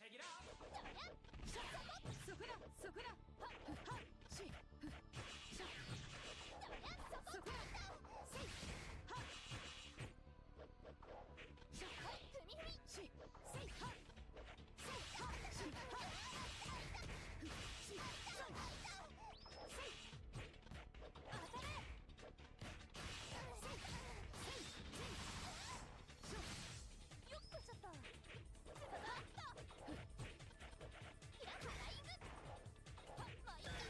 そこだそこだ。はっはっしっしゃそこだせいはっしゃ踏み踏みしせいはっせいはっしはっしせい当たれせいせいせいしょよっこしちゃったズババッとキラフライングはっまあいいか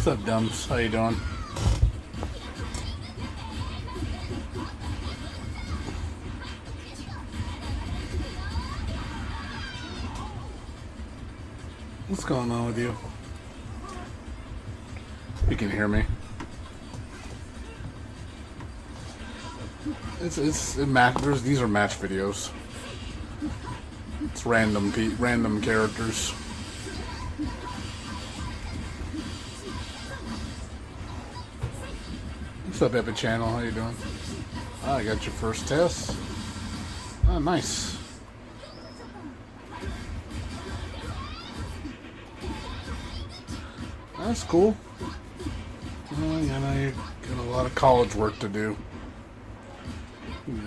What's up, Dumps? How you doing? What's going on with you? You can hear me. It matters. These are match videos. It's random characters. What's up, Epic Channel? How you doing? Oh, I got your first test. Oh, nice. That's cool. Well, you know, you got a lot of college work to do.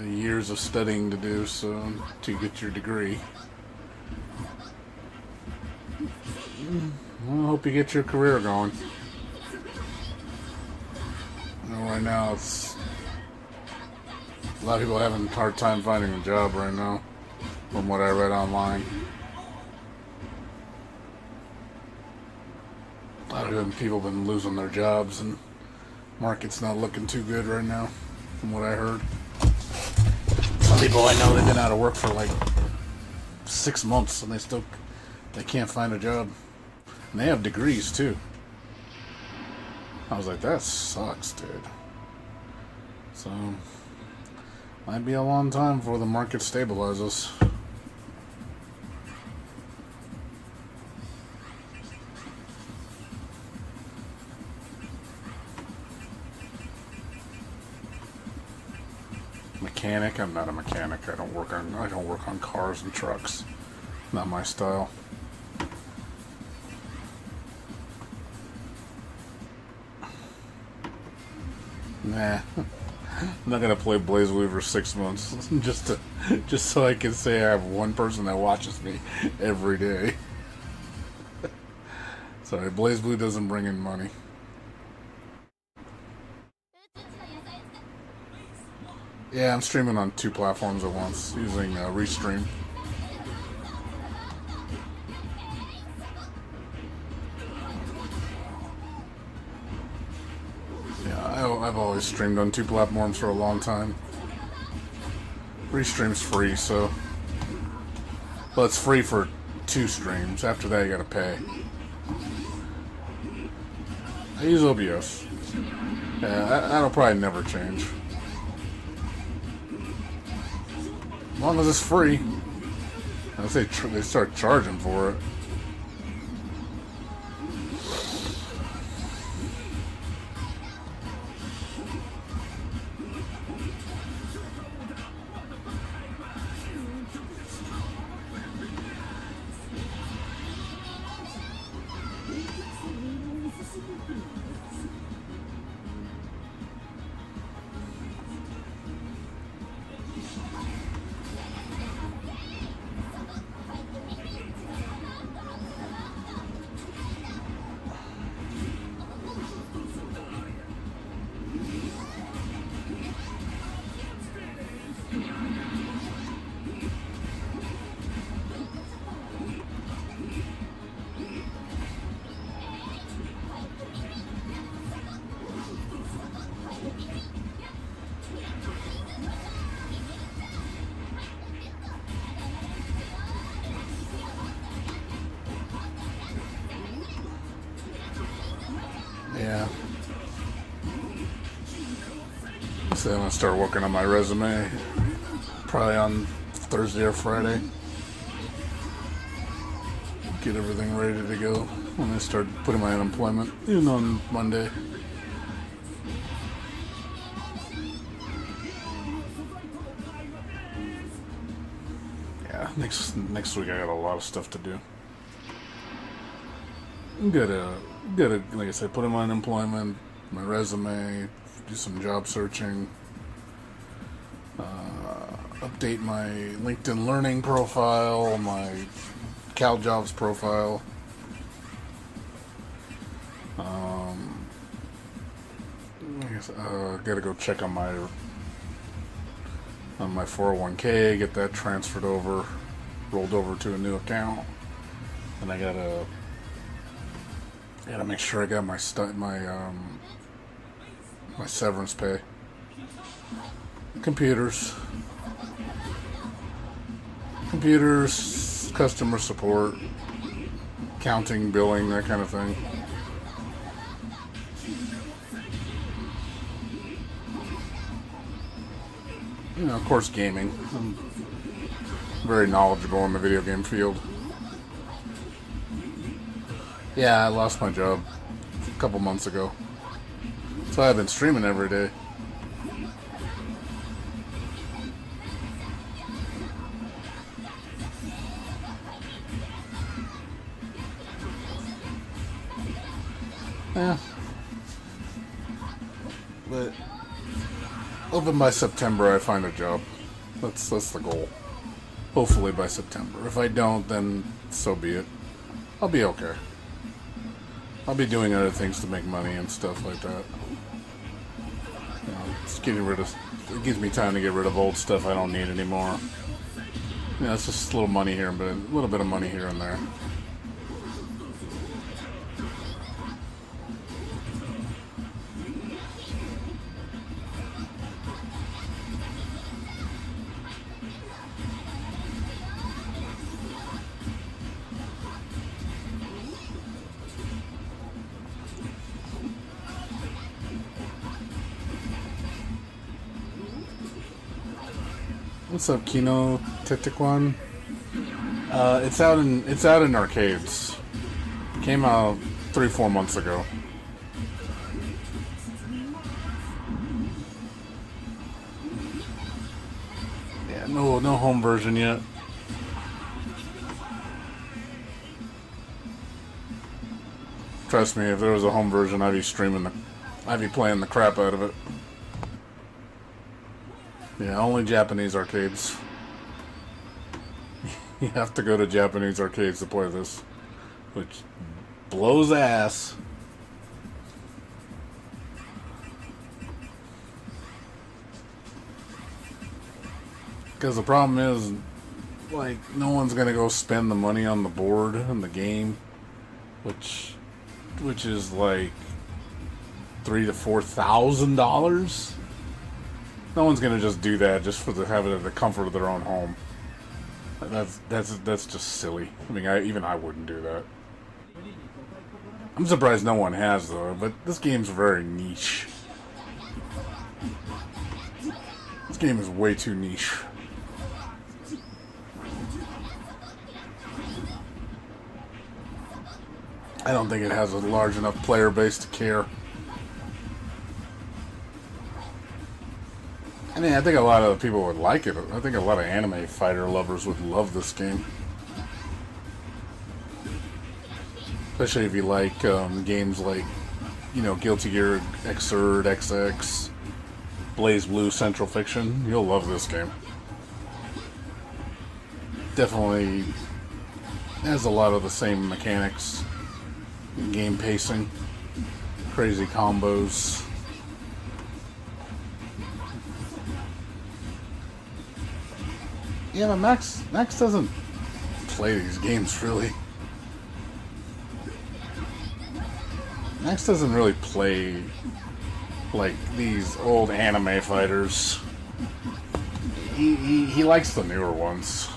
Years of studying to do so to get your degree. Well, I hope you get your career going. You know, right now it's a lot of people having a hard time finding a job right now, from what I read online. A lot of people have been losing their jobs, and market's not looking too good right now, from what I heard. Some people I know, they've been out of work for like 6 months, and they can't find a job. And they have degrees too. I was like, that sucks, dude. So, might be a long time before the market stabilizes. Mechanic? I'm not a mechanic. I don't work on cars and trucks. Not my style. Nah. I'm not gonna play BlazBlue for 6 months just so I can say I have one person that watches me every day. Sorry, BlazBlue doesn't bring in money. Yeah, I'm streaming on 2 platforms at once using Restream. Yeah, I've always streamed on 2 platforms for a long time. Restream's free, so... Well, it's free for 2 streams. After that, you gotta pay. I use OBS. Yeah, that'll probably never change. As long as it's free. Unless they start charging for it. Yeah. So I'm gonna start working on my resume probably on Thursday or Friday. Get everything ready to go when I start putting my unemployment in on Monday. Yeah, next week I got a lot of stuff to do. Gotta, like I said, put in my unemployment, my resume, do some job searching, update my LinkedIn Learning profile, my CalJobs profile. I guess gotta go check on my 401k, get that transferred over, rolled over to a new account, and I gotta Gotta make sure I got my my severance pay. Computers, customer support, accounting, billing, that kind of thing. You know, of course, gaming. I'm very knowledgeable in the video game field. Yeah, I lost my job a couple months ago. So I've been streaming every day. Yeah. But hoping by September I find a job. That's the goal. Hopefully by September. If I don't, then so be it. I'll be okay. I'll be doing other things to make money and stuff like that. You know, just getting rid of. It gives me time to get rid of old stuff I don't need anymore. You know, it's just a little money here, but a little bit of money here and there. What's up, Kino Tetekwan? It's out in arcades. Came out 3-4 months ago. Yeah, no home version yet. Trust me, if there was a home version, I'd be playing the crap out of it. Yeah, only Japanese arcades. You have to go to Japanese arcades to play this, which blows ass. Because the problem is, like, no one's gonna go spend the money on the board and the game, which is like $3,000 to $4,000. No one's gonna just do that just for the having the comfort of their own home. That's just silly. I mean, even I wouldn't do that. I'm surprised no one has though. But this game's very niche. This game is way too niche. I don't think it has a large enough player base to care. I mean, I think a lot of people would like it. I think a lot of anime fighter lovers would love this game. Especially if you like games like, you know, Guilty Gear Xrd, XX, Blaze Blue, Central Fiction. You'll love this game. Definitely has a lot of the same mechanics. Game pacing. Crazy combos. Yeah, but Max doesn't play these games, really. Max doesn't really play like these old anime fighters. He likes the newer ones.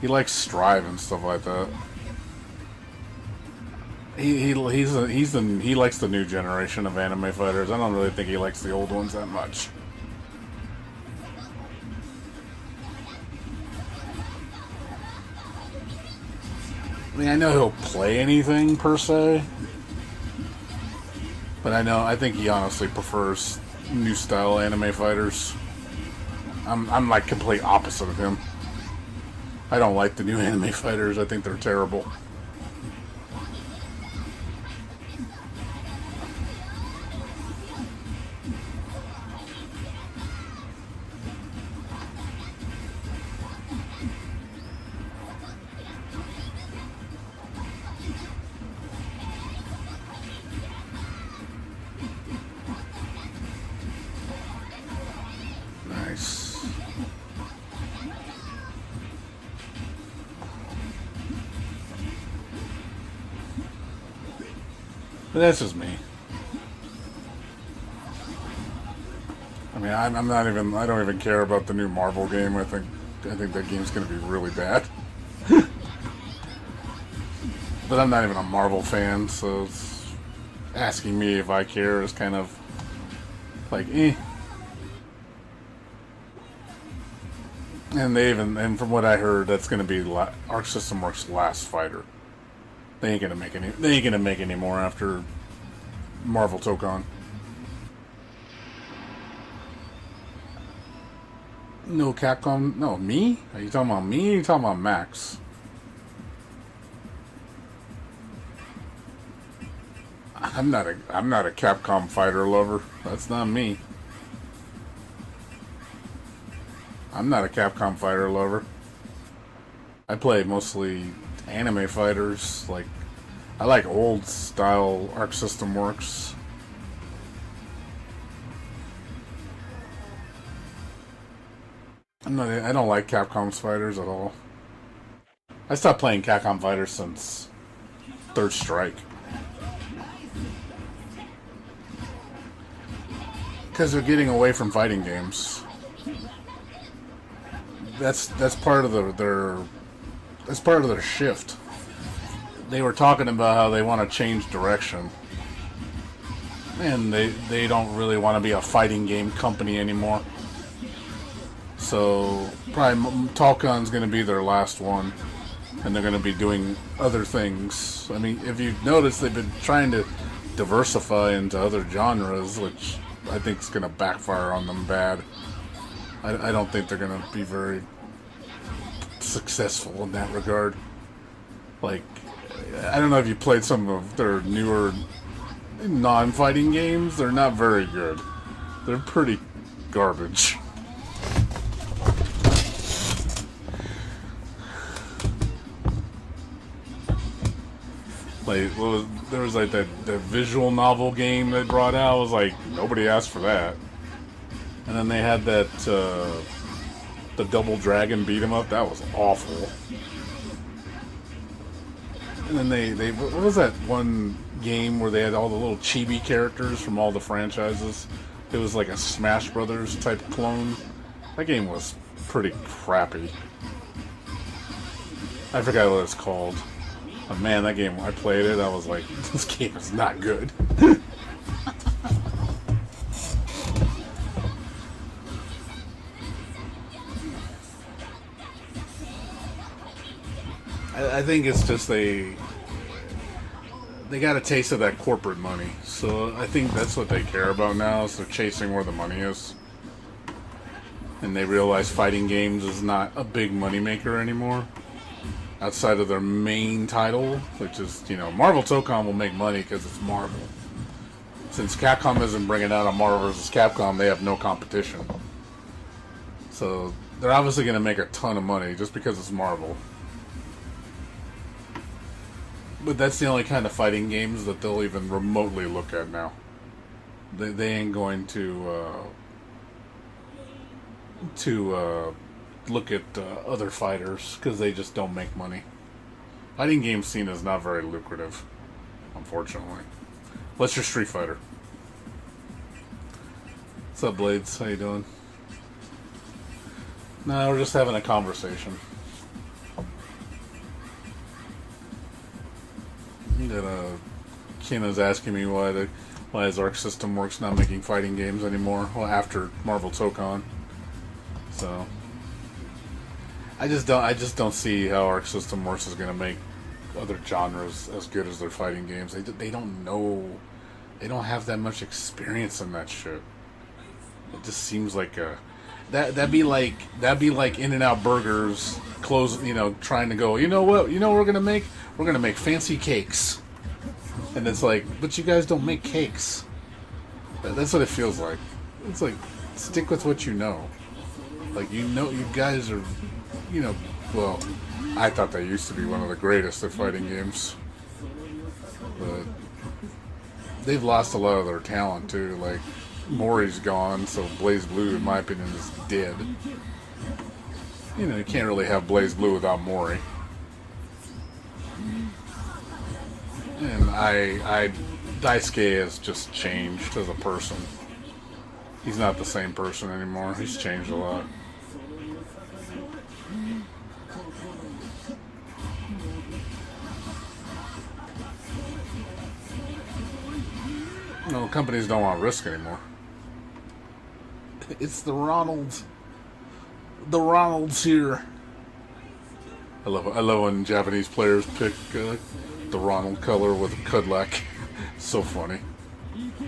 He likes Strive and stuff like that. He likes the new generation of anime fighters. I don't really think he likes the old ones that much. I mean, I know he'll play anything per se, but I think he honestly prefers new style anime fighters. I'm like complete opposite of him. I don't like the new anime fighters. I think they're terrible. But that's just me. I mean, I'm not even. I don't even care about the new Marvel game. I think that game's going to be really bad. But I'm not even a Marvel fan, so asking me if I care is kind of like, eh. And from what I heard, that's going to be Arc System Works' last fighter. They ain't gonna make any. They ain't gonna make any more after Marvel took on. No Capcom. No, me? Are you talking about me? Or are you talking about Max? I'm not a Capcom fighter lover. That's not me. I'm not a Capcom fighter lover. I play mostly anime fighters. Like, I like old style Arc System Works. I don't like Capcom's fighters at all. I stopped playing Capcom fighters since Third Strike. Because they're getting away from fighting games. That's part of their shift. They were talking about how they want to change direction, and they don't really want to be a fighting game company anymore. So probably Talcon's going to be their last one, and they're going to be doing other things. I mean, if you've noticed, they've been trying to diversify into other genres, which I think is going to backfire on them bad. I don't think they're going to be very successful in that regard. Like, I don't know if you played some of their newer non-fighting games. They're not very good. They're pretty garbage. Like, there was like that visual novel game they brought out. I was like, nobody asked for that. And then they had that the Double Dragon beat 'em up. That was awful. And then they what was that one game where they had all the little chibi characters from all the franchises? It was like a Smash Brothers type clone. That game was pretty crappy. I forgot what it's called. But man, that game, I played it, I was like, this game is not good. I think it's just they got a taste of that corporate money. So I think that's what they care about now, is they're chasing where the money is. And they realize fighting games is not a big moneymaker anymore. Outside of their main title, which is, Marvel Tokon will make money because it's Marvel. Since Capcom isn't bringing out a Marvel vs. Capcom, they have no competition. So they're obviously going to make a ton of money just because it's Marvel. But that's the only kind of fighting games that they'll even remotely look at now. They ain't going to look at other fighters because they just don't make money. Fighting game scene is not very lucrative, unfortunately. What's your Street Fighter? What's up, Blades? How you doing? No, we're just having a conversation. That Kina's asking me why is Arc System Works not making fighting games anymore? Well, after Marvel Tokon. So I just don't see how Arc System Works is going to make other genres as good as their fighting games. They don't know. They don't have that much experience in that shit. It just seems like that'd be like In-N-Out Burgers trying to go, what we're going to make? We're going to make fancy cakes. And it's like, but you guys don't make cakes. That's what it feels like. It's like, stick with what you know. Like, you guys are, well, I thought they used to be one of the greatest at fighting games. But they've lost a lot of their talent, too. Like, Mori's gone, so Blaze Blue, in my opinion, is dead. You can't really have Blaze Blue without Mori. And I Daisuke has just changed as a person. He's not the same person anymore. He's changed a lot. No, companies don't want risk anymore. It's the Ronalds. The Ronalds here. I love when Japanese players pick the Ronald color with Kudlak. So funny.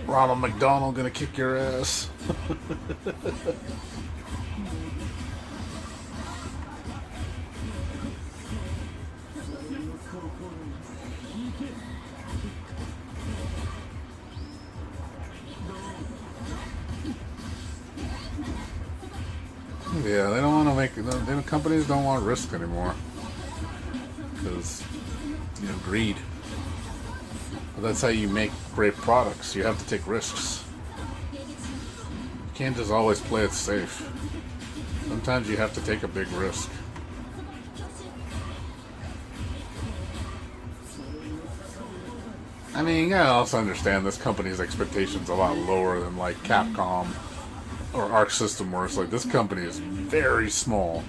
Ronald McDonald gonna kick your ass. Yeah, they don't want to make. Companies don't want risk anymore because greed. But that's how you make great products. You have to take risks. You can't just always play it safe. Sometimes you have to take a big risk. I mean, you gotta also understand this company's expectations a lot lower than like Capcom or Arc System Works. Like, this company is very small.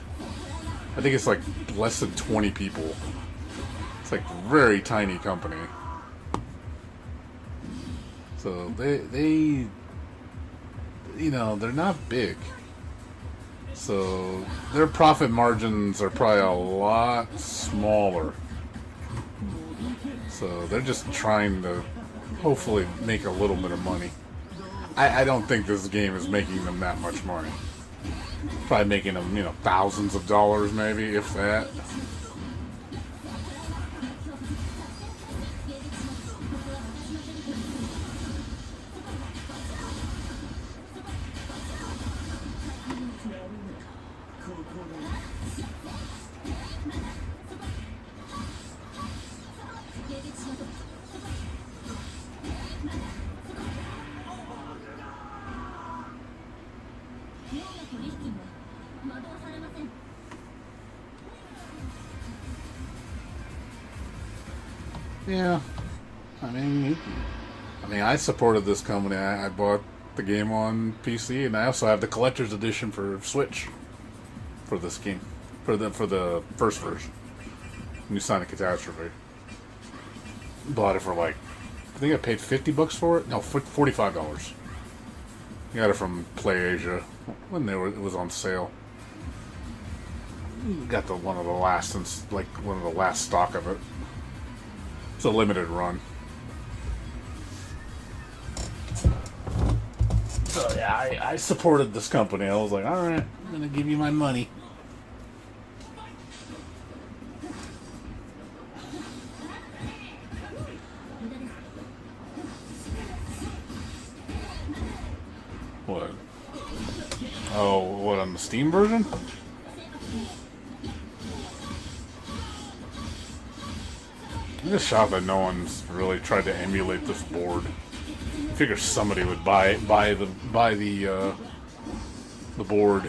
I think it's like less than 20 people. It's like a very tiny company. So they they're not big. So their profit margins are probably a lot smaller. So they're just trying to hopefully make a little bit of money. I don't think this game is making them that much money. Probably making them, thousands of dollars maybe, if that. Yeah, I mean, I supported this company. I bought the game on PC, and I also have the collector's edition for Switch for this game, for the first version, New Sonic Catastrophe. Bought it for I think I paid $50 for it. No, $45. Got it from PlayAsia when it was on sale. Got one of the last stock of it. It's a limited run. So yeah, I supported this company. I was like, alright, I'm gonna give you my money. What? Oh, what, on the Steam version? I'm just shocked that no one's really tried to emulate this board. I figure somebody would buy the board.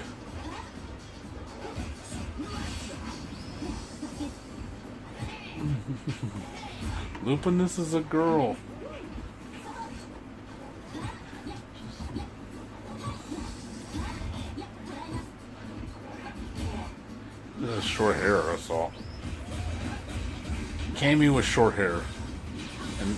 Lupin, this is a girl. This is short hair, I saw. Cammy with short hair. And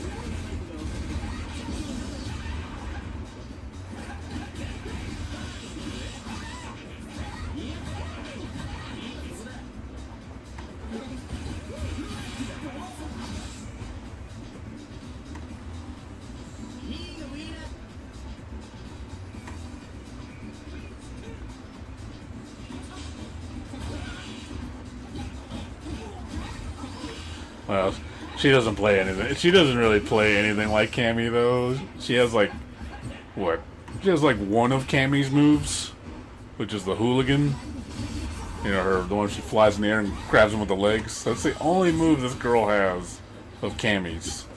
well, she doesn't play anything. She doesn't really play anything like Cammy, though. She has what? She has one of Cammy's moves, which is the hooligan. The one she flies in the air and grabs him with the legs. That's the only move this girl has of Cammy's.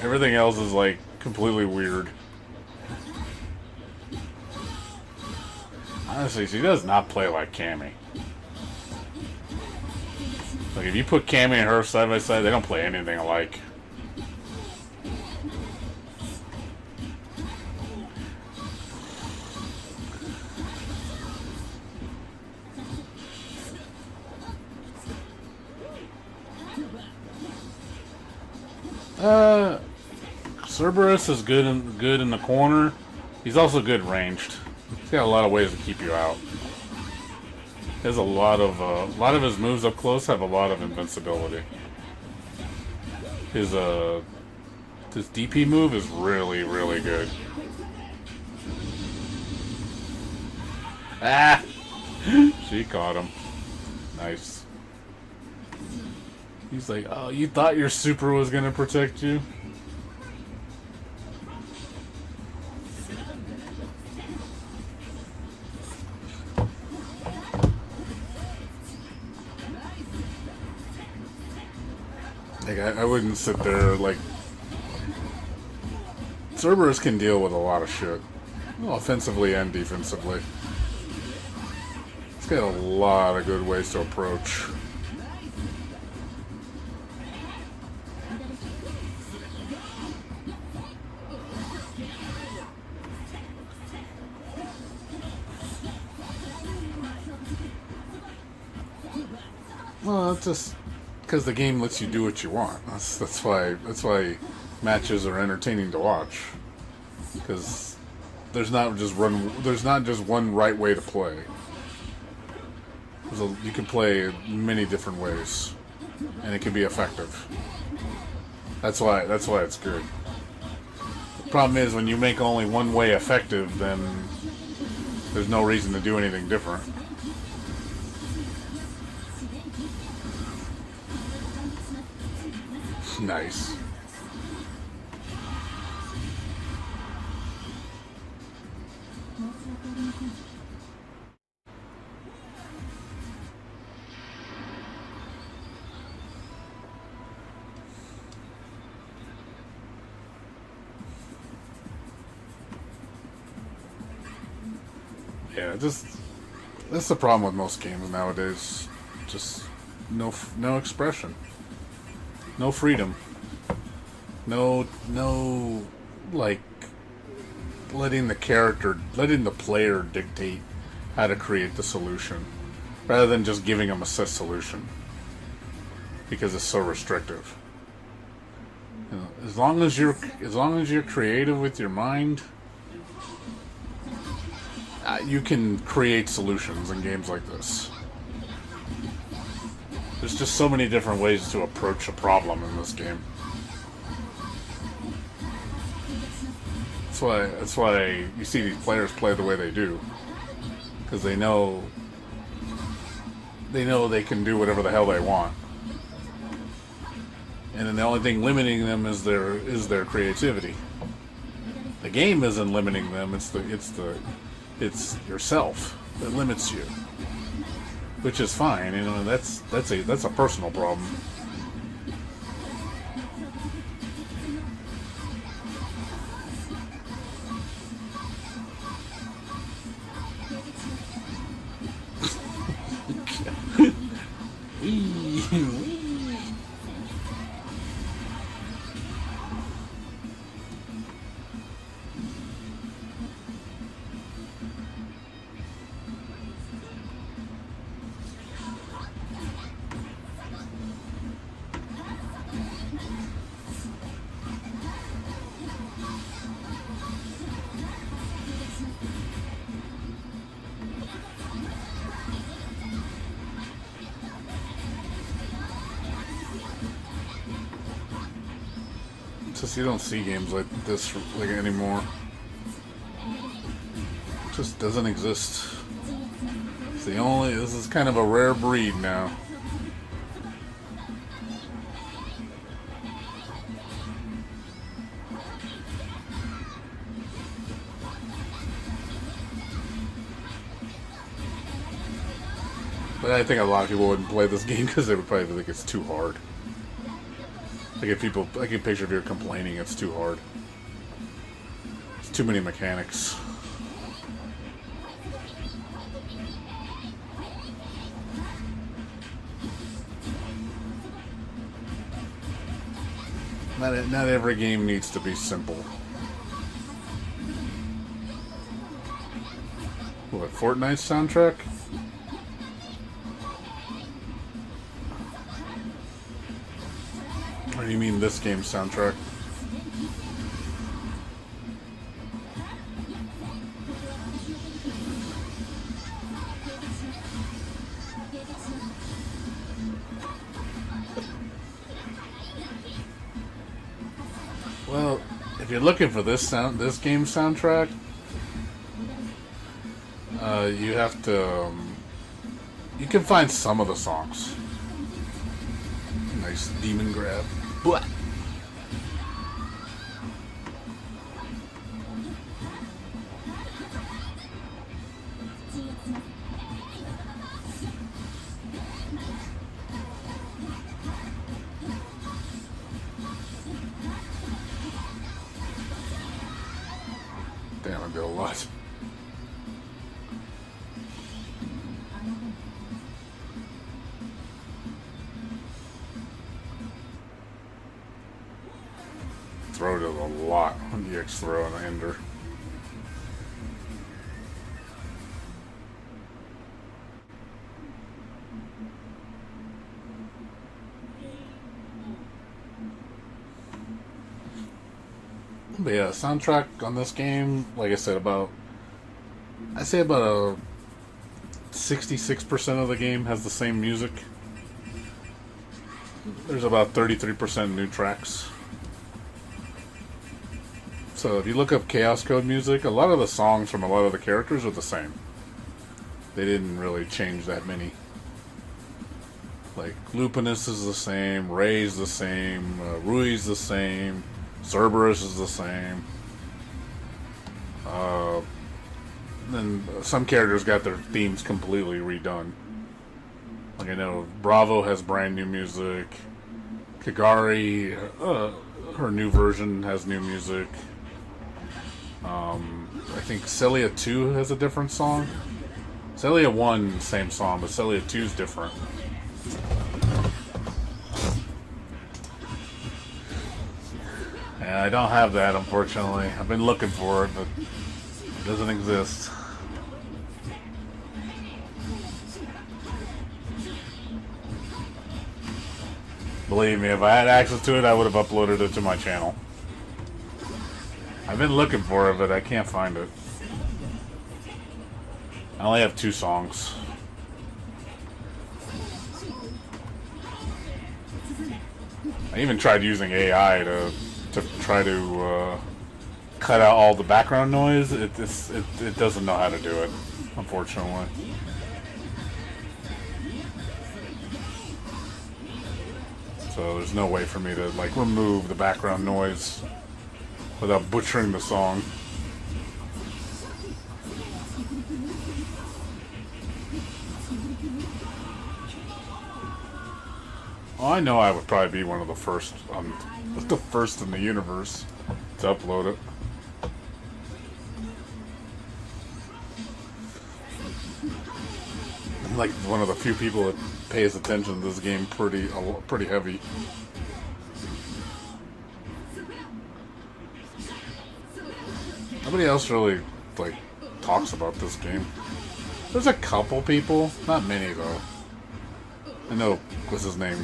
Everything else is completely weird. Honestly, she does not play like Cammy. If you put Cammy and her side by side, they don't play anything alike. Cerberus is good in the corner. He's also good ranged. He's got a lot of ways to keep you out. He has a lot of his moves up close have a lot of invincibility. His DP move is really, really good. Ah! She caught him. Nice. He's like, oh, you thought your super was gonna protect you? Like, I wouldn't sit there, like... Cerberus can deal with a lot of shit. Well, offensively and defensively. He's got a lot of good ways to approach. Well, it's just... because the game lets you do what you want. That's why matches are entertaining to watch. Because there's not just one right way to play. You can play many different ways, and it can be effective. That's why it's good. The problem is when you make only one way effective, then there's no reason to do anything different. Nice. Yeah, that's the problem with most games nowadays. Just no expression. No freedom. No, like, letting the player dictate how to create the solution, rather than just giving them a set solution, because it's so restrictive. You know, as long as you're creative with your mind, you can create solutions in games like this. There's just so many different ways to approach a problem in this game. That's why you see these players play the way they do, because they know they can do whatever the hell they want, and then the only thing limiting them is their creativity. The game isn't limiting them; it's yourself that limits you. Which is fine, you know. That's a personal problem. Just you don't see games like this like anymore. It just doesn't exist. This is kind of a rare breed now. But I think a lot of people wouldn't play this game because they would probably think it's too hard. I can picture if you're complaining it's too hard. It's too many mechanics. Not every game needs to be simple. What, Fortnite's soundtrack? you mean this game's soundtrack? Well, if you're looking for this game's soundtrack, you have to. You can find some of the songs. Nice demon grab. Blah. Damn, I did a lot. Throw does a lot on the X throw and the ender. But yeah, soundtrack on this game, like I said, I'd say about a 66% of the game has the same music. There's about 33% new tracks. So if you look up Chaos Code music, a lot of the songs from a lot of the characters are the same. They didn't really change that many. Like Lupinus is the same, Ray's the same, Rui's the same, Cerberus is the same. Then some characters got their themes completely redone. Like I know Bravo has brand new music. Kagari, her new version has new music. I think Celia 2 has a different song. Celia 1, same song, but Celia 2 is different. And I don't have that, unfortunately. I've been looking for it, but it doesn't exist. Believe me, if I had access to it, I would have uploaded it to my channel. I've been looking for it, but I can't find it. I only have 2 songs. I even tried using AI to try to cut out all the background noise. It doesn't know how to do it, unfortunately. So there's no way for me to like remove the background noise without butchering the song. Well, I know I would probably be one of the first in the universe to upload it. I'm like one of the few people that pays attention to this game pretty heavy. Nobody else really like talks about this game. There's a couple people, not many though. I know what's his name.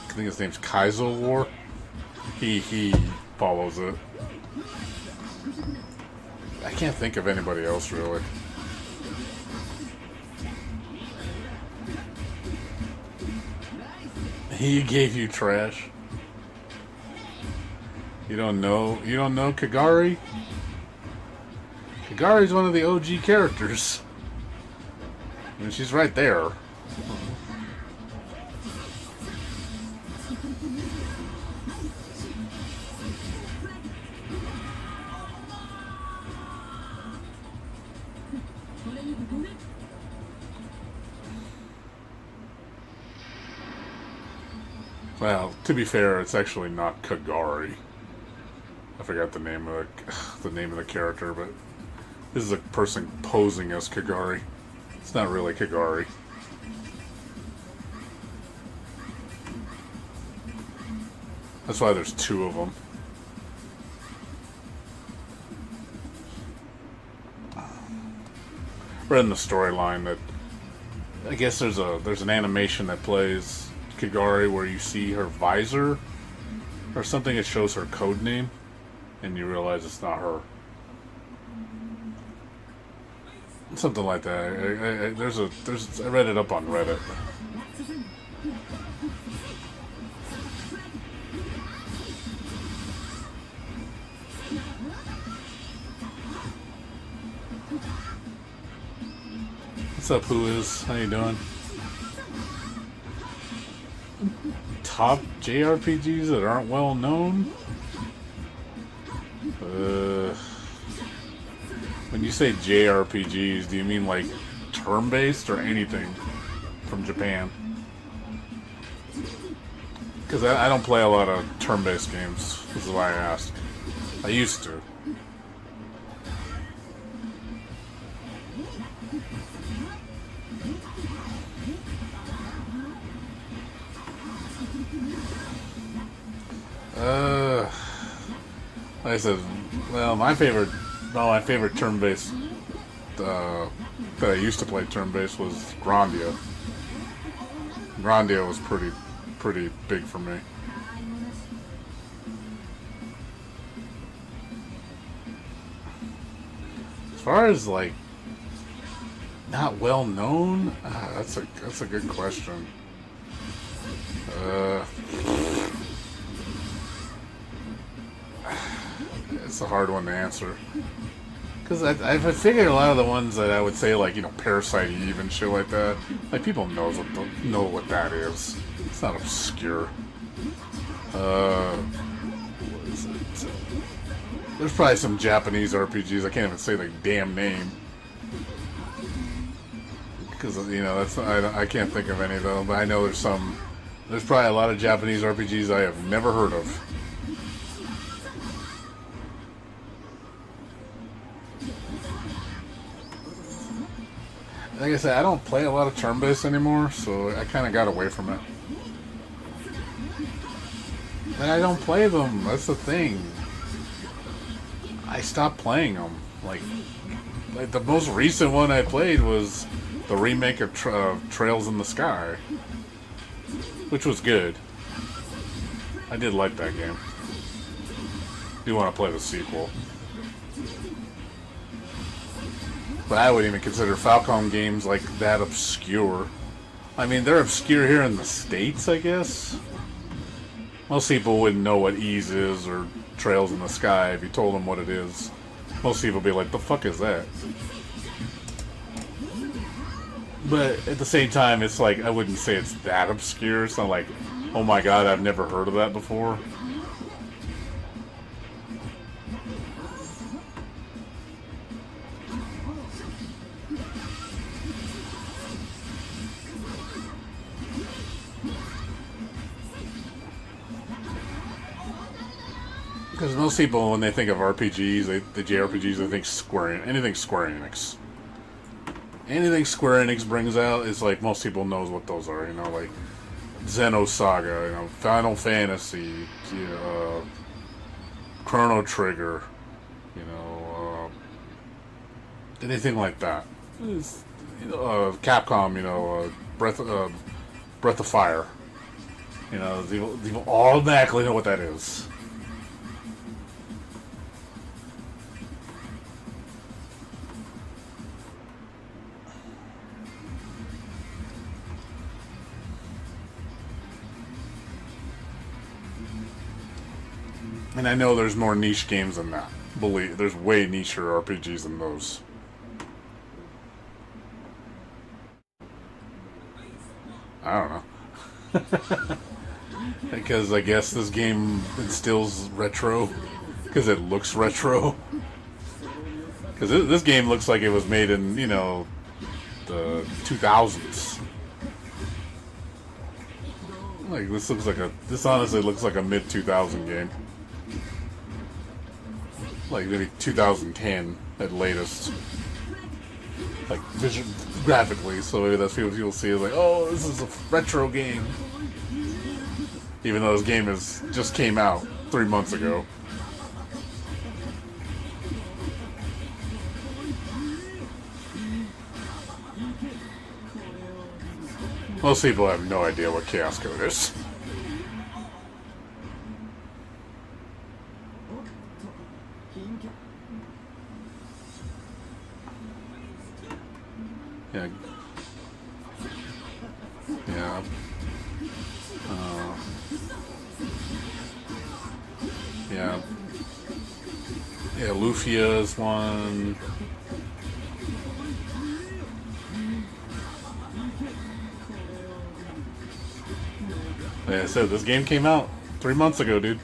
I think his name's Kaizo War. He follows it. I can't think of anybody else really. He gave you trash. You don't know Kagari? Kagari's one of the OG characters. I mean, she's right there. Well, to be fair, it's actually not Kagari. I forgot the name of the character, but this is a person posing as Kagari. It's not really Kagari. That's why there's 2 of them. Read in the storyline that I guess there's an animation that plays Kagari where you see her visor or something. It shows her code name, and you realize it's not her. Something like that. I read it up on Reddit. What's up, Who Is? How you doing? Top JRPGs that aren't well known? When you say JRPGs, do you mean like turn-based or anything from Japan? Because I don't play a lot of turn-based games. This is why I ask. I used to. Like I said, well, my favorite turn-based that I used to play turn-based was Grandia. Grandia was pretty big for me. As far as like not well known, that's a good question. It's a hard one to answer. Because I figured a lot of the ones that I would say, like, you know, Parasite Eve and shit like that, like, people know what that is. It's not obscure. What is it? There's probably some Japanese RPGs. I can't even say the damn name. Because, you know, I can't think of any, though. But I know there's probably a lot of Japanese RPGs I have never heard of. Like I said, I don't play a lot of turn-based anymore, so I kind of got away from it. And I don't play them. That's the thing. I stopped playing them. Like the most recent one I played was the remake of Trails in the Sky, which was good. I did like that game. Do want to play the sequel. But I wouldn't even consider Falcom games like that obscure. I mean, they're obscure here in the States, I guess. Most people wouldn't know what Ease is or Trails in the Sky if you told them what it is. Most people would be like, the fuck is that? But at the same time, it's like, I wouldn't say it's that obscure. It's not like, oh my god, I've never heard of that before. Because most people, when they think of RPGs, the JRPGs, they think anything Square Enix. Anything Square Enix brings out is like, most people knows what those are, you know, like Xenosaga, you know, Final Fantasy, Chrono Trigger, you know, anything like that. Capcom, you know, Breath of Fire. You know, they automatically know what that is. And I know there's more niche games than that. Believe there's way nicher RPGs than those. I don't know. Because I guess this game instills retro. Because it looks retro. Because this game looks like it was made in, you know, the 2000s. Like, this honestly looks like a mid-2000 game. Like maybe 2010 at latest, like graphically. So maybe that's what people see as like, oh, this is a retro game, even though this game just came out 3 months ago. Most people have no idea what Chaos Code is. Yeah. Yeah. Yeah. Yeah, Lufia is one. Like I said, this game came out 3 months ago, dude.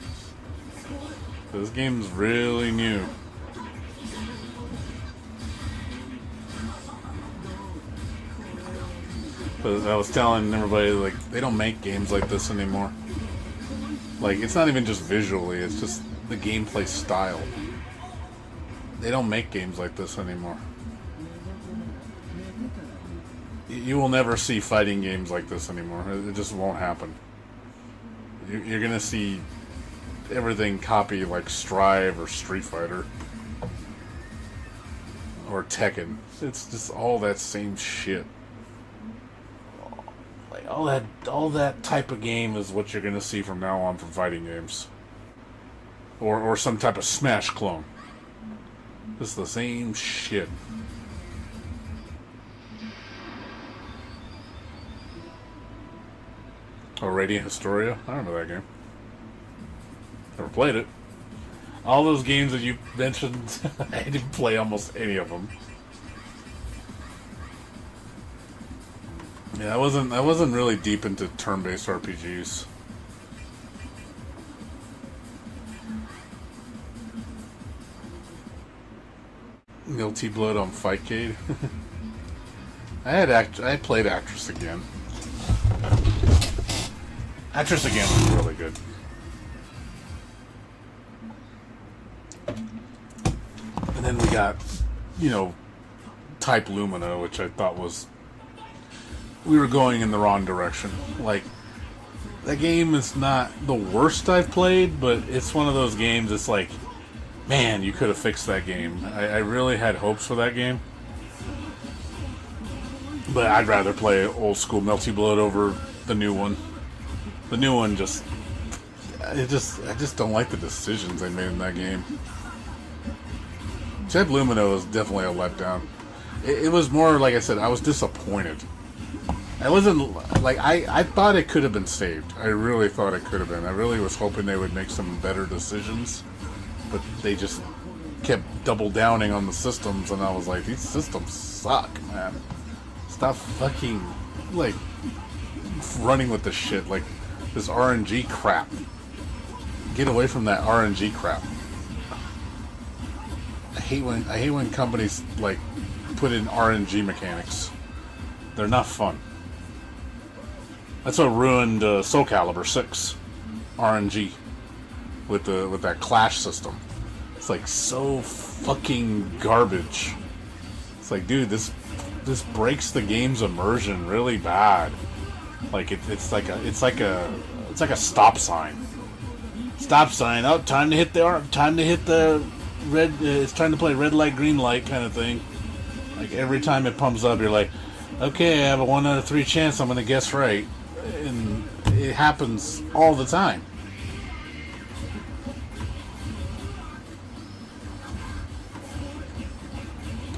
This game's really new. But I was telling everybody, like, they don't make games like this anymore. Like, it's not even just visually, it's just the gameplay style. They don't make games like this anymore. You will never see fighting games like this anymore. It just won't happen. You're gonna see everything copy like Strive or Street Fighter or Tekken. It's just all that same shit. Like all that type of game is what you're gonna see from now on from fighting games, or some type of Smash clone. It's the same shit. Oh, Radiant Historia? I remember that game. Never played it. All those games that you mentioned, I didn't play almost any of them. Yeah, I wasn't really deep into turn-based RPGs. Guilty Blood on Fightcade. I played Actress Again. Actress Again was really good. And then we got, Type Lumina, which I thought was... We were going in the wrong direction. Like, that game is not the worst I've played, but it's one of those games that's like, man, you could have fixed that game. I really had hopes for that game. But I'd rather play old school Melty Blood over the new one. The new one I just don't like the decisions they made in that game. Type Lumina was definitely a letdown. It was more, like I said, I was disappointed. I wasn't, like, I thought it could have been saved. I really thought it could have been. I really was hoping they would make some better decisions. But they just kept double downing on the systems, and I was like, these systems suck, man. Stop fucking, like, running with this shit, like, this RNG crap. Get away from that RNG crap. I hate when companies, like, put in RNG mechanics. They're not fun. That's what ruined Soul Calibur 6. RNG. With that clash system. It's like so fucking garbage. It's like, dude, this breaks the game's immersion really bad. Like it's like a stop sign. Stop sign. Oh, time to hit the red. It's time to play red light, green light kind of thing. Like every time it pumps up, you're like, okay, I have a 1 out of 3 chance I'm gonna guess right, and it happens all the time.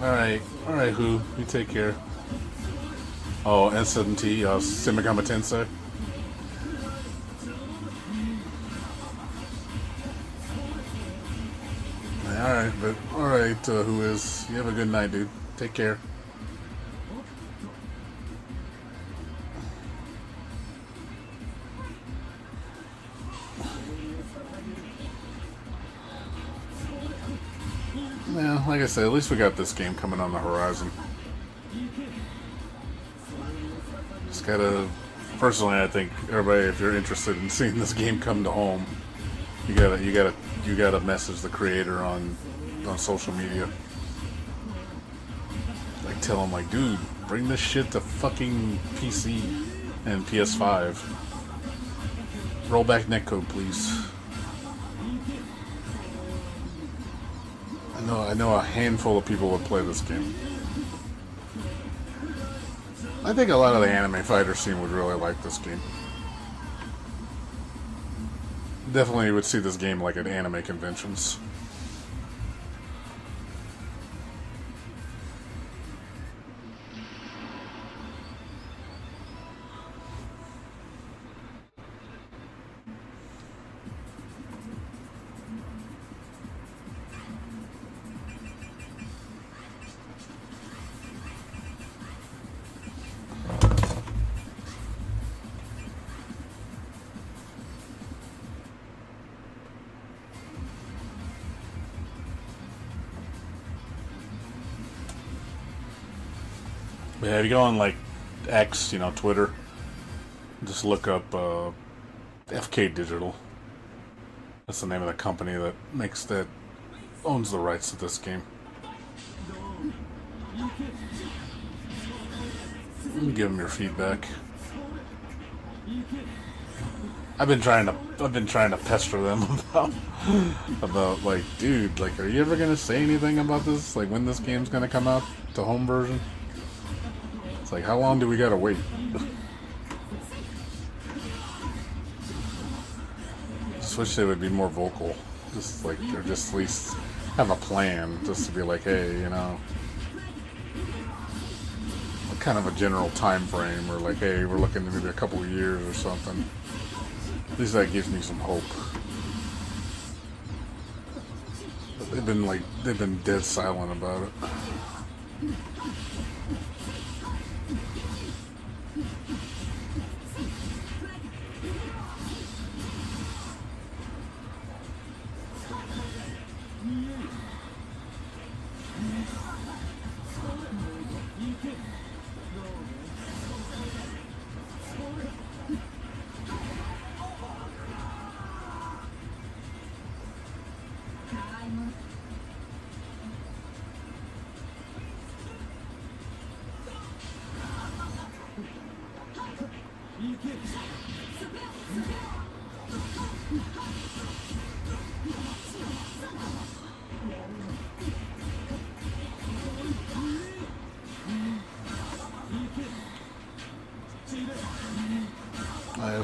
Alright, who? You take care. Oh, S7T, Simigama Tensei. Alright, who is? You have a good night, dude. Take care. Yeah, like I said, at least we got this game coming on the horizon. Just gotta... Personally, I think everybody, if you're interested in seeing this game come to home, you gotta message the creator on social media. Like, tell him, like, dude, bring this shit to fucking PC and PS5. Roll back netcode, please. I know a handful of people would play this game. I think a lot of the anime fighter scene would really like this game. Definitely would see this game like at anime conventions. But yeah, if you go on like X, you know, Twitter, just look up FK Digital. That's the name of the company that owns the rights to this game. Give them your feedback. I've been trying to pester them about like, dude, like, are you ever gonna say anything about this? Like, when this game's gonna come out, the home version? It's like, how long do we gotta wait? Just wish they would be more vocal. Just like, or just at least have a plan, just to be like, hey, you know, kind of a general time frame, or like, hey, we're looking at maybe a couple of years or something. At least that gives me some hope. But they've been dead silent about it.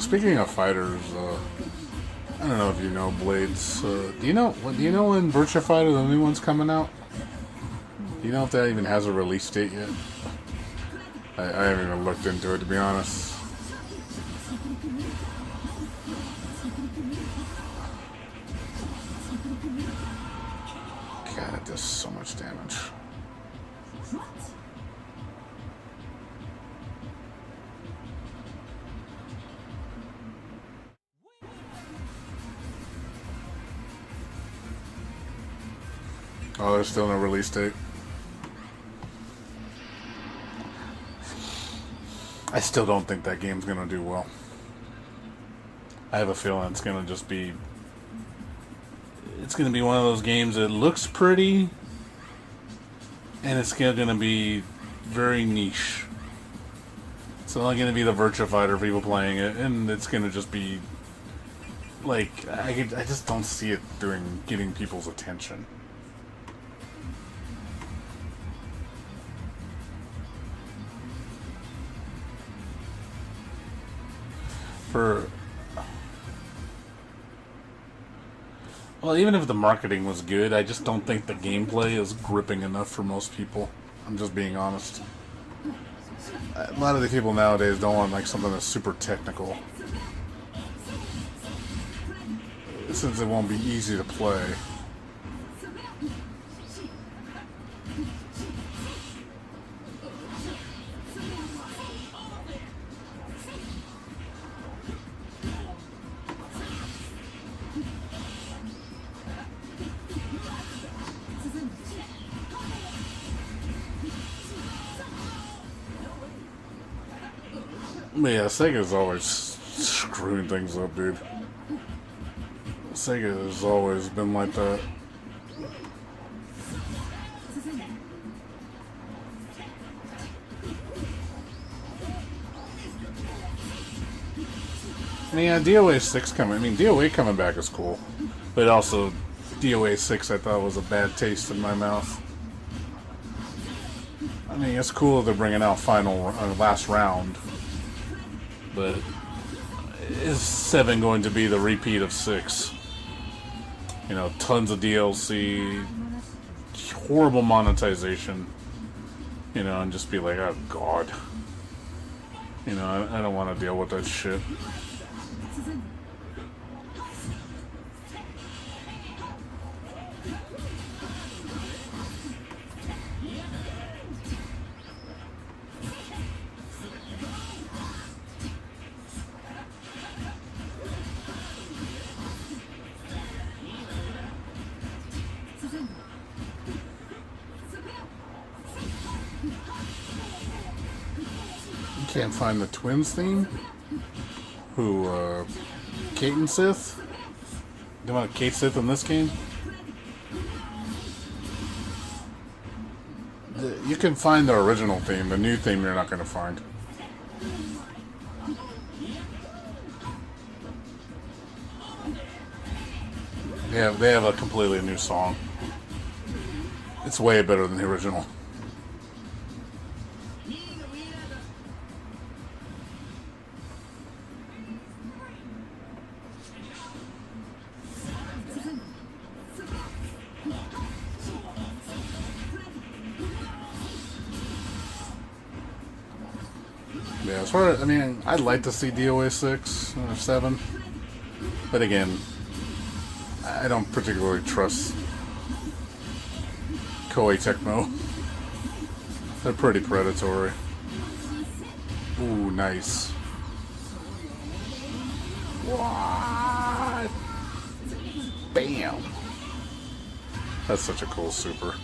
Speaking of fighters, I don't know if you know Blades. Do you know when Virtua Fighter, the new one's coming out? Do you know if that even has a release date yet? I haven't even looked into it, to be honest. God, it does so much damage. Oh, there's still no release date. I still don't think that game's gonna do well. I have a feeling it's gonna just be... It's gonna be one of those games that looks pretty, and it's gonna be very niche. It's only gonna be the Virtua Fighter people playing it, and it's gonna just be... Like, I just don't see it getting people's attention. Well, even if the marketing was good, I just don't think the gameplay is gripping enough for most people. I'm just being honest. A lot of the people nowadays don't want like something that's super technical, since it won't be easy to play. But yeah, Sega's always screwing things up, dude. Sega has always been like that. I mean, yeah, DOA 6 coming. I mean, DOA coming back is cool, but also DOA 6 I thought was a bad taste in my mouth. I mean, it's cool they're bringing out last round, but is 7 going to be the repeat of 6? You know, tons of DLC, horrible monetization, you know, and just be like, oh god. You know, I don't want to deal with that shit. Can't find the twins theme. Who, Kate and Sith? Do you want Kate Sith in this game? You can find the original theme. The new theme you're not going to find. Yeah, they have a completely new song. It's way better than the original. Yeah, as far as, I mean, I'd like to see DOA 6 or 7. But again, I don't particularly trust Koei Tecmo. They're pretty predatory. Ooh, nice. What? Bam! That's such a cool super.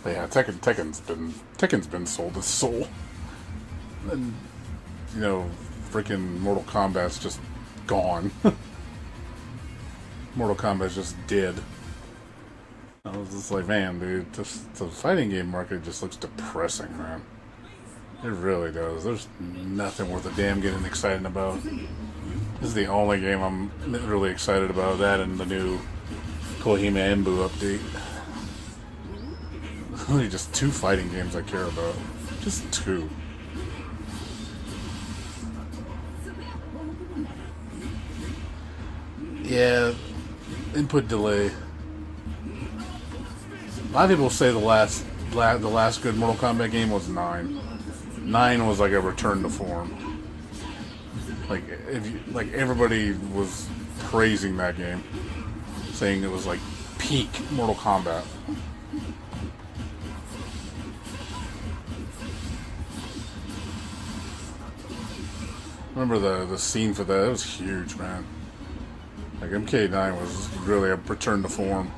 But yeah, Tekken's been sold as Soul. And, you know, freaking Mortal Kombat's just gone. Mortal Kombat's just dead. I was just like, man, dude, just the fighting game market just looks depressing, man. It really does. There's nothing worth a damn getting excited about. This is the only game I'm really excited about, that and the new Kohima Embu update. Only just 2 fighting games I care about. Just 2. Yeah, input delay. A lot of people say the last good Mortal Kombat game was 9. 9 was like a return to form. Like everybody was praising that game, saying it was like peak Mortal Kombat. Remember the scene for that? It was huge, man. Like MK9 was really a return to form.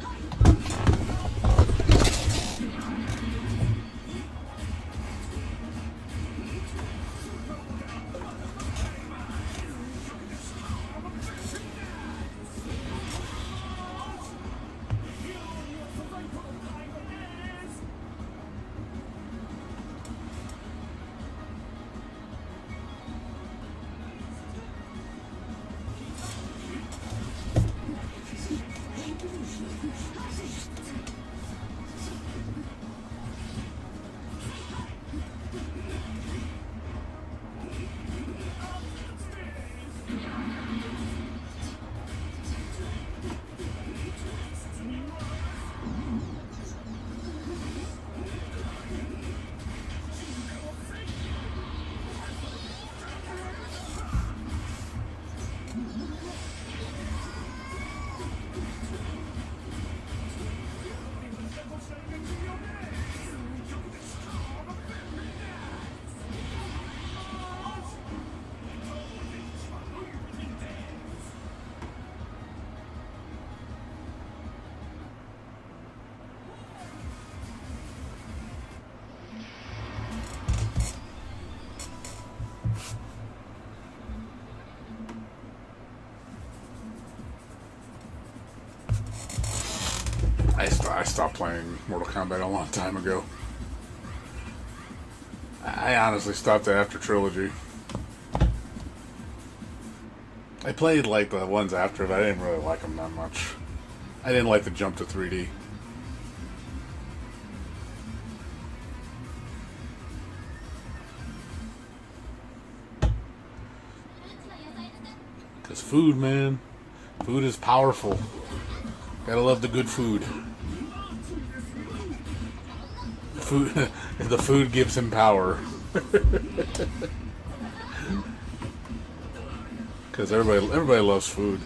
I stopped playing Mortal Kombat a long time ago. I honestly stopped it after Trilogy. I played like the ones after, but I didn't really like them that much. I didn't like the jump to 3D. Because food, man. Food is powerful. Gotta love the good food. The food gives him power. Because everybody loves food.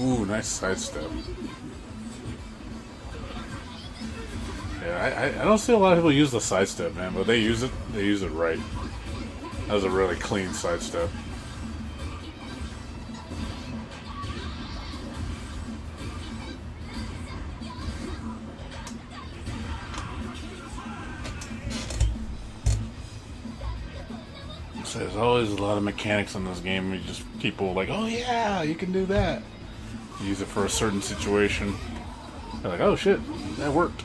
Ooh, nice sidestep. Yeah, I don't see a lot of people use the sidestep, man, but they use it right. That was a really clean sidestep. So there's always a lot of mechanics in this game. You just people like, oh yeah, you can do that. You use it for a certain situation. They're like, oh shit, that worked.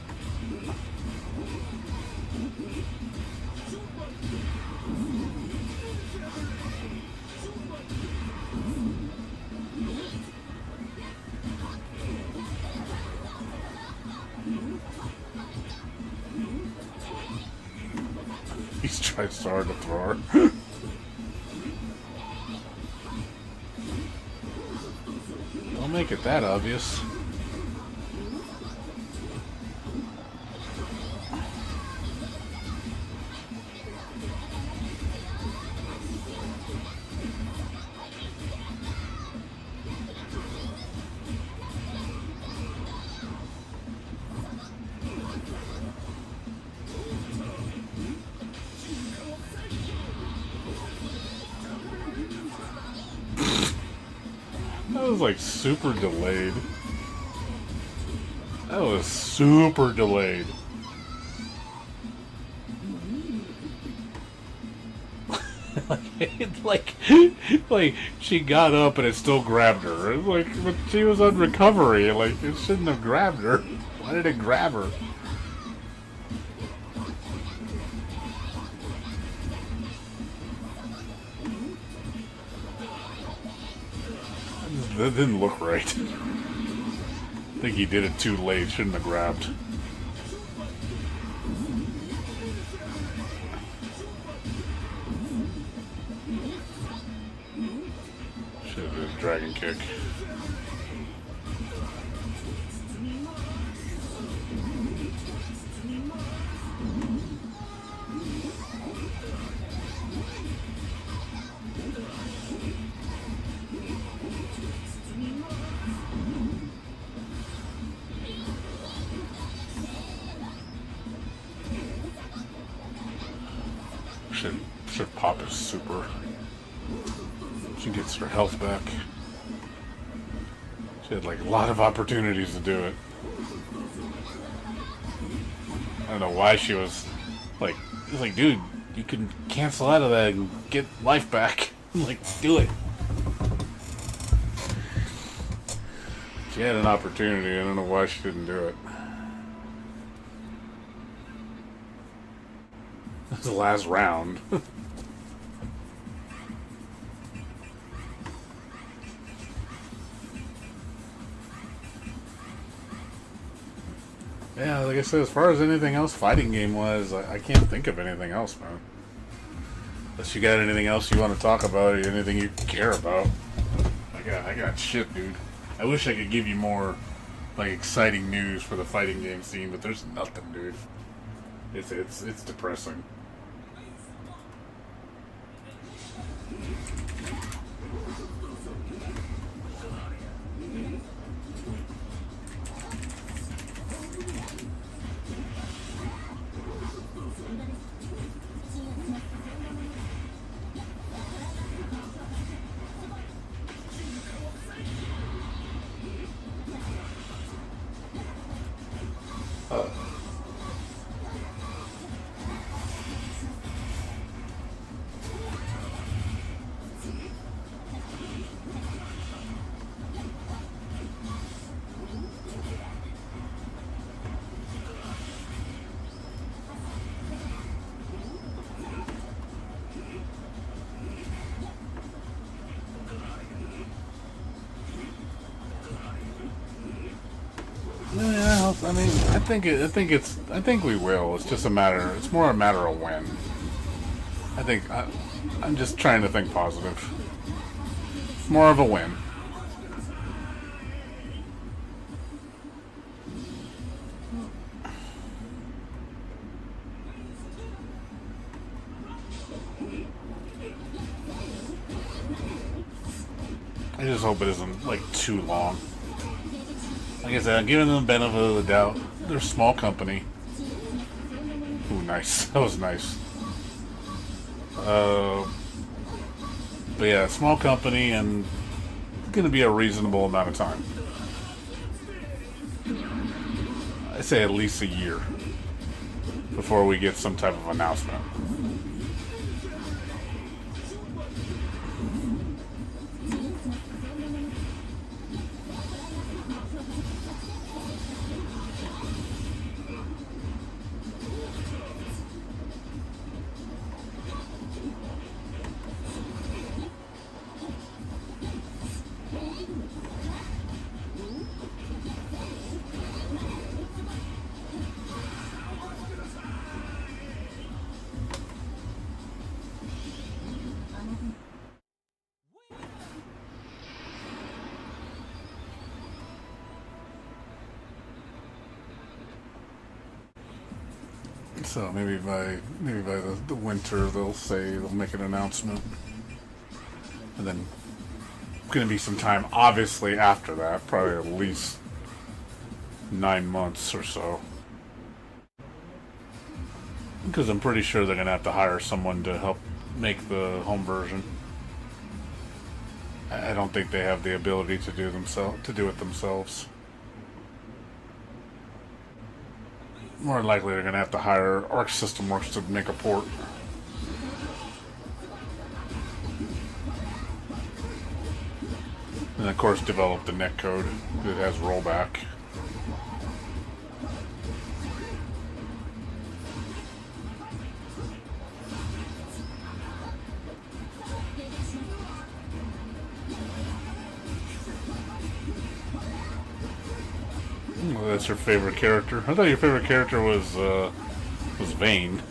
He's trying so hard to throw her. Don't make it that obvious. That was like super delayed. That was super delayed. like she got up and it still grabbed her. It was like, but she was on recovery. Like it shouldn't have grabbed her. Why did it grab her? That didn't look right. I think he did it too late. Shouldn't have grabbed. Should have been a dragon kick. Should pop his super. She gets her health back. She had like a lot of opportunities to do it. I don't know why she was like, it's like, dude, you can cancel out of that and get life back. Like, do it. She had an opportunity. I don't know why she didn't do it. That's the last round. Yeah, like I said, as far as anything else fighting game wise, I can't think of anything else, man. Unless you got anything else you want to talk about or anything you care about. I got shit, dude. I wish I could give you more like exciting news for the fighting game scene, but there's nothing, dude. It's depressing. Yeah, I mean, I think we will. It's just a matter. It's more a matter of when. I'm just trying to think positive. More of a win. I just hope it isn't like too long. Like I said, I'm giving them the benefit of the doubt. They're a small company. Ooh, nice. That was nice. But yeah, small company and going to be a reasonable amount of time. I say at least a year before we get some type of announcement. So maybe by the winter they'll make an announcement, and then going to be some time obviously after that, probably at least 9 months or so, because I'm pretty sure they're going to have to hire someone to help make the home version. I don't think they have the ability to do it themselves. More than likely, they're going to have to hire Arc System Works to make a port. And of course, develop the netcode that has rollback. Well, that's your favorite character. I thought your favorite character was Vayne.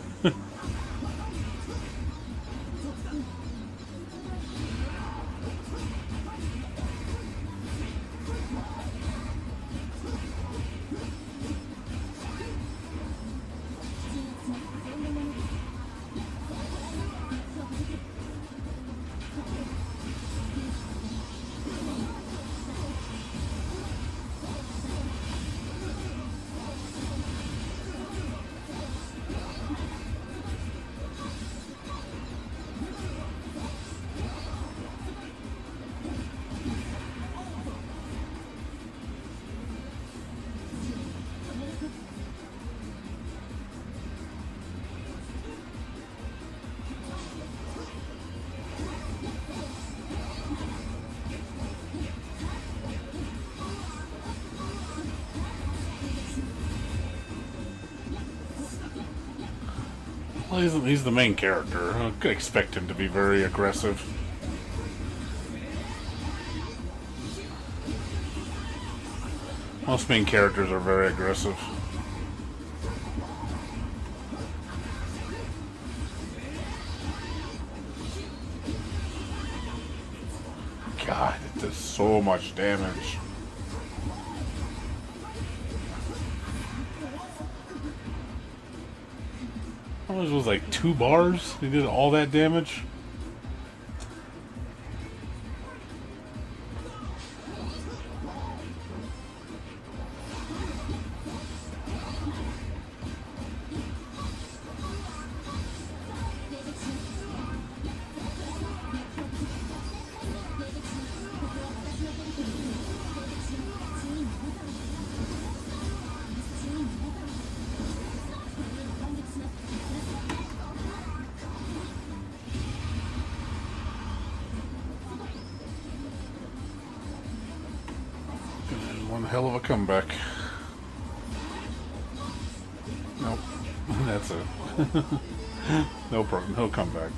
Well, he's the main character. I could expect him to be very aggressive. Most main characters are very aggressive. God, it does so much damage. How much was like 2 bars? He did all that damage? One hell of a comeback. Nope. That's it. No problem. No comeback.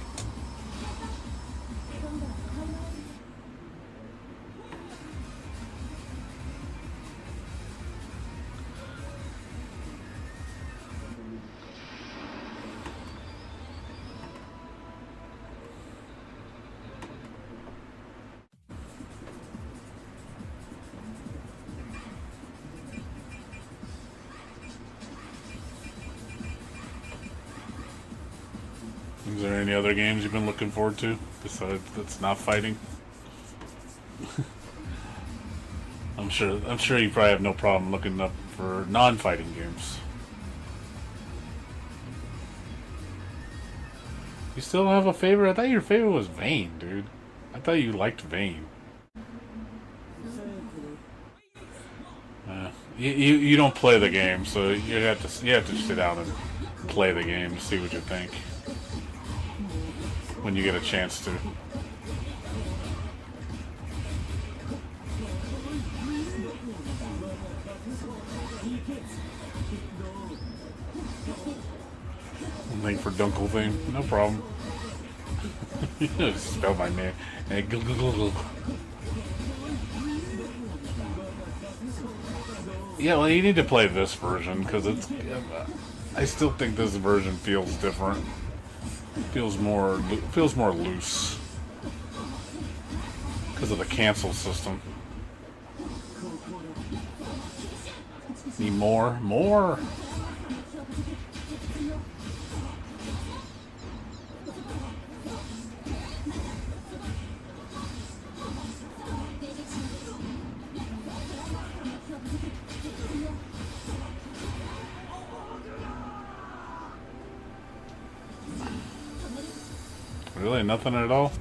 Is there any other games you've been looking forward to besides that's not fighting? I'm sure you probably have no problem looking up for non-fighting games. You still have a favorite? I thought your favorite was Vayne, dude. I thought you liked Vayne. You don't play the game, so you have to sit down and play the game to see what you think when you get a chance to. Thank for Dunkle thing, no problem. You just spell my name. Yeah, well, you need to play this version because it's. I still think this version feels different. Feels more loose because of the cancel system. Need more. Really? Nothing at all?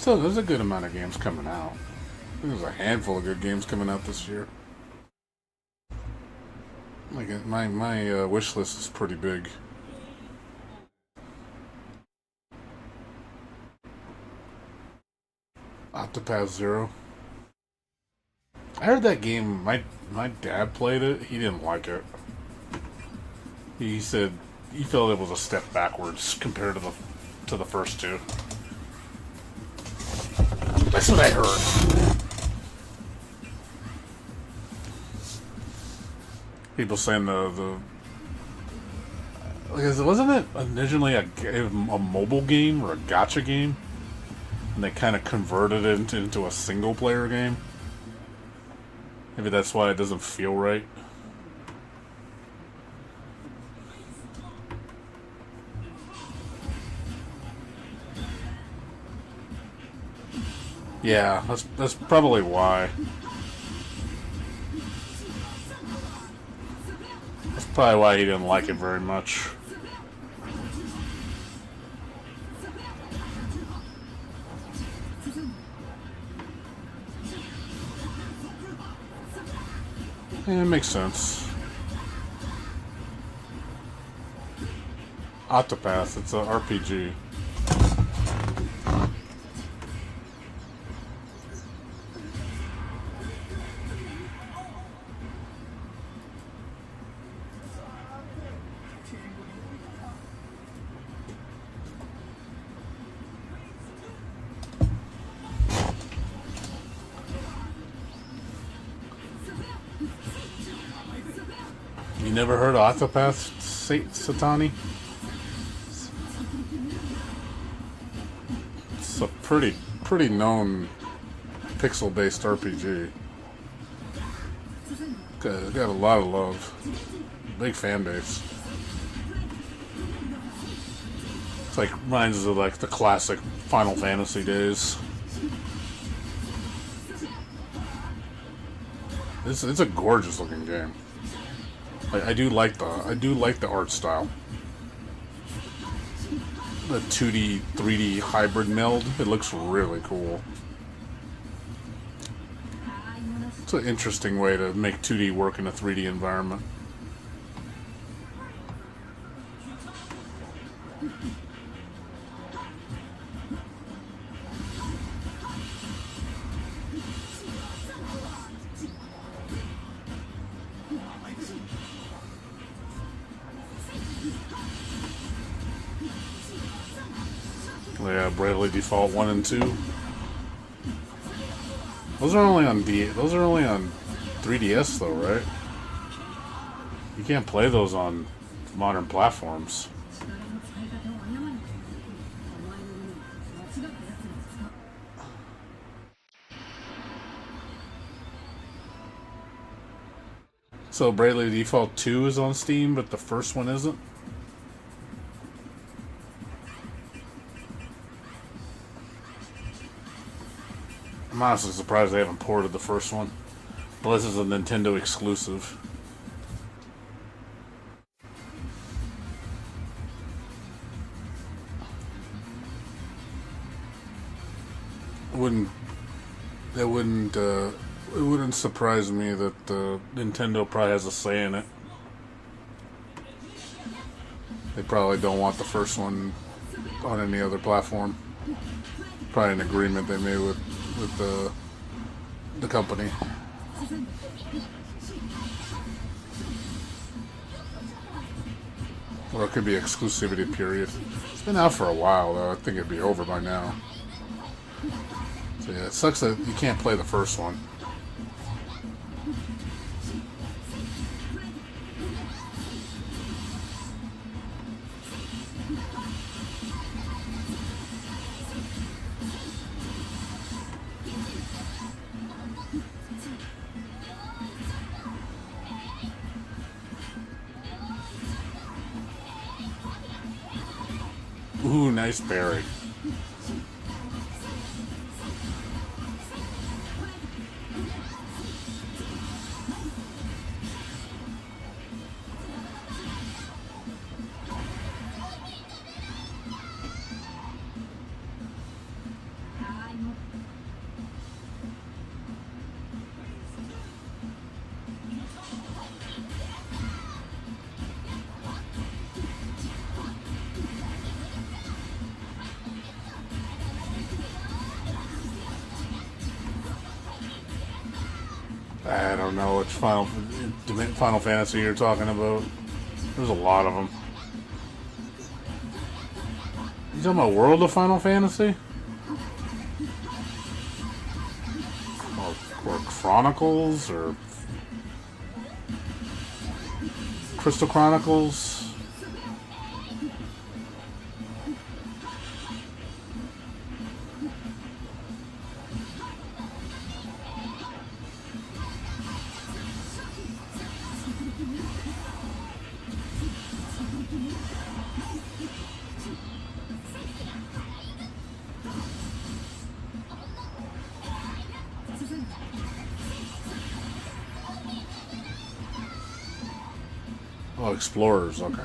There's a good amount of games coming out. I think there's a handful of good games coming out this year. Like my wish list is pretty big. Octopath Zero. I heard that game. My dad played it. He didn't like it. He said he felt it was a step backwards compared to the first two. That's what I heard. People saying wasn't it originally a mobile game or a gacha game, and they kind of converted it into a single player game? Maybe that's why it doesn't feel right. Yeah, that's probably why. That's probably why he didn't like it very much. Yeah, it makes sense. Octopath, it's an RPG. You never heard of Octopath, Satani? It's a pretty known pixel-based RPG. Got a lot of love. Big fan base. It's like reminds us of like the classic Final Fantasy days. It's a gorgeous looking game. I do like the art style. the 2D 3D hybrid meld. It looks really cool. It's an interesting way to make 2D work in a 3D environment. Yeah, Bravely Default 1 and 2. Those are only on 3DS though, right? You can't play those on modern platforms. So Bravely Default 2 is on Steam, but the first one isn't? I'm honestly surprised they haven't ported the first one. But this is a Nintendo exclusive. It wouldn't surprise me that Nintendo probably has a say in it. They probably don't want the first one on any other platform. Probably an agreement they made with the company. Or it could be exclusivity period. It's been out for a while though. I think it'd be over by now. So yeah, it sucks that you can't play the first one. Ooh, nice berry. I don't know which Final Fantasy you're talking about. There's a lot of them. You talking about World of Final Fantasy? Or Chronicles? Or Crystal Chronicles? Oh, Explorers, okay.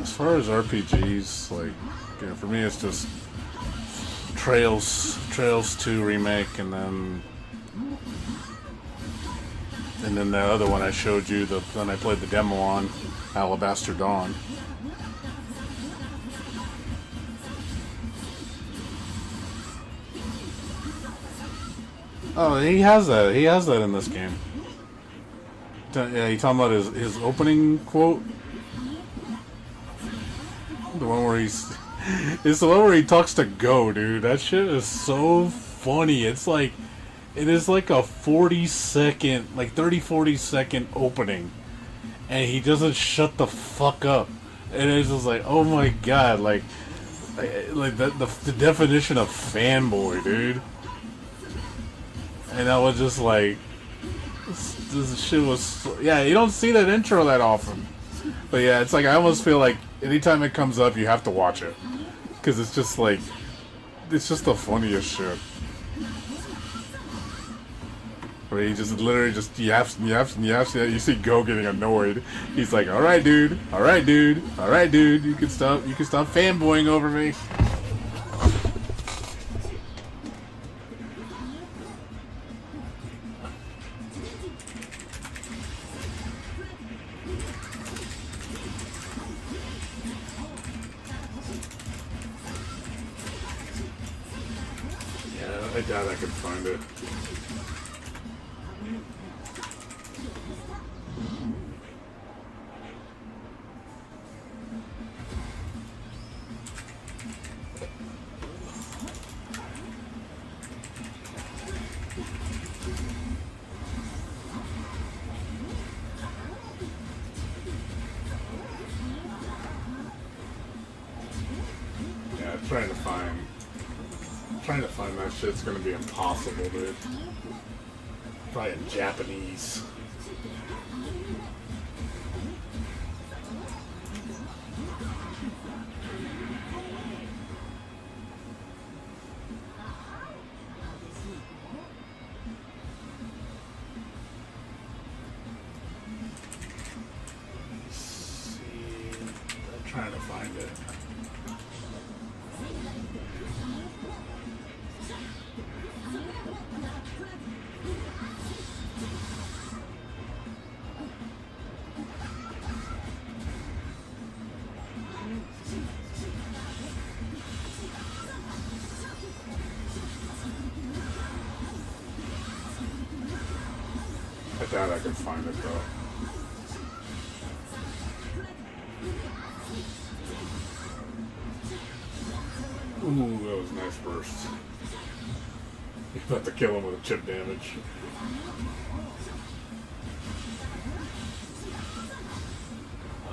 As far as RPGs, like, you know, for me it's just Trails 2 remake, and then the other one I showed you, the one I played the demo on, Alabaster Dawn. Oh, he has that. He has that in this game. Yeah, you talking about his opening quote? The one where he's... It's the one where he talks to Go, dude. That shit is so funny. It's like... It is like a 40-second... Like 30-40-second opening. And he doesn't shut the fuck up. And it's just like, oh my god, like the definition of fanboy, dude. And I was just like... This shit was... Yeah, you don't see that intro that often. But yeah, it's like, I almost feel like anytime it comes up, you have to watch it. Because it's just like... It's just the funniest shit. Where he just literally just yaps and yaps and yaps. You see Go getting annoyed. He's like, alright dude, alright dude, alright dude, you can stop fanboying over me. I doubt I could find it. Yeah, trying to find that shit's gonna be impossible, dude. Probably in Japanese. Let's see. I'm trying to find it. I doubt I could find it though. Ooh, that was a nice burst. You have to kill him with a chip damage.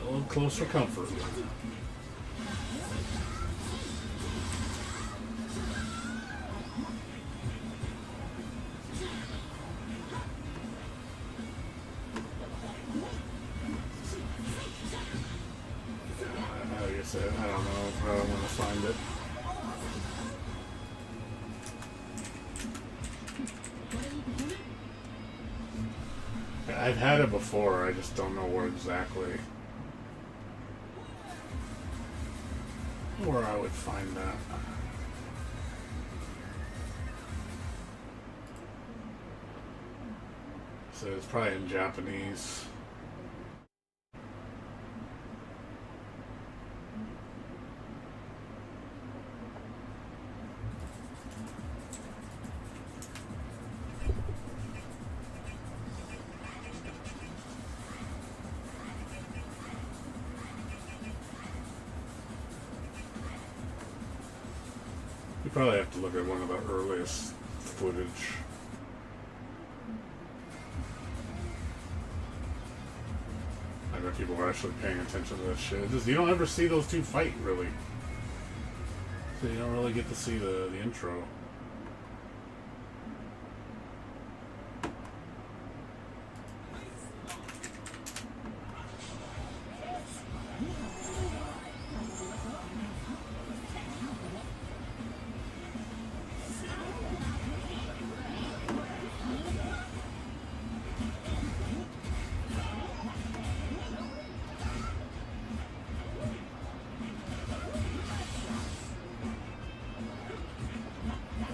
A little close for comfort. Like I said, I don't know if I want to find it. I've had it before, I just don't know where exactly. Where I would find that. So it's probably in Japanese. You probably have to look at one of the earliest footage. I bet people are actually paying attention to this shit. You don't ever see those two fight, really. So you don't really get to see the intro.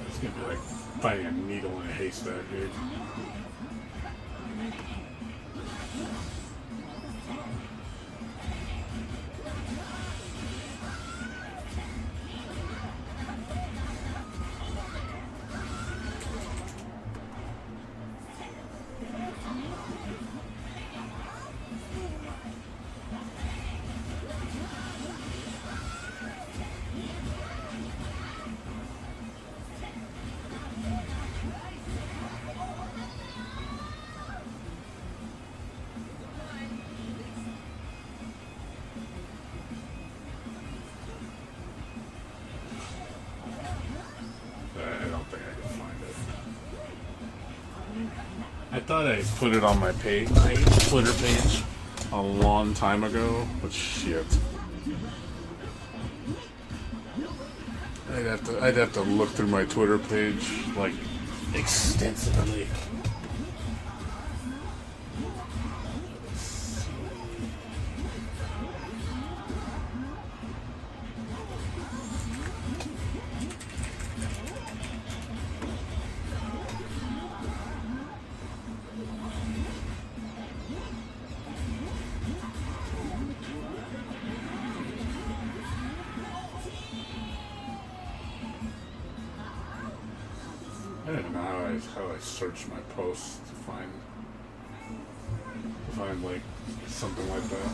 It's gonna be like finding a needle in a haystack, dude. thought I put it on my page, my Twitter page, a long time ago, but shit. I'd have to look through my Twitter page like extensively. I don't even know how I search my posts to find like something like that.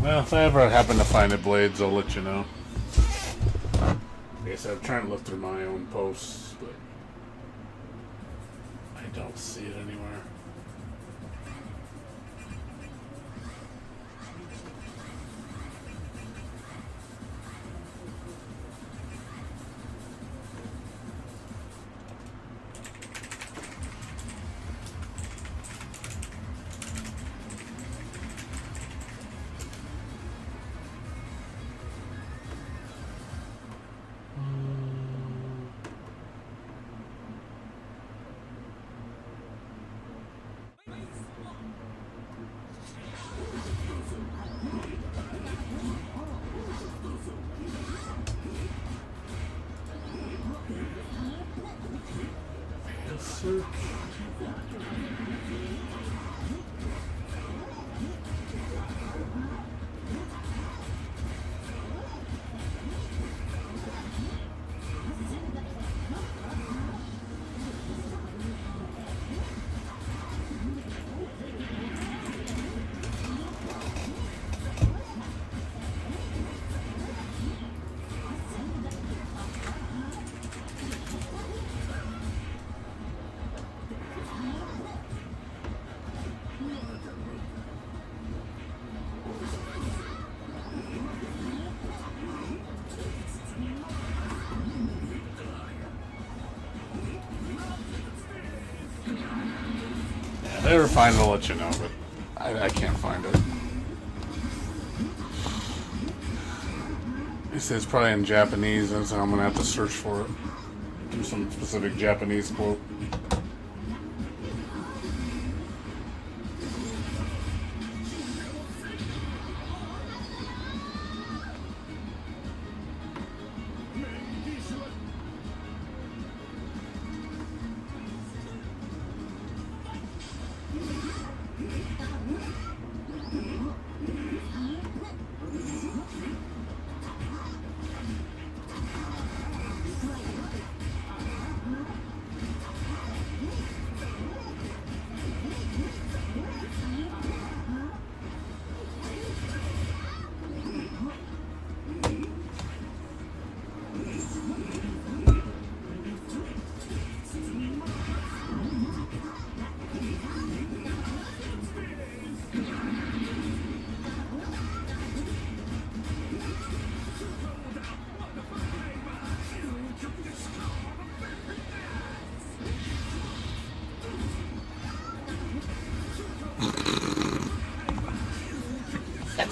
Well, if I ever happen to find it, Blades, I'll let you know. I guess I'm trying to look through my own posts, but I don't see it anywhere. Search. If I ever find it, I'll let you know, but I can't find it. It says probably in Japanese, and so I'm gonna have to search for it. Do some specific Japanese quote.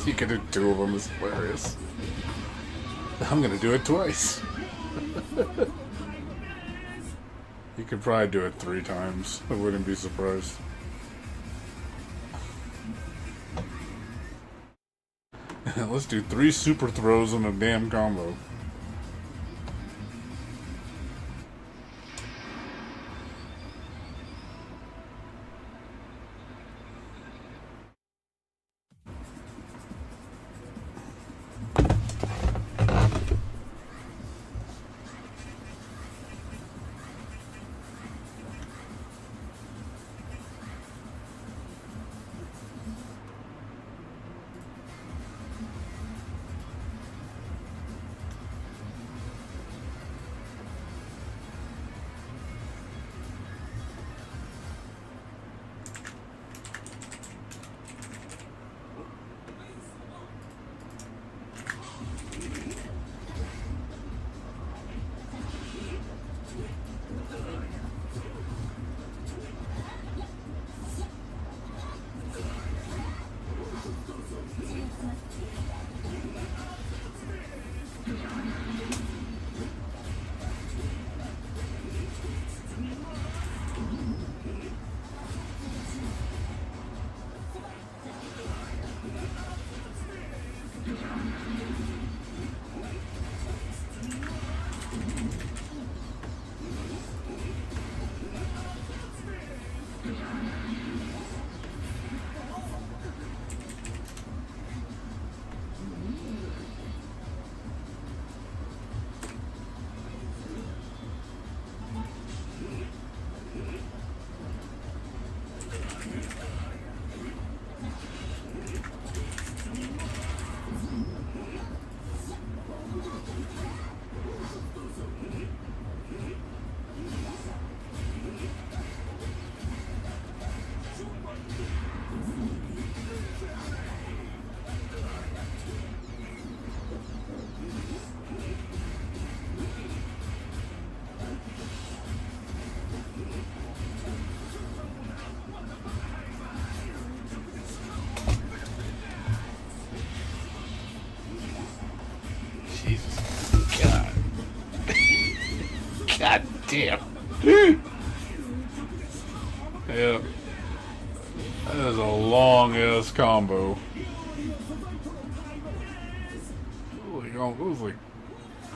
You could do two of them, is hilarious. I'm gonna do it twice. You could probably do it 3 times. I wouldn't be surprised. Let's do 3 super throws in a damn combo. God damn. Yeah. That is a long ass combo. Like, oh, it was like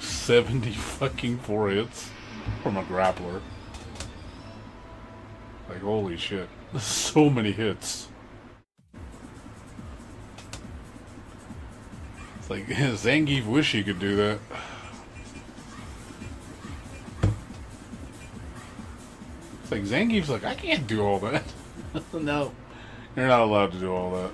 70 fucking 4 hits from a grappler. Like, holy shit. So many hits. It's like, Zangief wish he could do that. It's like, Zangief's like, I can't do all that. No. You're not allowed to do all that.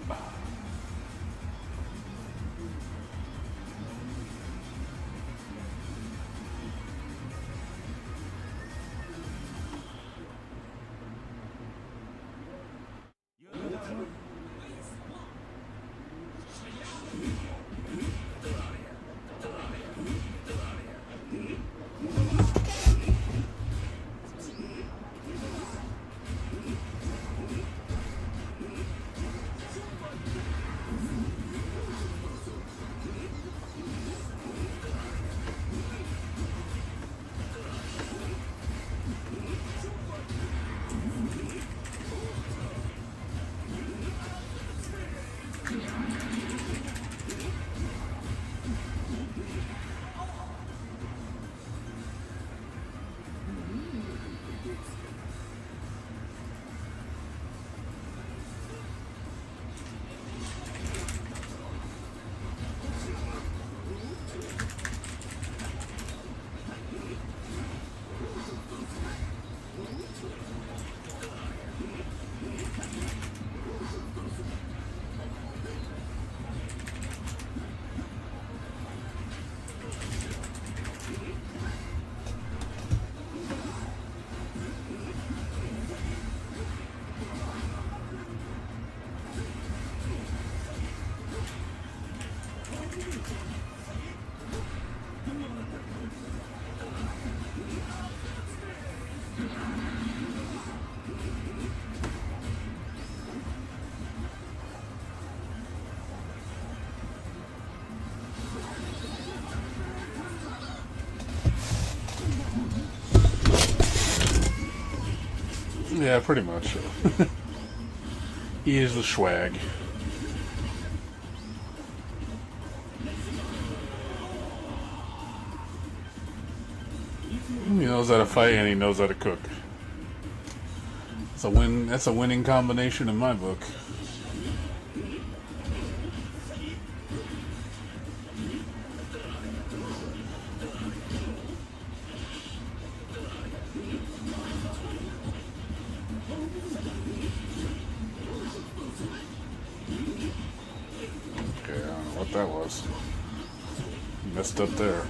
Yeah, pretty much. He is the swag. He knows how to fight and he knows how to cook. It's a win. That's a winning combination in my book. Okay, I don't know what that was. Messed up there.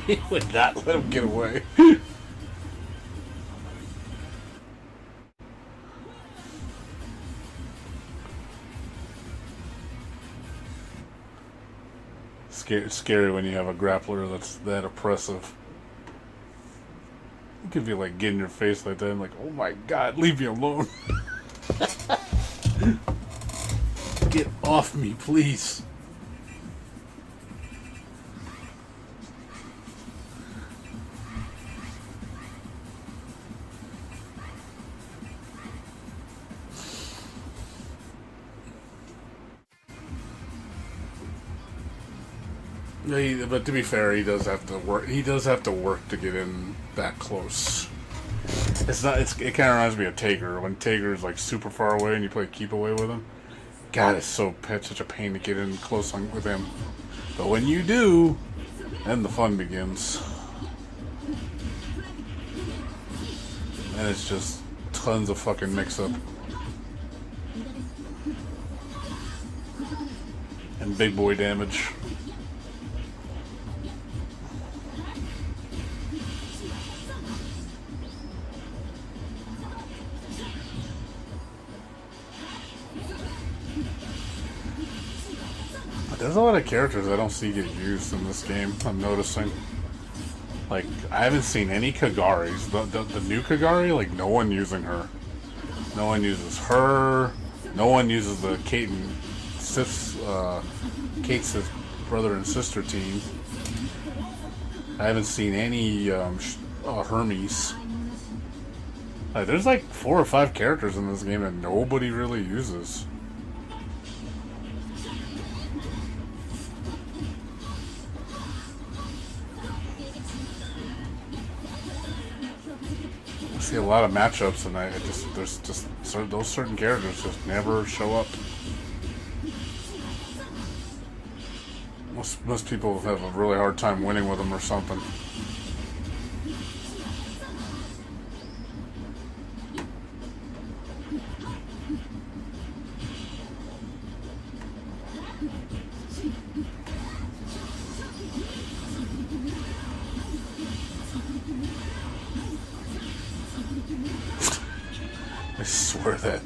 He would not let him get away. Scary when you have a grappler that's that oppressive. It could be like get in your face like that and like, oh my god, leave me alone. Get off me, please. But to be fair, he does have to work. He does have to work to get in that close. It's not. It kind of reminds me of Taker. When Taker's like super far away and you play keep away with him. God, it's such a pain to get in close with him. But when you do, then the fun begins. And it's just tons of fucking mix-up. And big boy damage. There's a lot of characters I don't see get used in this game, I'm noticing. Like, I haven't seen any Kagaris. The new Kagari, like, no one using her. No one uses her. No one uses the Kate's brother and sister team. I haven't seen any Hermes. Like, there's like 4 or 5 characters in this game that nobody really uses. I see a lot of matchups, and there's just those certain characters just never show up. Most people have a really hard time winning with them or something. I swear that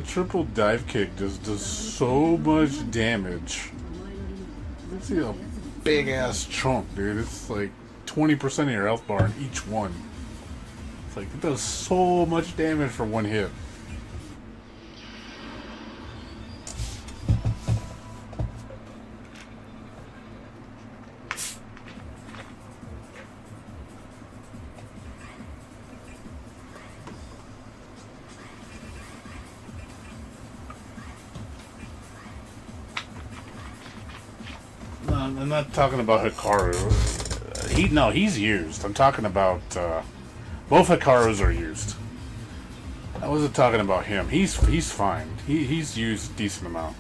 triple dive kick just does so much damage. You see a big ass chunk, dude. It's like 20% of your health bar in each one. It's like, it does so much damage for one hit. I'm not talking about Hikaru. He's used. I'm talking about both Hikarus are used. I wasn't talking about him. He's fine. He's used a decent amount.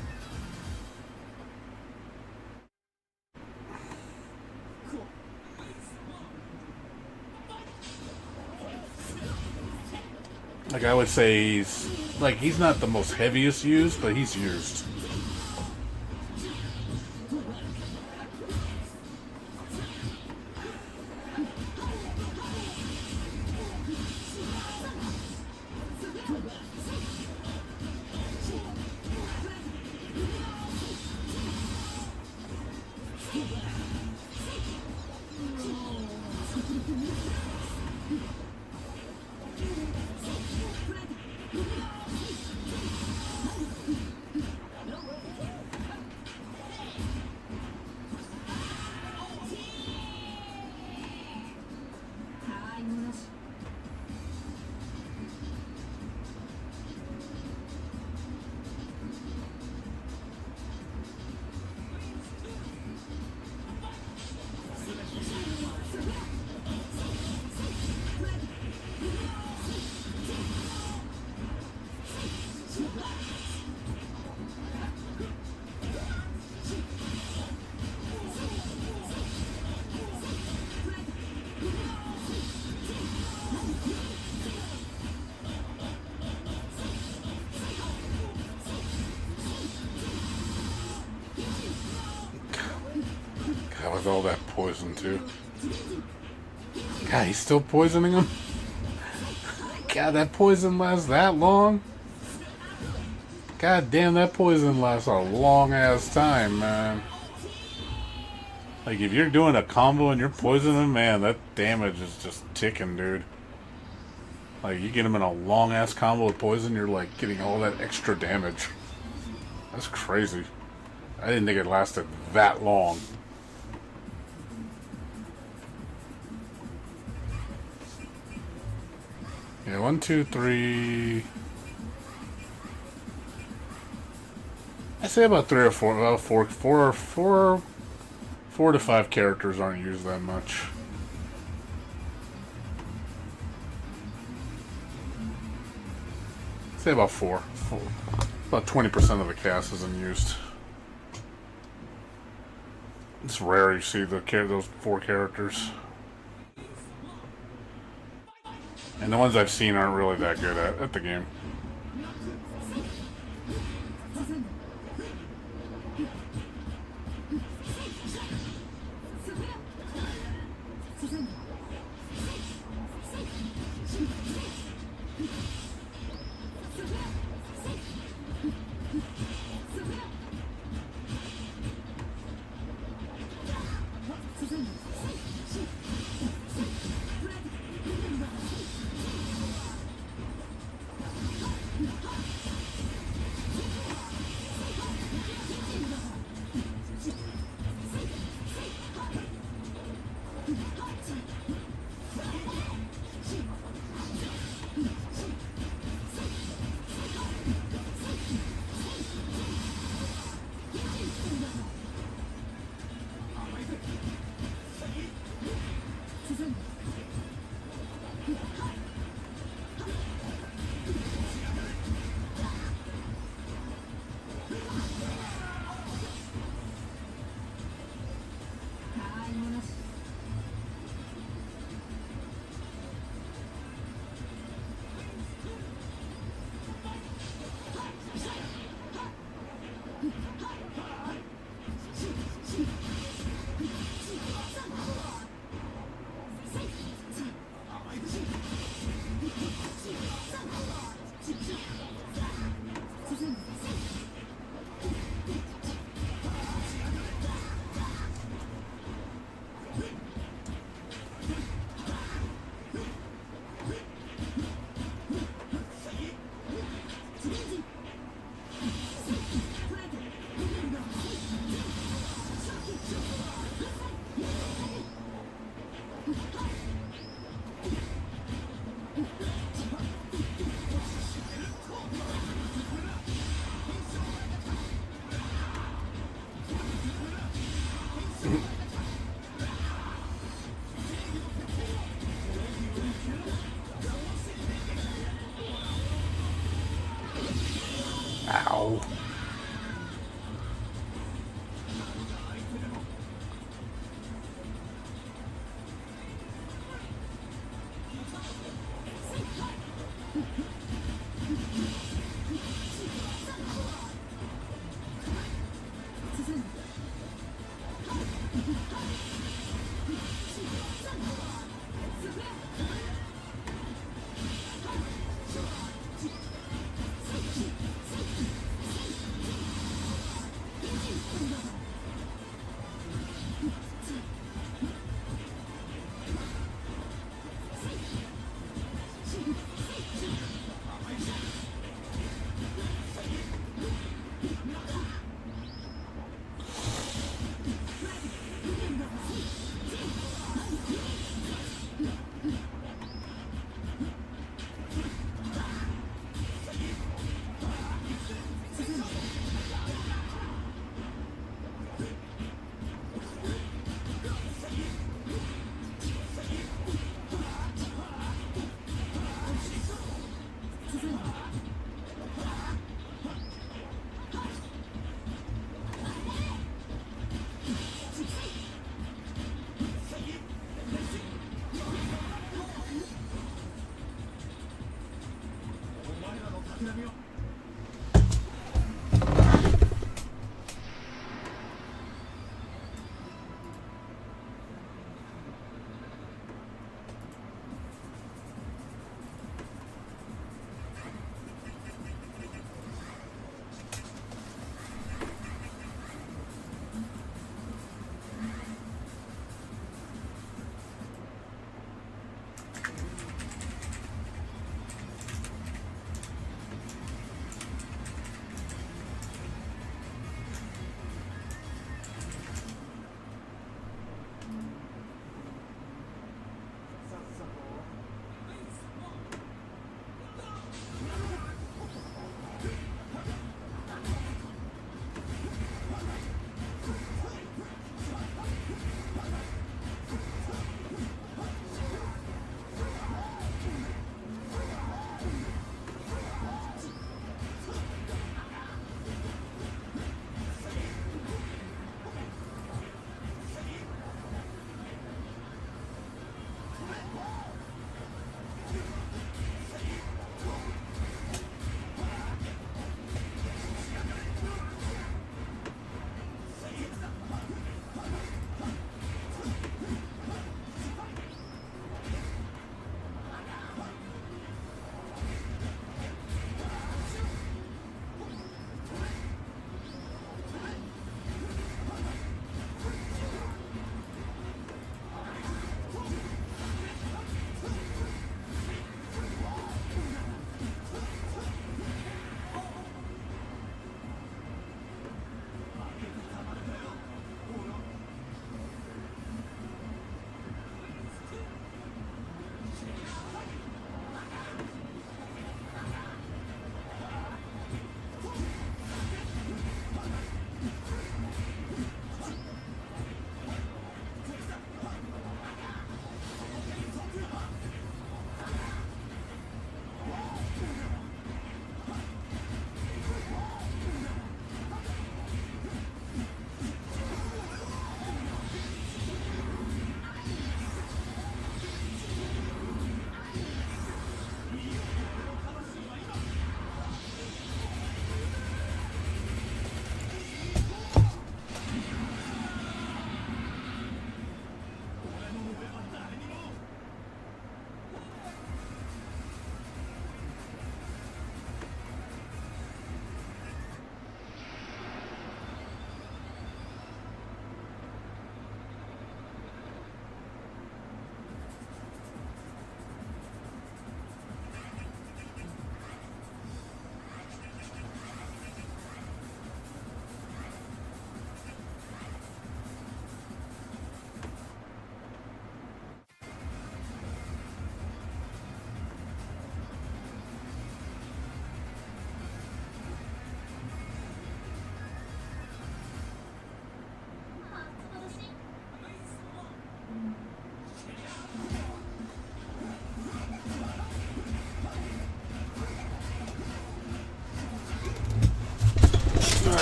Like, I would say he's not the most heaviest used, but he's used. With all that poison too. God, he's still poisoning him? God, that poison lasts that long? God damn, that poison lasts a long ass time, man. Like, if you're doing a combo and you're poisoning, man, that damage is just ticking, dude. Like, you get him in a long ass combo with poison, you're like getting all that extra damage. That's crazy. I didn't think it lasted that long. Yeah, 1, 2, 3. I say about 3 or 4. About 4 to 5 characters aren't used that much. Say about 4. About 20% of the cast isn't used. It's rare you see those 4 characters. And the ones I've seen aren't really that good at the game. No.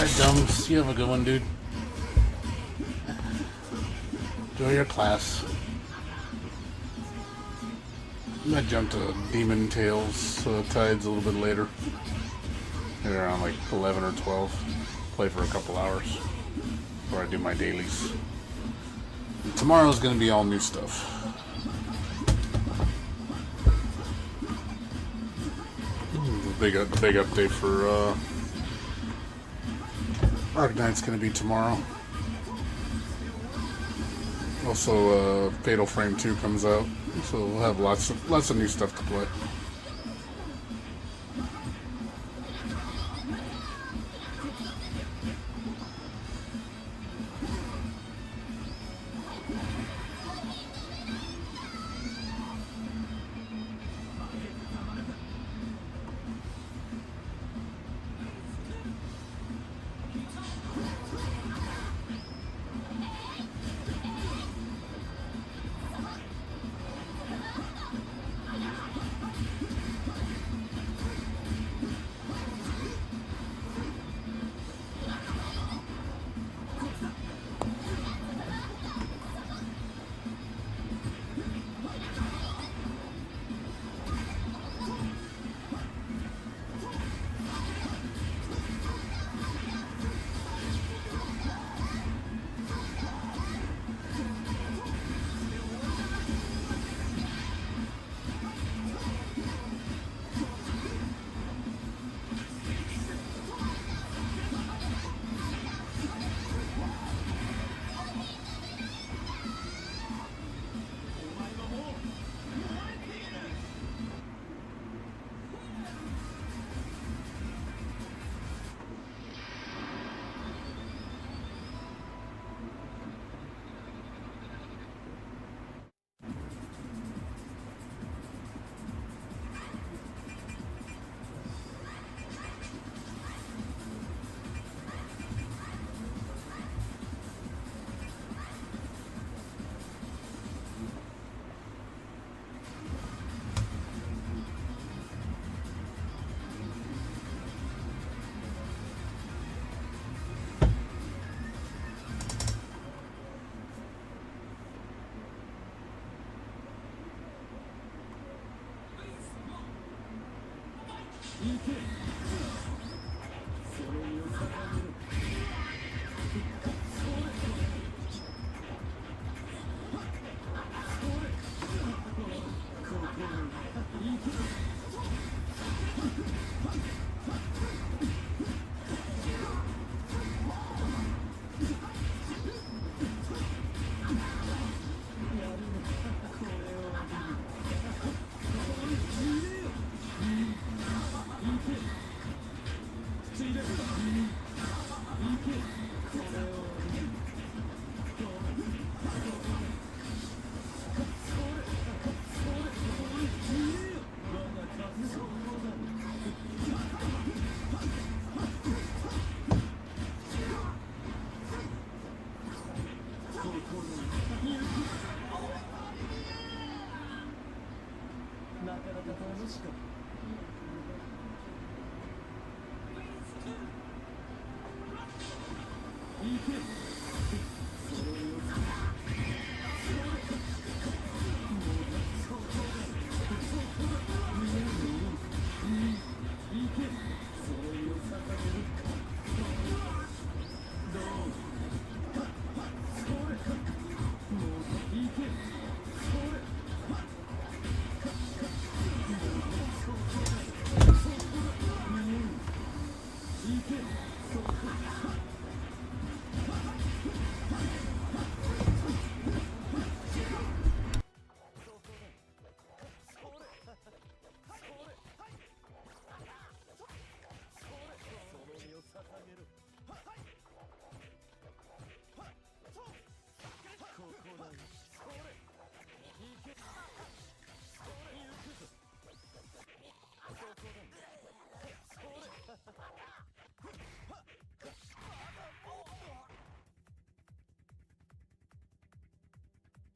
Alright, Dumbs, you have a good one, dude. Enjoy your class. I'm gonna jump to Demon Tales Tides a little bit later. Maybe around like 11 or 12. Play for a couple hours before I do my dailies. And tomorrow's gonna be all new stuff. The big update for Arknight's gonna be tomorrow. Also, Fatal Frame 2 comes out, so we'll have lots of new stuff to play.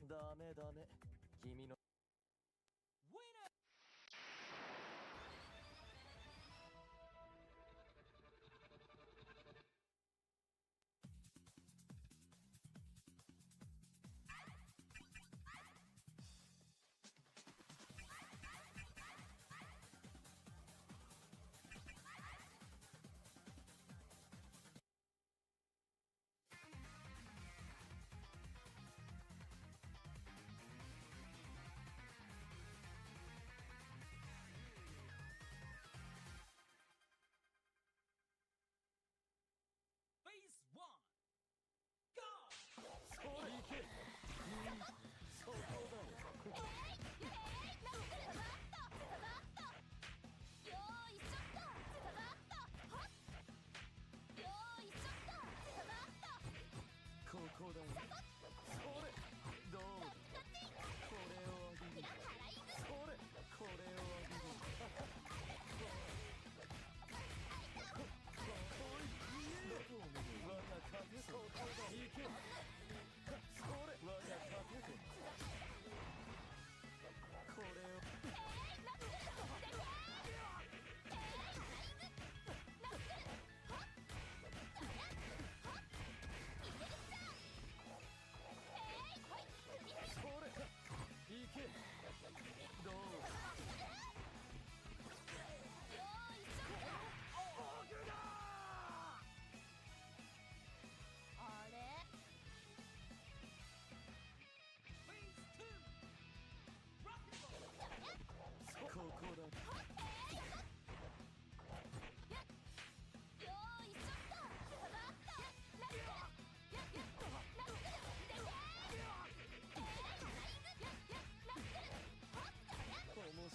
ダメダメ、君の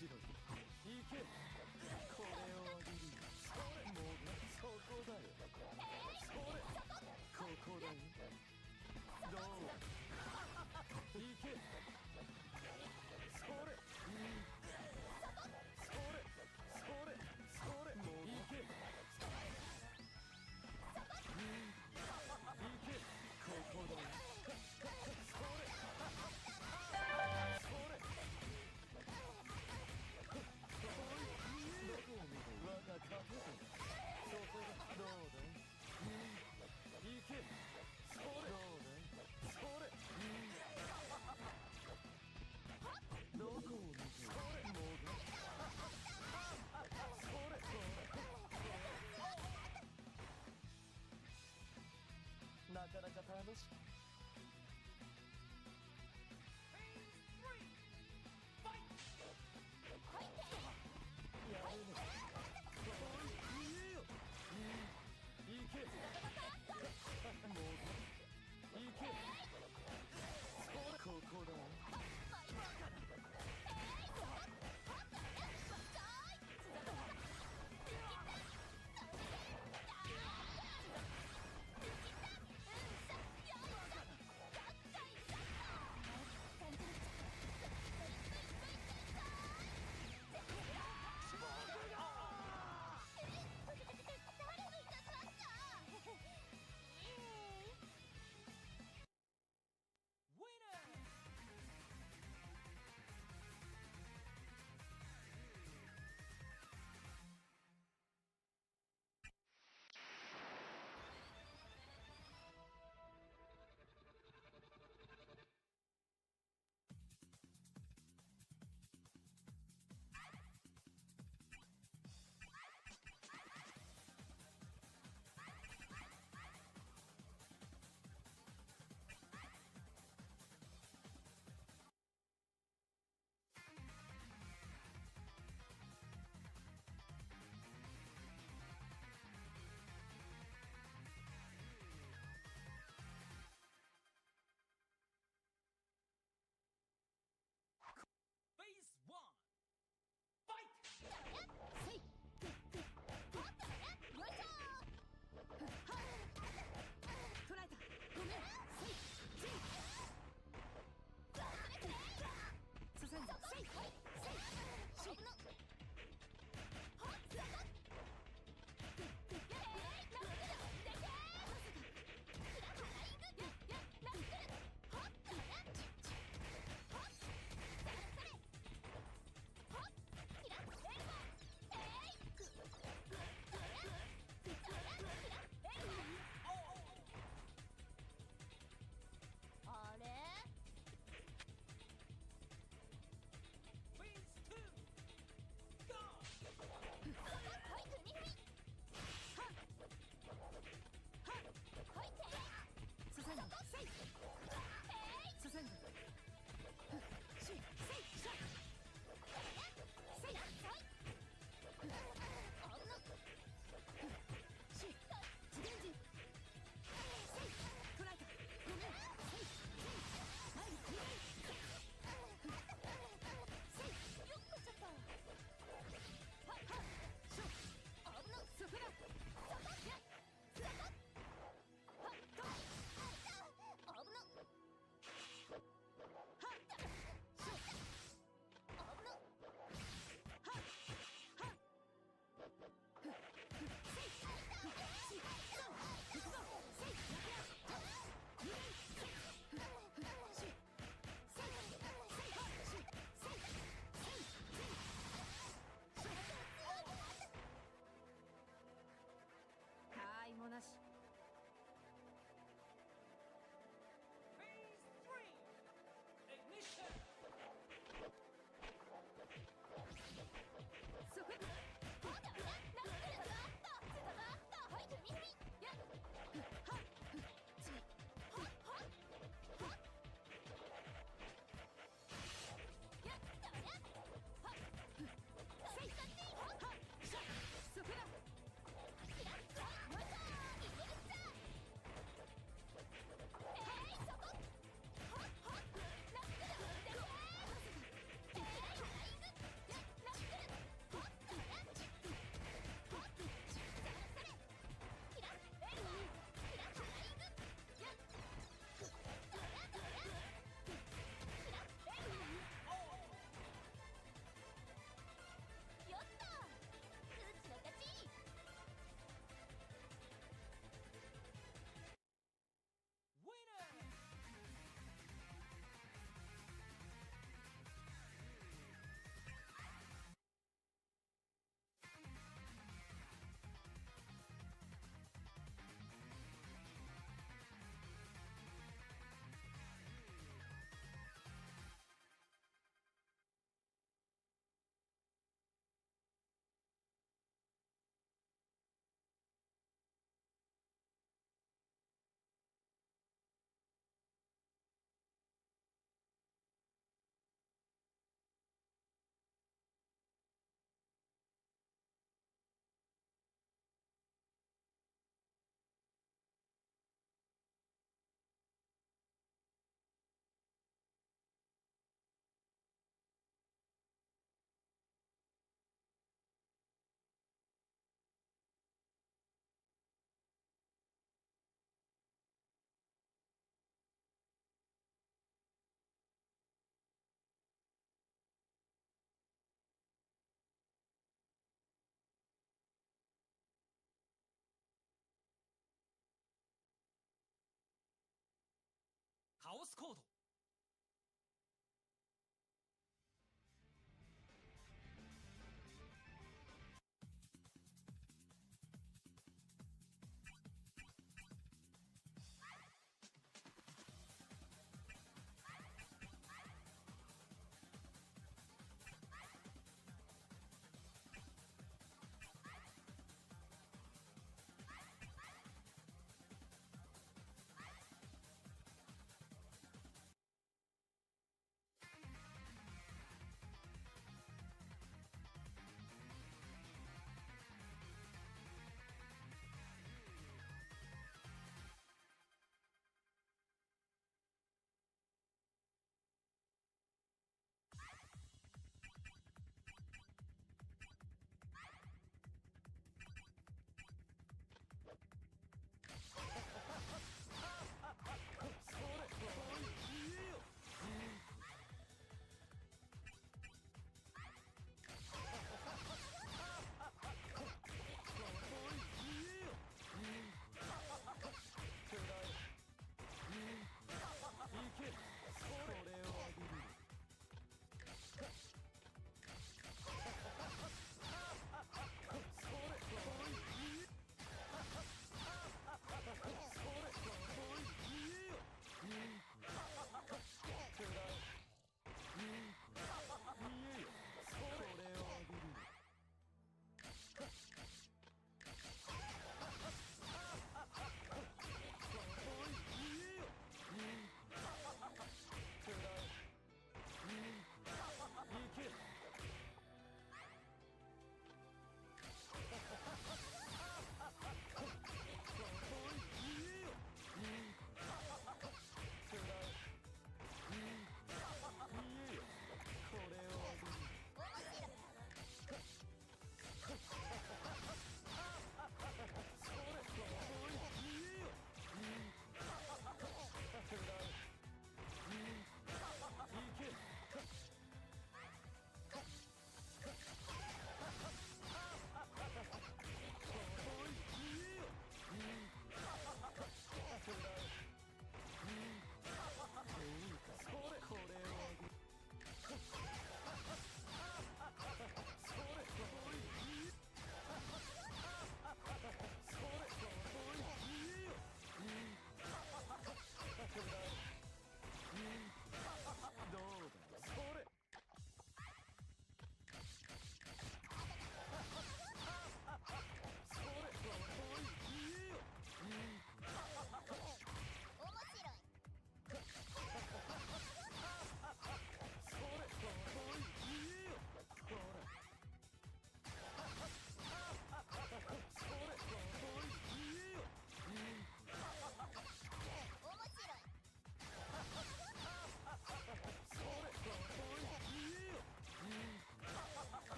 白い行けこれを浴びるそれもうそこだよそれここだよどう行けそれそれそれそれもう行け行けここだよそれそれ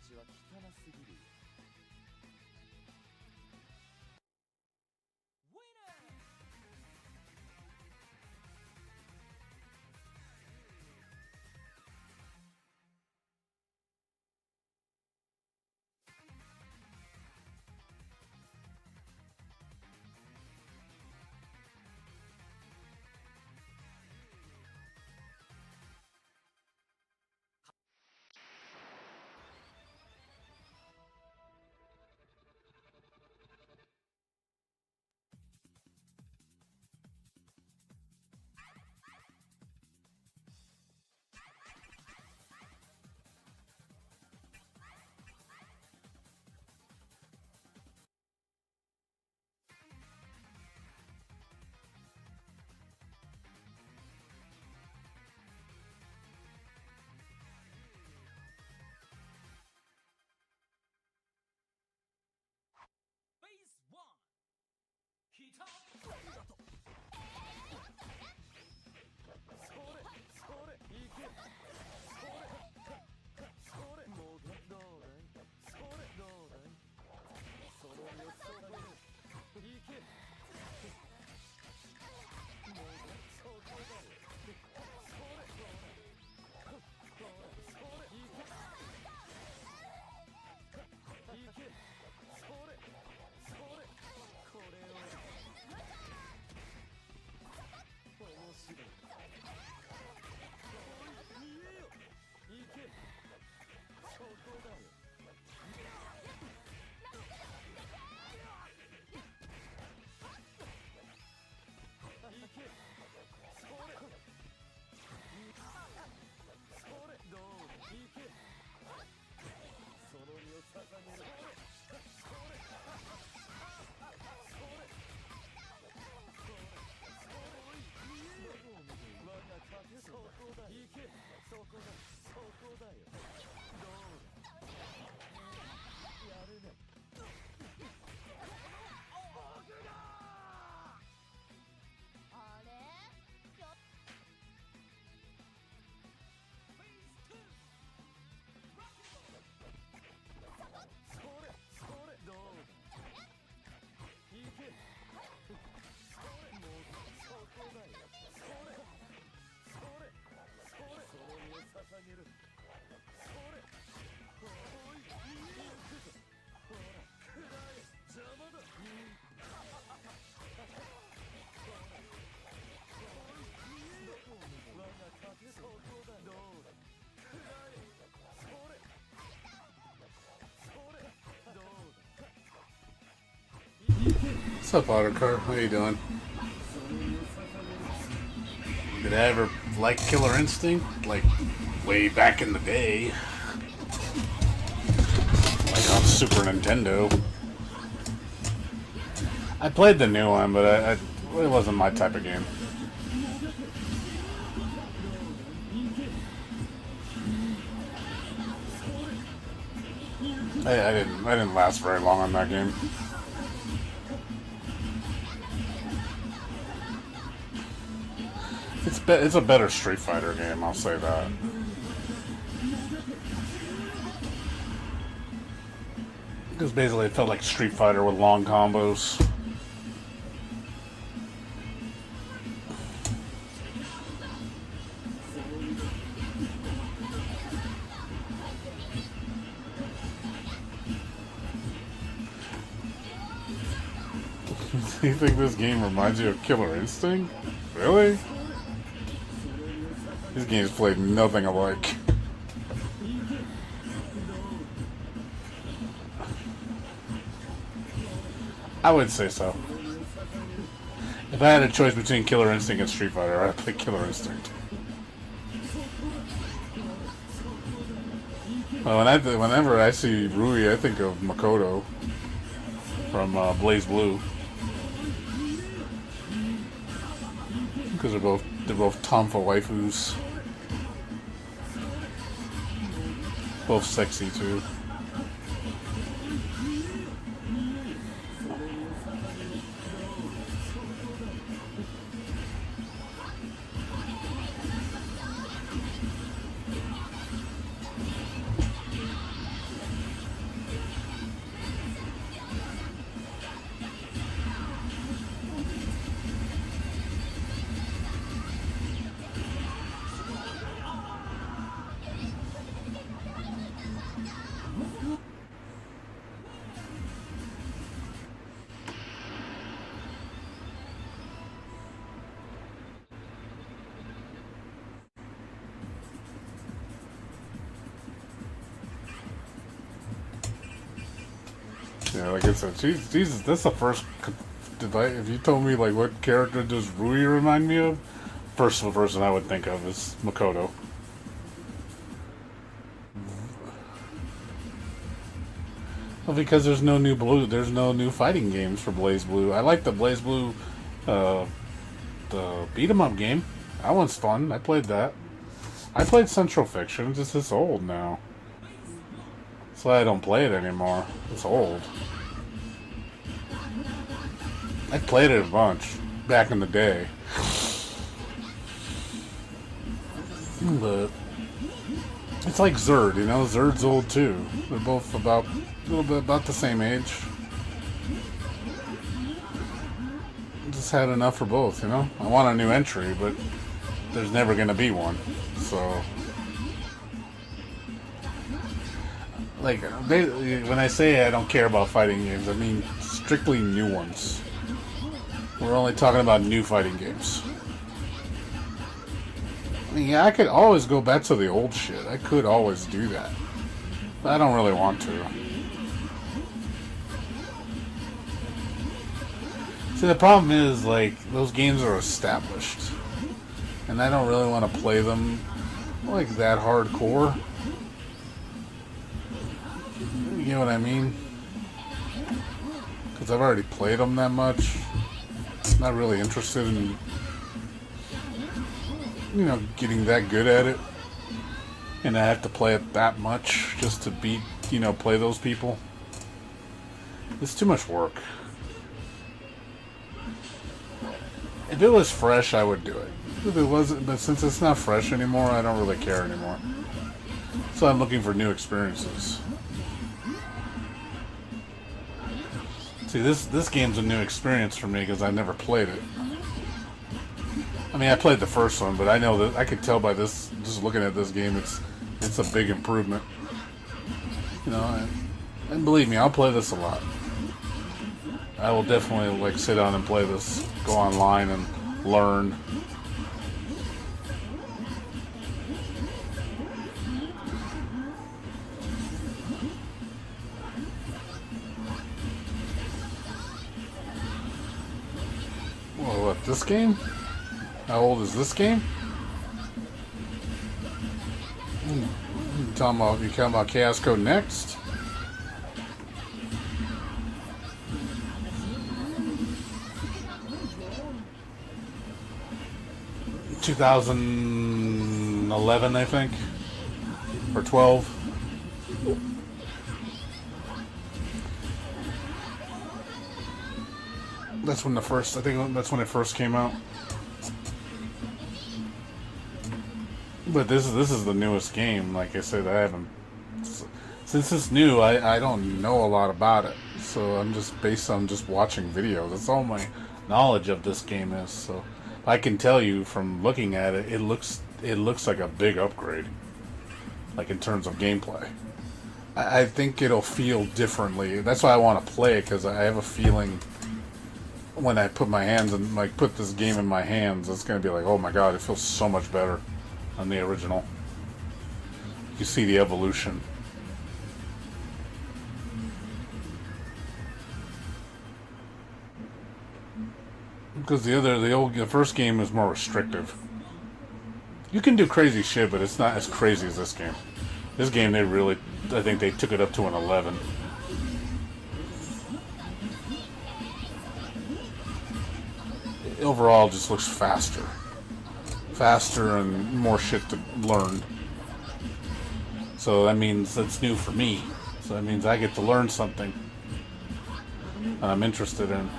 ちは汚すぎるよ。What's up, Ottercar? How you doing? Did I ever like Killer Instinct? Like, way back in the day. Like on Super Nintendo. I played the new one, but it wasn't my type of game. I didn't last very long on that game. It's a better Street Fighter game, I'll say that. Because basically it felt like Street Fighter with long combos. You think this game reminds you of Killer Instinct? Really? These games played nothing alike. I would say so. If I had a choice between Killer Instinct and Street Fighter, I'd pick Killer Instinct. Well, whenever I see Rui, I think of Makoto from Blaze Blue, because they're both Tonfa waifus, both sexy too. Like I said, Jesus, that's the first device. If you told me like what character does Rui remind me of, first person I would think of is Makoto. Well, because there's no new fighting games for Blaze Blue. I like the Blaze Blue, the beat 'em up game. That one's fun. I played that. I played Central Fiction. It's just old now. That's why I don't play it anymore. It's old. I played it a bunch back in the day. But it's like Zerd, you know? Zerd's old too. They're both about a little bit about the same age. Just had enough for both, you know? I want a new entry, but there's never going to be one. So, like, when I say I don't care about fighting games, I mean strictly new ones. We're only talking about new fighting games. I mean, yeah, I could always go back to the old shit. I could always do that. But I don't really want to. See, the problem is, like, those games are established. And I don't really want to play them, like, that hardcore. You know what I mean? Because I've already played them that much. Not really interested in, you know, getting that good at it. And I have to play it that much just to beat, you know, play those people. It's too much work. If it was fresh, I would do it. If it wasn't, but since it's not fresh anymore, I don't really care anymore. So I'm looking for new experiences. See, this game's a new experience for me because I never played it. I mean, I played the first one, but I know that I could tell by this, just looking at this game, it's a big improvement. You know, and believe me, I'll play this a lot. I will definitely like sit down and play this, go online and learn. Well, what, this game? How old is this game? You talking about Chaos Code Next? ...2011, I think, or 12. That's when I think that's when it first came out. But this is the newest game. Like I said, I haven't, since it's new, I don't know a lot about it. So I'm just based on just watching videos. That's all my knowledge of this game is. So I can tell you from looking at it, it looks like a big upgrade. Like in terms of gameplay, I think it'll feel differently. That's why I want to play it, because I have a feeling when I put my hands and like put this game in my hands, it's gonna be like, oh my god, it feels so much better than the original. You see the evolution. Because the first game is more restrictive. You can do crazy shit, but it's not as crazy as this game. This game, I think they took it up to an 11. Overall, it just looks faster. Faster and more shit to learn. So that means that's new for me. So that means I get to learn something that I'm interested in.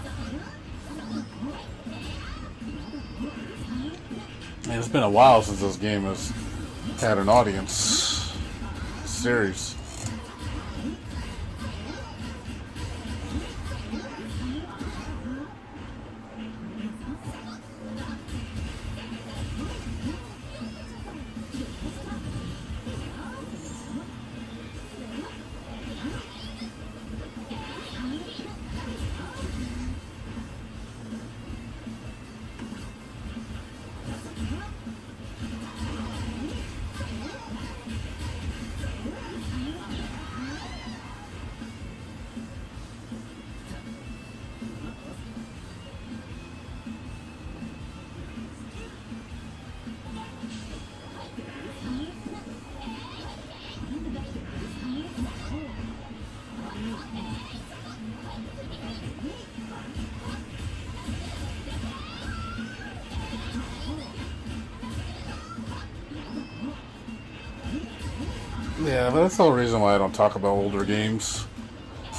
And it's been a while since this game has had an audience series. Yeah, but that's the whole reason why I don't talk about older games.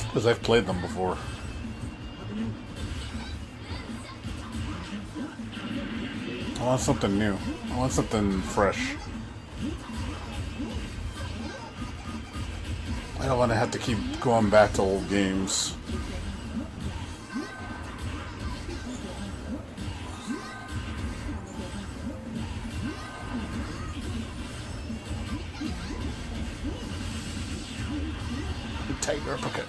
Because I've played them before. I want something new. I want something fresh. I don't want to have to keep going back to old games. Tight uppercut.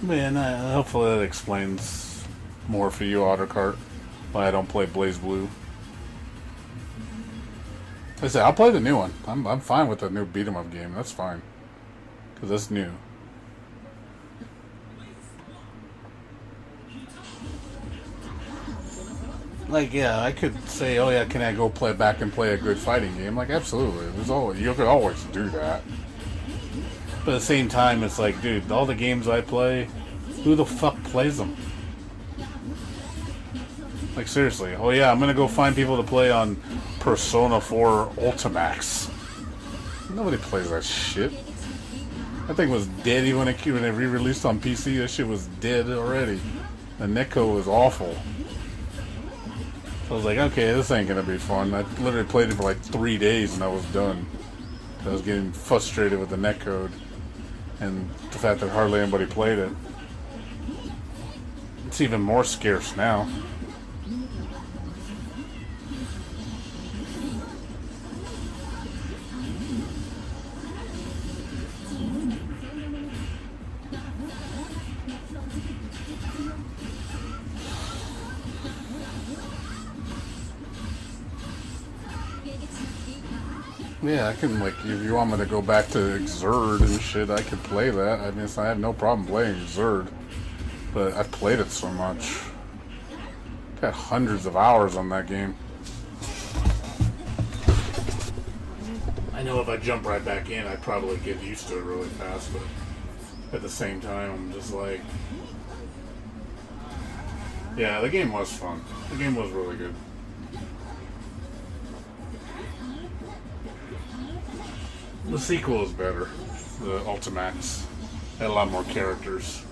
Man, hopefully that explains more for you, Ottercart, why I don't play Blaze Blue. Like I said, I'll play the new one. I'm fine with the new beat 'em up game. That's fine, because that's new. Like, yeah, I could say, oh yeah, can I go play back and play a good fighting game? Like, absolutely. You could always do that. But at the same time, it's like, dude, all the games I play, who the fuck plays them? Like, seriously. Oh yeah, I'm gonna go find people to play on Persona 4 Ultimax. Nobody plays that shit. That thing was dead even when it re-released on PC. That shit was dead already. The netcode was awful. So I was like, okay, this ain't gonna be fun. I literally played it for like 3 days and I was done. I was getting frustrated with the netcode and the fact that hardly anybody played it. It's even more scarce now. Yeah, I can, like, if you want me to go back to Xrd and shit, I could play that. I mean, I have no problem playing Xrd, but I've played it so much. Got hundreds of hours on that game. I know if I jump right back in, I'd probably get used to it really fast, but at the same time, I'm just like... Yeah, the game was fun. The game was really good. The sequel is better. The Ultimax had a lot more characters.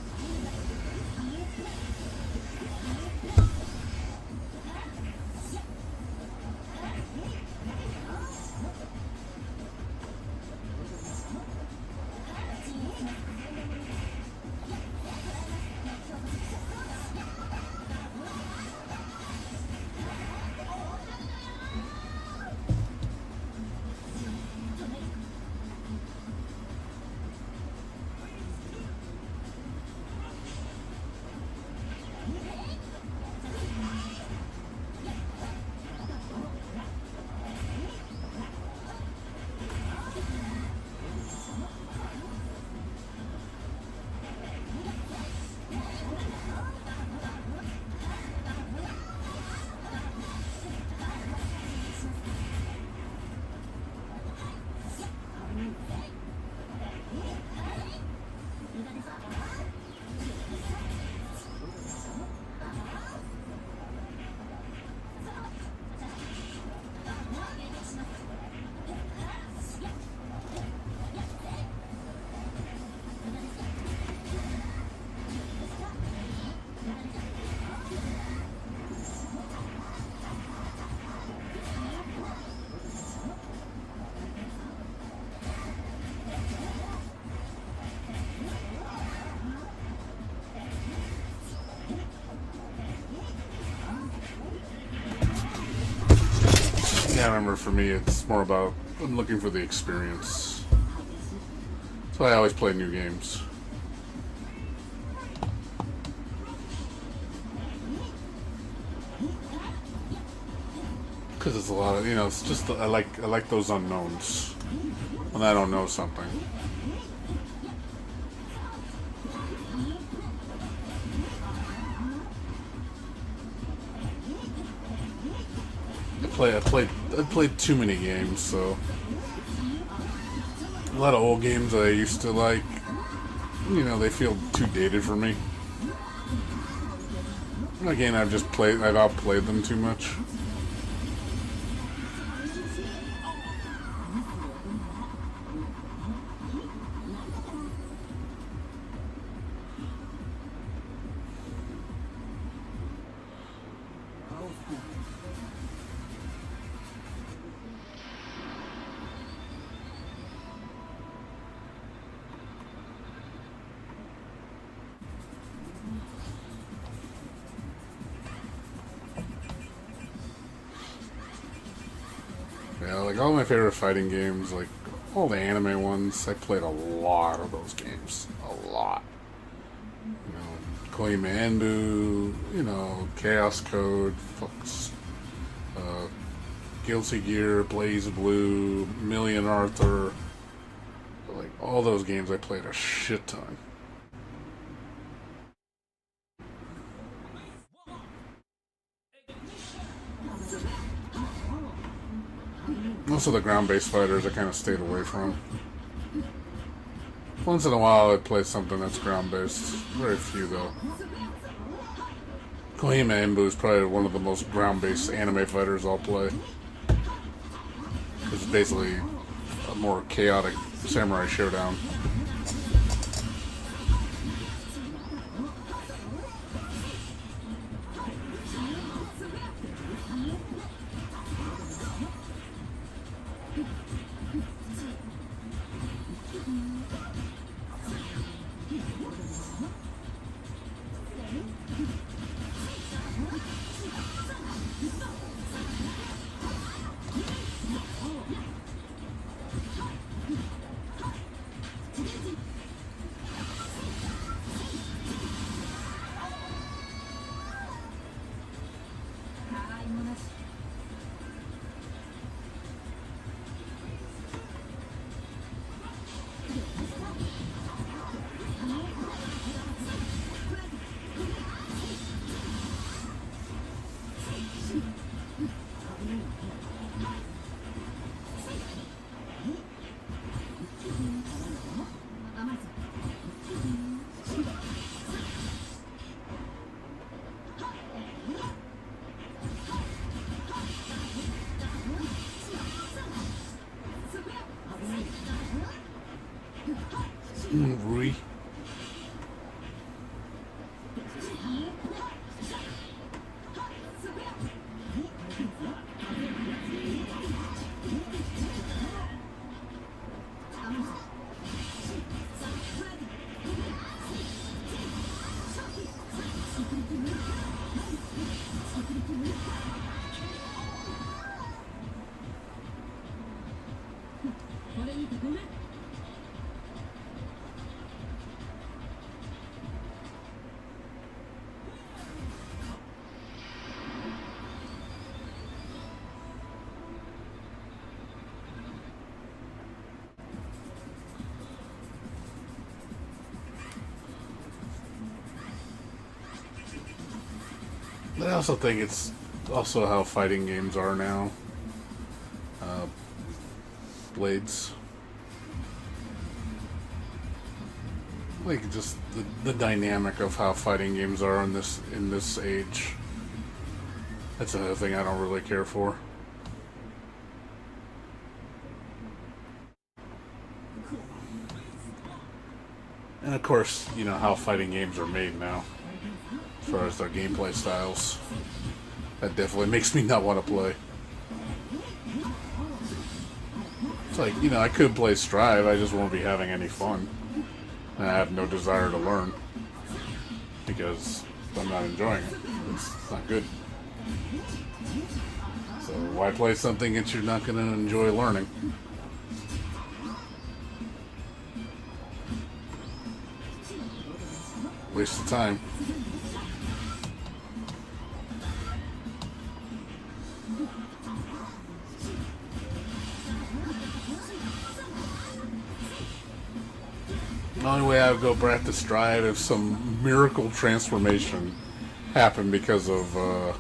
Yeah, I remember for me it's more about I'm looking for the experience. That's why I always play new games. Because it's a lot of, it's just I like those unknowns. when I don't know something. I played too many games, so a lot of old games that I used to like, you know, they feel too dated for me. Again, I've outplayed them too much. Yeah, like all my favorite fighting games, like all the anime ones, I played a lot of those games. A lot. You know, Koima Endu, you know, Chaos Code, Guilty Gear, Blaze Blue, Million Arthur. Like all those games I played a shit ton. Most of the ground-based fighters I kind of stayed away from. Once in a while I'd play something that's ground-based. Very few though. Koima Enbu is probably one of the most ground-based anime fighters I'll play. It's basically a more chaotic samurai showdown. Rui. I also think it's also how fighting games are now. Blades. Like just the dynamic of how fighting games are in this age. That's another thing I don't really care for. And of course, you know how fighting games are made now. As far as their gameplay styles. That definitely makes me not want to play. It's like, you know, I could play Strive, I just won't be having any fun. And I have no desire to learn. Because I'm not enjoying it. It's not good. So why play something that you're not going to enjoy learning? Waste of time. The only way I would go back to Stride if some miracle transformation happened because of the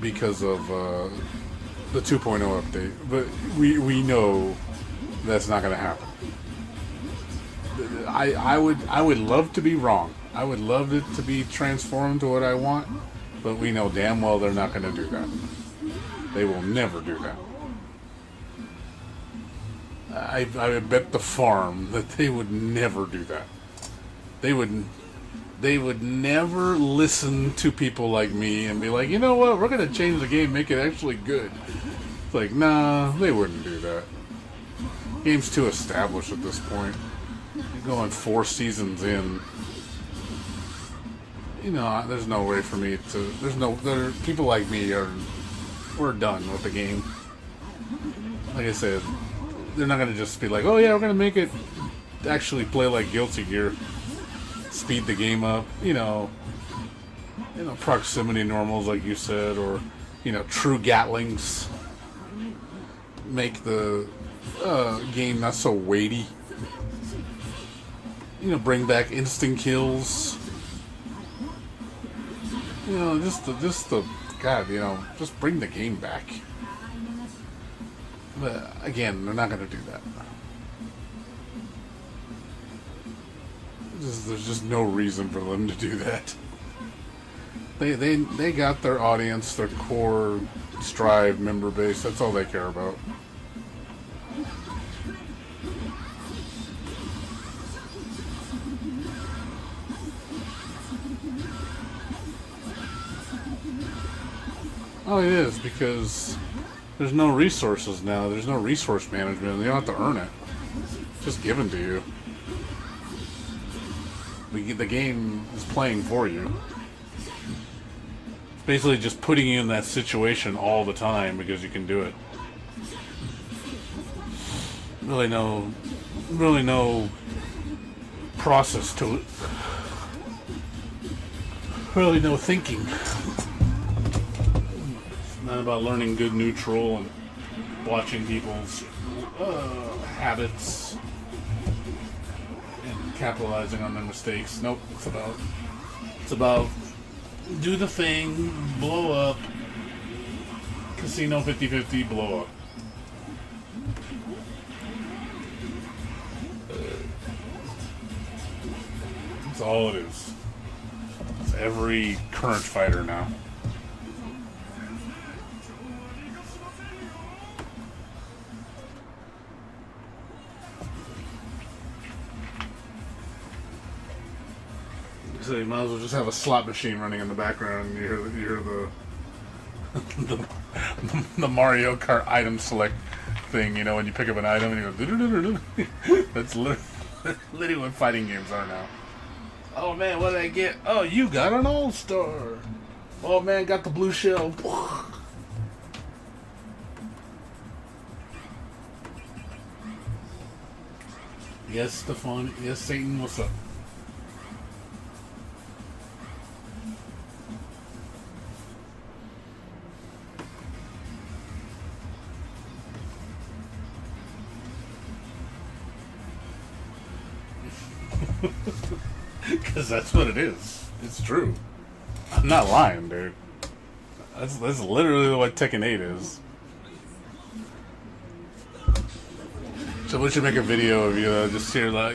2.0 update. But we know that's not going to happen. I would love to be wrong. I would love it to be transformed to what I want, but we know damn well they're not going to do that. They will never do that. I would bet the farm that they would never do that. They would never listen to people like me and be like, you know what, we're going to change the game, make it actually good. It's like, nah, they wouldn't do that. Game's too established at this point. You're going 4 seasons in. You know, there's no way for me to. People like me we're done with the game. Like I said, they're not gonna just be like, oh yeah, we're gonna make it actually play like Guilty Gear, speed the game up. You know, proximity normals like you said, or true Gatlings. Make the game not so weighty. Bring back instant kills. Just the God, just bring the game back. But again, they're not going to do that. There's just no reason for them to do that. They got their audience, their core Strive member base. That's all they care about. Oh, it is, because there's no resources now. There's no resource management. You don't have to earn it. It's just given to you. The game is playing for you. It's basically just putting you in that situation all the time because you can do it. Really no process to it. Really no thinking. Not about learning good neutral and watching people's habits and capitalizing on their mistakes. Nope, it's about do the thing, blow up, casino 50-50, blow up. That's all it is. It's every current fighter now. So you might as well just have a slot machine running in the background, and you hear the Mario Kart item select thing. When you pick up an item and you go. That's literally what fighting games are now. Oh man, what did I get? Oh, you got an All-Star. Oh man, got the blue shell. Yes, Stefan. Yes, Satan. What's up? Because that's what it is. It's true. I'm not lying, dude. That's literally what Tekken 8 is. So we should make a video of you just hear the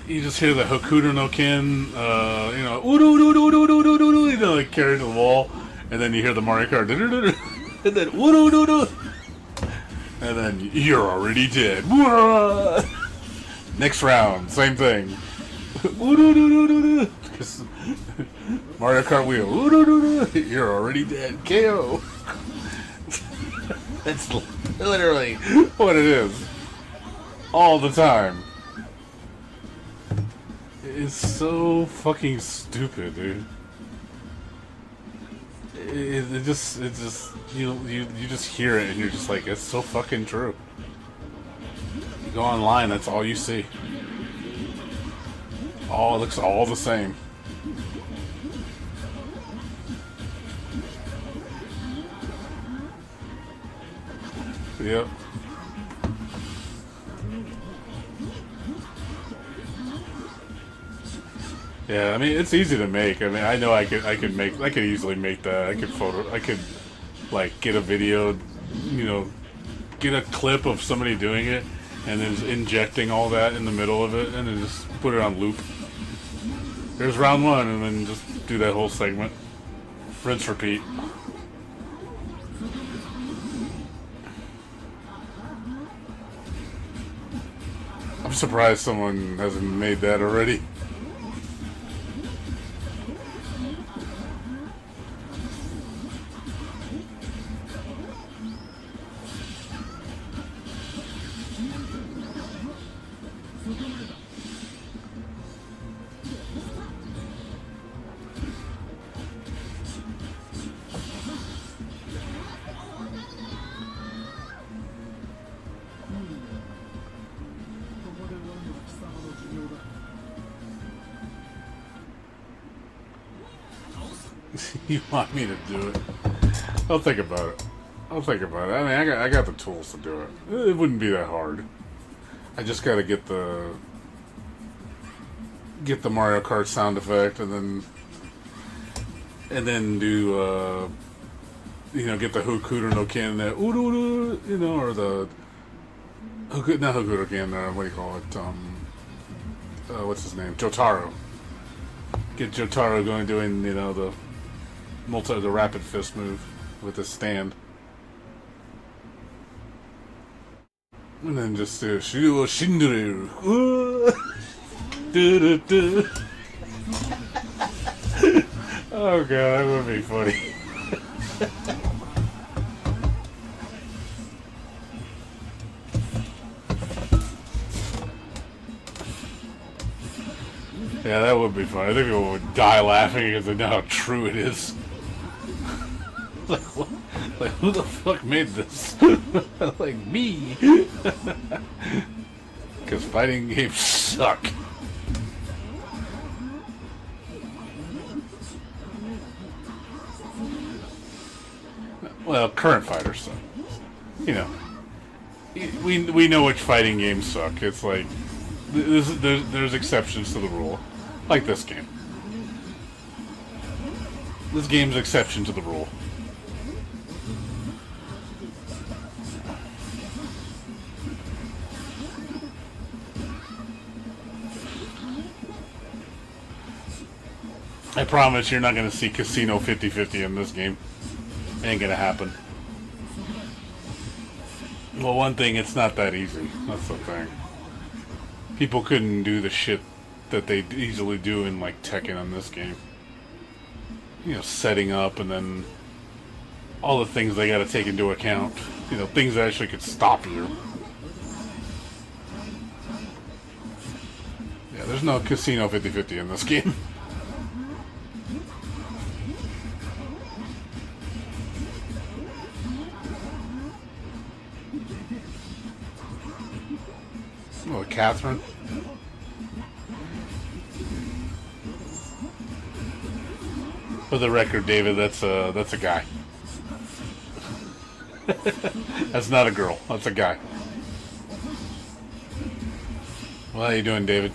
Hokuto no Ken, like carried to the wall, and then you hear the Mario Kart, and then and then you're already dead. Next round, same thing. Mario Kart wheel. You're already dead. KO. That's literally what it is. All the time. It's so fucking stupid, dude. It just you just hear it and you're just like, it's so fucking true. You go online, that's all you see. It looks all the same. Yep. Yeah, I mean it's easy to make. I mean I know I could easily make that. I could like get a video, you know, get a clip of somebody doing it and then just injecting all that in the middle of it and then just put it on loop. There's round one and then just do that whole segment. Rinse repeat. I'm surprised someone hasn't made that already. You want me to do it? I'll think about it. I'll think about it. I mean, I got the tools to do it. It wouldn't be that hard. I just got to get the Mario Kart sound effect, and then do you know, get the Hokuto no Ken, that you know, or the not Hokuto Ken. What do you call it? What's his name? Jotaro. Get Jotaro going, doing, you know, the rapid fist move with the stand. And then just do Shiryu Shinduru. Oh god, that would be funny. Yeah, that would be fun. I think people would die laughing because they know how true it is. Like, who the fuck made this? Like, me. Because fighting games suck. Well, current fighters suck. You know, we know which fighting games suck. It's like there's exceptions to the rule, like this game. This game's exception to the rule. I promise you're not going to see Casino 50-50 in this game. Ain't going to happen. Well, one thing, it's not that easy. That's the thing. People couldn't do the shit that they easily do in, like, Tekken in this game. You know, setting up and then all the things they got to take into account. You know, things that actually could stop you. Yeah, there's no Casino 50-50 in this game. Oh, Catherine. For the record, David, that's a guy. That's not a girl. That's a guy. Well, how you doing, David?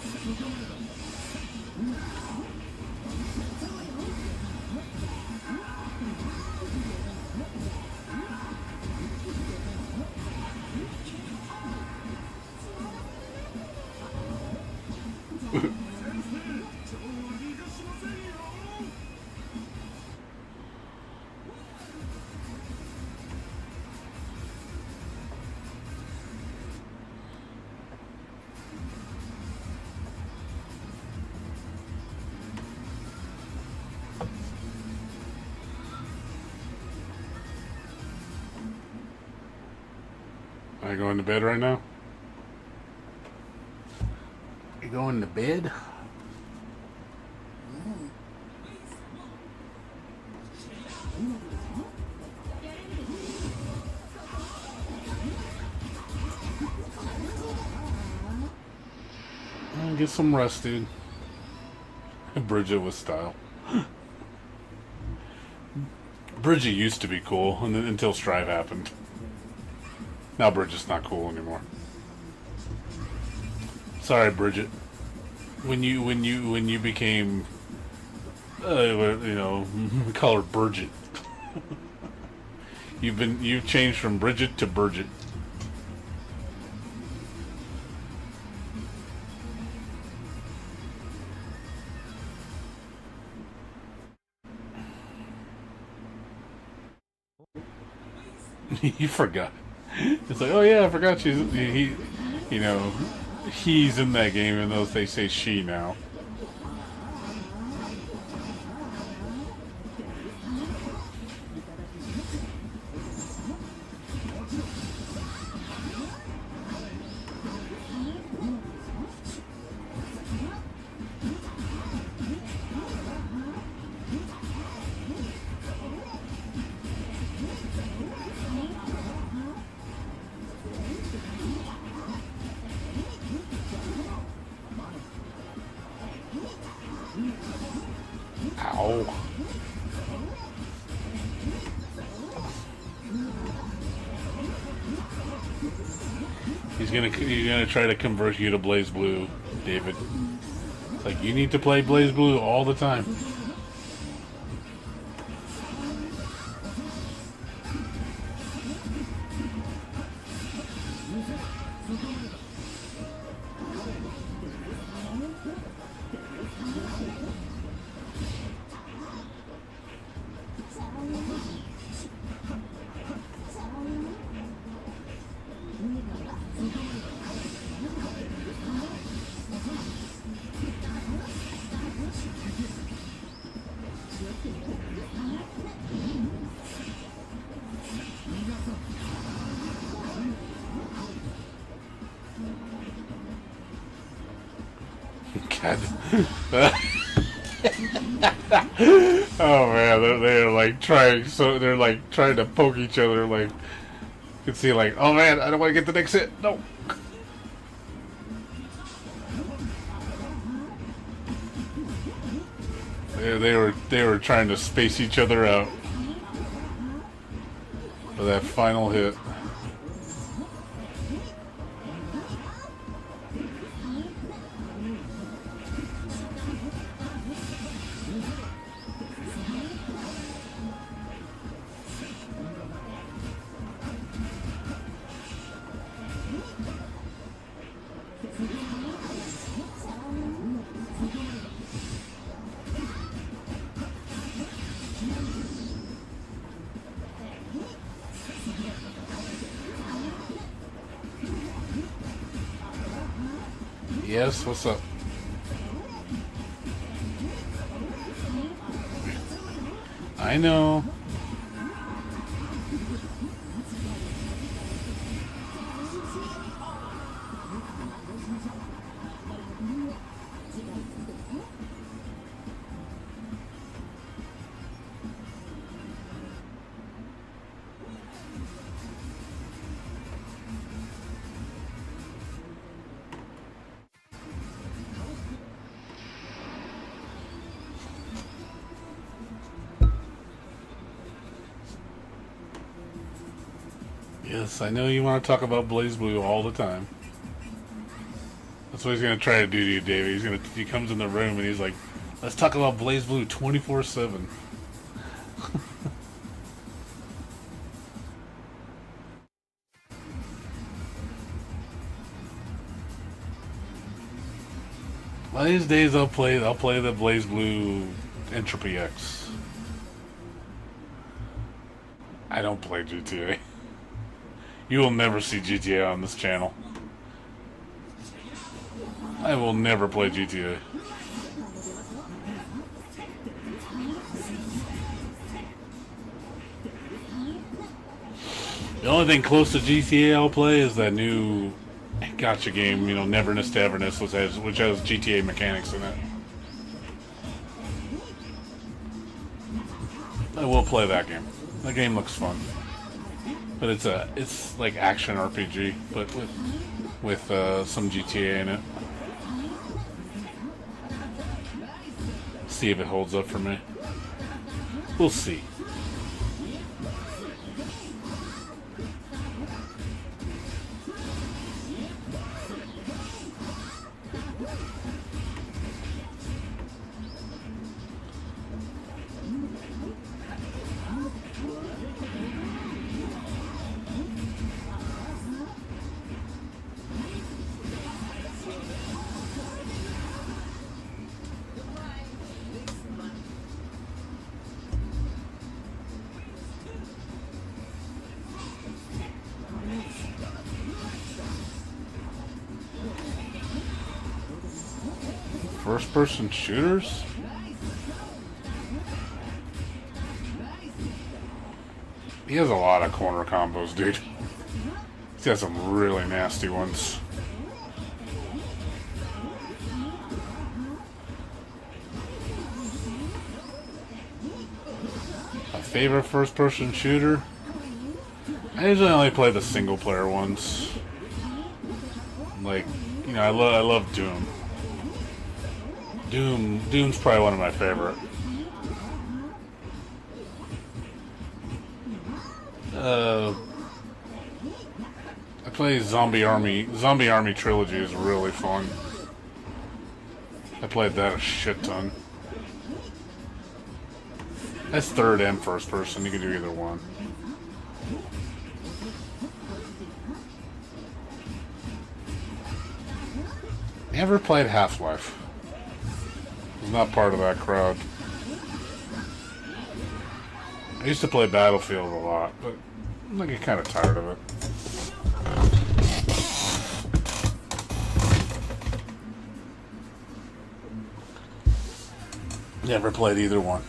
Are you going to bed right now? You going to bed? Get some rest, dude. Bridget with style. Bridget used to be cool until Strive happened. Now Bridget's not cool anymore. Sorry, Bridget. when you became, we call her Bridget. You've changed from Bridget to Bridget. You forgot. It's like, oh yeah, I forgot he's in that game, even though they say she now. Ow. He's gonna try to convert you to Blaze Blue, David. It's like, you need to play Blaze Blue all the time. God. Oh man, they're like trying. So they're like trying to poke each other. Like, you can see, like, oh man, I don't want to get the next hit. No. They were trying to space each other out for that final hit. Yes, what's up? I know. Yes, I know you want to talk about Blaze Blue all the time. That's what he's going to try to do to you, David. He comes in the room and he's like, let's talk about Blaze Blue 24/7. One of these days I'll play the Blaze Blue Entropy X. I don't play GTA. You will never see GTA on this channel. I will never play GTA. The only thing close to GTA I'll play is that new gotcha game, Neverness to Everness, which has GTA mechanics in it. I will play that game. That game looks fun. But it's like action RPG, but with some GTA in it. See if it holds up for me. We'll see. first-person shooters? He has a lot of corner combos, dude. He's got some really nasty ones. My favorite first-person shooter? I usually only play the single-player ones. Like, you know, I love Doom. Doom's probably one of my favorite. I play Zombie Army. Zombie Army Trilogy is really fun. I played that a shit ton. That's third and first person. You can do either one. Never played Half-Life. Was not part of that crowd. I used to play Battlefield a lot, but I get kind of tired of it. Never played either one.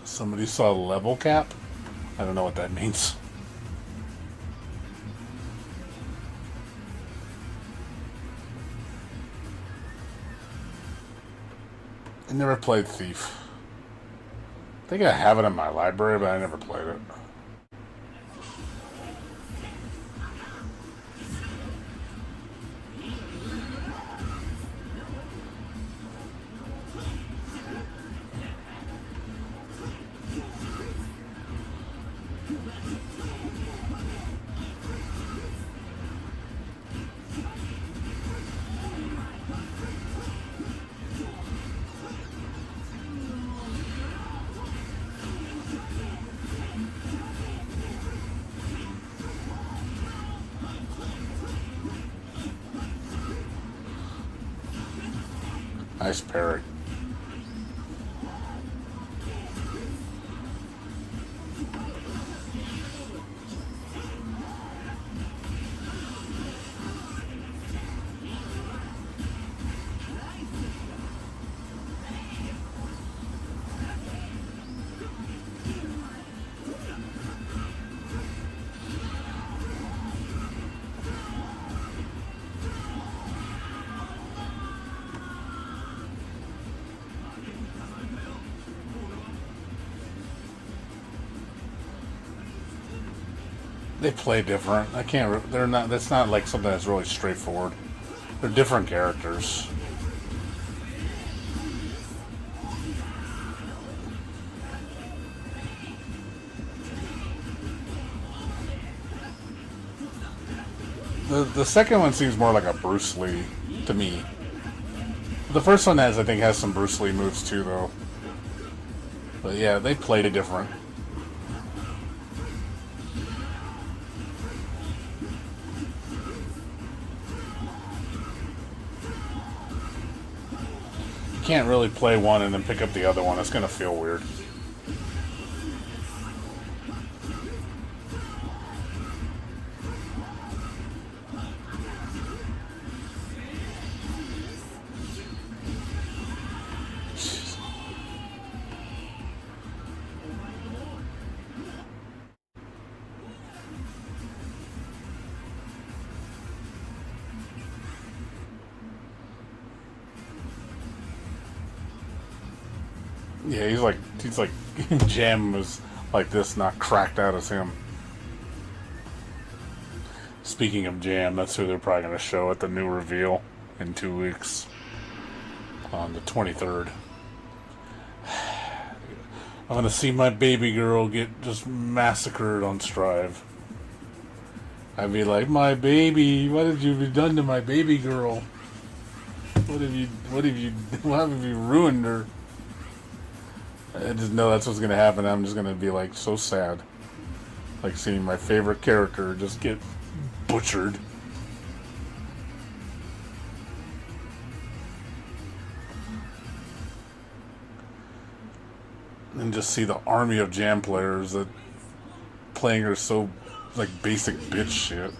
Somebody saw level cap? I don't know what that means. I never played Thief. I think I have it in my library, but I never played it. Nice parry. They play different. I can't. They're not. That's not like something that's really straightforward. They're different characters. The second one seems more like a Bruce Lee to me. The first one I think has some Bruce Lee moves too, though. But yeah, they played it different. You can't really play one and then pick up the other one. It's gonna feel weird. Yeah, he's like Jam was like this, not cracked out as him. Speaking of Jam, that's who they're probably going to show at the new reveal in 2 weeks on the 23rd. I'm going to see my baby girl get just massacred on Strive. I'd be like, my baby, what have you done to my baby girl? What have you ruined her? I just know that's what's going to happen. I'm just going to be like so sad. Like seeing my favorite character just get butchered. And just see the army of Jam players that playing her so like basic bitch shit.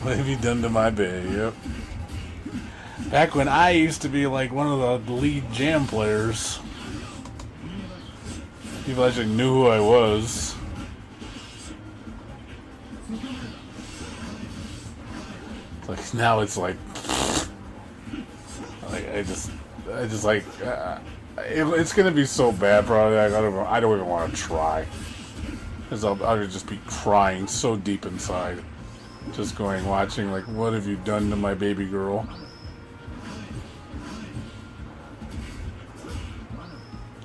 What have you done to my bay? Yep. Back when I used to be like one of the lead Jam players, people actually knew who I was. Like now it's like I just like it's gonna be so bad probably. I don't even want to try, because I would just be crying so deep inside, just watching like, what have you done to my baby girl?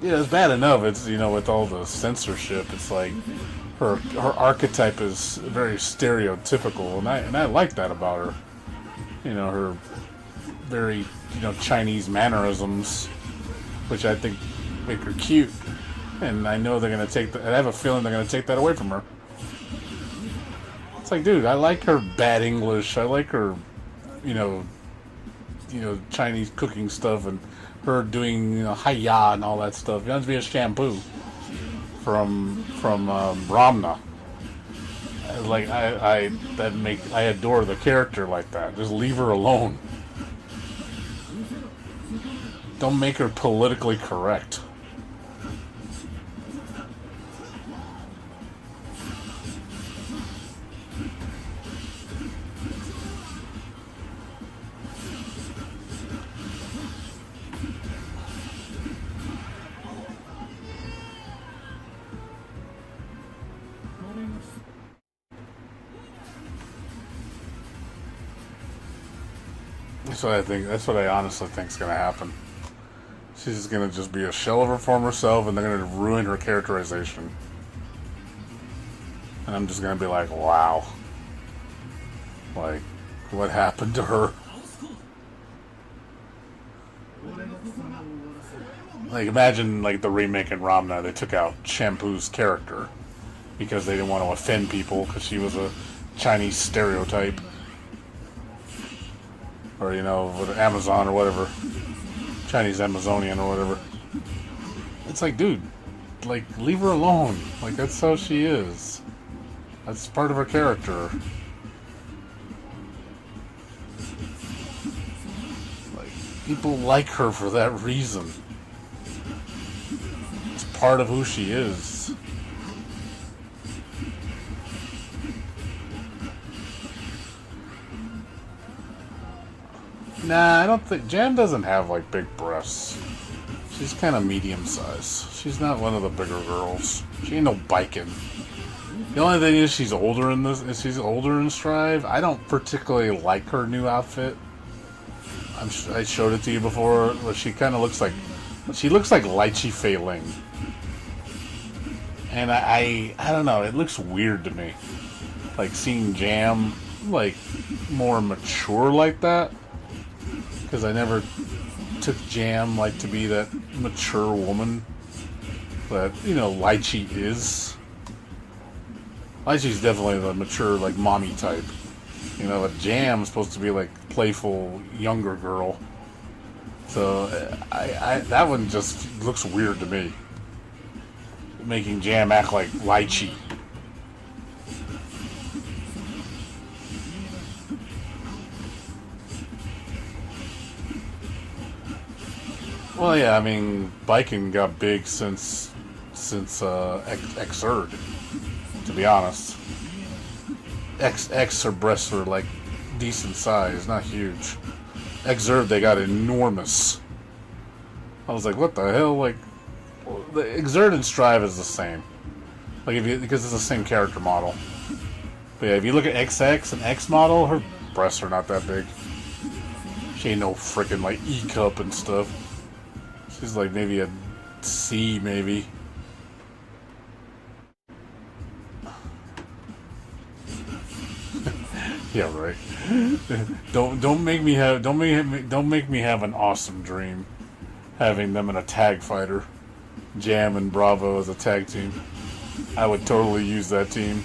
Yeah, it's bad enough. It's, you know, with all the censorship, it's like her archetype is very stereotypical, and I like that about her. You know, her very, you know, Chinese mannerisms, which I think make her cute. And I know they're gonna take. I have a feeling they're gonna take that away from her. It's like, dude, I like her bad English. I like her, you know, Chinese cooking stuff, and her doing, you know, hiya and all that stuff. It wants to be a shampoo from Ramna. Like I adore the character like that. Just leave her alone. Don't make her politically correct. That's what I think. That's what I honestly think is going to happen. She's going to just be a shell of her former self, and they're going to ruin her characterization. And I'm just going to be like, wow. Like, what happened to her? Like, imagine, like, the remake in Ramna, they took out Shampoo's character because they didn't want to offend people because she was a Chinese stereotype. Or, you know, with Amazon or whatever. Chinese Amazonian or whatever. It's like, dude, like, leave her alone. Like, that's how she is. That's part of her character. Like, people like her for that reason. It's part of who she is. Nah, I don't think... Jan doesn't have, like, big breasts. She's kind of medium-sized. She's not one of the bigger girls. She ain't no biking. The only thing is she's older in this... She's older in Strive. I don't particularly like her new outfit. I showed it to you before, where she kind of looks like... She looks like Lychee Fei Ling. And I don't know, it looks weird to me. Like, seeing Jam, like, more mature like that. Because I never took Jam, like, to be that mature woman that, you know, Lychee is. Lychee's definitely the mature, like, mommy type. You know, but Jam's supposed to be, like, playful, younger girl. So, that one just looks weird to me. Making Jam act like Lychee. Well, yeah, I mean, biking got big since Xrd, to be honest. Her breasts were, like, decent size, not huge. Xrd, they got enormous. I was like, what the hell? Like, the Xrd and Strive is the same. Like, because it's the same character model. But yeah, if you look at XX and X model, her breasts are not that big. She ain't no freaking, like, E cup and stuff. She's like maybe a C, maybe. Yeah, right. Don't make me have don't make me have an awesome dream having them in a tag fighter. Jam and Bravo as a tag team. I would totally use that team.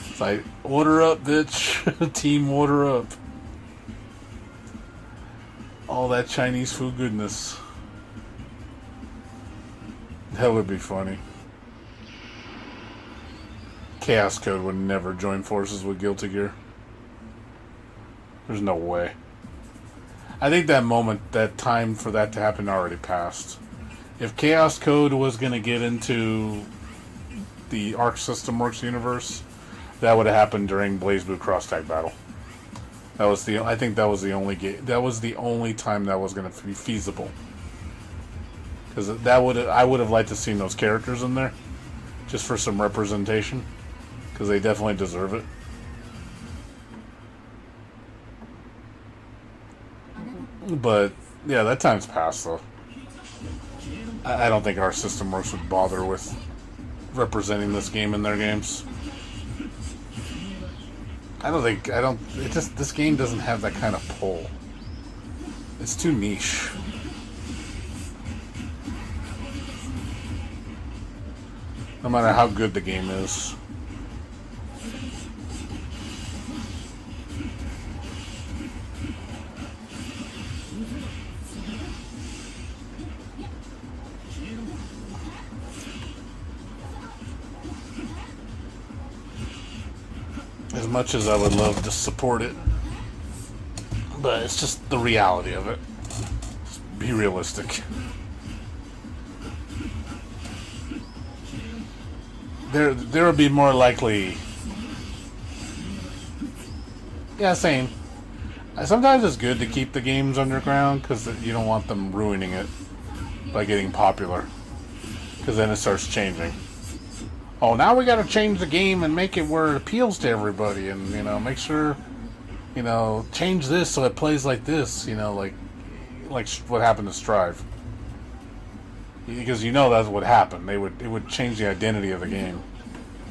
It's like, order up, bitch. Team order up. All that Chinese food goodness. That would be funny. Chaos Code would never join forces with Guilty Gear. There's no way. I think that moment, that time for that to happen already passed. If Chaos Code was going to get into the Arc System Works universe, that would have happened during Blaze Blue Cross Tag Battle. I think that was the only game. That was the only time that was going to be feasible. Because I would have liked to seen those characters in there, just for some representation, because they definitely deserve it. But yeah, that time's passed though. I don't think our System Works would bother with representing this game in their games. This game doesn't have that kind of pull. It's too niche. No matter how good the game is. As much as I would love to support it, but it's just the reality of it. Just be realistic. There would be more likely. Yeah, same. Sometimes it's good to keep the games underground because you don't want them ruining it by getting popular, because then it starts changing. Oh, now we got to change the game and make it where it appeals to everybody, and make sure, change this so it plays like this, like what happened to Strive. Because that's what happened. It would change the identity of the game,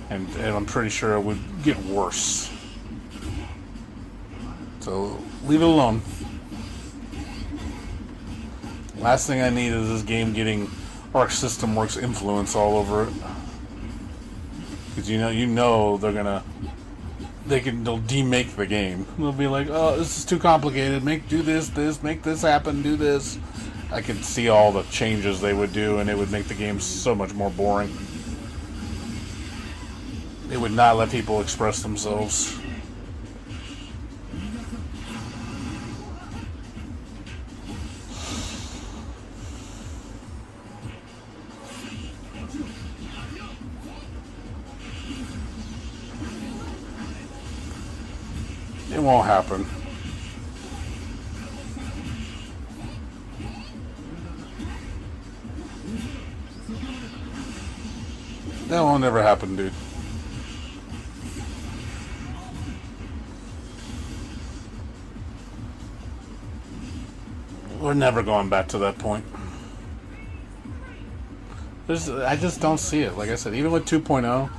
and I'm pretty sure it would get worse. So leave it alone. Last thing I need is this game getting Arc System Works influence all over it. Because they'll demake the game. They'll be like, oh, this is too complicated. Do this, make this happen, do this. I could see all the changes they would do, and it would make the game so much more boring. They would not let people express themselves. It won't happen. That won't ever happen, dude. We're never going back to that point. I just don't see it. Like I said, even with 2.0,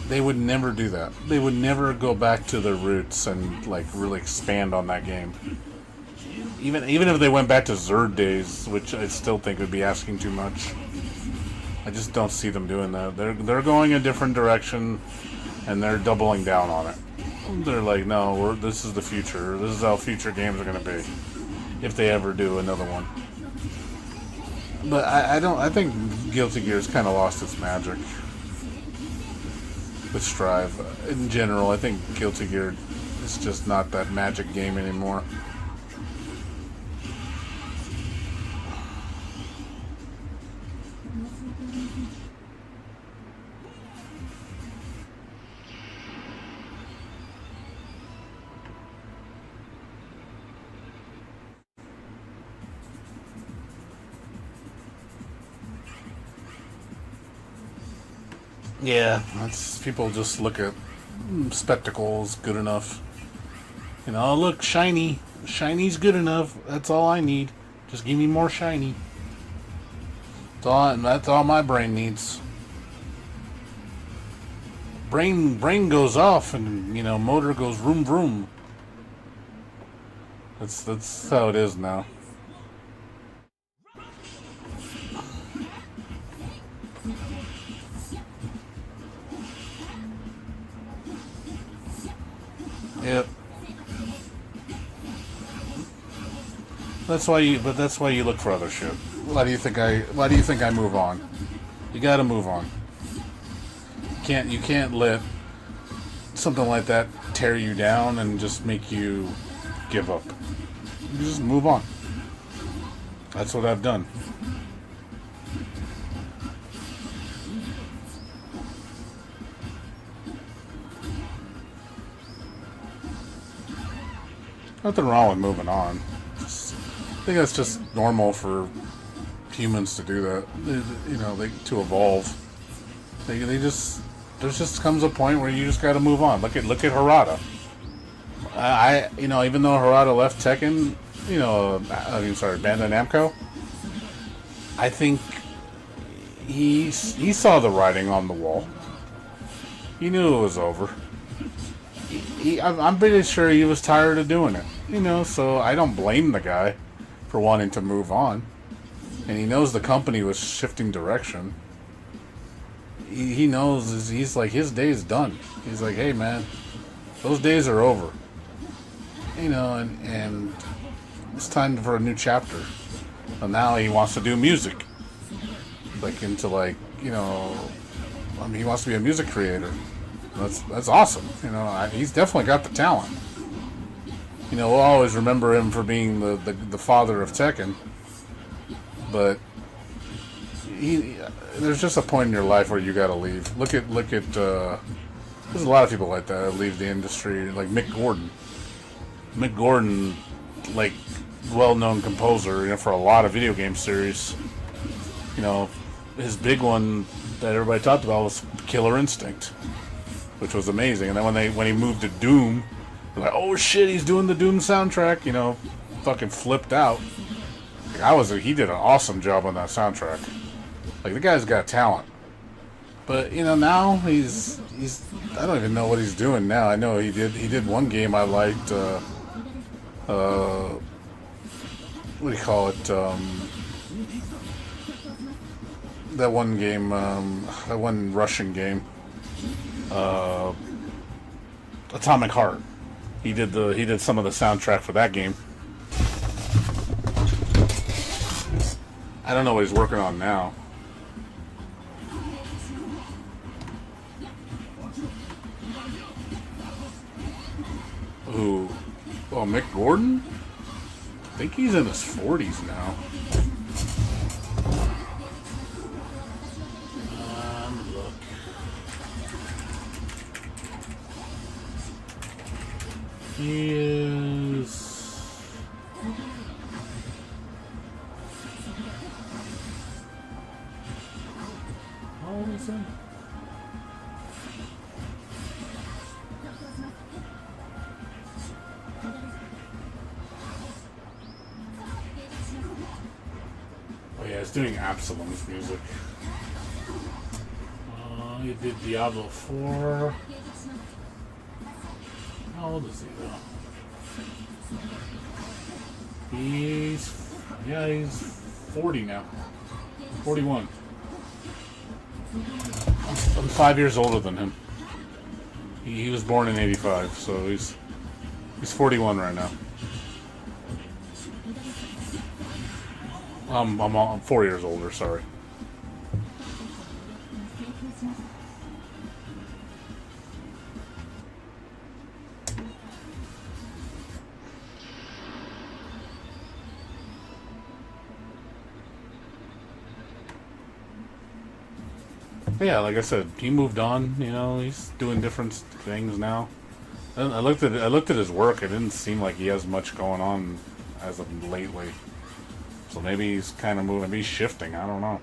they would never do that. They would never go back to their roots and really expand on that game. Even if they went back to Zerd days, which I still think would be asking too much. I just don't see them doing that. They're going a different direction, and they're doubling down on it. They're like, no, this is the future. This is how future games are going to be, if they ever do another one. But I think Guilty Gear's kind of lost its magic with Strive. In general, I think Guilty Gear is just not that magic game anymore. Yeah, people just look at spectacles good enough. Look, shiny. Shiny's good enough. That's all I need. Just give me more shiny. That's all my brain needs. Brain goes off, and motor goes vroom vroom. That's how it is now. Yep. That's why you look for other shit. Why do you think I move on? You gotta move on. You can't let something like that tear you down and just make you give up. You just move on. That's what I've done. Nothing wrong with moving on. I think that's just normal for humans to do that. To evolve. They just there just comes a point where you just got to move on. Look at Harada. Even though Harada left Tekken, Bandai Namco, I think he saw the writing on the wall. He knew it was over. I'm pretty sure he was tired of doing it. So I don't blame the guy for wanting to move on. And he knows the company was shifting direction. He knows, he's like, his day is done. He's like, hey man, those days are over. And it's time for a new chapter. And now he wants to do music. He wants to be a music creator. That's awesome. He's definitely got the talent. We'll always remember him for being the father of Tekken. But there's just a point in your life where you gotta leave. Look at there's a lot of people like that leave the industry, like Mick Gordon. Mick Gordon, like, well-known composer, for a lot of video game series. His big one that everybody talked about was Killer Instinct, which was amazing. And then when he moved to Doom, they're like, oh shit, he's doing the Doom soundtrack. Fucking flipped out. He did an awesome job on that soundtrack. Like, the guy's got talent. But now he's I don't even know what he's doing now. I know he did one game I liked. What do you call it? That one game, that one Russian game, Atomic Heart. He did some of the soundtrack for that game. I don't know what he's working on now. Who? Oh, Mick Gordon? I think he's in his 40s now. Look. He is... How old is he? Oh yeah, he's doing Absalom's music. He did Diablo 4. How old is he though? He's 40 now. 41. I'm 5 years older than him. He was born in 85, so he's 41 right now. I'm 4 years older, sorry. Yeah, like I said, he moved on. He's doing different things now. I looked at his work. It didn't seem like he has much going on as of lately. So maybe he's kind of moving. Maybe he's shifting. I don't know.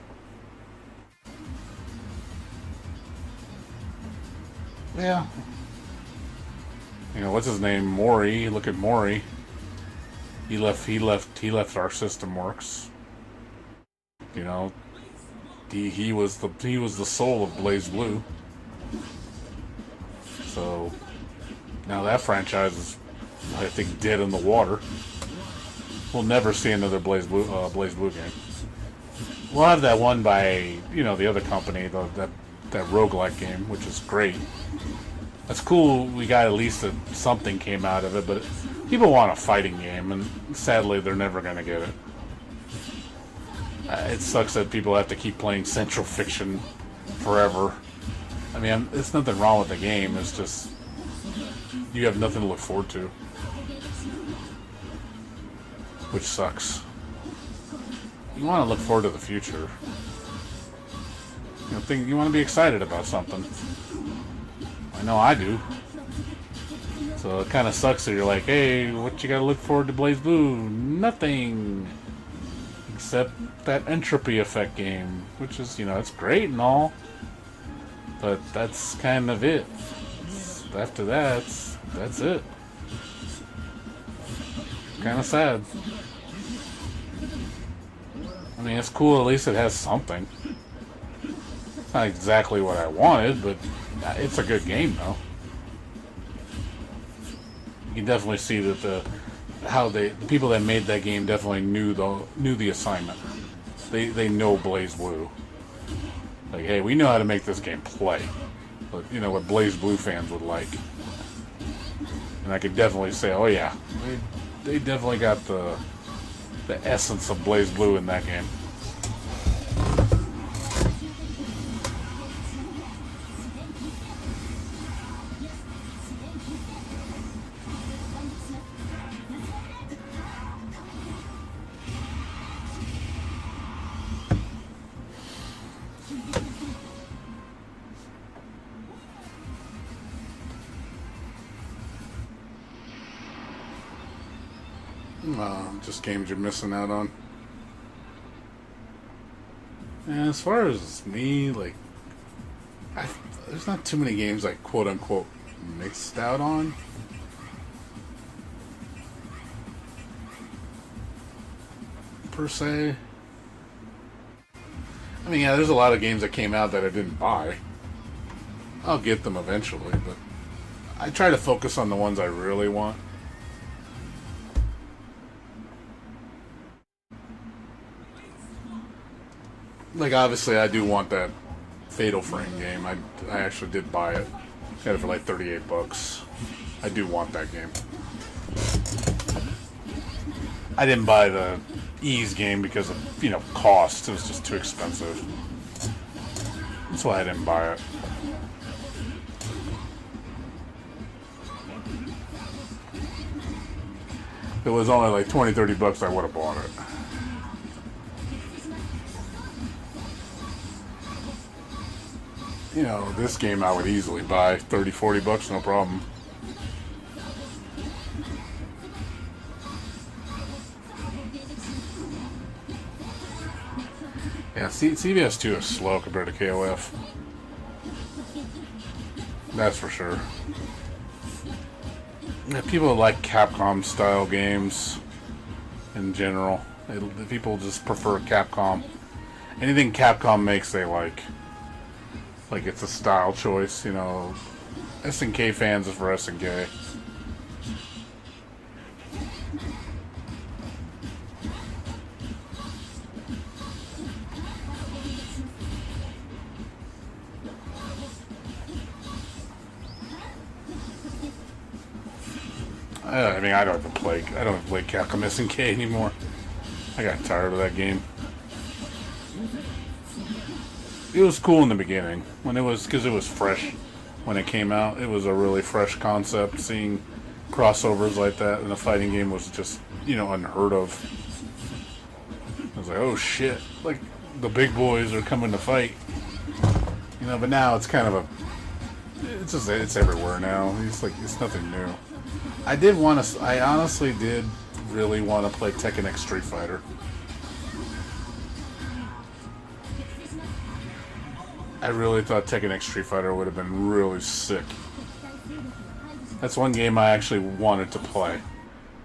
Yeah. What's his name? Mori. Look at Mori. He left Our System Works. He was the soul of Blaze Blue. So now that franchise is, I think, dead in the water. we'll never see another Blaze Blue game. We'll have that one by, you know, the other company, that roguelike game, which is great. That's cool. We got at least something came out of it, but people want a fighting game, and sadly, they're never going to get it. It sucks that people have to keep playing Central Fiction forever. I mean, it's nothing wrong with the game. It's just you have nothing to look forward to, which sucks. You want to look forward to the future. You want to be excited about something. I know I do. So it kind of sucks that you're like, hey, what you got to look forward to Blaze Blue? Nothing. Except that entropy effect game, which is, you know, it's great and all. But that's kind of it. After that, that's it. Kind of sad. I mean, it's cool, at least it has something. It's not exactly what I wanted, but it's a good game, though. You can definitely see that the people that made that game definitely knew the assignment. They know Blaze Blue. Like, hey, we know how to make this game play. But, you know, what Blaze Blue fans would like. And I could definitely say, oh yeah, they definitely got the essence of Blaze Blue in that game. Just games you're missing out on. And as far as me, like, there's not too many games I quote unquote mixed out on. Per se. I mean, yeah, there's a lot of games that came out that I didn't buy. I'll get them eventually, but I try to focus on the ones I really want. Like, obviously, I do want that Fatal Frame game. I actually did buy it. Got it for like $38. I do want that game. I didn't buy the Ease game because of, you know, cost. It was just too expensive. That's why I didn't buy it. If it was only like $20-30, I would have bought it. You know, this game I would easily buy $30-40, no problem. Yeah, CVS 2 is slow compared to KOF. That's for sure. Yeah, people like Capcom style games in general. People just prefer Capcom. Anything Capcom makes, they like. Like, it's a style choice, you know. SNK fans are for SNK. I mean, I don't even play Capcom SNK anymore. I got tired of that game. It was cool in the beginning, because it was fresh when it came out. It was a really fresh concept. Seeing crossovers like that in a fighting game was just, you know, unheard of. I was like, oh shit, like, the big boys are coming to fight. You know, but now it's kind of it's everywhere now. It's nothing new. I honestly did really want to play Tekken X Street Fighter. I really thought Tekken X Street Fighter would have been really sick. That's one game I actually wanted to play.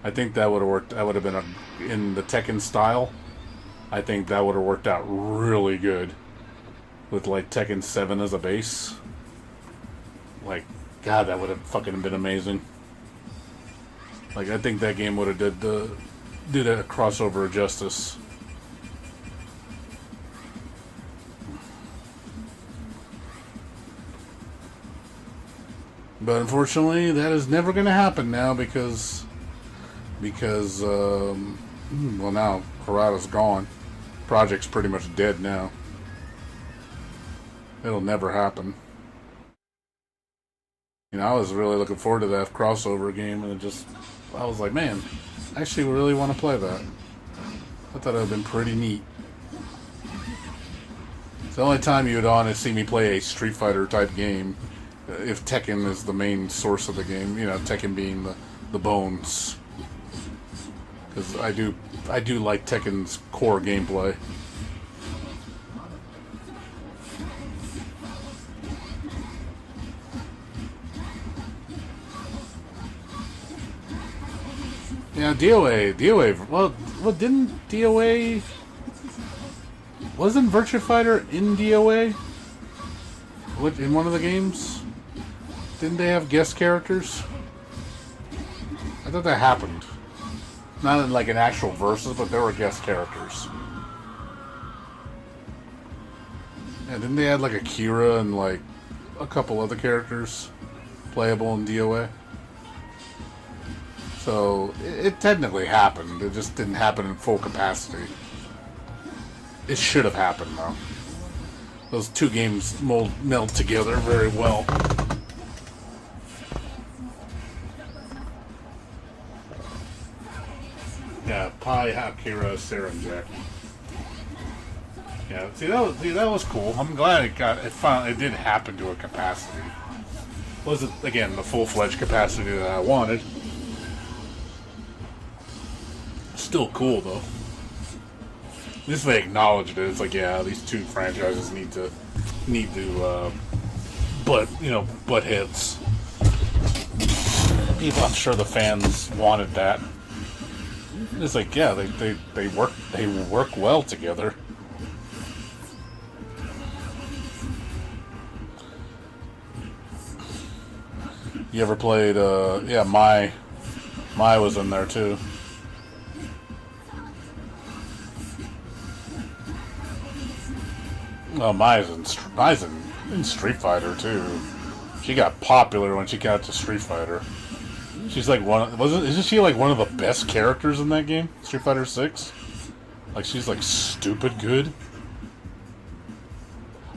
I think that would have worked. That would have been in the Tekken style. I think that would have worked out really good with like Tekken 7 as a base. Like, God, that would have fucking been amazing. Like, I think that game would have did do the crossover justice. But unfortunately, that is never going to happen now because well, now Harada's gone. Project's pretty much dead now. It'll never happen. You know, I was really looking forward to that crossover game, and I was like, man, I actually really want to play that. I thought it would have been pretty neat. It's the only time you would want to see me play a Street Fighter type game, if Tekken is the main source of the game. You know, Tekken being the bones. Because I do like Tekken's core gameplay. Yeah, DOA. Well, didn't DOA... Wasn't Virtua Fighter in DOA? What, in one of the games? Didn't they have guest characters? I thought that happened. Not in like an actual versus, but there were guest characters. Yeah, didn't they add like Akira and like a couple other characters playable in DOA? So it technically happened. It just didn't happen in full capacity. It should have happened though. Those two games meld together very well. Yeah, Pi, Akira, Saranjak. Yeah, see that was cool. I'm glad it did happen to a capacity. Wasn't again the full-fledged capacity that I wanted. Still cool though. At least they acknowledged it. It's like, yeah, these two franchises need to butt heads. People, I'm sure the fans wanted that. It's like, yeah, they work well together. You ever played? Yeah, Mai was in there too. Oh, Mai's in Street Fighter too. She got popular when she got to Street Fighter. She's like isn't she like one of the best characters in that game, Street Fighter 6? Like she's like stupid good.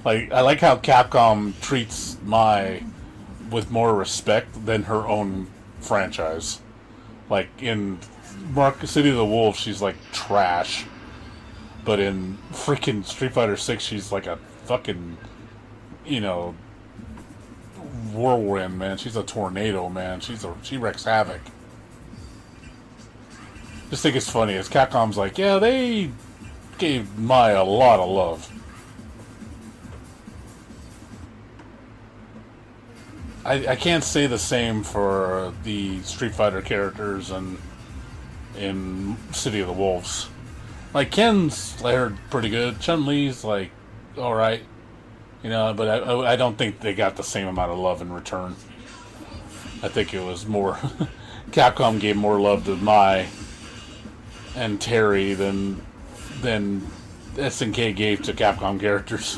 Like I like how Capcom treats Mai with more respect than her own franchise. Like in City of the Wolves, she's like trash. But in freaking Street Fighter 6, she's like a fucking, whirlwind, man. She's a tornado, man. She wrecks havoc. Just think it's funny. As Capcom's like, yeah, they gave Mai a lot of love. I can't say the same for the Street Fighter characters in City of the Wolves. Like, Ken's, I heard, pretty good. Chun-Li's, like, alright. But I don't think they got the same amount of love in return. I think it was more... Capcom gave more love to Mai and Terry than SNK gave to Capcom characters.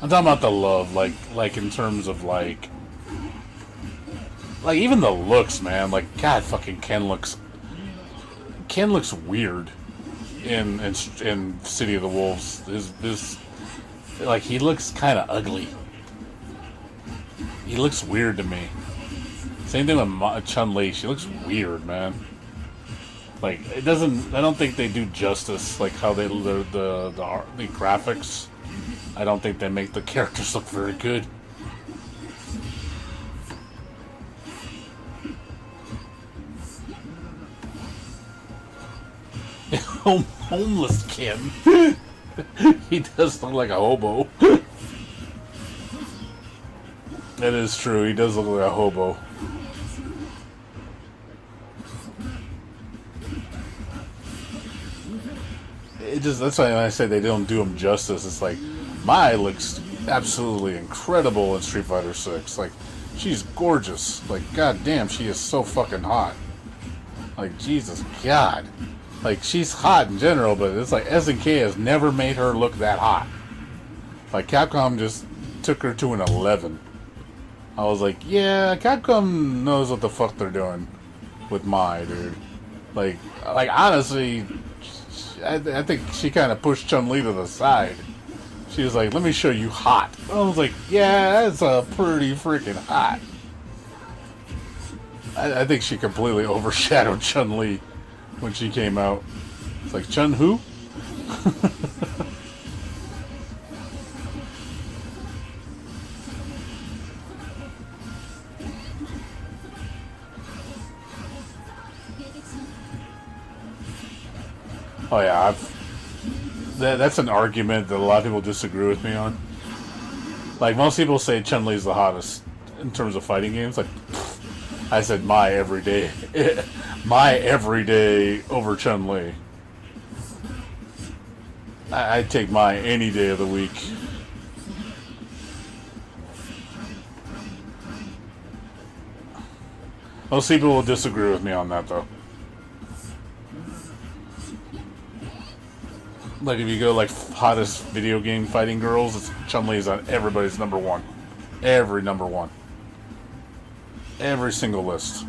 I'm talking about the love, like in terms of, like even the looks, man. Like, God, fucking Ken looks weird in City of the Wolves. His like, he looks kind of ugly. He looks weird to me. Same thing with Chun-Li. She looks weird, man. Like, it doesn't. I don't think they do justice like how they the graphics. I don't think they make the characters look very good. Homeless Ken. He does look like a hobo. That is true. He does look like a hobo. That's why I say they don't do him justice. It's like, Mai looks absolutely incredible in Street Fighter 6. Like, She's gorgeous. Like, goddamn, she is so fucking hot. Like, Jesus, God. Like, she's hot in general, but it's like SNK has never made her look that hot. Like, Capcom just took her to an 11. I was like, yeah, Capcom knows what the fuck they're doing with Mai, dude. Like honestly, I think she kind of pushed Chun-Li to the side. She was like, let me show you hot. I was like, yeah, that's pretty freaking hot. I think she completely overshadowed Chun-Li when she came out. It's like, Chun who? Oh yeah, that's an argument that a lot of people disagree with me on. Like, most people say Chun-Li's the hottest in terms of fighting games. Like, I said Mai every day. Mai every day over Chun-Li. I'd take Mai any day of the week. Most people will disagree with me on that, though. Like, if you go, like, hottest video game fighting girls, Chun-Li's on everybody's number one. Every number one. Every single list.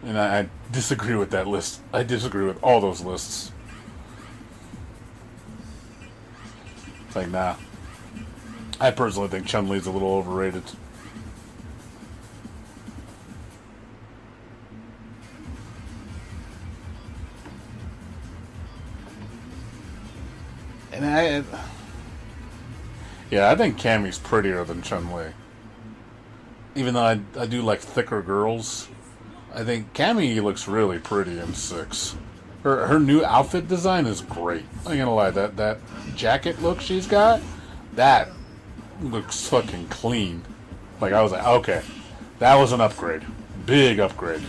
And I disagree with that list. I disagree with all those lists. It's like, nah. I personally think Chun-Li's a little overrated. And I think Cammy's prettier than Chun-Li. Even though I do like thicker girls, I think Cammy looks really pretty in 6. Her new outfit design is great. I'm gonna lie, that jacket look she's got, that looks fucking clean. Like, I was like, okay, that was an upgrade. Big upgrade.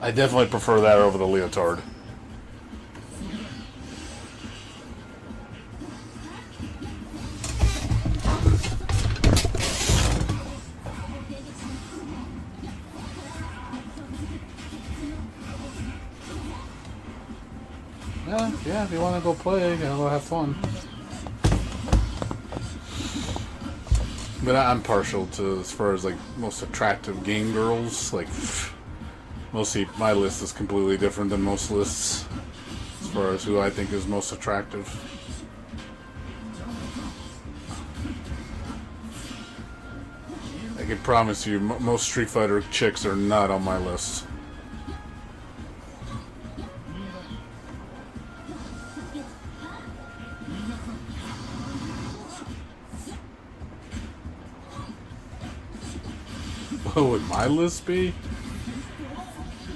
I definitely prefer that over the leotard. Yeah, if you want to go play, go have fun. But I'm partial to, as far as like most attractive game girls. Like, mostly my list is completely different than most lists as far as who I think is most attractive. I can promise you, most Street Fighter chicks are not on my list. What would my list be?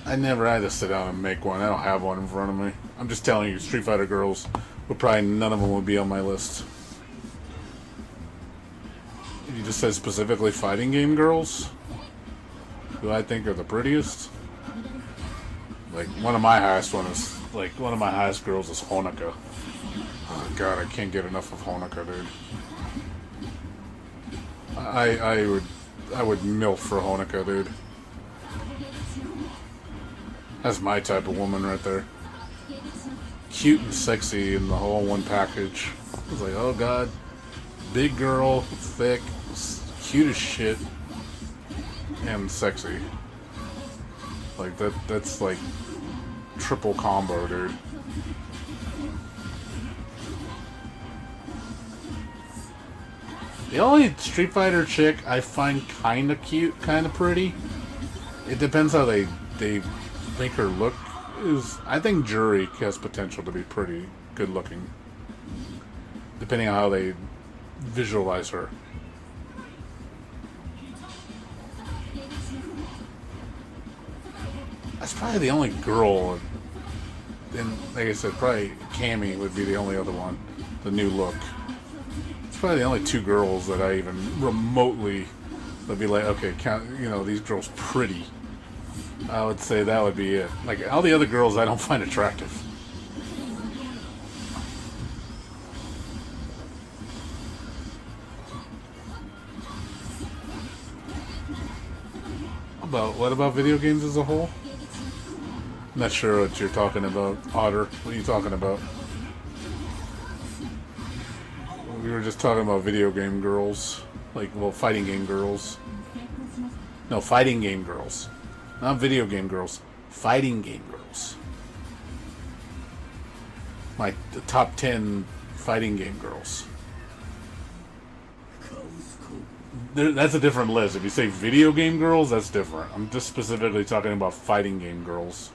I never had to sit down and make one. I don't have one in front of me. I'm just telling you, Street Fighter girls would probably, none of them would be on my list. If you just said specifically fighting game girls, who I think are the prettiest, like one of my highest girls is Honoka. Oh god, I can't get enough of Honoka, dude. I would milk for Honoka, dude. That's my type of woman right there. Cute and sexy in the whole one package. I was like, oh god. Big girl, thick, cute as shit, and sexy. Like, that's like triple combo, dude. The only Street Fighter chick I find kind of cute, kind of pretty, it depends how they make her look, is I think Juri has potential to be pretty good looking, depending on how they visualize her. That's probably the only girl, and like I said, probably Cammy would be the only other one, the new look. Probably the only two girls that I even remotely would be like, okay, count, these girls pretty. I would say that would be it. Like, all the other girls I don't find attractive. What about video games as a whole? I'm not sure what you're talking about, Otter. What are you talking about? We were just talking about video game girls. Like, well, fighting game girls. No, fighting game girls. Not video game girls. Fighting game girls. The top 10 fighting game girls. That's a different list. If you say video game girls, that's different. I'm just specifically talking about fighting game girls.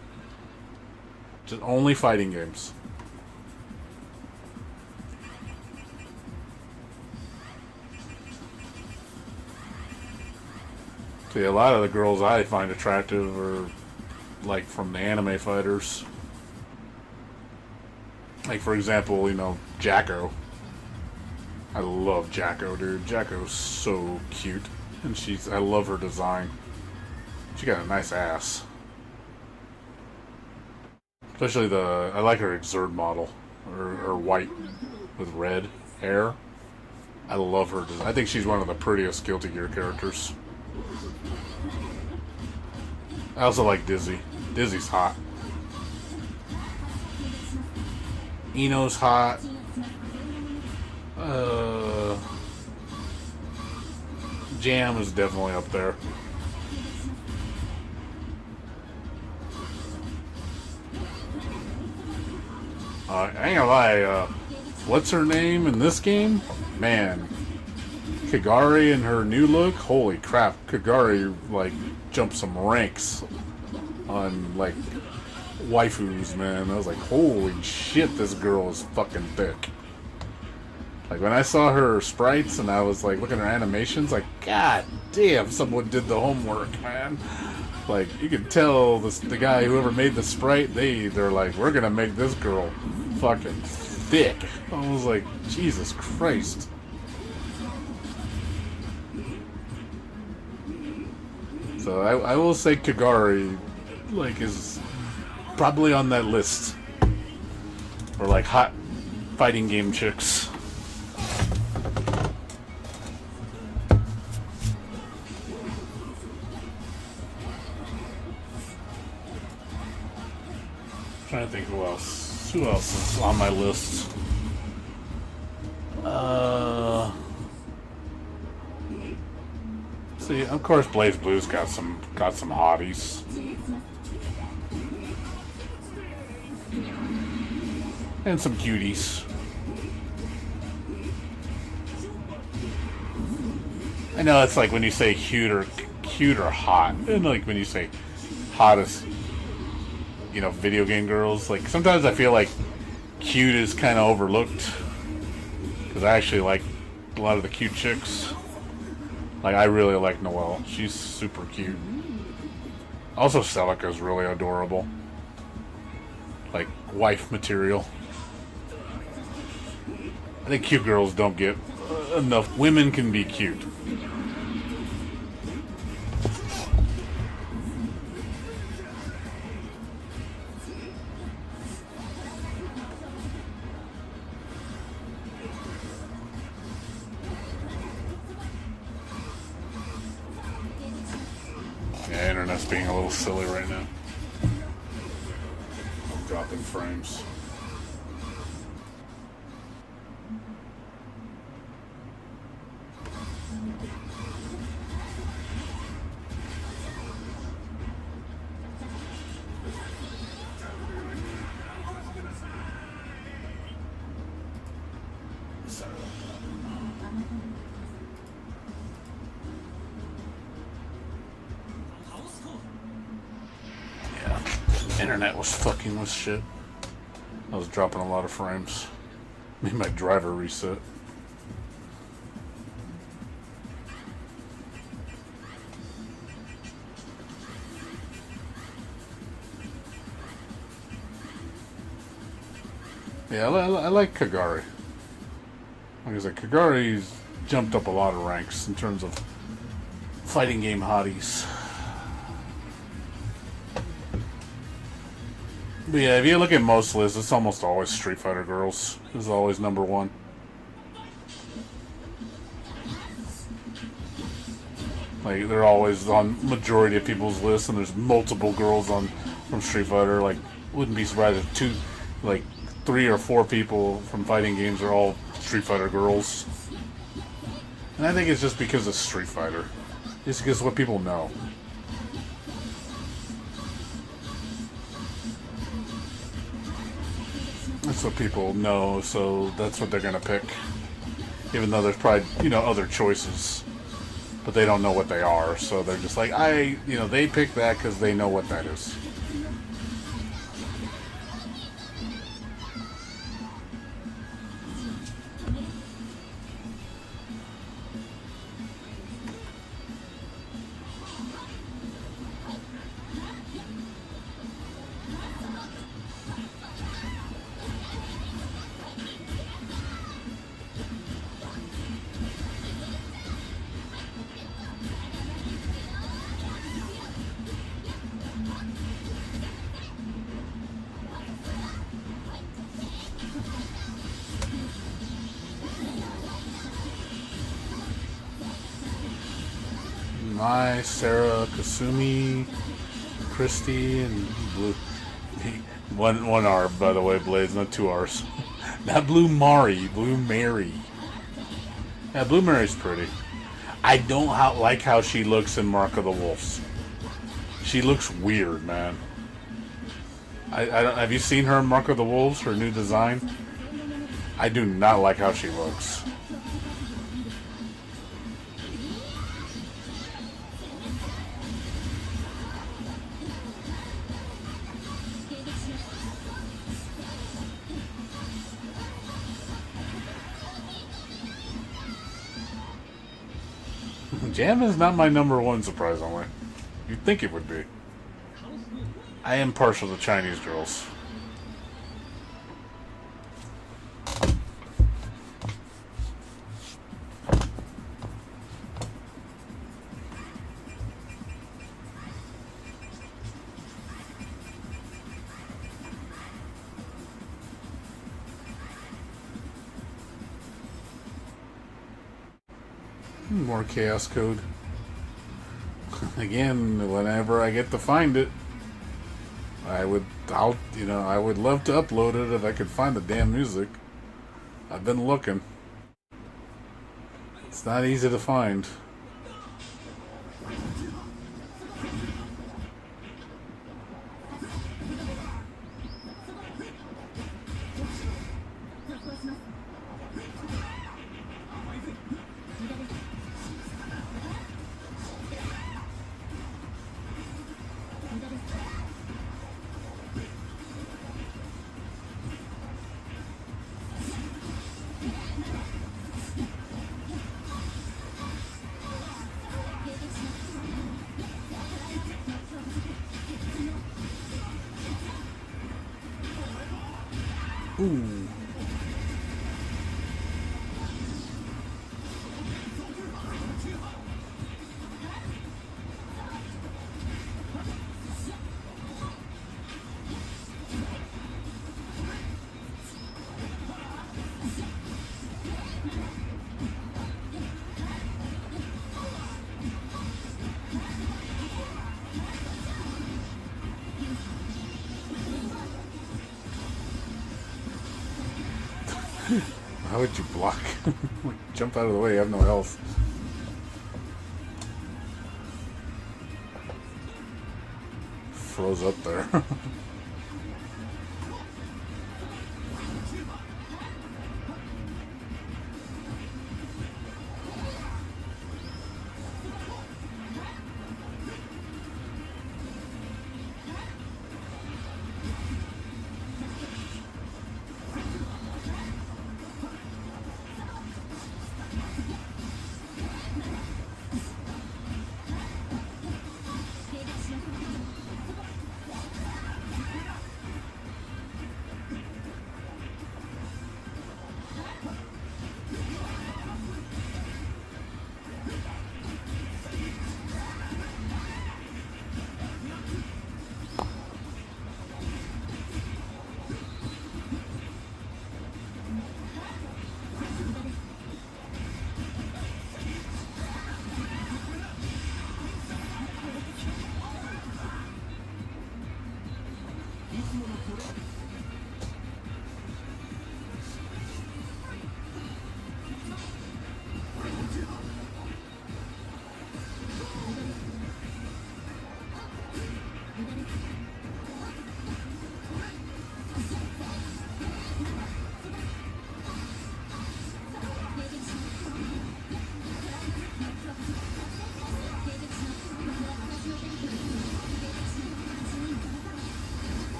Just only fighting games. See, a lot of the girls I find attractive are like from the anime fighters. Like, for example, you know, Jacko. I love Jacko, dude. Jacko's so cute. And I love her design. She got a nice ass. Especially I like her Exert model. Or white with red hair. I love her design. I think she's one of the prettiest Guilty Gear characters. I also like Dizzy. Dizzy's hot. Ino's hot. Jam is definitely up there. I ain't gonna lie, what's her name in this game? Man, Kagari and her new look, holy crap, Kagari, like, jumped some ranks on, like, waifus, man. I was like, holy shit, this girl is fucking thick. Like, when I saw her sprites and I was, like, looking at her animations, like, god damn, someone did the homework, man. Like, you could tell the guy, whoever made the sprite, they're like, we're gonna make this girl fucking thick. I was like, Jesus Christ. So I will say Kagari, like, is probably on that list. Or, like, hot fighting game chicks. Trying to think who else is on my list. See, of course, Blaze Blue's got some hotties. And some cuties. I know it's like when you say cute or hot, and like when you say hottest, you know, video game girls. Like, sometimes I feel like cute is kind of overlooked, because I actually like a lot of the cute chicks. Like, I really like Noelle. She's super cute. Also, Celica's really adorable. Like, wife material. I think cute girls don't get enough. Women can be cute. Yeah, internet's being a little silly right now. Dropping frames. Internet was fucking with shit. I was dropping a lot of frames. Made my driver reset. Yeah, I like Kagari. Like I said, Kagari's jumped up a lot of ranks in terms of fighting game hotties. But yeah, if you look at most lists, it's almost always Street Fighter girls. Is always number one. Like they're always on majority of people's lists, and there's multiple girls on from Street Fighter. Like, wouldn't be surprised if like 3 or 4 people from fighting games are all Street Fighter girls. And I think it's just because of Street Fighter. It's because what people know. That's what people know, so that's what they're gonna pick. Even though there's probably, other choices. But they don't know what they are, so they're just like, they pick that because they know what that is. Mai, Sarah, Kasumi, Christy, and Blue. One R, by the way, Blades, not 2 R's. Not Blue Mari, Blue Mary. Yeah, Blue Mary's pretty. I don't like how she looks in Mark of the Wolves. She looks weird, man. I don't, have you seen her in Mark of the Wolves, her new design? I do not like how she looks. Jam is not my number 1, surprisingly. You'd think it would be. I am partial to Chinese girls. More Chaos Code. Again, whenever I get to find it, I would love to upload it if I could find the damn music. I've been looking. It's not easy to find. Ooh. How would you block? Jump out of the way, you have no health. Froze up there.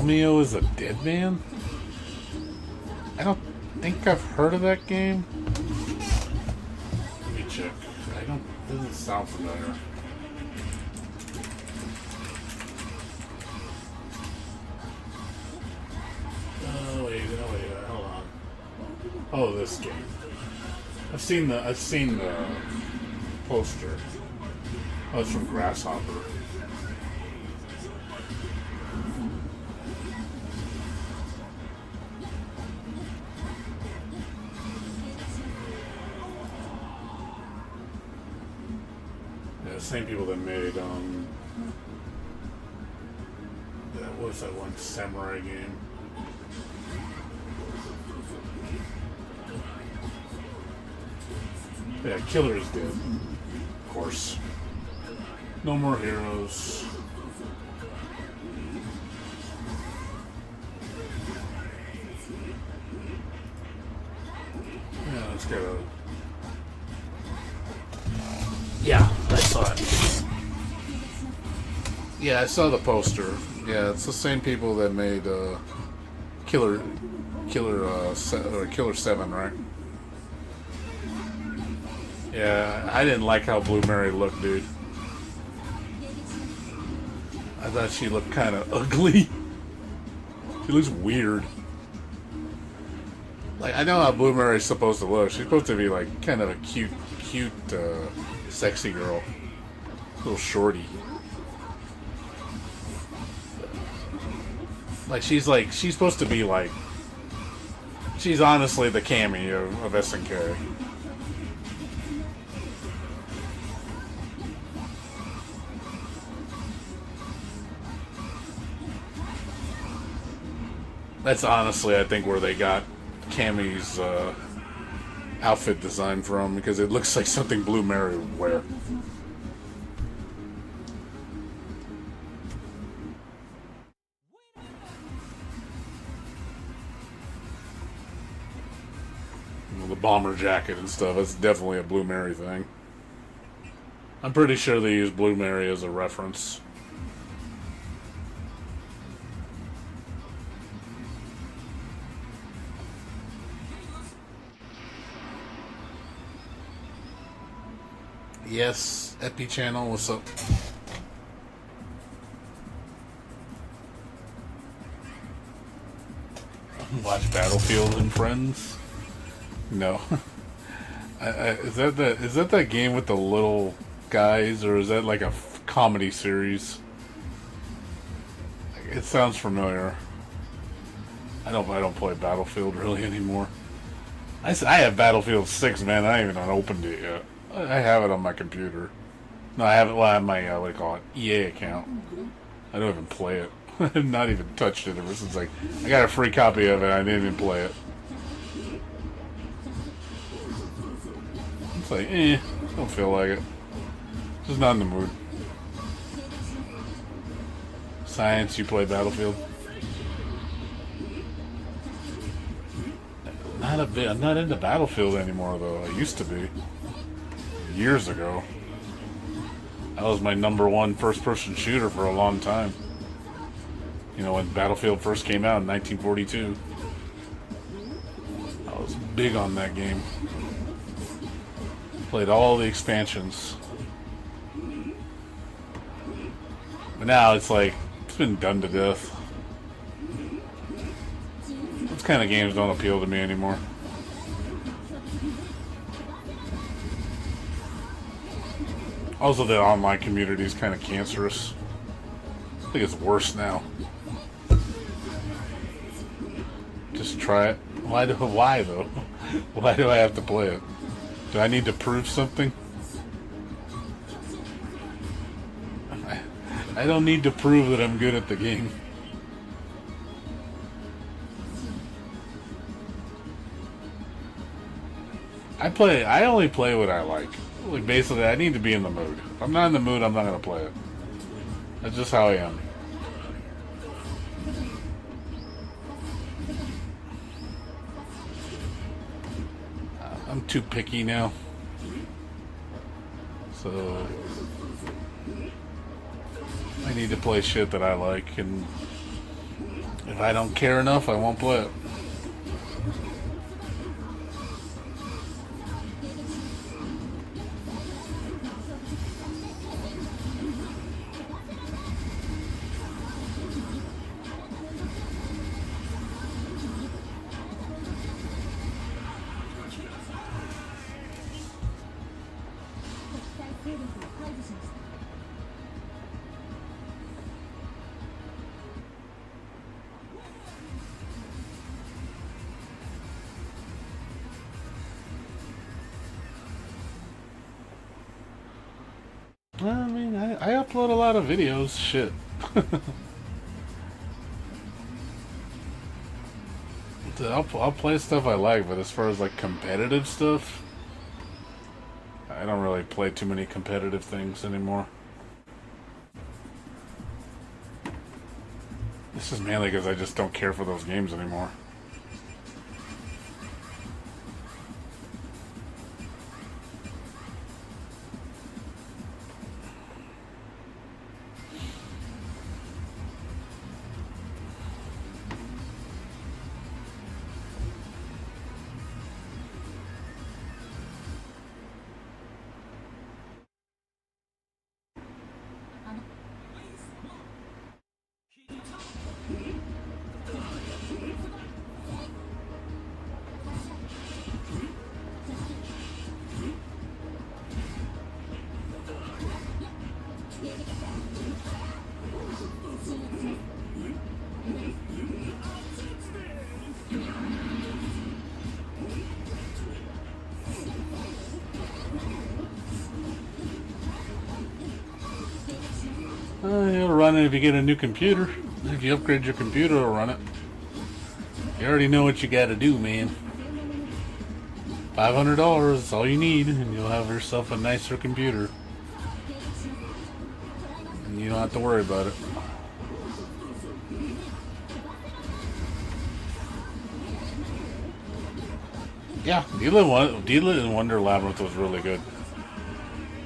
Romeo is a Dead Man? I don't think I've heard of that game. Let me check. Doesn't sound familiar. Oh wait, hold on. Oh, this game. I've seen the poster. Oh, it's from Grasshopper. Yeah, same people that made what's that one samurai game? Yeah, Killer is dead. Of course. No More Heroes. Yeah, let's get a... Yeah, I saw it. Yeah, I saw the poster. Yeah, it's the same people that made Killer 7, right? Yeah, I didn't like how Blue Mary looked, dude. I thought she looked kind of ugly. She looks weird. Like, I know how Blue Mary's supposed to look. She's supposed to be like kind of a cute, sexy girl. Little shorty. Like, she's supposed to be like... She's honestly the Cammy of SNK. That's honestly, I think, where they got Cammy's outfit design from, because it looks like something Blue Mary would wear. Well, the bomber jacket and stuff, that's definitely a Blue Mary thing. I'm pretty sure they use Blue Mary as a reference. Yes, Epi Channel, what's up? Watch Battlefield and Friends? No. Is that that game with the little guys, or is that like a comedy series? It sounds familiar. I don't play Battlefield really anymore. I have Battlefield 6, man. I haven't even opened it yet. I have it on my computer. No, I have it on my, what do you call it, EA account. I don't even play it. I've not even touched it ever since, like, I got a free copy of it, I didn't even play it. It's like, don't feel like it. Just not in the mood. Science, you play Battlefield? I'm not into Battlefield anymore, though. I used to be. Years ago. That was my #1 first-person shooter for a long time. You know, when Battlefield first came out in 1942. I was big on that game. Played all the expansions. But now it's like, it's been done to death. Those kind of games don't appeal to me anymore. Also, the online community is kind of cancerous. I think it's worse now. Just try it. Why though? Why do I have to play it? Do I need to prove something? I don't need to prove that I'm good at the game. I only play what I like. Like, basically, I need to be in the mood. If I'm not in the mood, I'm not going to play it. That's just how I am. I'm too picky now. So I need to play shit that I like, and If I don't care enough, I won't play it. I mean, I upload a lot of videos. Shit. I'll play stuff I like, but as far as like competitive stuff, I don't really play too many competitive things anymore. This is mainly because I just don't care for those games anymore. It'll run it if you get a new computer. If you upgrade your computer, it'll run it. You already know what you gotta do, man. $500 is all you need, and you'll have yourself a nicer computer. And you don't have to worry about it. Yeah, Deedlit in Wonder Labyrinth was really good.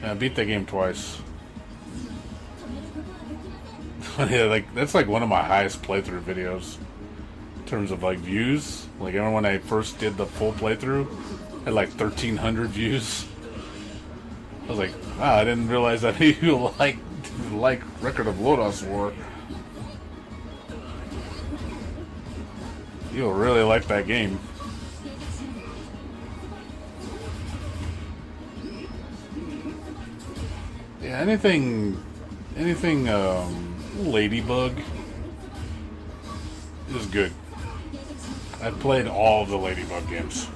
I beat that game twice. Yeah, like that's like one of my highest playthrough videos in terms of like views. Like, remember when I first did the full playthrough, I had like 1,300 views. I was like, wow, I didn't realize that you like Record of Lodoss War. You'll really like that game. Yeah, anything Ladybug is good. I've played all of the Ladybug games.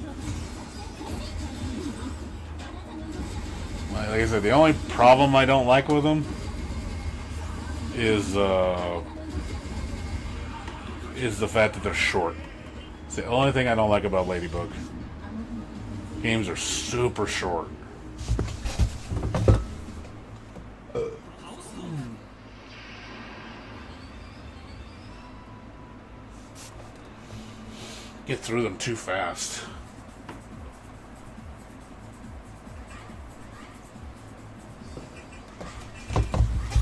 Like I said, the only problem I don't like with them is the fact that they're short. It's the only thing I don't like about Ladybug. Games are super short. Get through them too fast.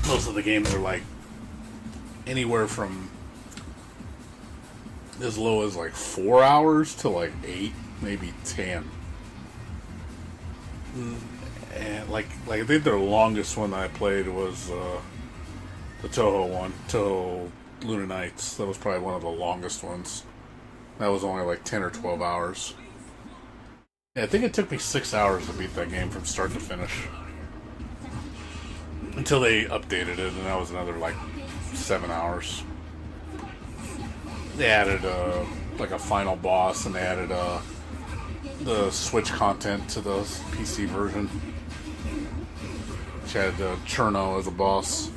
Most of the games are like anywhere from as low as like 4 hours to like 8, maybe 10. And like I think their longest one I played was the Toho one, Toho Luna Nights. That was probably one of the longest ones. That was only like 10 or 12 hours. Yeah, I think it took me 6 hours to beat that game from start to finish. Until they updated it, and that was another like 7 hours. They added like a final boss, and they added the Switch content to the PC version. Which had Cherno as a boss.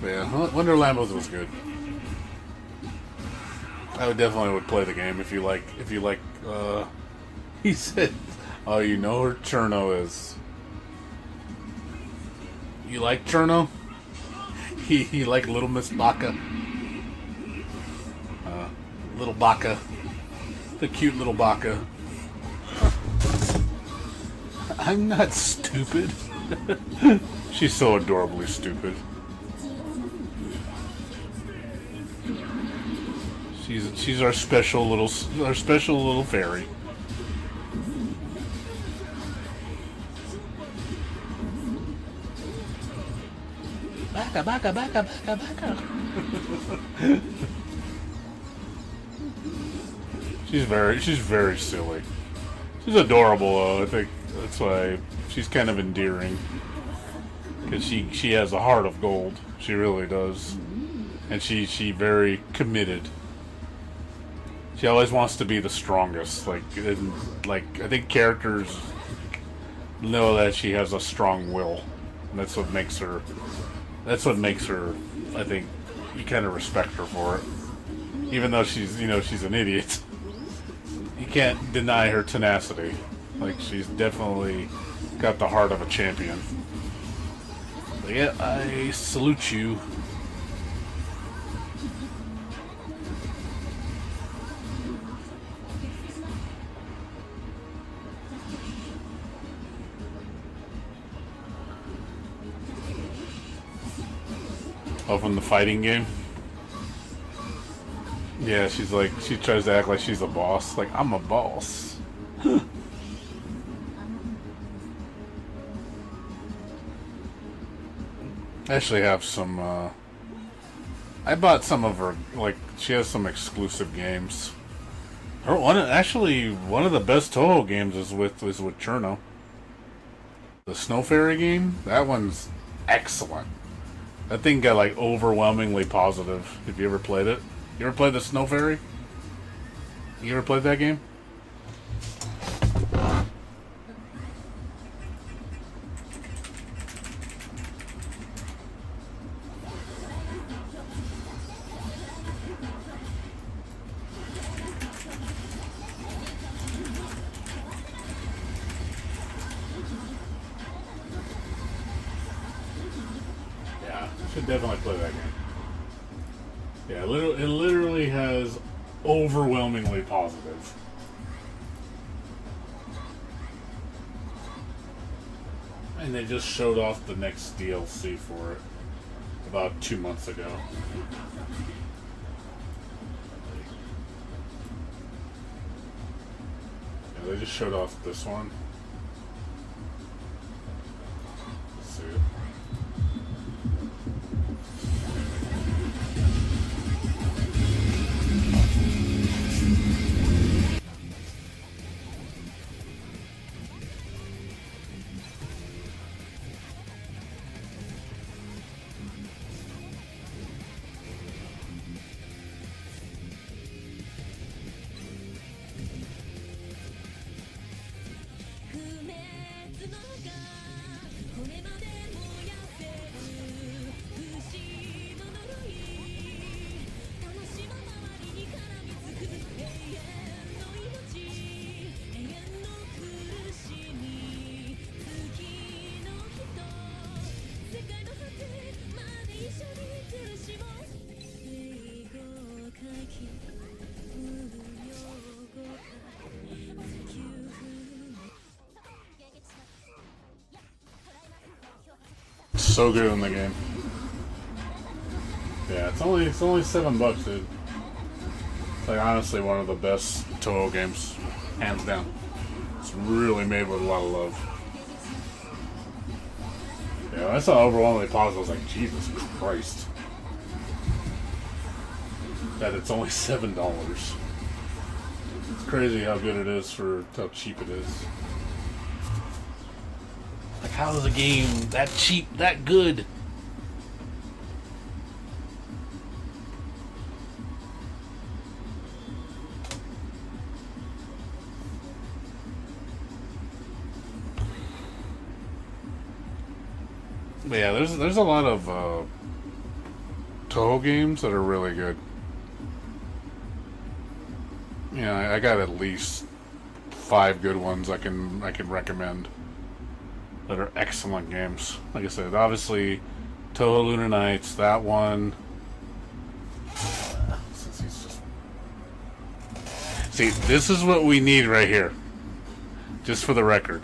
Yeah, Wonderland was good. I would play the game if you like. He said, "Oh, you know who Cherno is? You like Cherno? He like Little Miss Baka." Little Baka. The cute little Baka. I'm not stupid. She's so adorably stupid. She's our special little fairy. Baka baka baka baka baka. She's very silly. She's adorable though. I think that's why she's kind of endearing. Because she has a heart of gold. She really does. And she very committed. She always wants to be the strongest. Like I think characters know that she has a strong will. And that's what makes her I think you kind of respect her for it. Even though she's an idiot. You can't deny her tenacity. Like, she's definitely got the heart of a champion. But yeah, I salute you. Oh, from the fighting game? Yeah, she tries to act like she's a boss. Like, I'm a boss. I actually have some, I bought some of her, like, she has some exclusive games. One of the best Toho games is with Cherno. The Snow Fairy game, that one's excellent. That thing got, like, overwhelmingly positive. Have you ever played it? You ever played the Snow Fairy? You ever played that game? Yeah, should definitely play that game. Yeah, it literally has overwhelmingly positive. And they just showed off the next DLC for it about 2 months ago. Yeah, they just showed off this one. Let's see it. So good in the game. Yeah, it's only $7, dude. It's like honestly one of the best Toho games, hands down. It's really made with a lot of love. Yeah, when I saw overwhelmingly positive, I was like, Jesus Christ. That it's only $7. It's crazy how good it is for how cheap it is. Like, how is a game that cheap, that good? But yeah, there's a lot of Toho games that are really good. Yeah, I got at least 5 good ones I can recommend that are excellent games. Like I said, obviously Toho Lunar Nights, that one. Since he's just See, this is what we need right here. Just for the record.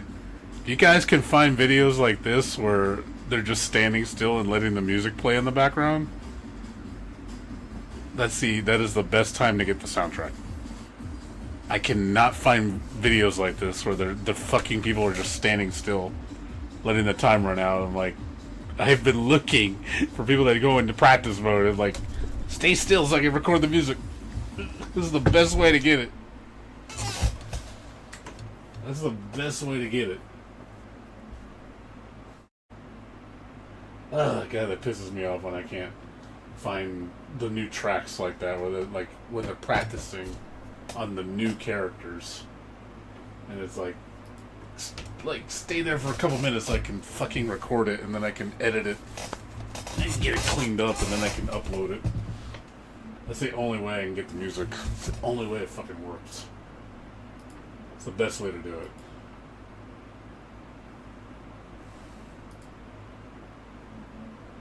If you guys can find videos like this where they're just standing still and letting the music play in the background, that is the best time to get the soundtrack. I cannot find videos like this where the fucking people are just standing still, letting the time run out. I'm like, I've been looking for people that go into practice mode and like, stay still so I can record the music. This is the best way to get it. That's the best way to get it. Oh god, that pisses me off when I can't find the new tracks like that, where when they're practicing on the new characters, and it's like stay there for a couple minutes so I can fucking record it, and then I can edit it and get it cleaned up, and then I can upload it. That's the only way I can get the music. It's the only way it fucking works. It's the best way to do it.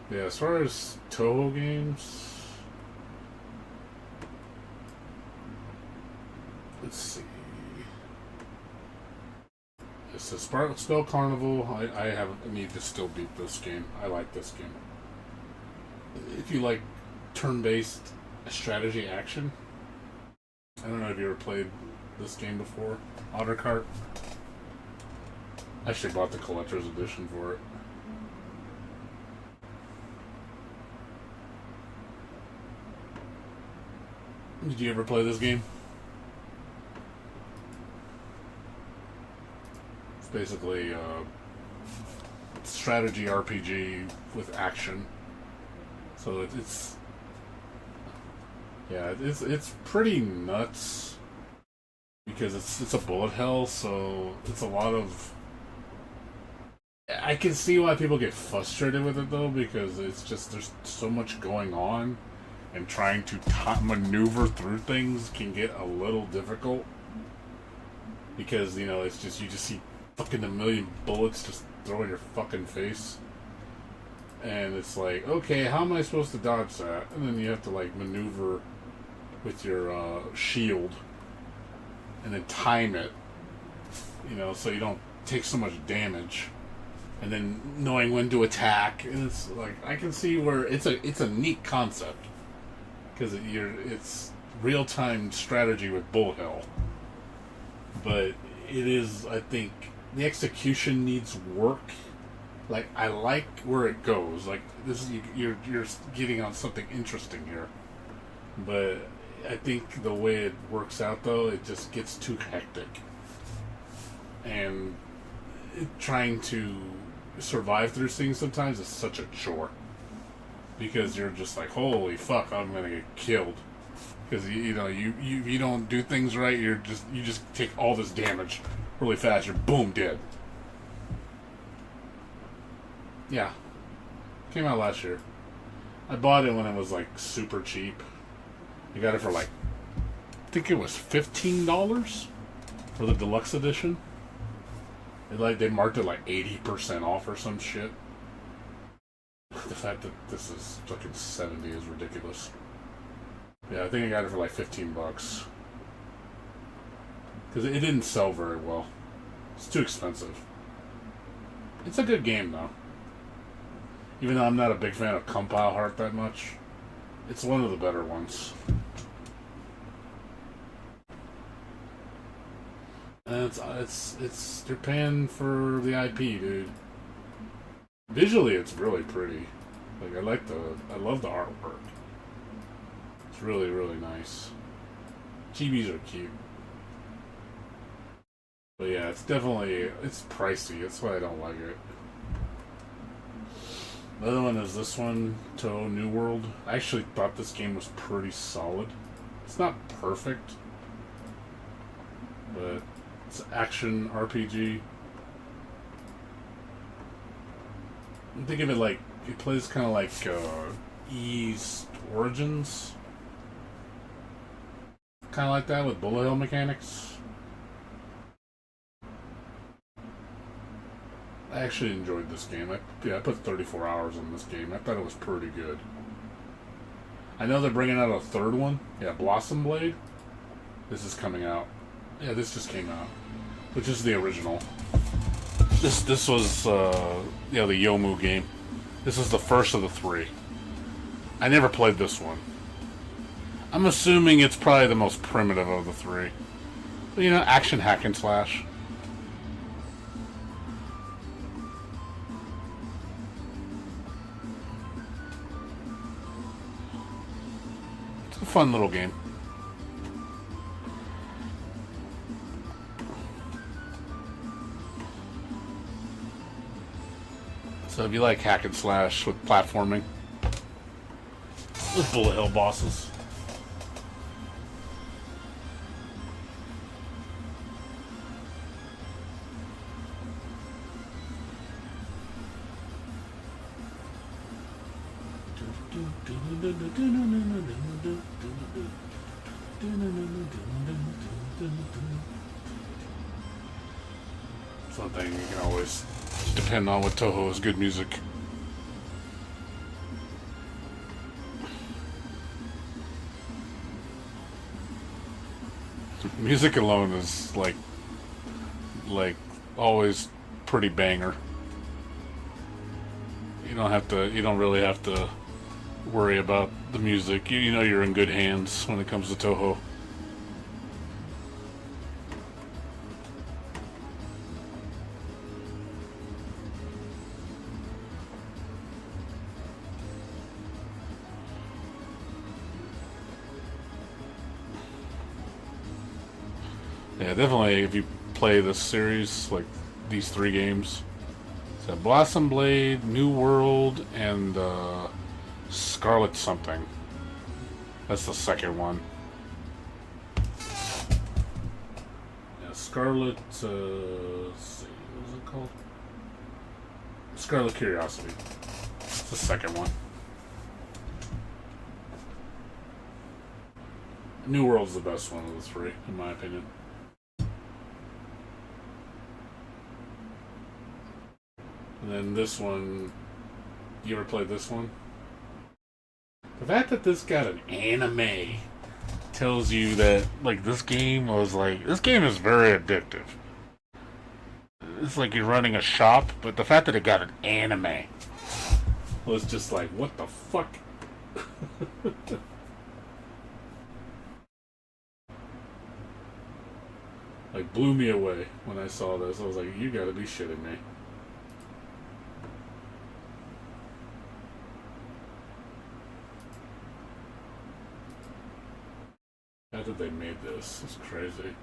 Yeah, as far as Toho games, let's see. It's a Spell Carnival. I need to still beat this game. I like this game. If you like turn-based strategy action, I don't know if you ever played this game before. Ottercart. I actually bought the collector's edition for it. Did you ever play this game? It's basically a strategy RPG with action. So it's pretty nuts because it's a bullet hell. So it's a lot of. I can see why people get frustrated with it though, because it's just there's so much going on. And trying to maneuver through things can get a little difficult because it's just you just see fucking a million bullets just throw in your fucking face, and it's like, okay, how am I supposed to dodge that? And then you have to like maneuver with your shield and then time it, so you don't take so much damage, and then knowing when to attack. And it's like I can see where it's a neat concept. Because it's real-time strategy with bullet hell, but it is. I think the execution needs work. Like I like where it goes. Like this is you're getting on something interesting here, but I think the way it works out though, it just gets too hectic, and trying to survive through things sometimes is such a chore. Because you're just like, holy fuck, I'm gonna get killed. Because you don't do things right. You just take all this damage really fast. You're boom dead. Yeah, came out last year. I bought it when it was like super cheap. I got it for like, I think it was $15 for the deluxe edition. They marked it like 80% off or some shit. The fact that this is fucking 70 is ridiculous. Yeah, I think I got it for like $15. Because it didn't sell very well. It's too expensive. It's a good game though. Even though I'm not a big fan of Compile Heart that much, it's one of the better ones. And it's you're paying for the IP, dude. Visually, it's really pretty. Like I love the artwork. It's really, really nice. Chibis are cute. But yeah, it's pricey. That's why I don't like it. The other one is this one, Toho New World. I actually thought this game was pretty solid. It's not perfect, but it's an action RPG. Think of it like it plays kind of like Ys Origins, kind of like that with bullet hell mechanics. I actually enjoyed this game. I put 34 hours in this game. I thought it was pretty good. I know they're bringing out a third one. Yeah, Blossom Blade. This is coming out. Yeah, this just came out, which is the original. This was yeah, the Yomu game. This is the first of the 3. I never played this one. I'm assuming it's probably the most primitive of the 3. But, you know, action hack and slash. It's a fun little game. So if you like hack and slash with platforming, with bullet hell bosses. Something you can always depend on with Toho is good music. Music alone is like always pretty banger. You don't really have to worry about the music. You know you're in good hands when it comes to Toho. Yeah, definitely if you play this series, like these 3 games. It's Blossom Blade, New World, and Scarlet something. That's the second one. Yeah, Scarlet, let's see, what was it called? Scarlet Curiosity. It's the second one. New World's the best one of the 3, in my opinion. And then this one, you ever played this one? The fact that this got an anime tells you that, like, this game is very addictive. It's like you're running a shop, but the fact that it got an anime was just like, what the fuck? Like, blew me away when I saw this. I was like, you gotta be shitting me. How did they made this? It's crazy.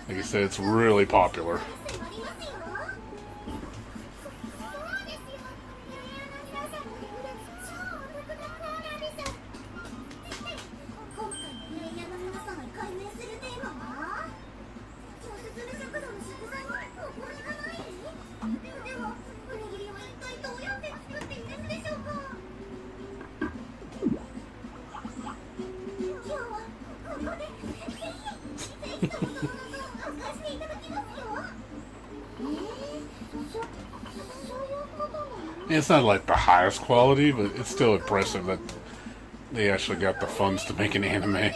Like I said, it's really popular. It's not like the highest quality, but it's still impressive that they actually got the funds to make an anime.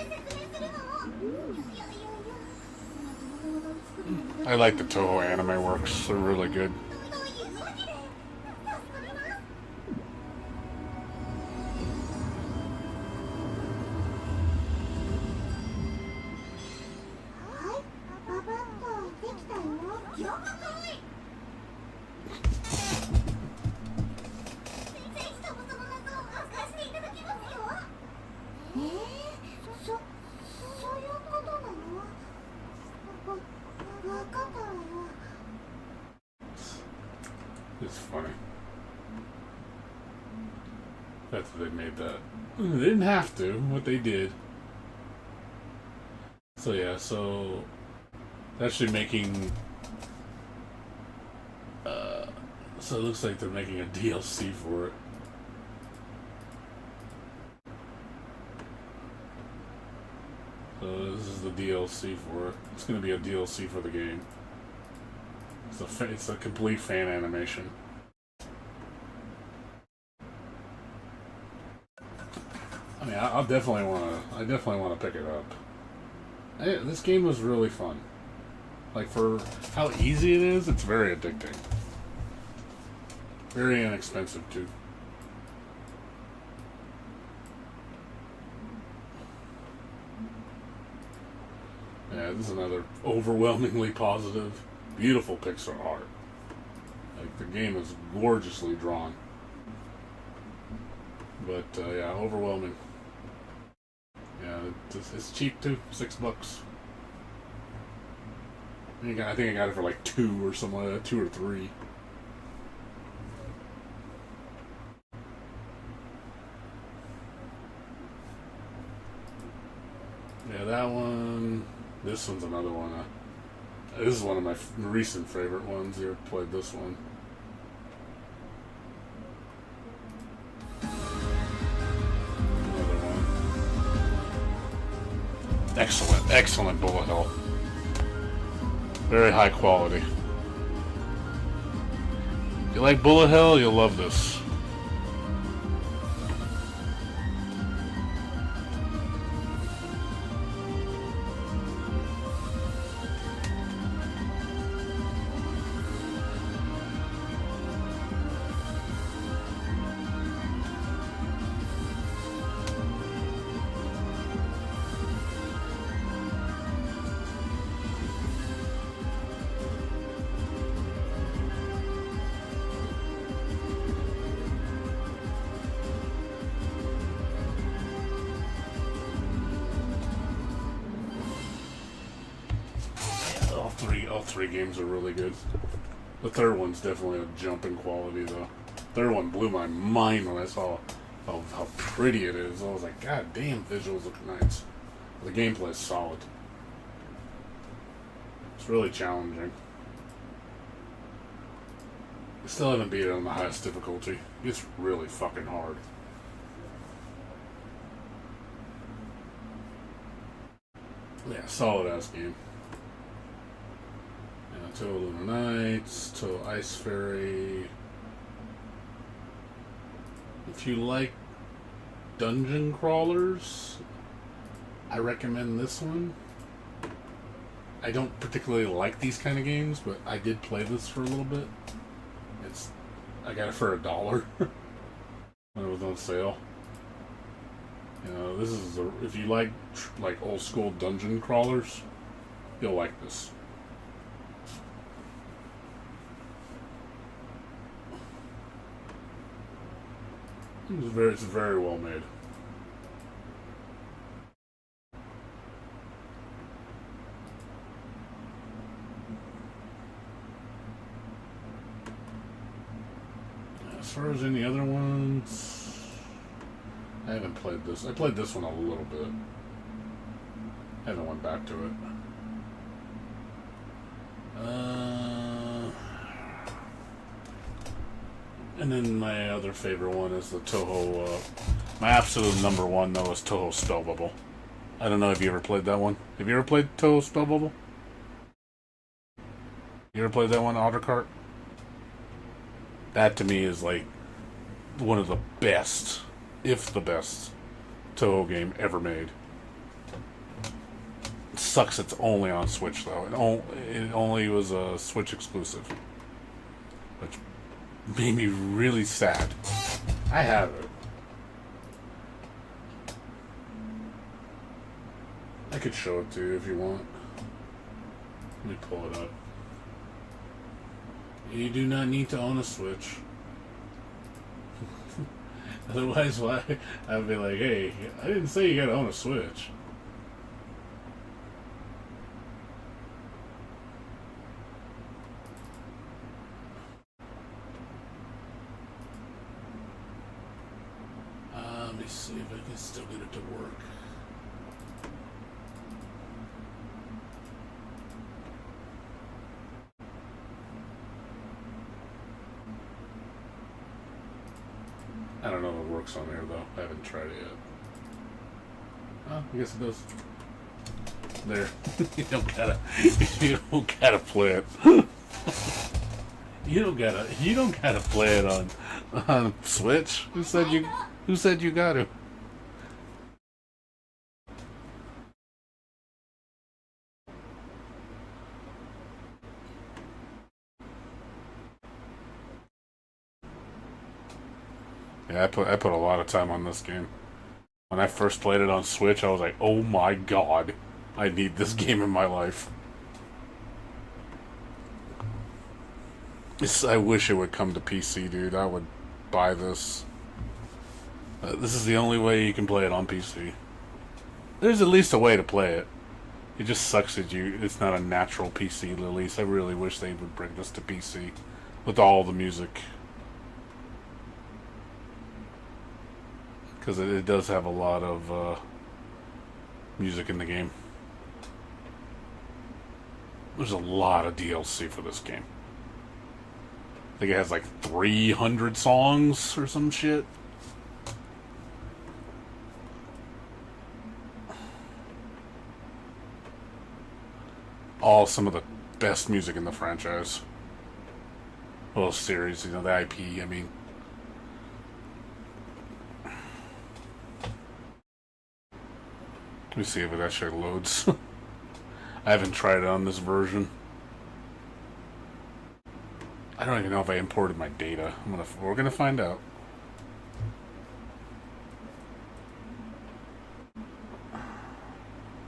I like the Toho anime works, they're really good. It's funny. That's what they made that. They didn't have to, but they did. So yeah, so they're actually making so it looks like they're making a DLC for it. So this is the DLC for it. It's going to be a DLC for the game. It's a complete fan animation. I mean, I definitely want to pick it up. This game was really fun. Like, for how easy it is, it's very addicting. Very inexpensive, too. Yeah, this is another overwhelmingly positive, beautiful pixel art. Like, the game is gorgeously drawn. But, yeah, overwhelming. Yeah, it's cheap, too. $6. I think I got it for like 2 or something like that, 2 or 3. Yeah, that one. This one's another one. This is one of my recent favorite ones. You ever played this one? Another one. Excellent, excellent bullet hell. Very high quality. If you like bullet hell, you'll love this. All three games are really good. The third one's definitely a jump in quality, though. Third one blew my mind when I saw how pretty it is. I was like, God damn, visuals look nice. The gameplay is solid. It's really challenging. I still haven't beat it on the highest difficulty. It's really fucking hard. Yeah, solid ass game. Total Lunar Nights, Total Ice Fairy. If you like dungeon crawlers, I recommend this one. I don't particularly like these kind of games, but I did play this for a little bit. I got it for $1 when it was on sale. You know, this is if you like old school dungeon crawlers, you'll like this. It's very well made. As far as any other ones, I haven't played this. I played this one a little bit. I haven't went back to it. And then my other favorite one is the Toho. My absolute number one, though, is Toho Spell Bubble. I don't know if you ever played that one. Have you ever played Toho Spell Bubble? You ever played that one, Ottercart? That to me is like one of the best, if the best, Toho game ever made. It sucks it's only on Switch, though. It only was a Switch exclusive, which made me really sad. I have it. I could show it to you if you want. Let me pull it up. You do not need to own a Switch. Otherwise, why? I'd be like, hey, I didn't say you gotta own a Switch. Let me see if I can still get it to work. I don't know if it works on here, though. I haven't tried it yet. Oh, I guess it does. There. You don't gotta play it. You don't gotta play it on Switch. Who said you got to? Yeah, I put a lot of time on this game. When I first played it on Switch, I was like, oh my god, I need this game in my life. I wish it would come to PC, dude. I would buy this. This is the only way you can play it on PC. There's at least a way to play it. It just sucks that it's not a natural PC release. I really wish they would bring this to PC with all the music. Because it does have a lot of music in the game. There's a lot of DLC for this game. I think it has like 300 songs or some shit. All some of the best music in the franchise. Well, series, you know, the IP, I mean. Let me see if it actually loads. I haven't tried it on this version. I don't even know if I imported my data. We're gonna find out.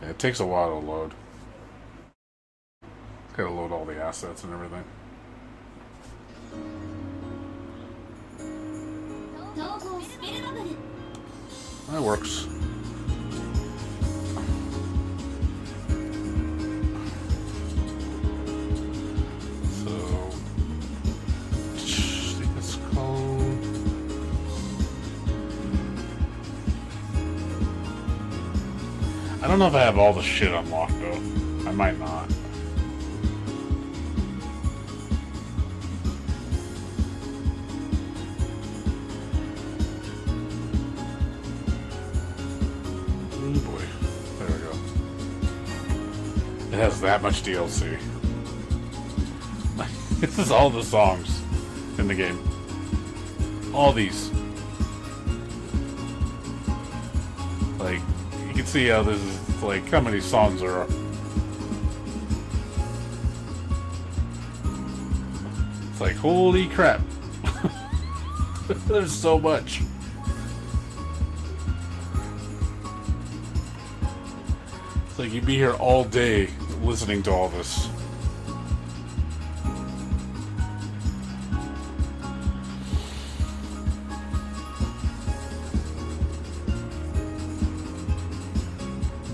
Yeah, it takes a while to load. It's gotta load all the assets and everything. That works. I don't know if I have all the shit unlocked though. I might not. Oh boy. There we go. It has that much DLC. This is all the songs in the game. All these. Like, you can see how this is, like, how many songs there are. It's like, holy crap. There's so much. It's like you'd be here all day listening to all this.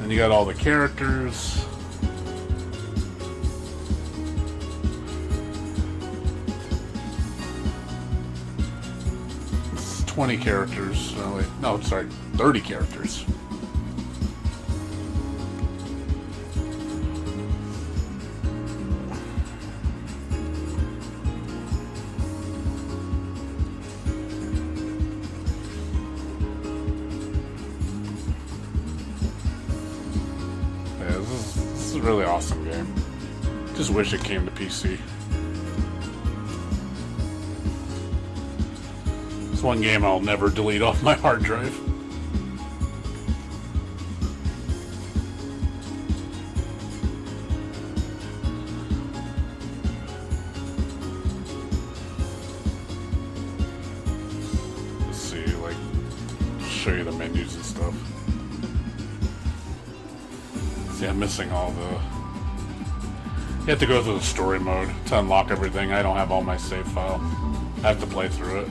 And you got all the characters. It's 20 characters. Oh, wait. No, sorry, 30 characters. This is a really awesome game. Just wish it came to PC. It's one game I'll never delete off my hard drive. Let's see, like, show you the menus and stuff. See, I'm missing all the... You have to go through the story mode to unlock everything. I don't have all my save file. I have to play through it.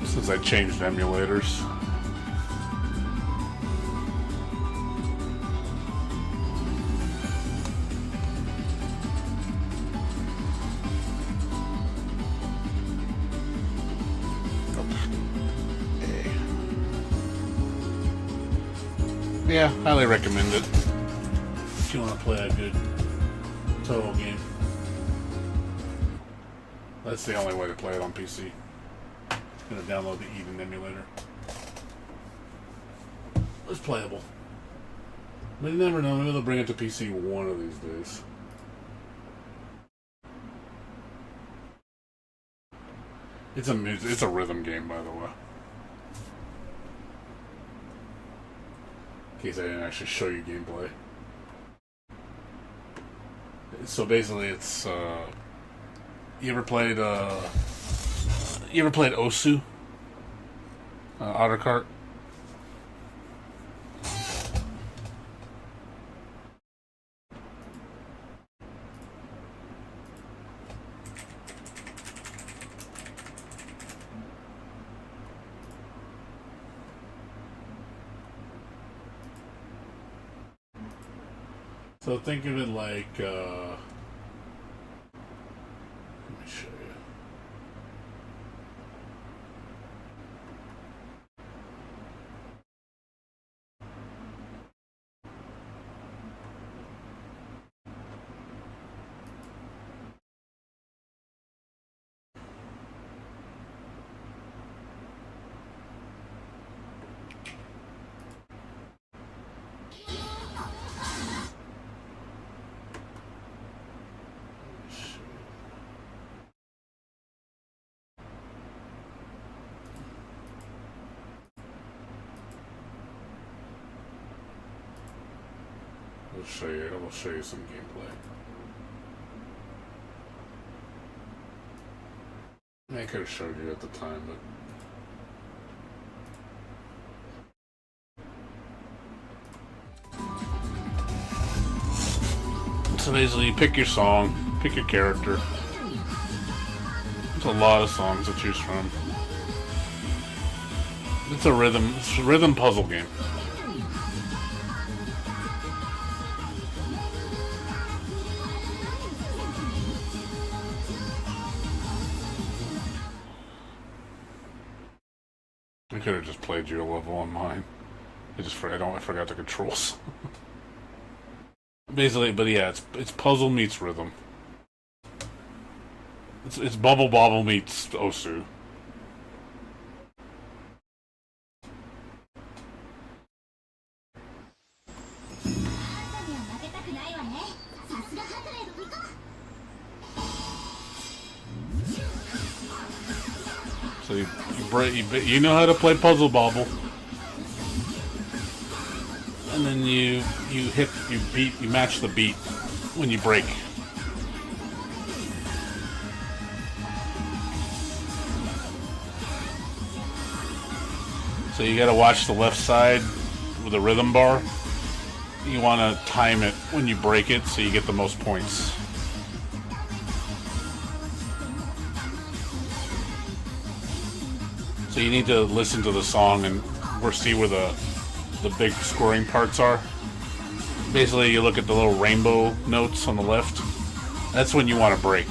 Since I changed emulators. Yeah, highly recommend it if you want to play a good Total game. That's the only way to play it on PC. Gonna download the Eden emulator. It's playable. But you never know, maybe they'll bring it to PC one of these days. It's a rhythm game, by the way. In case I didn't actually show you gameplay. So basically, it's you ever played Osu? Otter Cart? So think of it like, let me show you. I will show you some gameplay. I could have showed you at the time, but so basically you pick your song, pick your character. There's a lot of songs to choose from. It's a rhythm puzzle game. I could have just played your level on mine. I forgot the controls. Basically, but yeah, it's puzzle meets rhythm. It's Bubble Bobble meets Osu. So you know how to play Puzzle Bobble, and then you match the beat when you break. So you gotta watch the left side with a rhythm bar. You wanna time it when you break it so you get the most points. So you need to listen to the song and see where the big scoring parts are. Basically, you look at the little rainbow notes on the left. That's when you want to break,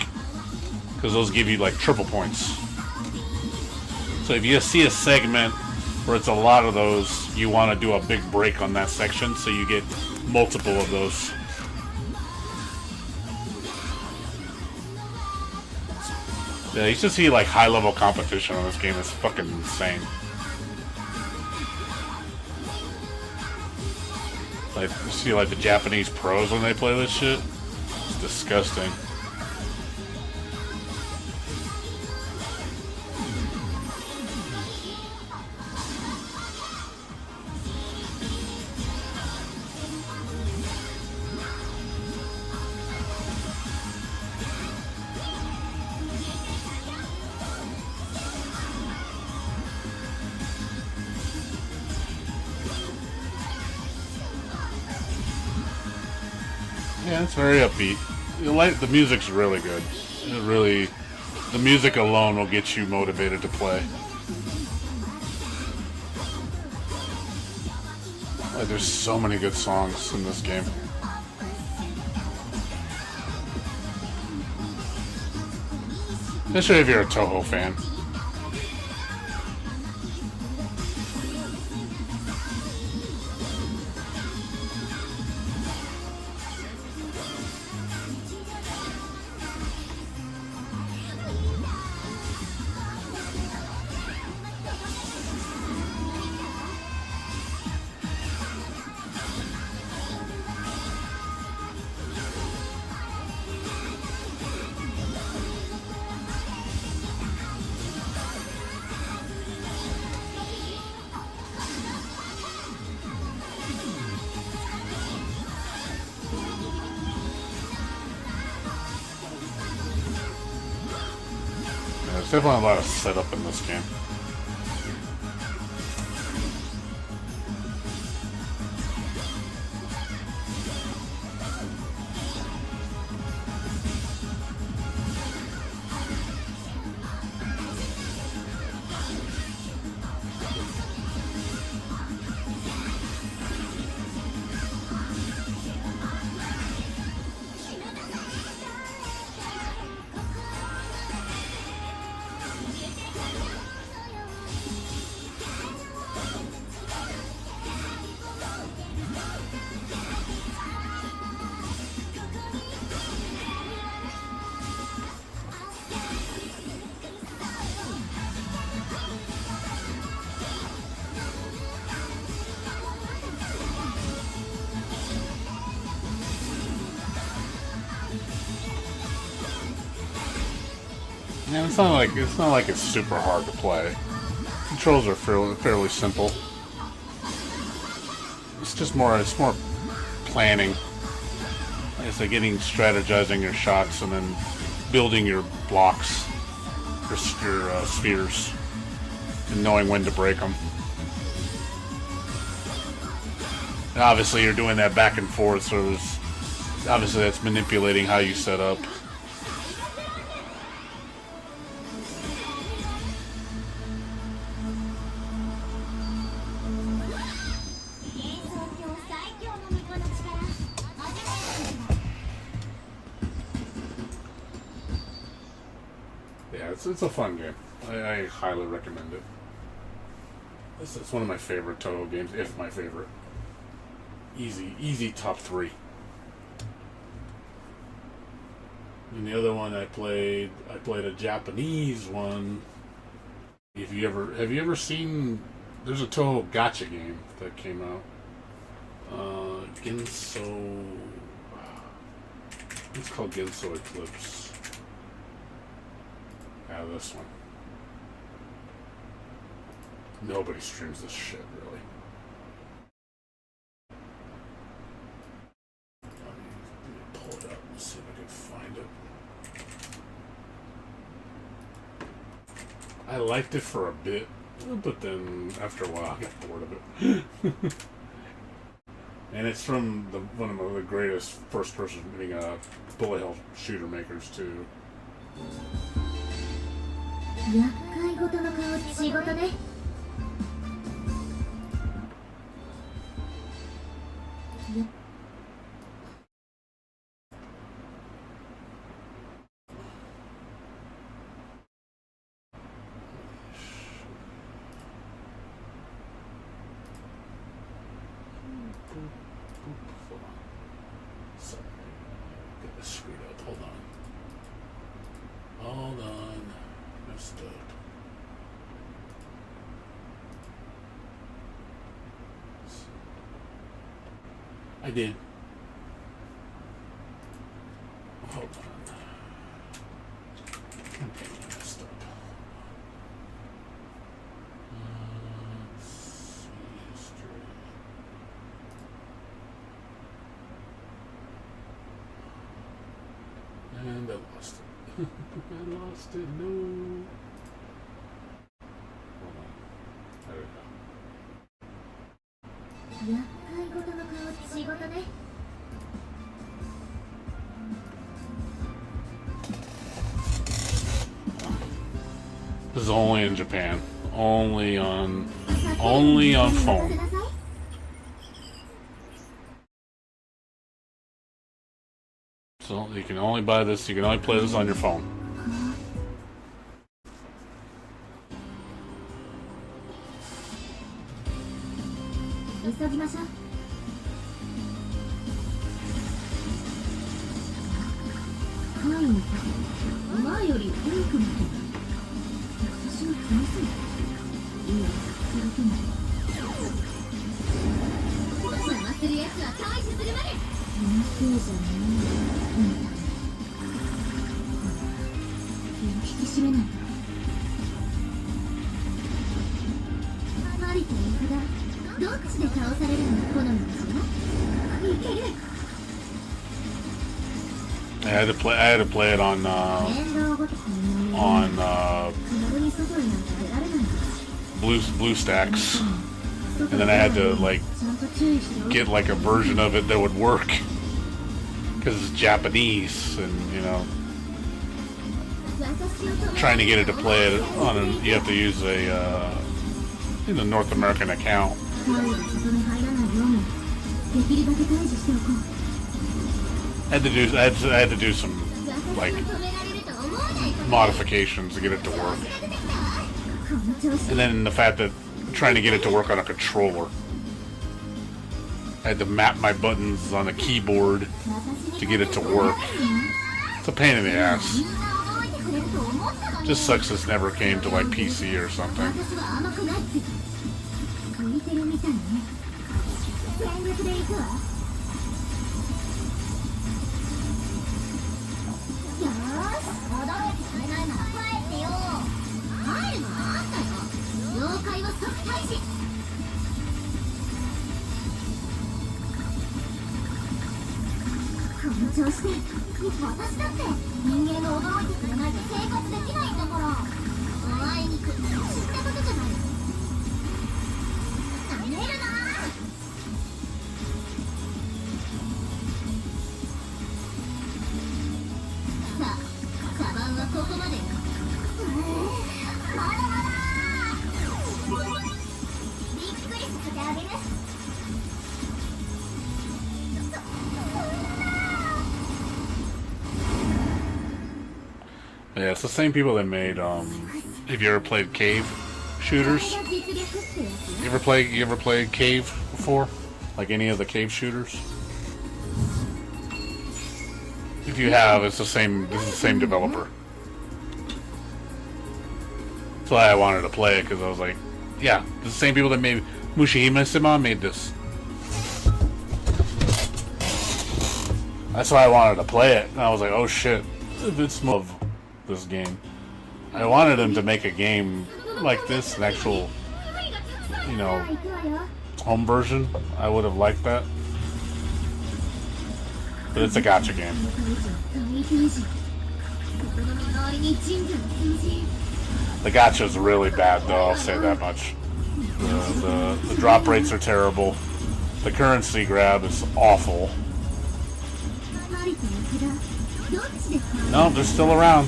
because those give you like triple points. So if you see a segment where it's a lot of those, you want to do a big break on that section so you get multiple of those. Yeah, you should see like high-level competition on this game. It's fucking insane. Like, you see like the Japanese pros when they play this shit. It's disgusting. Yeah, it's very upbeat. The music's really good. The music alone will get you motivated to play. Like, there's so many good songs in this game. Especially if you're a Toho fan. There's definitely a lot of setup in this game. Yeah, it's not like it's super hard to play. Controls are fairly simple. It's more planning. Like I said, strategizing your shots and then building your blocks, your spheres, and knowing when to break them. And obviously, you're doing that back and forth, so obviously that's manipulating how you set up. Yeah, it's a fun game. I highly recommend it. It's one of my favorite Toho games, if my favorite. Easy top 3. And the other one I played a Japanese one. Have you ever seen? There's a Toho gacha game that came out. Genso. It's called Genso Eclipse. Yeah, this one. Nobody streams this shit, really. Let me pull it up and see if I can find it. I liked it for a bit, but then after a while I got bored of it. And it's from one of the greatest first-person bullet hell shooter makers, too. 厄介事の顔仕事ね。Sorry, get this screwed up. Hold on. Messed up. I did. Hold on. Completely messed up. Let's see history. And I lost it. I lost it. No. Hold on. There we go. 厄介事の顔仕事ね。 This is only in Japan. Only on phone. So you can only buy this. You can only play this on your phone. I had to play it on on blue stacks, and then I had to like get like a version of it that would work because it's Japanese, and you know, trying to get it to play it on you have to use a North American account. I had to do some like modifications to get it to work, and then the fact that trying to get it to work on a controller, I had to map my buttons on a keyboard to get it to work. It's a pain in the ass. Just sucks this never came to like PC or something. Yeah, it's the same people that made have you ever played cave shooters? You ever played cave before? Like any of the cave shooters? If you have, it's the same. This is the same developer. That's why I wanted to play it, because I was like, yeah, the same people that made Mushihime-sama made this. That's why I wanted to play it, and I was like, oh shit, if it's of this game. I wanted him to make a game like this, an actual, you know, home version. I would have liked that. But it's a gacha game. The gacha's really bad though, I'll say that much. The drop rates are terrible. The currency grab is awful. No, they're still around.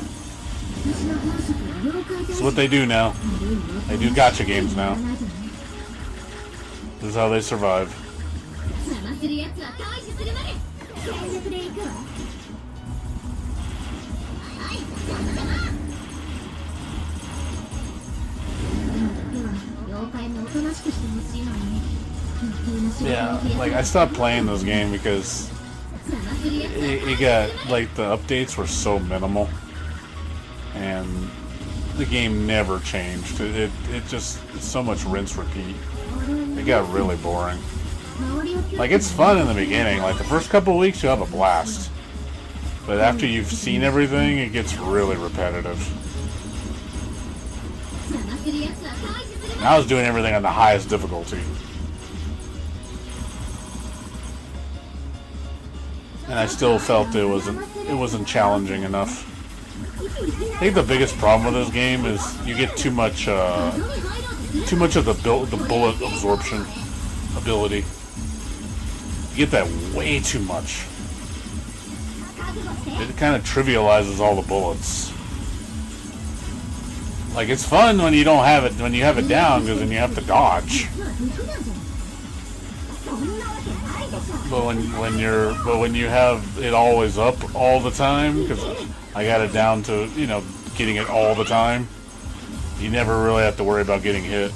It's what they do now. They do gacha games now. This is how they survive. Yeah, like I stopped playing this game because it got, like, the updates were so minimal and the game never changed. It just, it's so much rinse repeat. It got really boring. Like, it's fun in the beginning. Like, the first couple of weeks you have a blast, but after you've seen everything, it gets really repetitive. And I was doing everything on the highest difficulty, and I still felt it wasn't challenging enough. I think the biggest problem with this game is you get too much of the bullet absorption ability. You get that way too much. It kind of trivializes all the bullets. Like, it's fun when you don't have it, when you have it down, because then you have to dodge. But when you have it always up all the time, because I got it down to, you know, getting it all the time, you never really have to worry about getting hit.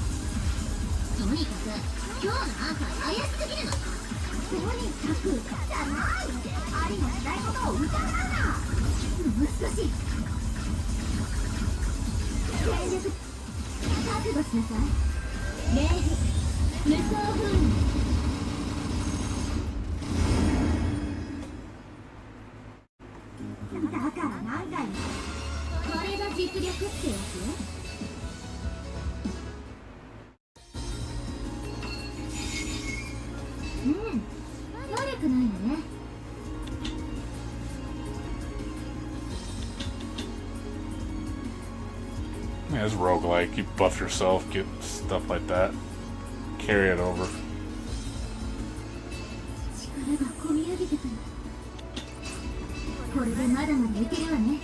Yeah, it's roguelike. You buff yourself, get stuff like that. Carry it over. 力が込み上げてくる。これでまだまだいけるわね。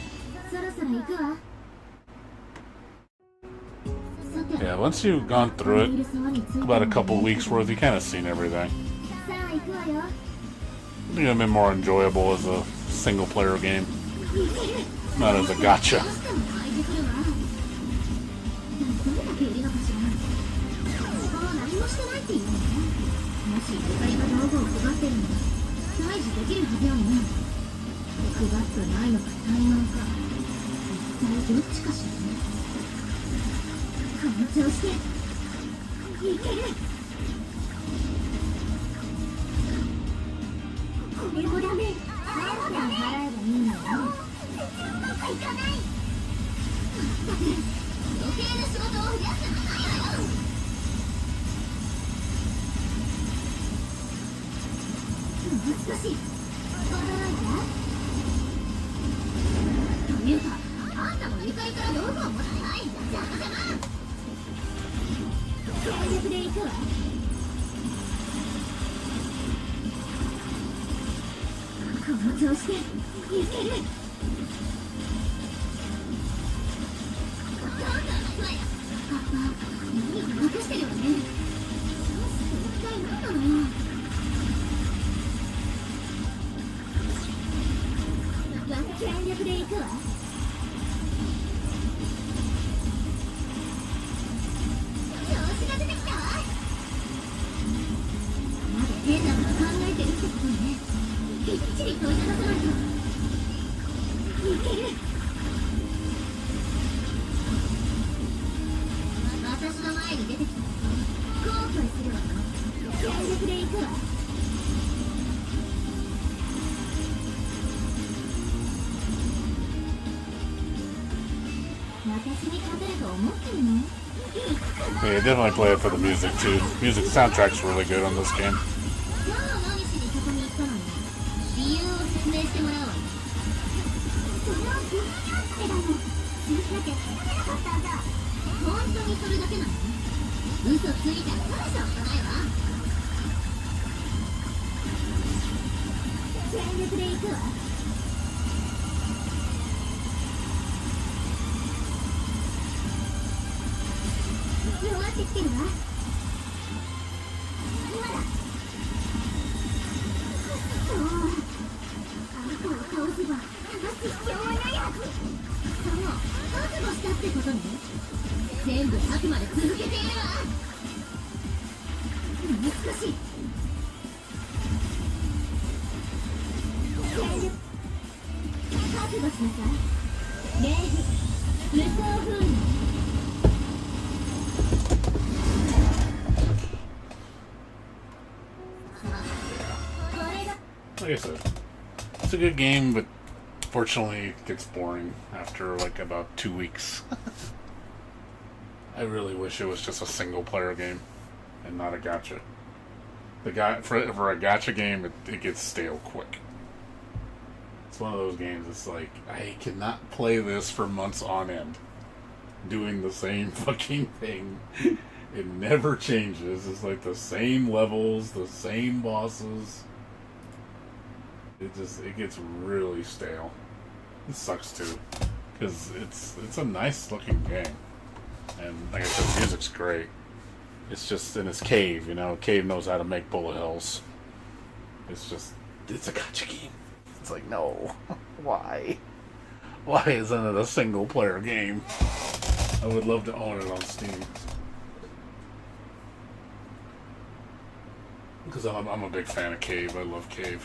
そろそろ行くわ。 Yeah, once you've gone through it, about a couple weeks worth, you kind of seen everything. I think it'd been more enjoyable as a single player game, not as a gacha. この調子でいける。これもダメ。払えばいいのよ。全然うまくいかない。余計な仕事を増やすのないわよ。もう少し頑張らなきゃ。というか、あんたもゆかりから道具を持ってない。邪魔邪魔。 全力で行くわ。この調子でいける。パパ、何か隠してるわね。一体何なのよ。全力で行くわ。 データが考えてるってことね。きっちり問いたださないと。いける。私の前に出てきたら後悔するわよ。全力で行くわ。私に勝てると思ってるの？ Yeah, definitely play it for the music too. Music soundtrack's really good on this game. 今日何しにそこに行ったのに理由を説明してもらうわよ。それは自分にあってだもん。しなきゃ気づけなかったんだ。本当にそれだけなの？嘘ついたら大したことないわ。全力で行くわ。弱ってきてるわ。今だ。 倒せば話す必要はないはず。そう、覚悟したってことね。全部吐くまで続けているわ。もう少し。全力。覚悟しなさい。礼儀、無双風に。 Like I said, it's a good game, but fortunately it gets boring after like about 2 weeks. I really wish it was just a single player game and not a gacha. For a gacha game, it gets stale quick. It's one of those games. It's like I cannot play this for months on end, doing the same fucking thing. It never changes. It's like the same levels, the same bosses. It gets really stale. It sucks too, because it's a nice looking game, and like I said, the music's great. It's just in his cave, you know. Cave knows how to make bullet hells. It's a gacha game. It's like, no, why? Why isn't it a single player game? I would love to own it on Steam. Because I'm a big fan of Cave. I love Cave.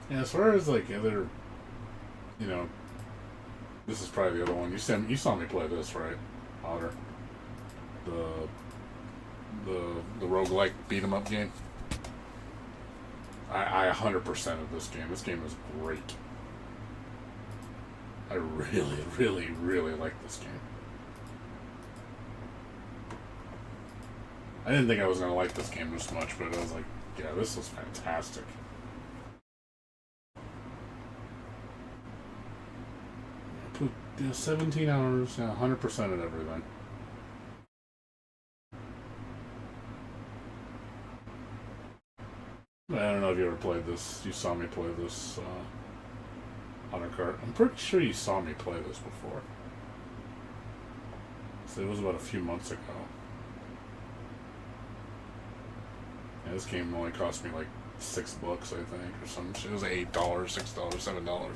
And as far as like other, you know, this is probably the other one. You saw me play this, right, Otter? The roguelike beat 'em up game. I 100% of this game. This game is great. I really, really, really like this game. I didn't think I was gonna like this game this much, but I was like, yeah, this was fantastic. put 17 hours, 100% of everything. I don't know if you ever played this. You saw me play this Arknight. I'm pretty sure you saw me play this before. So it was about a few months ago. Yeah, this game only cost me like $6, I think, or something. It was $8, $6, $7.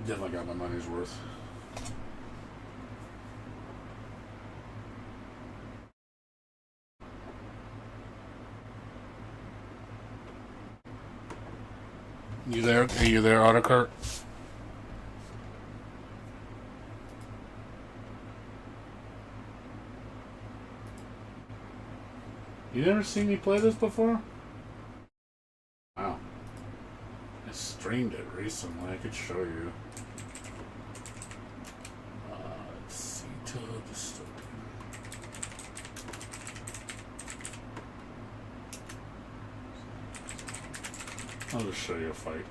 Definitely got my money's worth. You there? Are you there, Arknight? You never seen me play this before? Wow. I streamed it recently. I could show you. Let's see. Dystopian. I'll just show you a fight.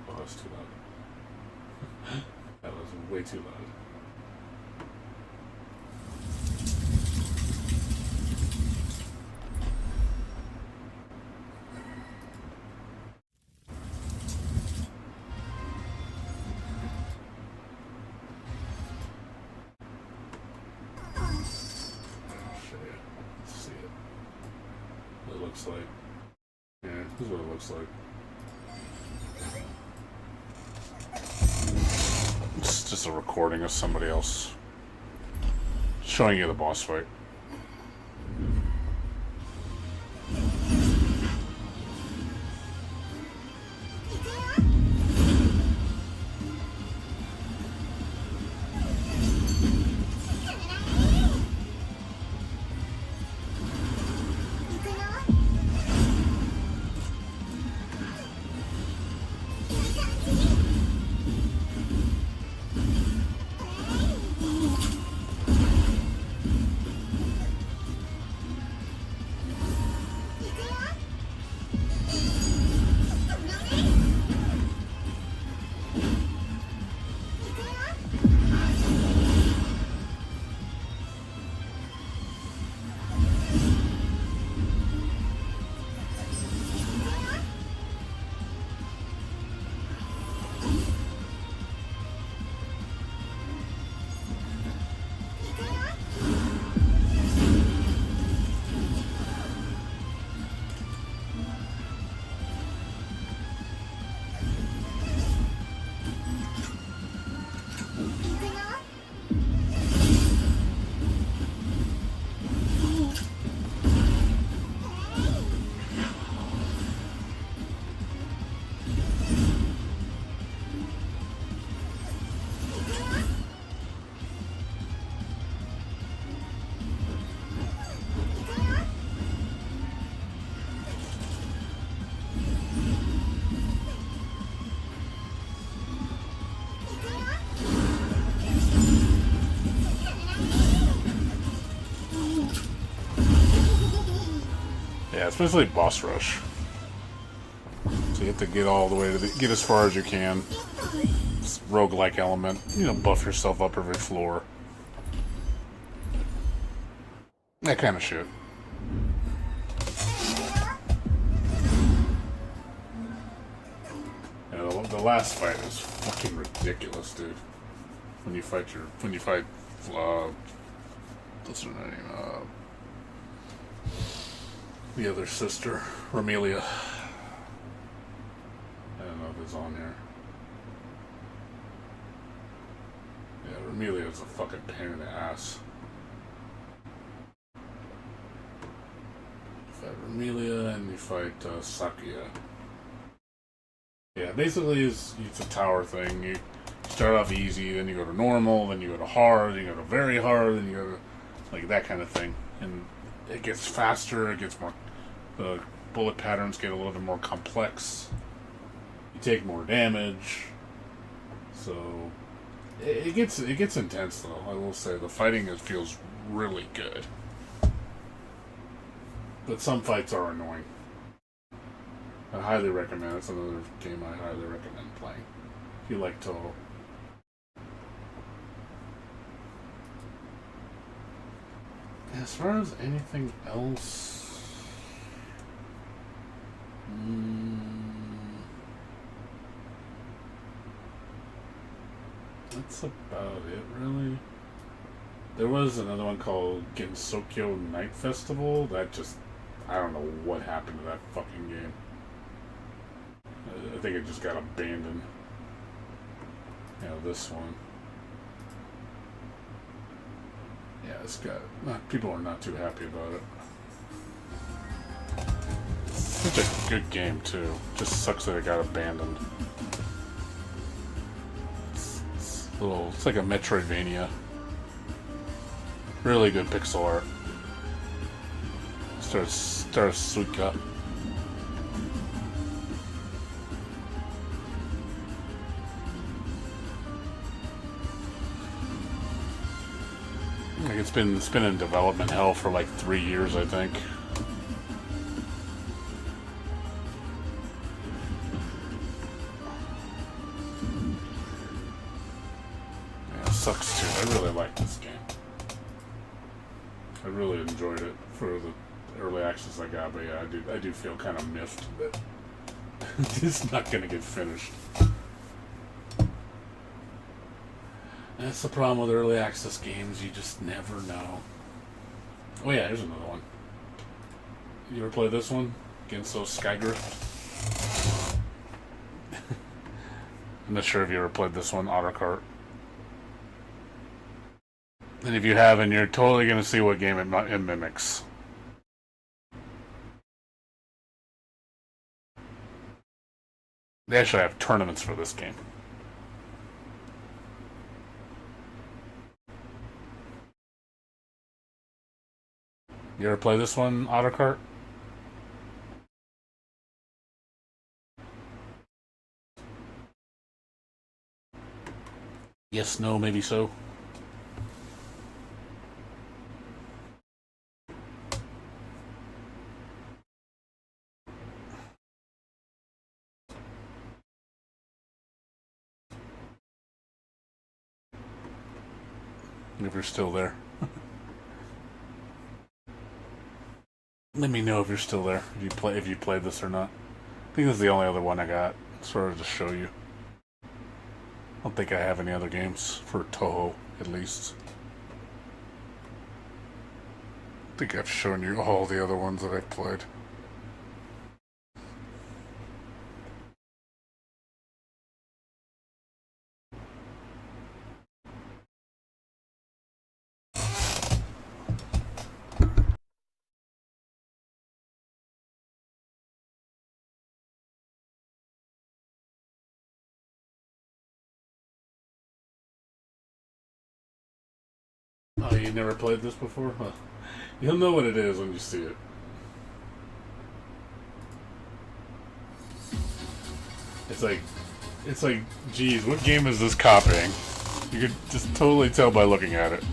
Oh, that's too loud. That was way too loud. Like, yeah, this is what it looks like. It's just a recording of somebody else showing you the boss fight. Yeah, it's basically boss rush. So you have to get all the way to get as far as you can. It's roguelike element. You know, buff yourself up every floor. That kind of shit. Yeah, the last fight is fucking ridiculous, dude. When you fight what's her name? The other sister, Romelia. I don't know if it's on here. Yeah, Romelia is a fucking pain in the ass. You fight Romelia and you fight Sakia. Yeah, basically it's a tower thing. You start off easy, then you go to normal, then you go to hard, then you go to very hard, then you go to like that kind of thing. And it gets faster, it gets more, the bullet patterns get a little bit more complex. You take more damage. So it gets intense though. I will say the fighting feels really good. But some fights are annoying. I highly recommend. It's another game I highly recommend playing if you like Toho. As far as anything else, that's about it, really. There was another one called Gensokyo Night Festival. That just, I don't know what happened to that fucking game. I think it just got abandoned. You know, this one. Yeah, it's got, people are not too happy about it. It's such a good game, too. Just sucks that it got abandoned. It's like a Metroidvania. Really good pixel art. Starts Suika. Like it's been in development hell for like 3 years, I think. Yeah, it sucks too. I really like this game. I really enjoyed it for the early access I got, but yeah, I do feel kind of miffed that it's not going to get finished. That's the problem with early access games, you just never know. Oh yeah, here's another one. You ever play this one? Genso Skydrift? I'm not sure if you ever played this one, Autocart. And if you haven't, you're totally going to see what game it mimics. They actually have tournaments for this game. You ever play this one, Autocart? Yes, no, maybe so. If you're still there. Let me know if you're still there. If you played this or not. I think this is the only other one I got. Sort of to show you. I don't think I have any other games for Toho, at least. I think I've shown you all the other ones that I've played. Oh, you never played this before? Huh. You'll know what it is when you see it. It's like, geez, what game is this copying? You could just totally tell by looking at it.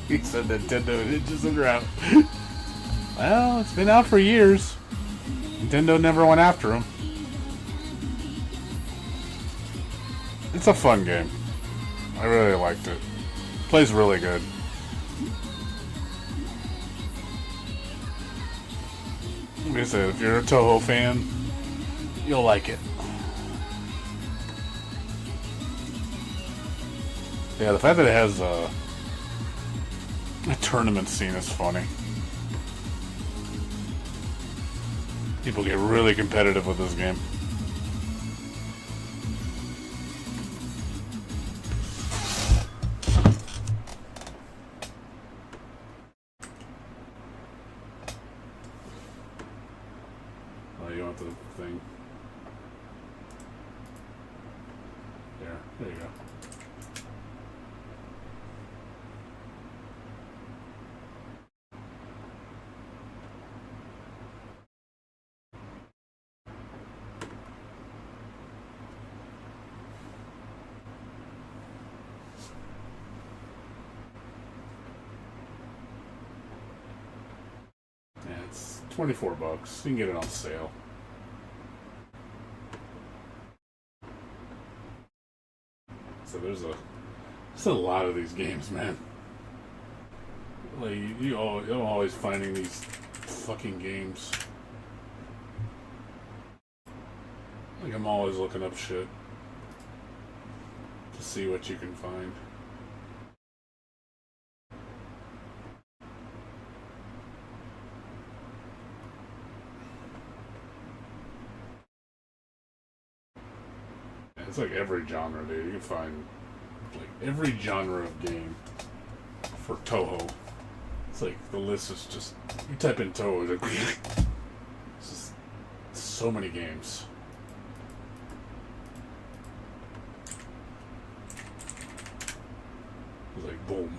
He said Nintendo Ninjas are out. Well, it's been out for years. Nintendo never went after him. It's a fun game. I really liked it. Plays really good. Like I said, if you're a Toho fan, you'll like it. Yeah, the fact that it has a tournament scene is funny. People get really competitive with this game. Oh, you want the thing? There you go. Yeah, it's $24. You can get it on sale. So there's a lot of these games, man. Like you're always finding these fucking games. Like I'm always looking up shit to see what you can find. It's like every genre, dude. You can find like every genre of game for Toho. It's like the list is just, you type in Toho, it's like it's just so many games. It's like boom.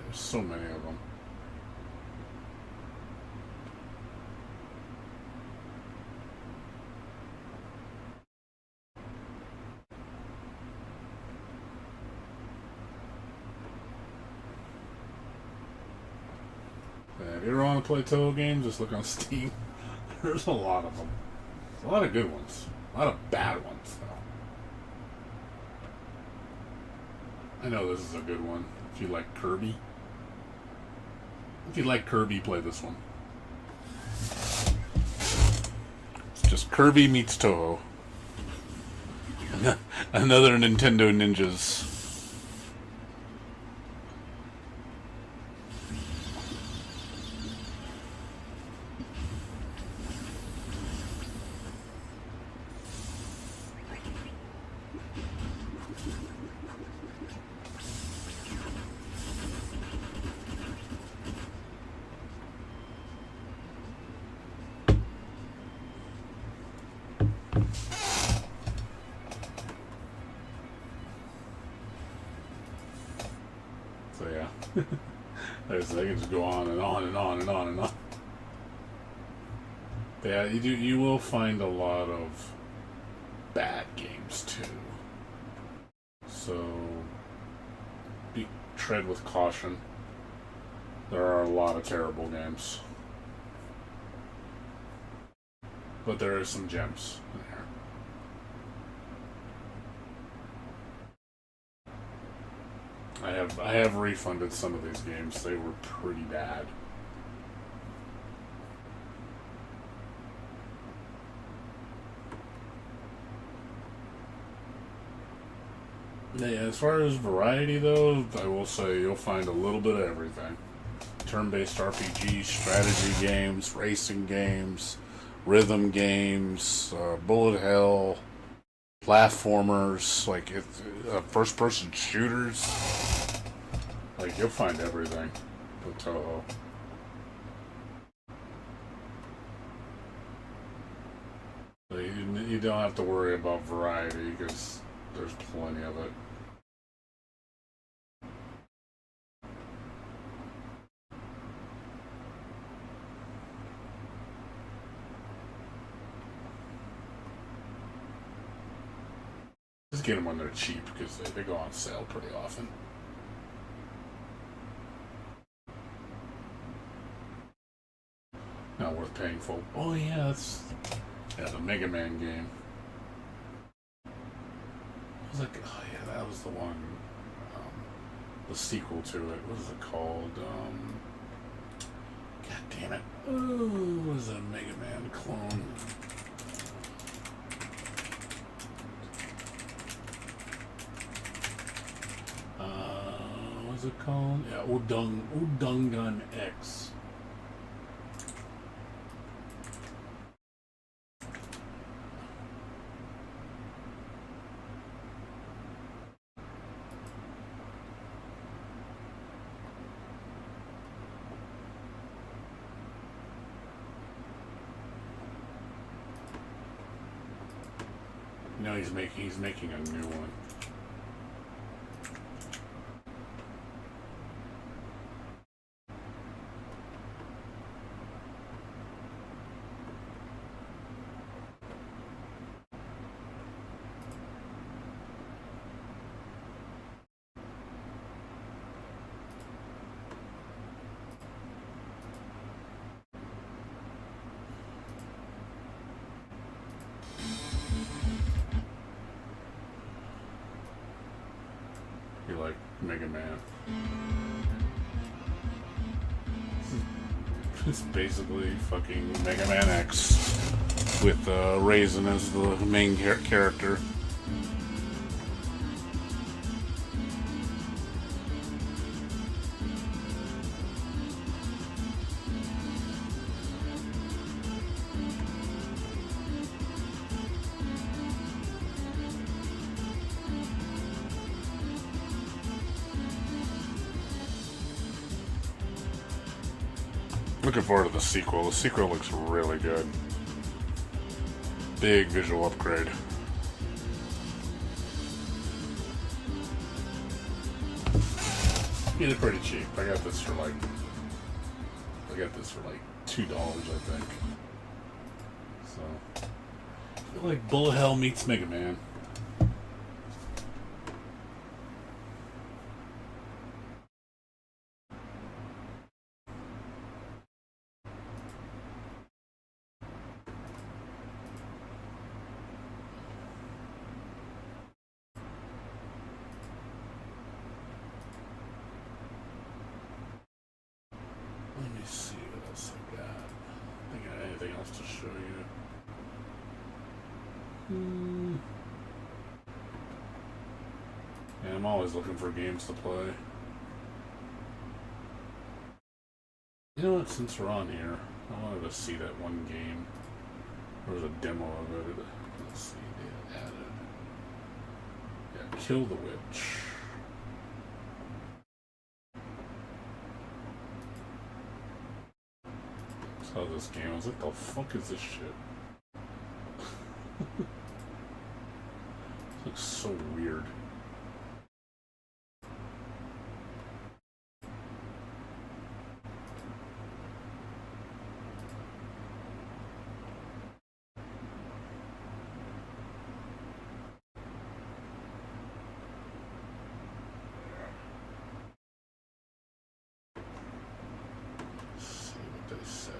There's so many of them. If you ever want to play Toho games, just look on Steam. There's a lot of them. There's a lot of good ones. A lot of bad ones, though. I know this is a good one. If you like Kirby. If you like Kirby, play this one. It's just Kirby meets Toho. Another Nintendo Ninjas. So yeah, I can just go on and on and on and on and on. But yeah, you will find a lot of bad games too. So tread with caution. There are a lot of terrible games, but there are some gems in here. I have refunded some of these games. They were pretty bad. Yeah, as far as variety though, I will say you'll find a little bit of everything. Turn-based RPGs, strategy games, racing games, rhythm games, bullet hell, platformers, like first-person shooters. Like, you'll find everything with Toho. So you don't have to worry about variety because there's plenty of it. Just get them when they're cheap because they go on sale pretty often. Not worth paying full. Oh yeah, that's the Mega Man game. I was like, oh yeah, that was the one. the sequel to it. What is it called? God damn it. Ooh, what is that Mega Man clone? What's it called? Yeah, Udungun X. No, he's making a new one. You like Mega Man. It's basically fucking Mega Man X with Raisin as the main character. Looking forward to the sequel. The sequel looks really good. Big visual upgrade. Get it pretty cheap. I got this for like $2, I think. So, I feel like Bullet Hell meets Mega Man. Let me see what else I got. I got anything else to show you? Yeah, I'm always looking for games to play. You know what? Since we're on here, I wanted to see that one game. There was a demo of it. Let's see, they added. Yeah, Kill the Witch. Saw this game. I was like, the fuck is this shit? It looks so weird. See what they say.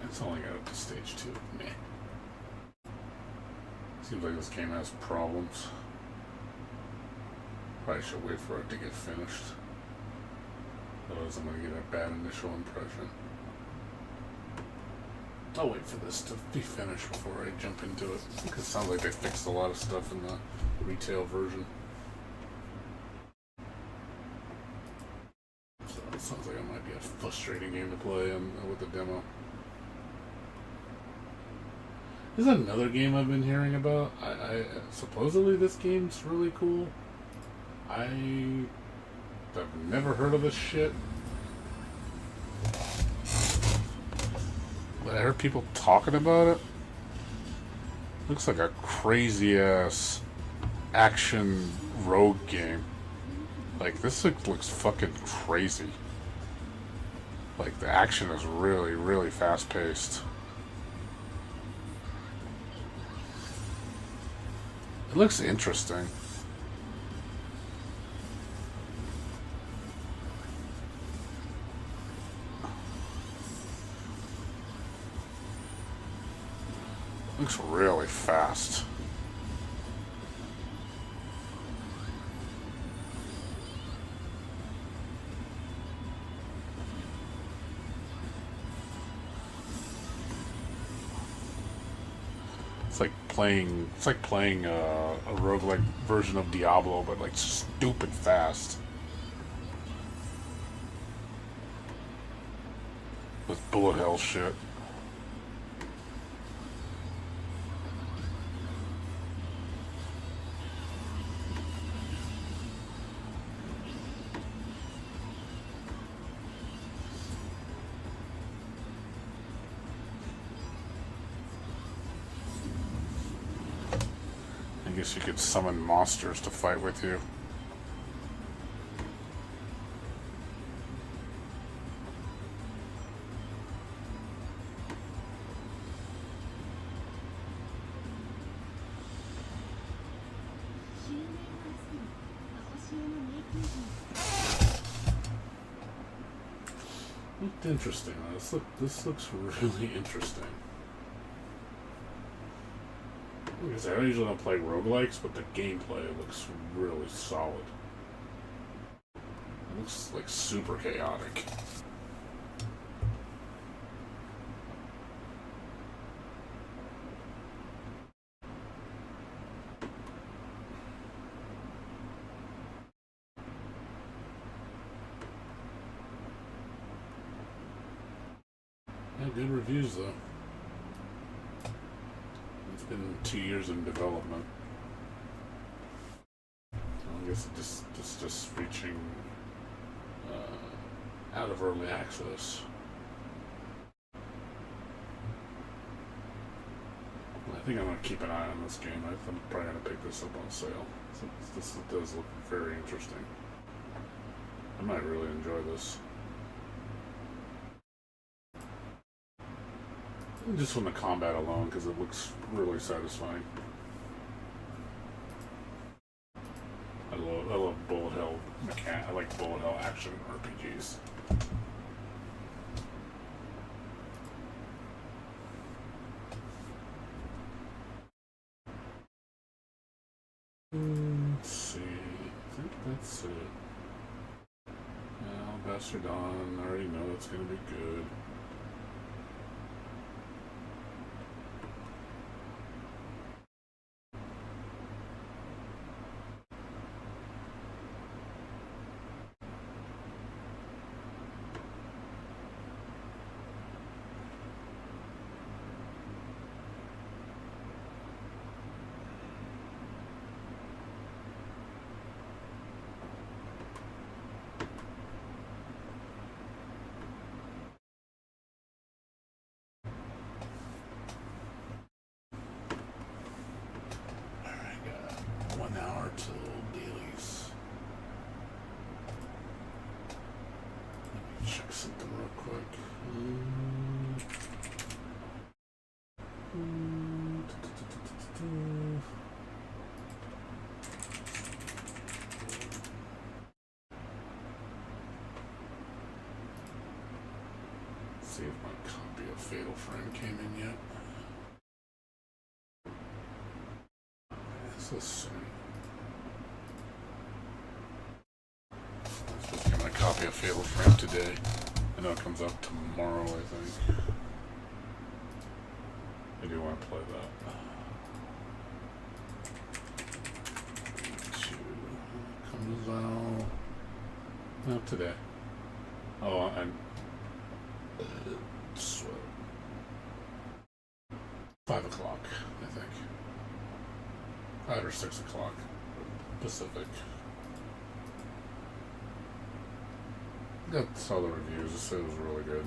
It's only got up to stage 2. Meh. Seems like this game has problems. Probably should wait for it to get finished. Otherwise I'm going to get a bad initial impression. I'll wait for this to be finished before I jump into it, because it sounds like they fixed a lot of stuff in the retail version. So it sounds like it might be a frustrating game to play with the demo. There's another game I've been hearing about. I supposedly this game's really cool. I've never heard of this shit. But I heard people talking about it. Looks like a crazy ass action rogue game. Like this looks fucking crazy. Like the action is really, really fast paced. It looks interesting. Looks really fast. It's like playing a roguelike version of Diablo, but like stupid fast. With bullet hell shit. I guess you could summon monsters to fight with you. Looked interesting. This looks really interesting. Because I usually don't play roguelikes, but the gameplay looks really solid. It looks like super chaotic. Yeah, good reviews though. It's been 2 years in development. So I guess it's just reaching out of early access. I think I'm going to keep an eye on this game. I'm probably going to pick this up on sale. So this does look very interesting. I might really enjoy this. Just from the combat alone, because it looks really satisfying. I love bullet hell mechanic. I like bullet hell action RPGs. Let's see. I think that's it. Well, Bastard Dawn. I already know it's going to be good. Dailies. Let me check something real quick. See if my copy of Fatal Frame came in yet. Let's see. copy of Fatal Frame today. I know it comes out tomorrow, I think. I do want to play that. Two comes out. Not today. Oh, and it's 5 o'clock, I think. 5 or 6 o'clock Pacific. Saw the reviews. It said it was really good.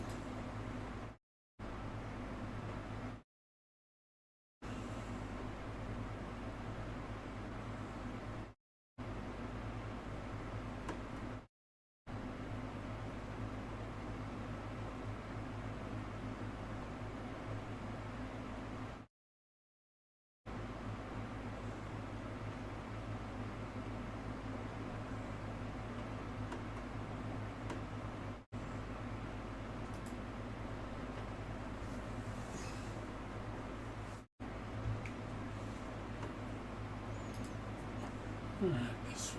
I guess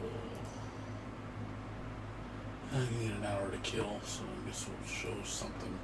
I need an hour to kill, so I guess we'll show something.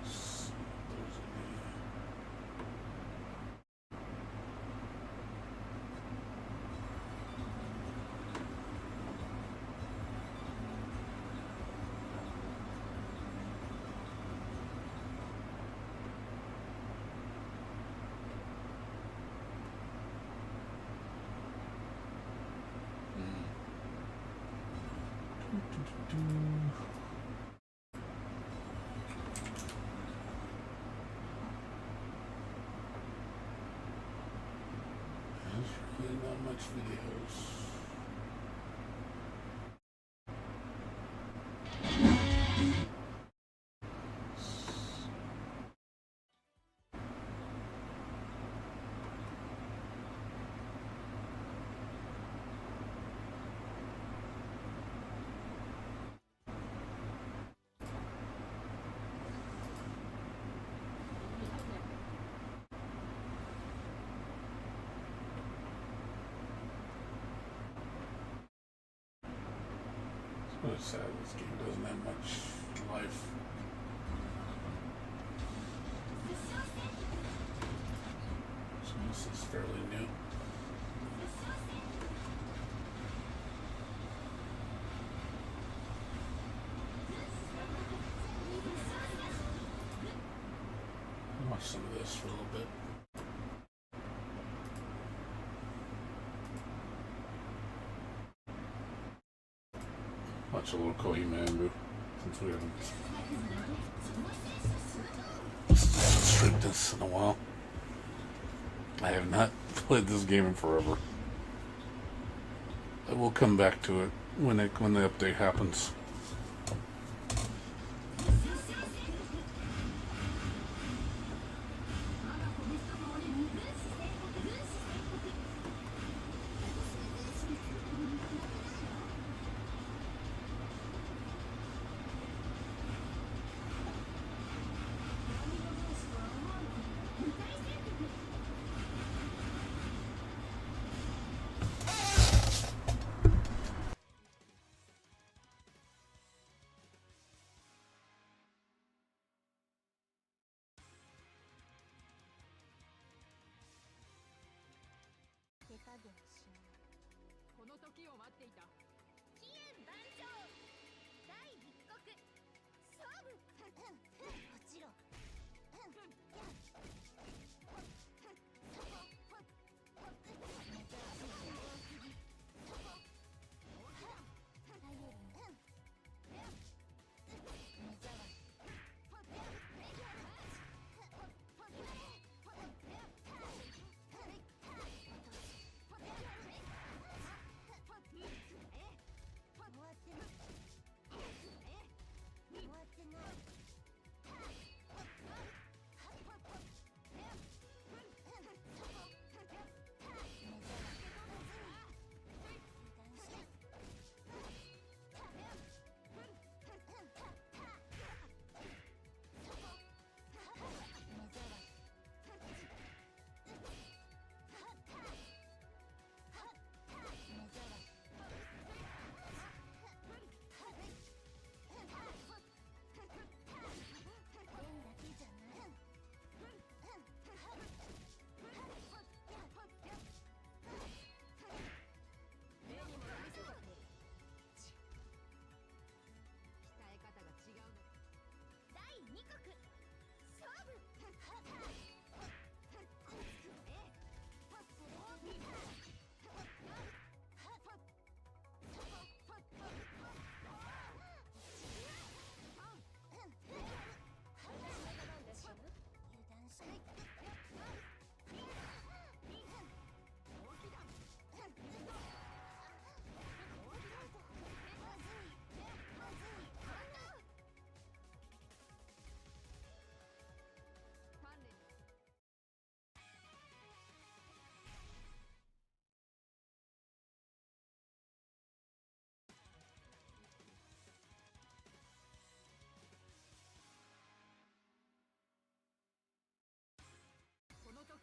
Yes. There's really not much videos. But it's sad this game doesn't have much life. So this is fairly new. I'll watch some of this for a little bit. Watch a little Kohima Ambu, since we haven't streamed this in a while. I have not played this game in forever. I will come back to it when the update happens. 時を待っていた。期限番長大立国勝負。もちろん。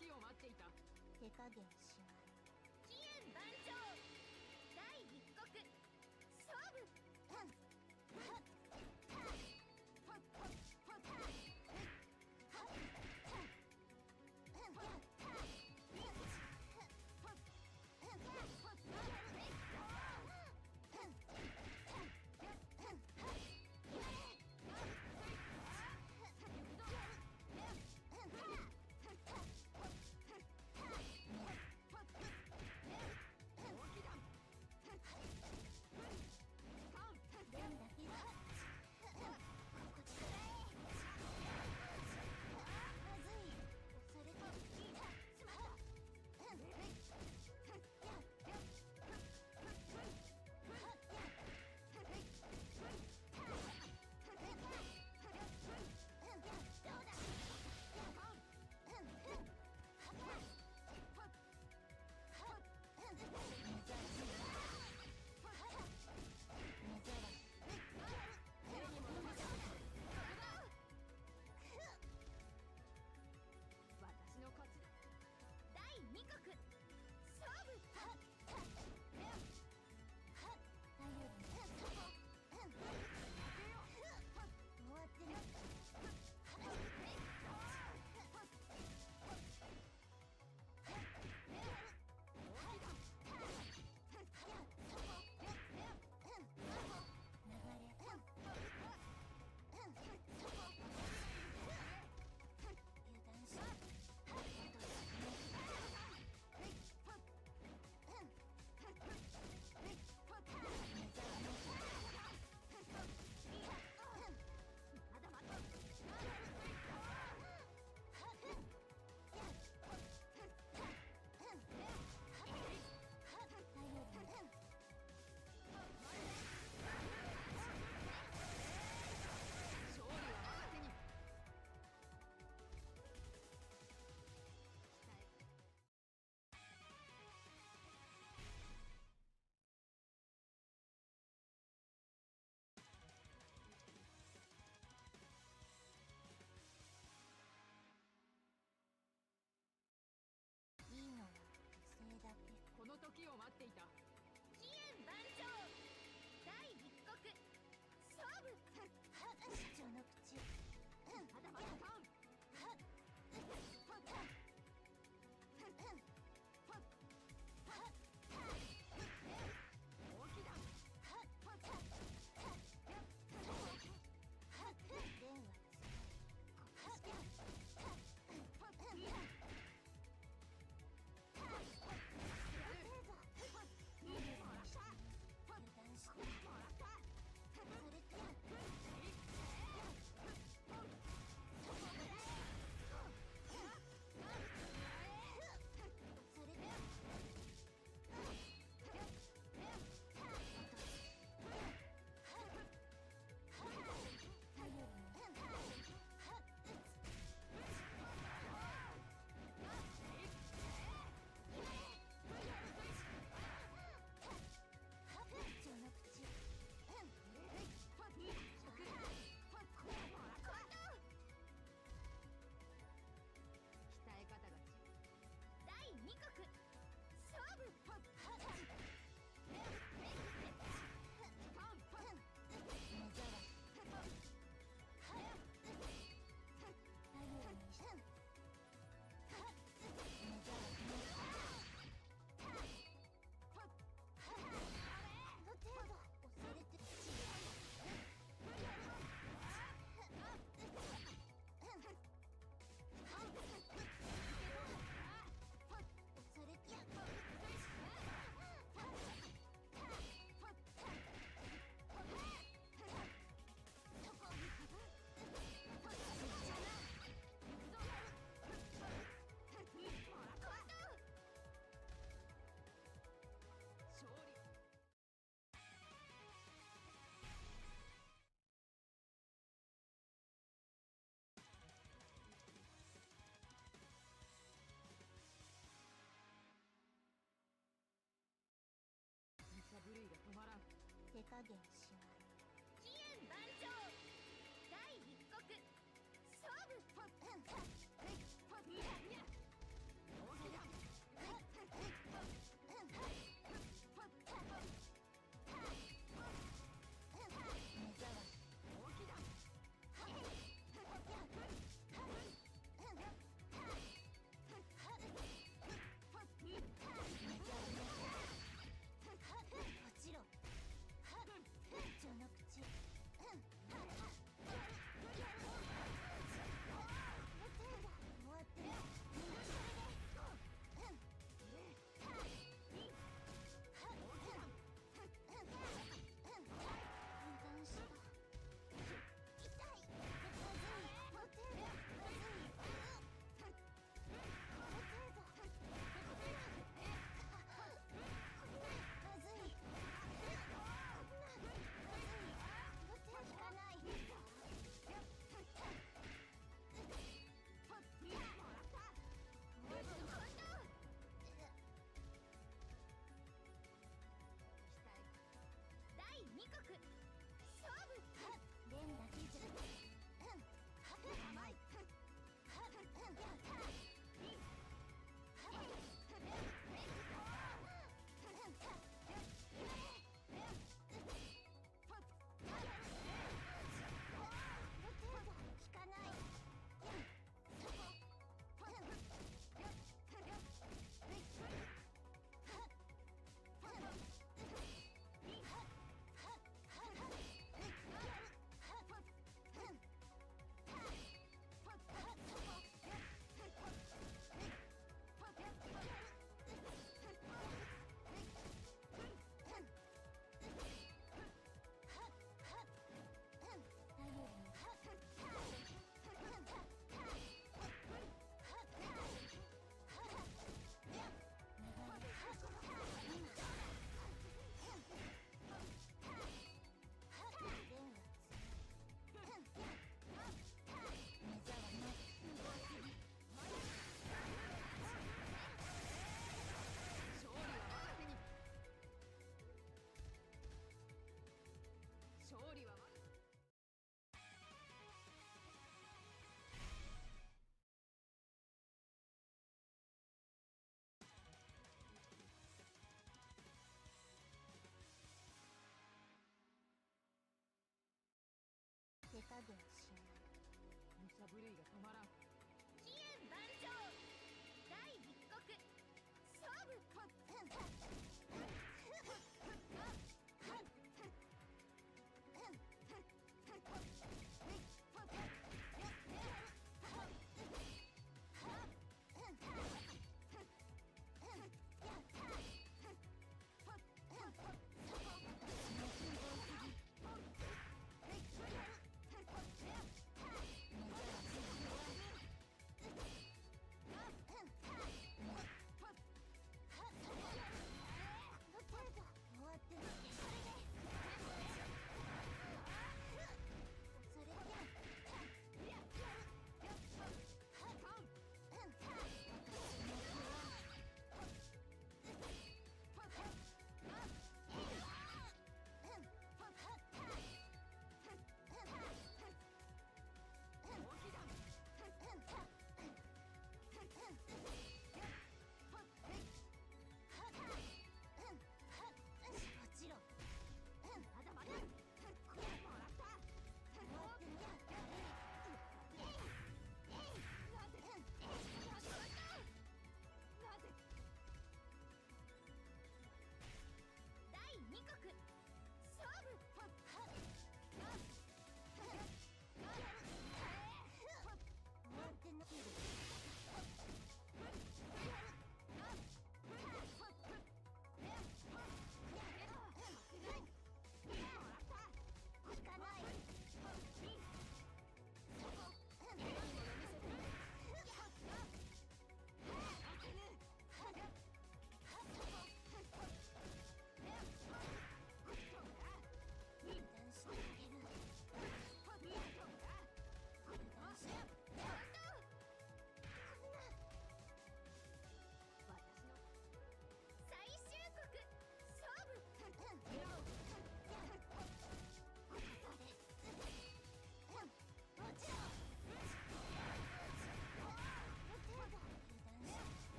時を待っていた。手加減しない。期限番長大立国勝負。この時を待っていた。期限番長大立国勝負。社長の口。まだまだターン。加減しない。期限番長第一国勝負ポッポッポッいやいや大きだ手加減しない。無茶ぶりが止まらん。期限番長第一国勝負ポッ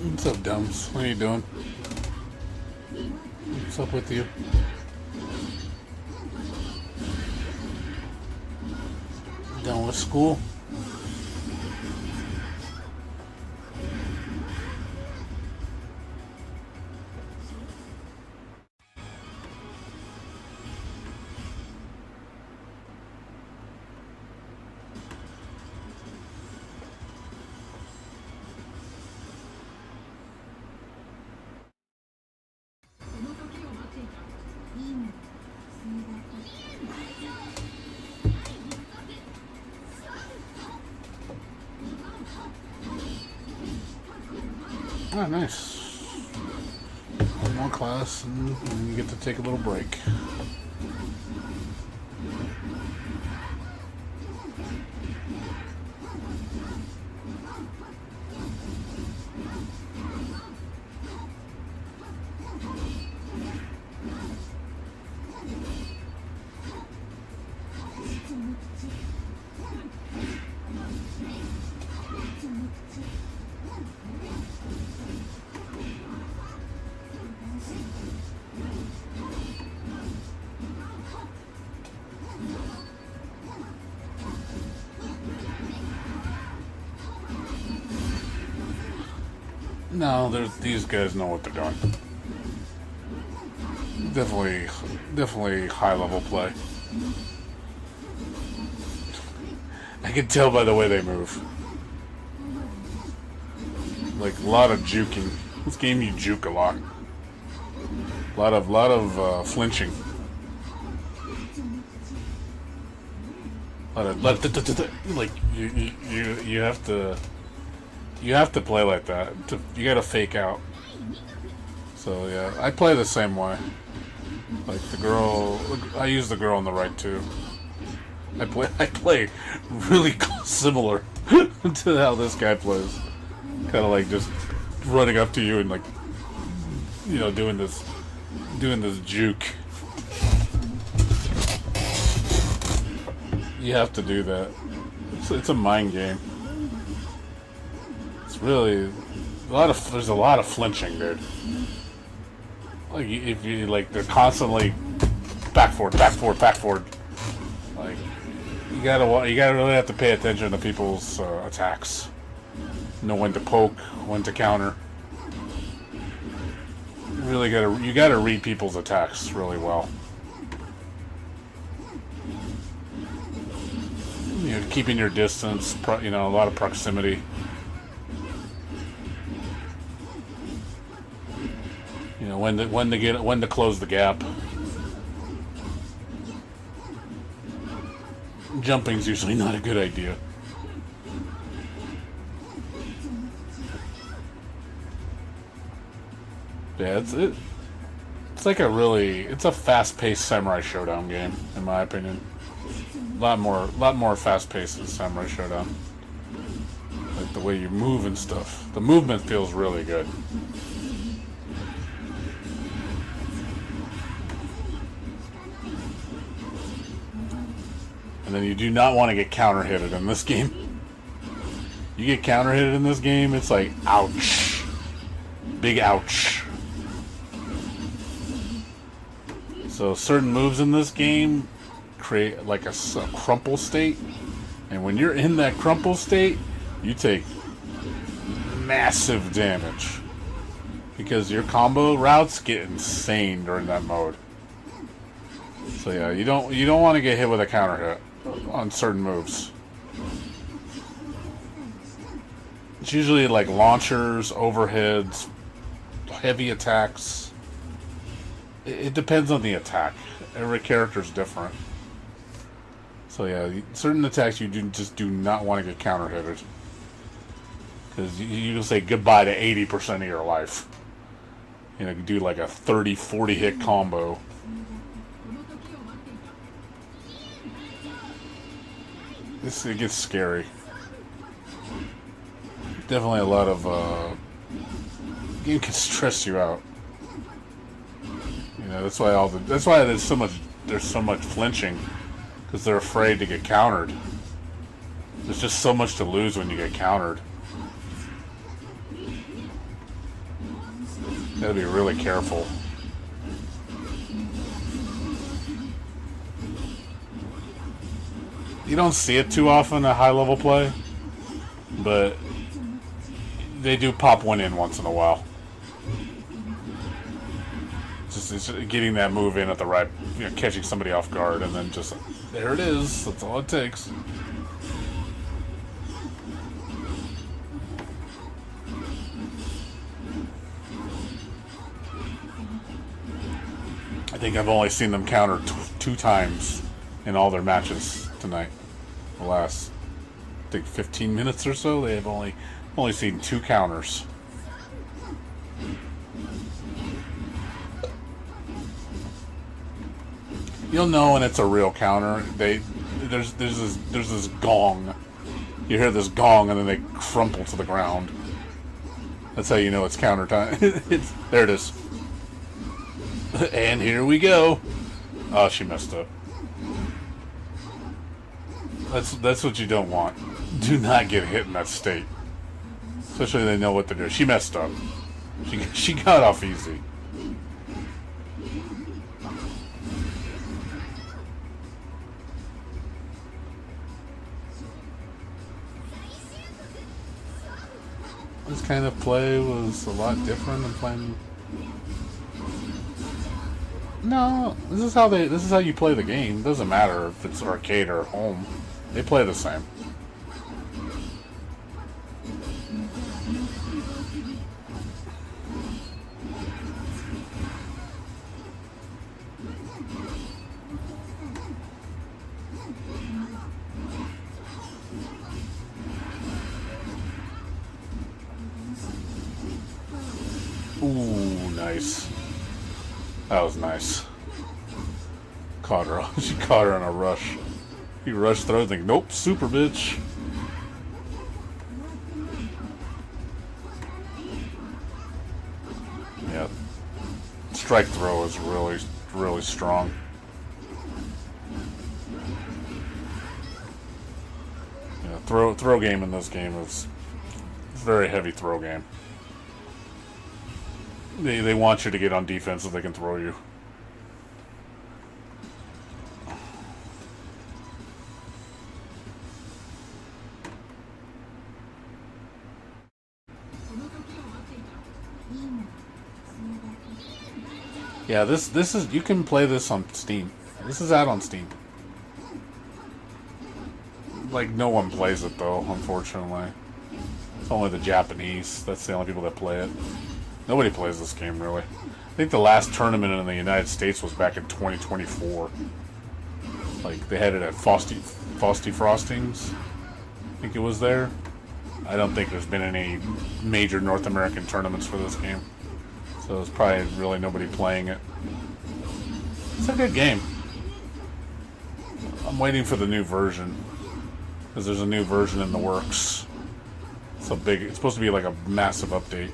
What's up, Dumbs? What are you doing? What's up with you? Done with school? Oh, nice. One more class, and you get to take a little break. No, these guys know what they're doing. Definitely high level play. I can tell by the way they move. Like a lot of juking. This game you juke a lot. A lot of flinching. Like you have to play like that. You gotta fake out. So yeah, I play the same way. Like the girl, I use the girl on the right too. I play really similar to how this guy plays. Kind of like just running up to you and like, you know, doing this juke. You have to do that. It's a mind game. It's really there's a lot of flinching, dude. Like if you like, they're constantly back forward. Like you gotta really have to pay attention to people's attacks. Know when to poke, when to counter. You gotta read people's attacks really well. You know, keeping your distance. You know, a lot of proximity. You know, when to close the gap. Jumping's usually not a good idea. Yeah, it's like it's a fast-paced Samurai Showdown game, in my opinion. A lot more fast-paced than Samurai Showdown. Like the way you move and stuff. The movement feels really good. And then you do not want to get counter-hitted in this game. You get counter-hitted in this game, it's like, ouch. Big ouch. So certain moves in this game create like a crumple state. And when you're in that crumple state, you take massive damage. Because your combo routes get insane during that mode. So yeah, you don't want to get hit with a counter hit on certain moves. It's usually like launchers, overheads, heavy attacks. It depends on the attack. Every character's different. So yeah, certain attacks you just do not want to get counter hitted. Because you'll say goodbye to 80% of your life. You know, do like a 30-40 hit combo. It gets scary. Definitely a lot of game can stress you out. You know, that's why there's so much flinching, because they're afraid to get countered. There's just so much to lose when you get countered. Gotta be really careful. You don't see it too often at high level play, but they do pop one in once in a while. Just getting that move in at the right, you know, catching somebody off guard, and then just there it is. That's all it takes. I think I've only seen them counter two times in all their matches tonight. The last, I think, 15 minutes or so, they have only seen 2 counters. You'll know when it's a real counter. There's this gong. You hear this gong, and then they crumple to the ground. That's how you know it's counter time. There it is. And here we go. Oh, she messed up. That's what you don't want. Do not get hit in that state. Especially when they know what to do. She messed up. She got off easy. This kind of play was a lot different than playing. No, this is how you play the game. It doesn't matter if it's arcade or home. They play the same. Ooh, nice. That was nice. Caught her. She caught her in a rush. He rushed through, think, nope, super bitch. Yeah. Strike throw is really, really strong. Yeah, throw game in this game is very heavy throw game. They want you to get on defense so they can throw you. Yeah, this is, you can play this on Steam. This is out on Steam. Like, no one plays it though, unfortunately. It's only the Japanese. That's the only people that play it. Nobody plays this game, really. I think the last tournament in the United States was back in 2024. Like, they had it at Frosty Frostings. I think it was there. I don't think there's been any major North American tournaments for this game. So there's probably really nobody playing it. It's a good game. I'm waiting for the new version. Because there's a new version in the works. It's supposed to be like a massive update.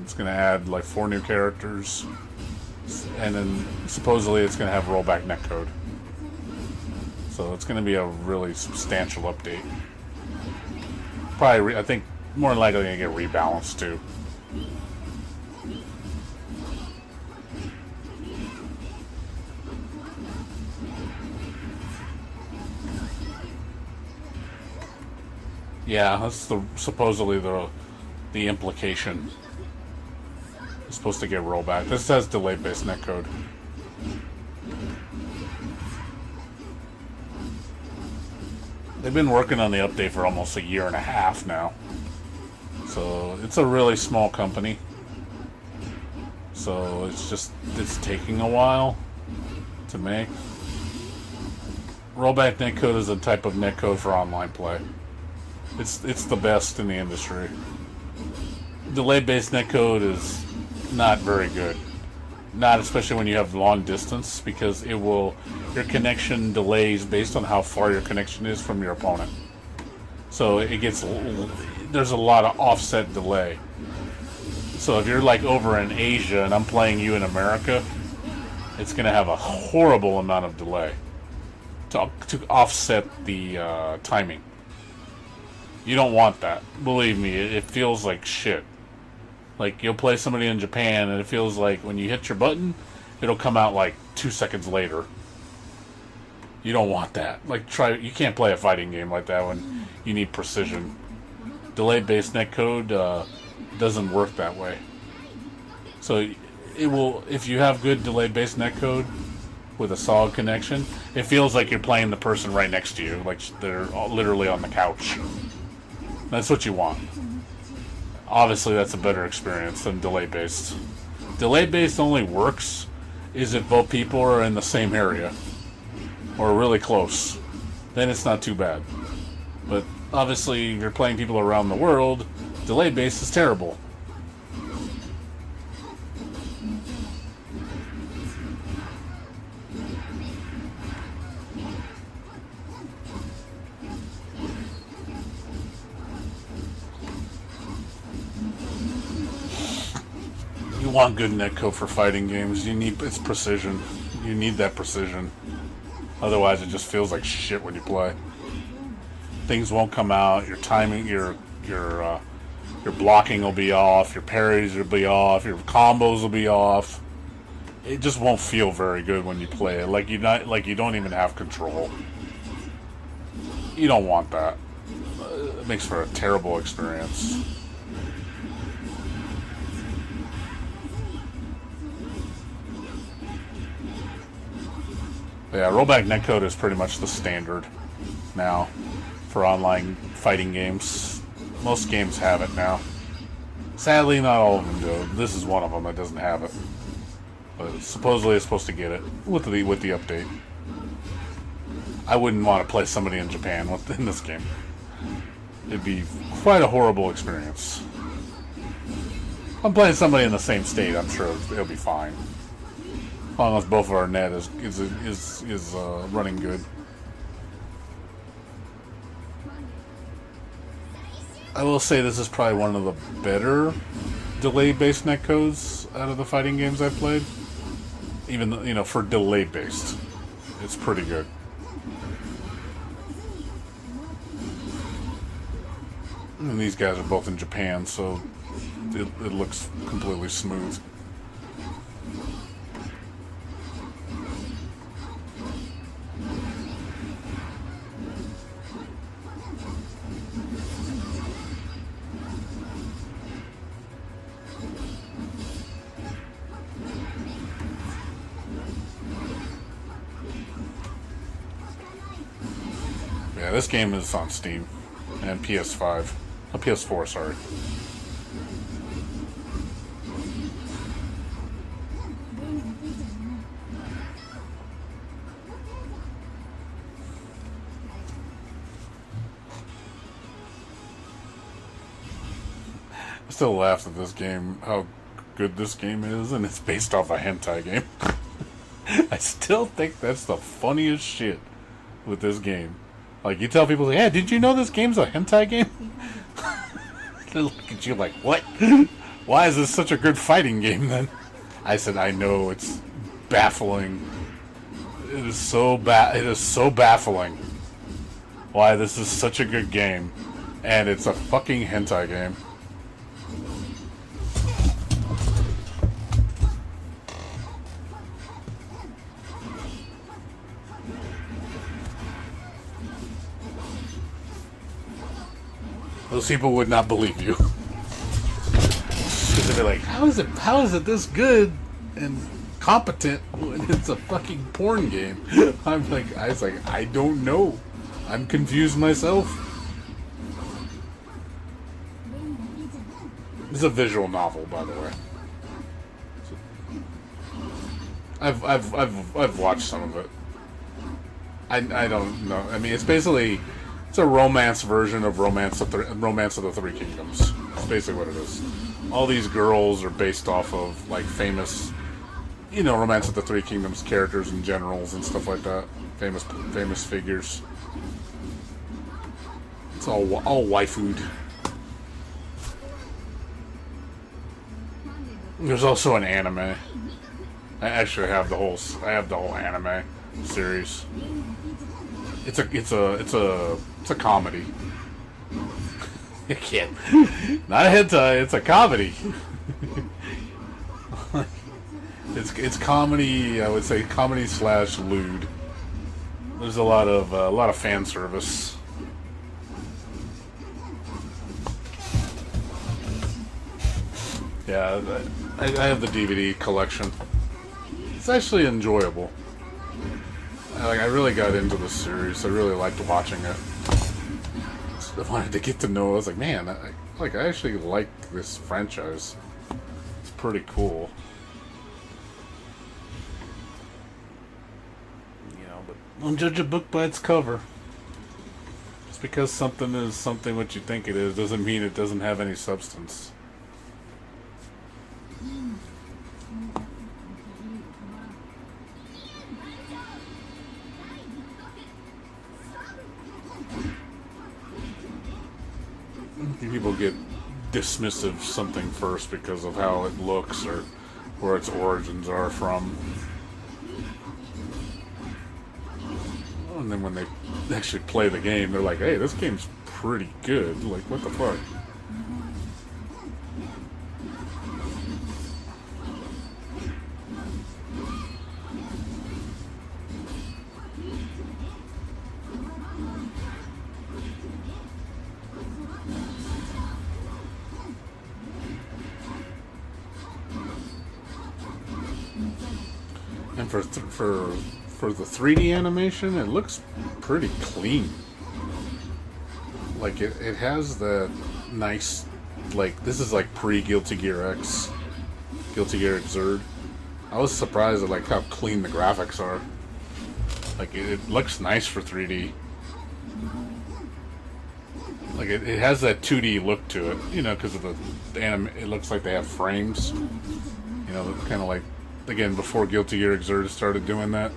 It's going to add like 4 new characters, and then supposedly it's going to have rollback netcode. So it's going to be a really substantial update. Probably, I think, more than likely going to get rebalanced too. Yeah, that's supposedly the implication. It's supposed to get rollback. This has delay-based netcode. They've been working on the update for almost a year and a half now. So it's a really small company. So it's taking a while to make. Rollback netcode is a type of netcode for online play. It's the best in the industry. Delay-based netcode is not very good. Not especially when you have long distance, because your connection delays based on how far your connection is from your opponent. So there's a lot of offset delay. So if you're like over in Asia and I'm playing you in America, it's going to have a horrible amount of delay to offset the timing. You don't want that. Believe me, it feels like shit. Like, you'll play somebody in Japan, and it feels like when you hit your button, it'll come out like 2 seconds later. You don't want that. Like, you can't play a fighting game like that when you need precision. Delay-based netcode doesn't work that way. So it will, if you have good delay-based netcode with a solid connection, it feels like you're playing the person right next to you, like they're literally on the couch. That's what you want. Obviously, that's a better experience than delay-based. Delay-based only works if both people are in the same area or really close. Then it's not too bad. But obviously, if you're playing people around the world, delay-based is terrible. You want good netcode for fighting games. It's precision. You need that precision. Otherwise, it just feels like shit when you play. Things won't come out. Your timing, your blocking will be off. Your parries will be off. Your combos will be off. It just won't feel very good when you play it. Like you don't even have control. You don't want that. It makes for a terrible experience. Yeah, rollback netcode is pretty much the standard now for online fighting games. Most games have it now. Sadly, not all of them do. This is one of them that doesn't have it. But supposedly it's supposed to get it with the update. I wouldn't want to play somebody in Japan in this game. It'd be quite a horrible experience. If I'm playing somebody in the same state, I'm sure it'll be fine. As long as both of our net is running good. I will say this is probably one of the better delay-based netcodes out of the fighting games I've played. Even though, for delay-based, it's pretty good. And these guys are both in Japan, so it looks completely smooth. Yeah, this game is on Steam and PS5. Oh, PS4, sorry. I still laugh at this game, how good this game is, and it's based off a hentai game. I still think that's the funniest shit with this game. Like, you tell people, yeah, did you know this game's a hentai game? They look at you like, what? Why is this such a good fighting game, then? I said, I know, it's baffling. It is so baffling why this is such a good game. And it's a fucking hentai game. Those people would not believe you. Because they'd be like, how is it this good and competent when it's a fucking porn game? I was like, I don't know. I'm confused myself. It's a visual novel, by the way. I've watched some of it. I don't know. I mean, it's basically, it's a romance version of Romance of the Three Kingdoms. That's basically what it is. All these girls are based off of like famous, Romance of the Three Kingdoms characters and generals and stuff like that. Famous figures. It's all waifued. There's also an anime. I actually have the whole anime series. It's a comedy. You can't. Not a hentai, it's a comedy. it's comedy. I would say comedy slash lewd. There's a lot of fan service. Yeah, I have the DVD collection. It's actually enjoyable. I really got into the series. I really liked watching it. I wanted to get to know. I was like, man, I actually like this franchise. It's pretty cool. You know, but don't judge a book by its cover. Just because something is something what you think it is doesn't mean it doesn't have any substance. People get dismissive of something first because of how it looks or where its origins are from. And then when they actually play the game, they're like, hey, this game's pretty good. Like, what the fuck? And for the 3D animation, it looks pretty clean. Like it has that nice, like this is like pre-Guilty Gear X, Guilty Gear Xrd. I was surprised at like how clean the graphics are. Like it looks nice for 3D. Like it has that 2D look to it, you know, because of the anime. It looks like they have frames, you know, kind of like. Again, before Guilty Gear Xrd started doing that.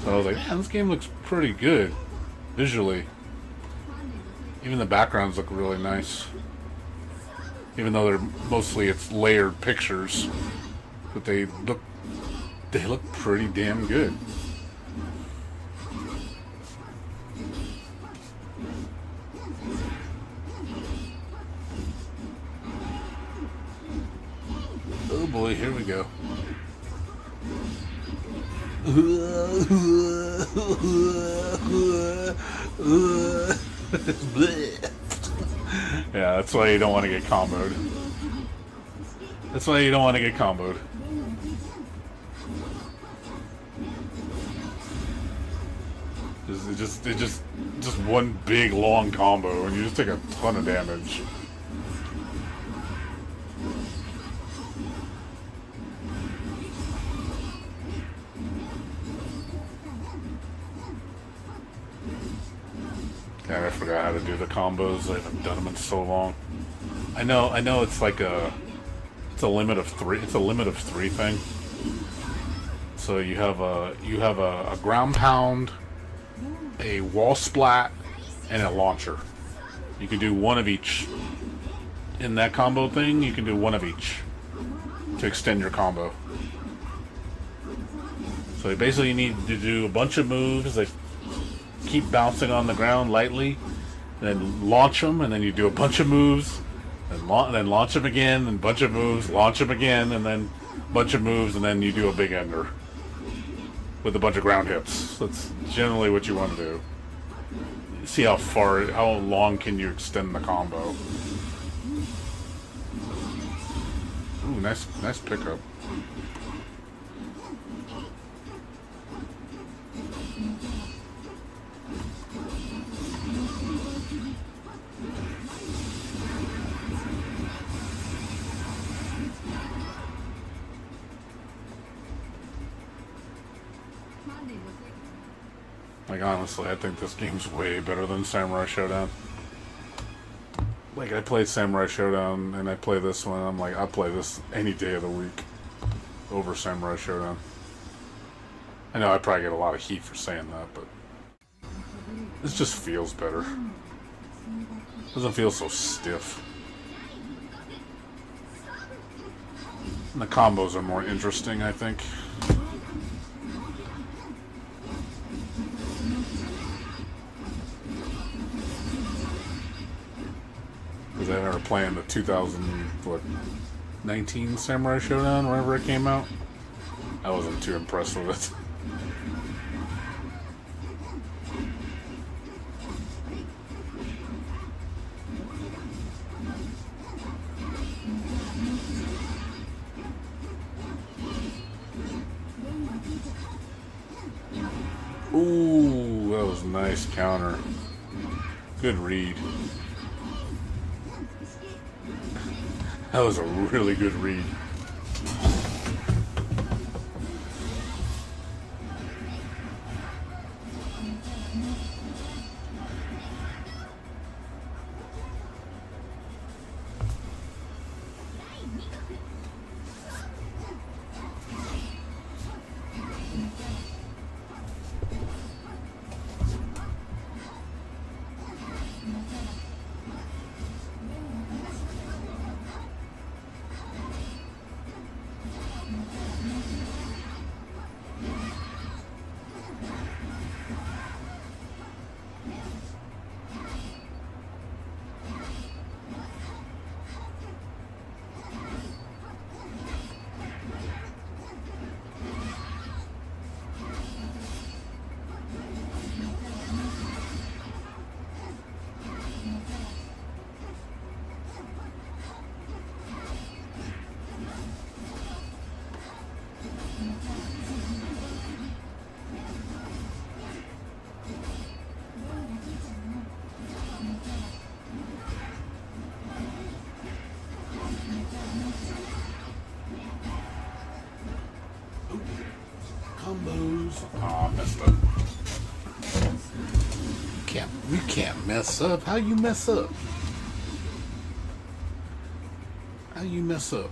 So I was like, man, this game looks pretty good. Visually. Even the backgrounds look really nice. Even though it's layered pictures. But they look pretty damn good. Oh boy, here we go. Yeah, that's why you don't want to get comboed. That's why you don't want to get comboed. It's just one big long combo, and you just take a ton of damage. God, I forgot how to do the combos. I haven't done them in so long. I know. It's like it's a limit of 3. It's a limit of 3 thing. So you have a ground pound, a wall splat, and a launcher. You can do one of each. In that combo thing, you can do one of each to extend your combo. So you basically need to do a bunch of moves that keep bouncing on the ground lightly, and then launch them, and then you do a bunch of moves, and then launch them again, and a bunch of moves, launch them again, and then a bunch of moves, and then you do a big ender with a bunch of ground hits. That's generally what you want to do. See how long can you extend the combo. Ooh, nice pickup. Like, honestly, I think this game's way better than Samurai Showdown. Like, I played Samurai Showdown, and I play this one, I'm like, I'll play this any day of the week over Samurai Showdown. I know I probably get a lot of heat for saying that, but this just feels better. It doesn't feel so stiff. And the combos are more interesting, I think. Because I remember playing the 2019 Samurai Showdown, whenever it came out. I wasn't too impressed with it. Ooh, that was a nice counter. Good read. That was a really good read. Combos. Aw, messed up. You can't mess up. How you mess up? How you mess up?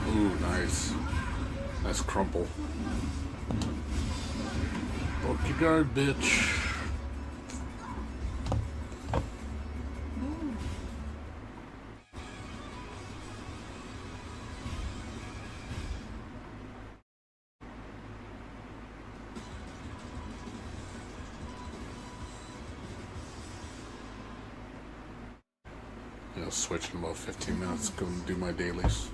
Ooh, nice. Nice crumple. Poke your guard, bitch. I'll switch in about 15 minutes. Go and do my dailies.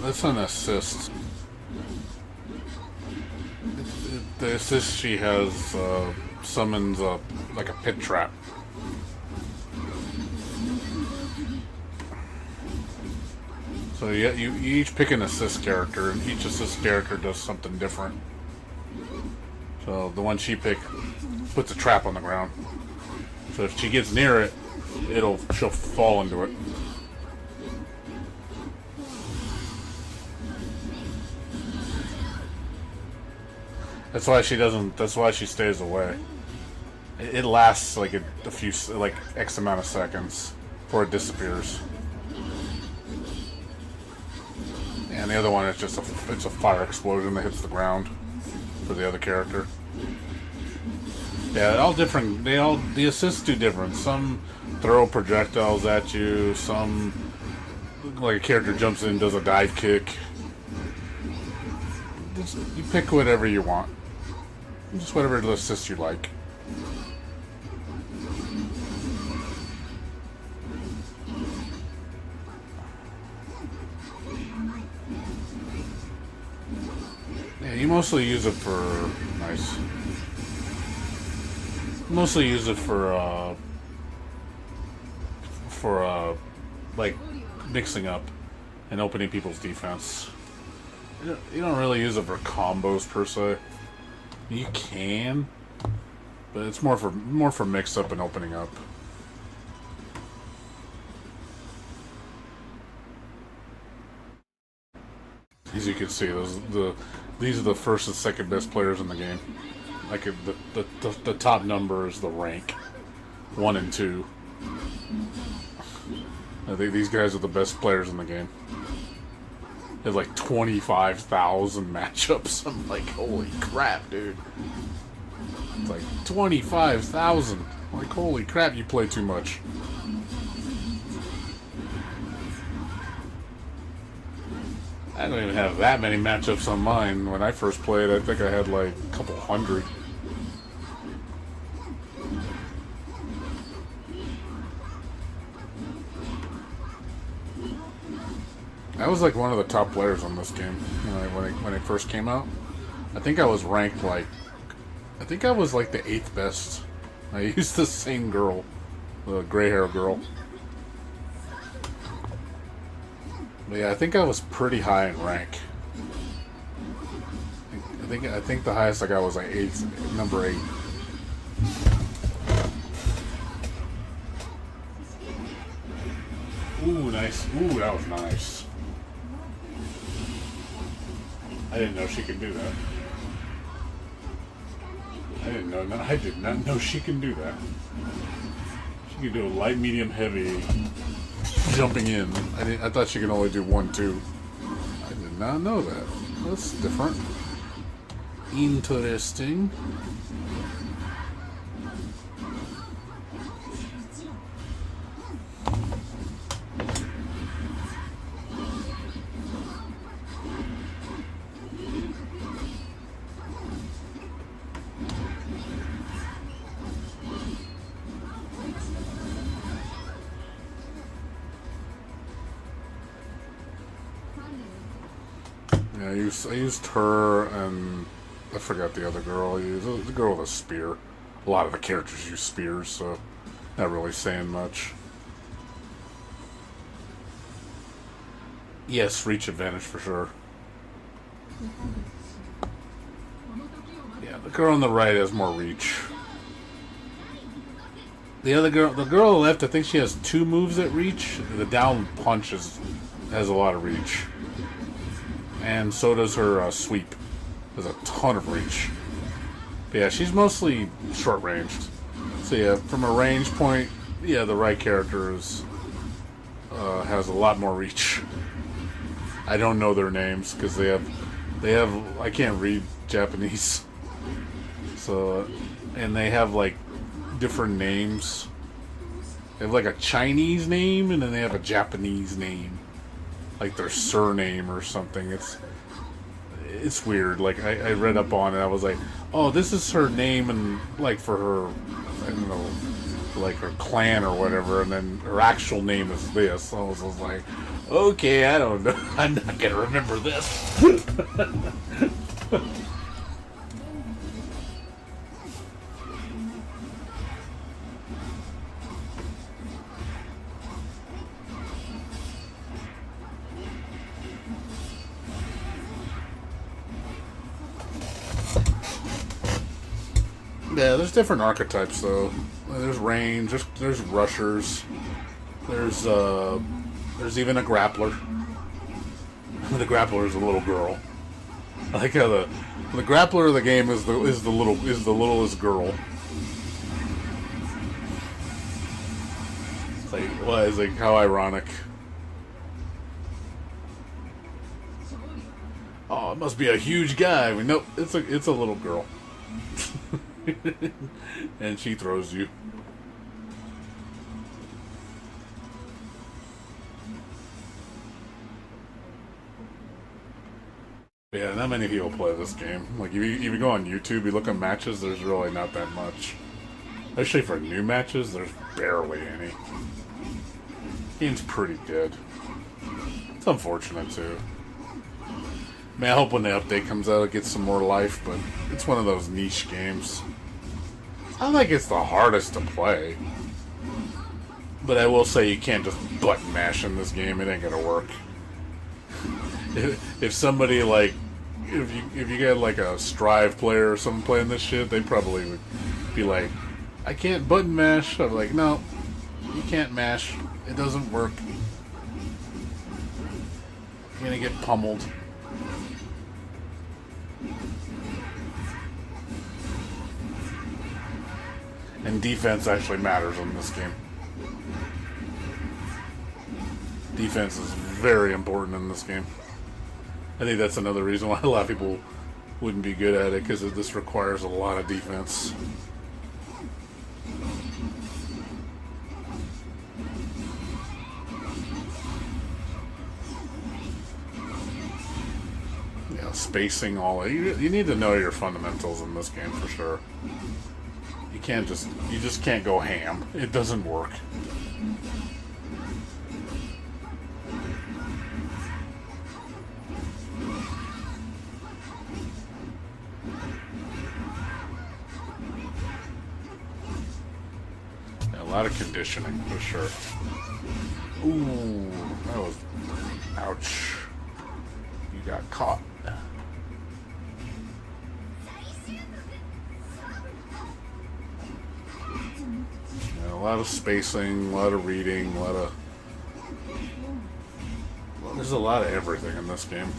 That's an assist. The assist she has summons like a pit trap. So you each pick an assist character, and each assist character does something different. So the one she picked puts a trap on the ground. So if she gets near it, she'll fall into it. That's why she doesn't. That's why she stays away. It lasts like a few, like X amount of seconds before it disappears. And the other one is just it's a fire explosion that hits the ground for the other character. Yeah, all different. The assists do different. Some throw projectiles at you. Some, like a character jumps in and does a dive kick. You pick whatever you want. Just whatever assist you like. Yeah, you mostly use it for nice. Mostly use it for like mixing up and opening people's defense. You don't really use it for combos per se. You can, but it's more for mix up and opening up. As you can see, these are the first and second best players in the game. Like the top number is the rank 1 and 2. I think these guys are the best players in the game. They have like 25,000 matchups. I'm like, holy crap, dude! It's like 25,000. Like, holy crap, you play too much. I don't even have that many matchups on mine. When I first played, I think I had like a couple hundred. I was like one of the top players on this game when it first came out. I think I was ranked like, I think I was like the 8th best. I used the same girl, the gray hair girl. But yeah, I think I was pretty high in rank. I think the highest I got was like number 8. Ooh, nice. Ooh, that was nice. I didn't know she could do that. I did not know she can do that. She can do a light, medium, heavy jumping in. I thought she could only do 1, 2. I did not know that. That's different. Interesting. Yeah, I used her and I forgot the other girl. I used the girl with a spear. A lot of the characters use spears, so not really saying much. Yes, reach advantage for sure. Yeah, the girl on the right has more reach. The girl on the left, I think she has 2 moves at reach. The down punch has a lot of reach. And so does her sweep. There's a ton of reach. But yeah, she's mostly short-ranged. So yeah, from a range point, yeah, the right character has a lot more reach. I don't know their names because they have I can't read Japanese. So, and they have like different names. They have like a Chinese name and then they have a Japanese name. Like their surname or something. It's weird. Like I read up on it. I was like, oh, this is her name and like for her, I don't know, like her clan or whatever. And then her actual name is this. So I was like, okay, I don't know. I'm not gonna remember this. Yeah, there's different archetypes though. There's range, there's rushers, there's even a grappler. The grappler is a little girl. I like how the grappler of the game is the littlest girl. It's like, what is like how ironic. Oh, it must be a huge guy. Nope, it's a little girl. And she throws you. Yeah, not many people play this game. Like, if you go on YouTube, you look at matches, there's really not that much. Actually, for new matches, there's barely any. Game's pretty dead. It's unfortunate, too. I mean, I hope when the update comes out, it gets some more life, but it's one of those niche games. I don't think it's the hardest to play. But I will say you can't just button mash in this game. It ain't gonna work. If somebody like, if you get like a Strive player or someone playing this shit, they probably would be like, I can't button mash. I'm like, no, you can't mash. It doesn't work. You're gonna get pummeled. And defense actually matters in this game. Defense is very important in this game. I think that's another reason why a lot of people wouldn't be good at it, because this requires a lot of defense. Yeah, spacing, all you need to know your fundamentals in this game for sure. You just can't go ham. It doesn't work. A lot of conditioning for sure. Ooh, that was ouch. You got caught. A lot of spacing, a lot of reading, a lot of... Well, there's a lot of everything in this game.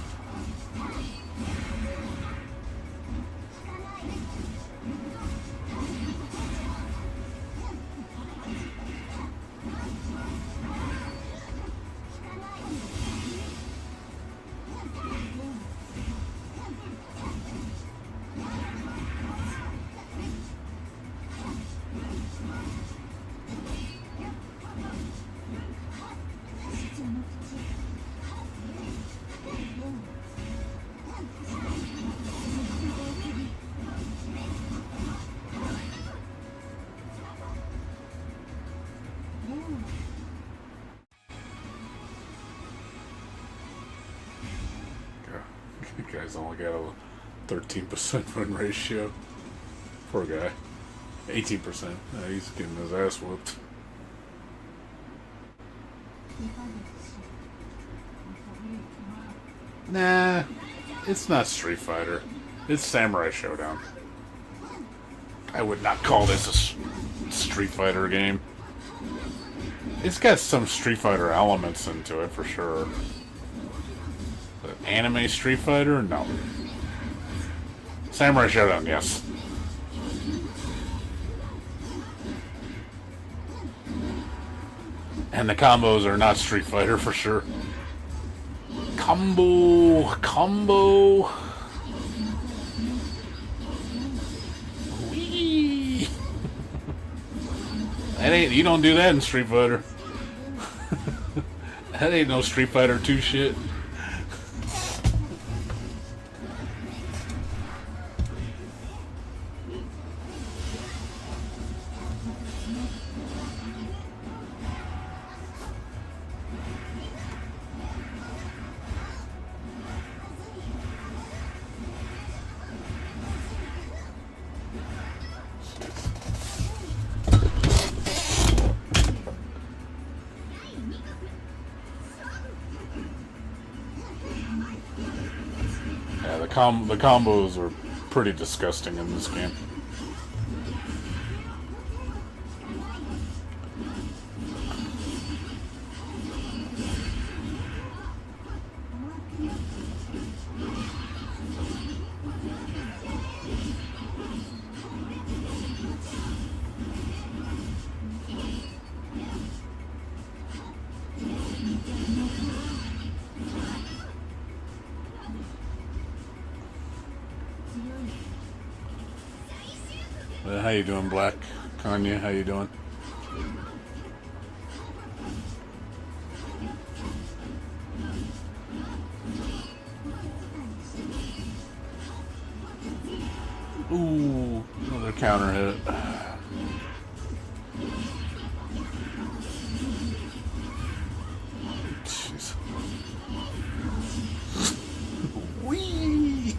The guy's only got a 13% win ratio. Poor guy. 18%. He's getting his ass whooped. Nah, it's not Street Fighter. It's Samurai Showdown. I would not call this a Street Fighter game. It's got some Street Fighter elements into it for sure. But anime Street Fighter? No. Samurai Showdown, yes. And the combos are not Street Fighter for sure. Combo. Whee! That ain't, you don't do that in Street Fighter. That ain't no Street Fighter 2 shit. The combos are pretty disgusting in this game. How you doing, Black? Kanye, how you doing? Ooh, another counter hit. Jeez. Whee!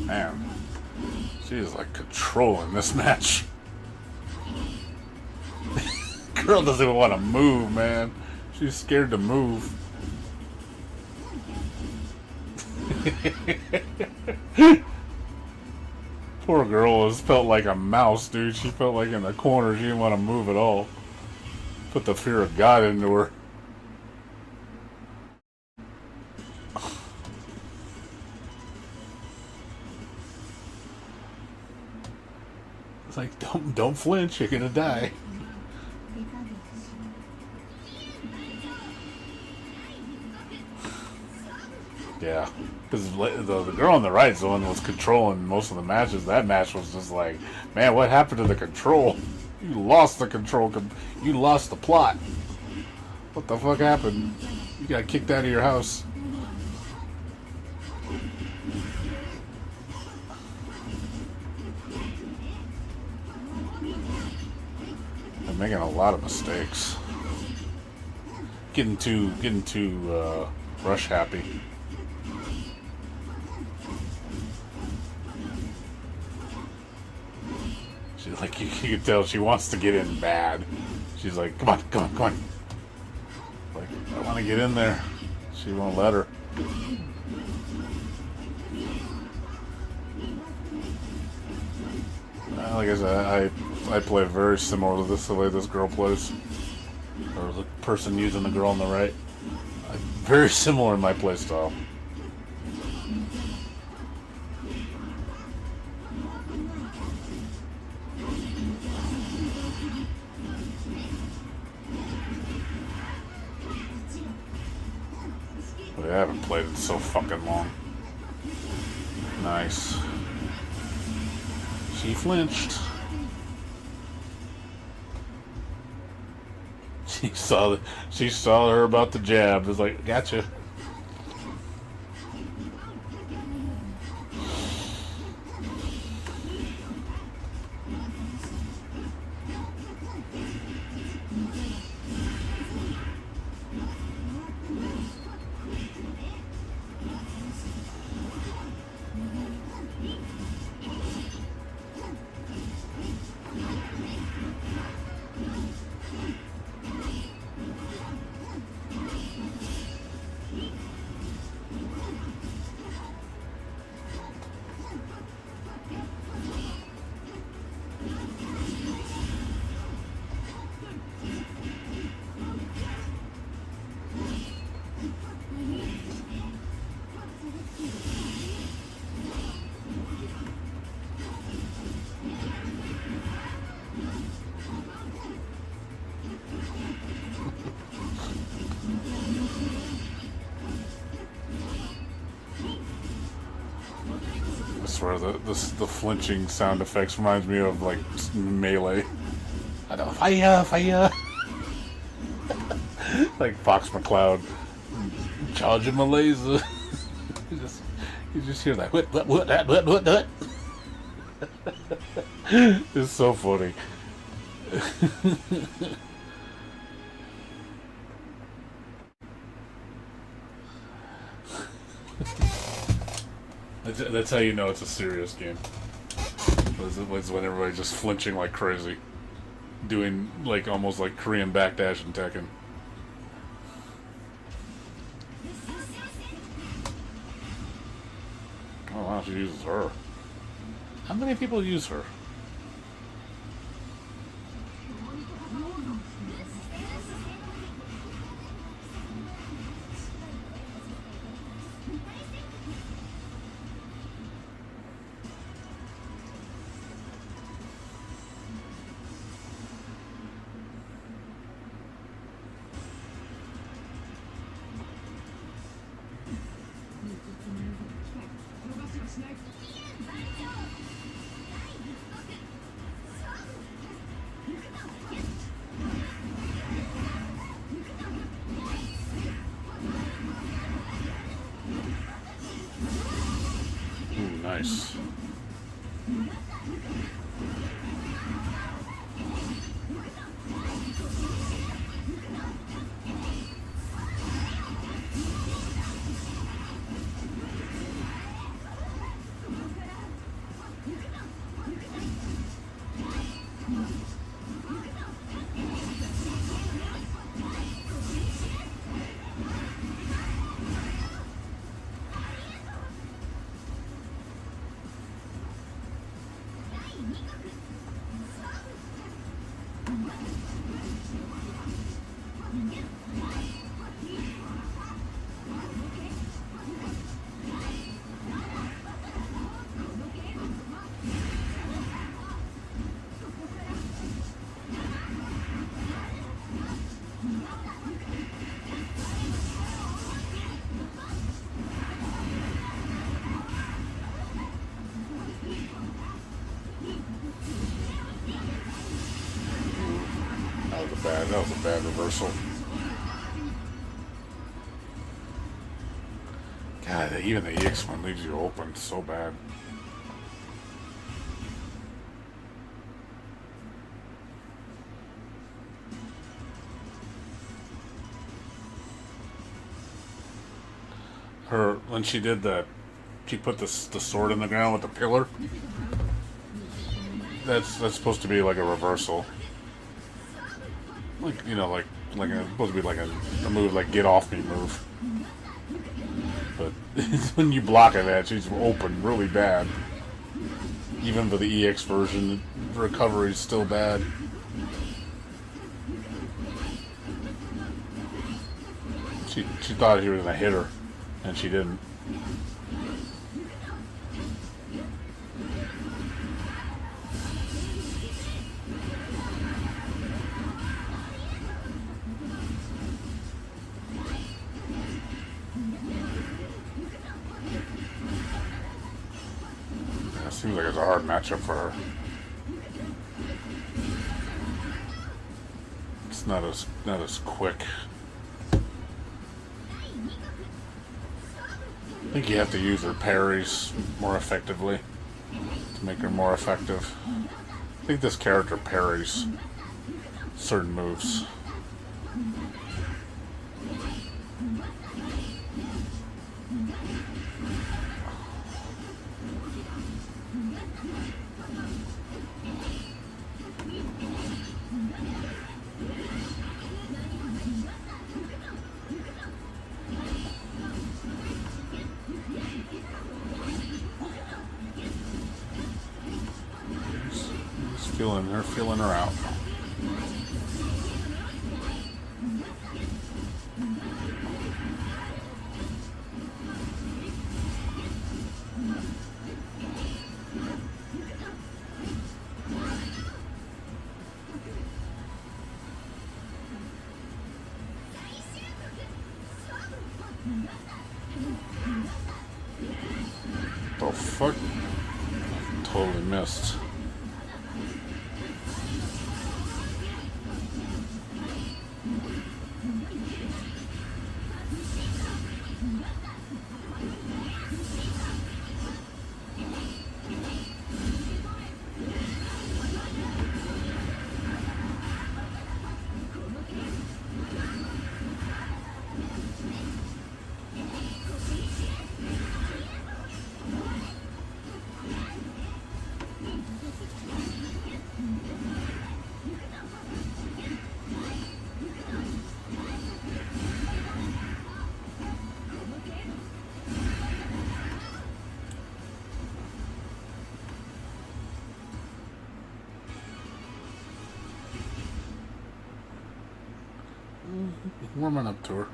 Man, she is like controlling this match. Girl doesn't even want to move, man. She's scared to move. Poor girl has felt like a mouse, dude. She felt like in the corner. She didn't want to move at all. Put the fear of God into her. It's like, don't flinch, you're gonna die. Yeah, because the girl on the right is the one that was controlling most of the matches. That match was just like, man, what happened to the control? You lost the control. You lost the plot. What the fuck happened? You got kicked out of your house. They're making a lot of mistakes. Getting too rush happy. She's like, you can tell she wants to get in bad. She's like, come on. Like, I want to get in there. She won't let her. Like I said, I play very similar to this, the way this girl plays. Or the person using the girl on the right. Very similar in my play style. But I haven't played it so fucking long. Nice. She flinched. She saw her about to jab. It was like, gotcha. I swear the flinching sound effects reminds me of like Melee. I don't fire. Like Fox McCloud charging my laser. you just hear that what. It's so funny. That's how you know it's a serious game. It's when everybody's just flinching like crazy. Doing like almost like Korean backdash in Tekken. Oh wow, she uses her. How many people use her? That was a bad reversal. God, even the EX one leaves you open so bad. When she did that, she put the sword in the ground with the pillar. That's supposed to be like a reversal. Like, you know, like it's supposed to be like a move, like get off me move. But when you block it, that she's open really bad. Even for the EX version, the recovery is still bad. She thought he was gonna hit her, and she didn't. Seems like it's a hard matchup for her. It's not as quick. I think you have to use her parries more effectively to make her more effective. I think this character parries certain moves. Feeling her out. The fuck? Totally missed. Warming up to her.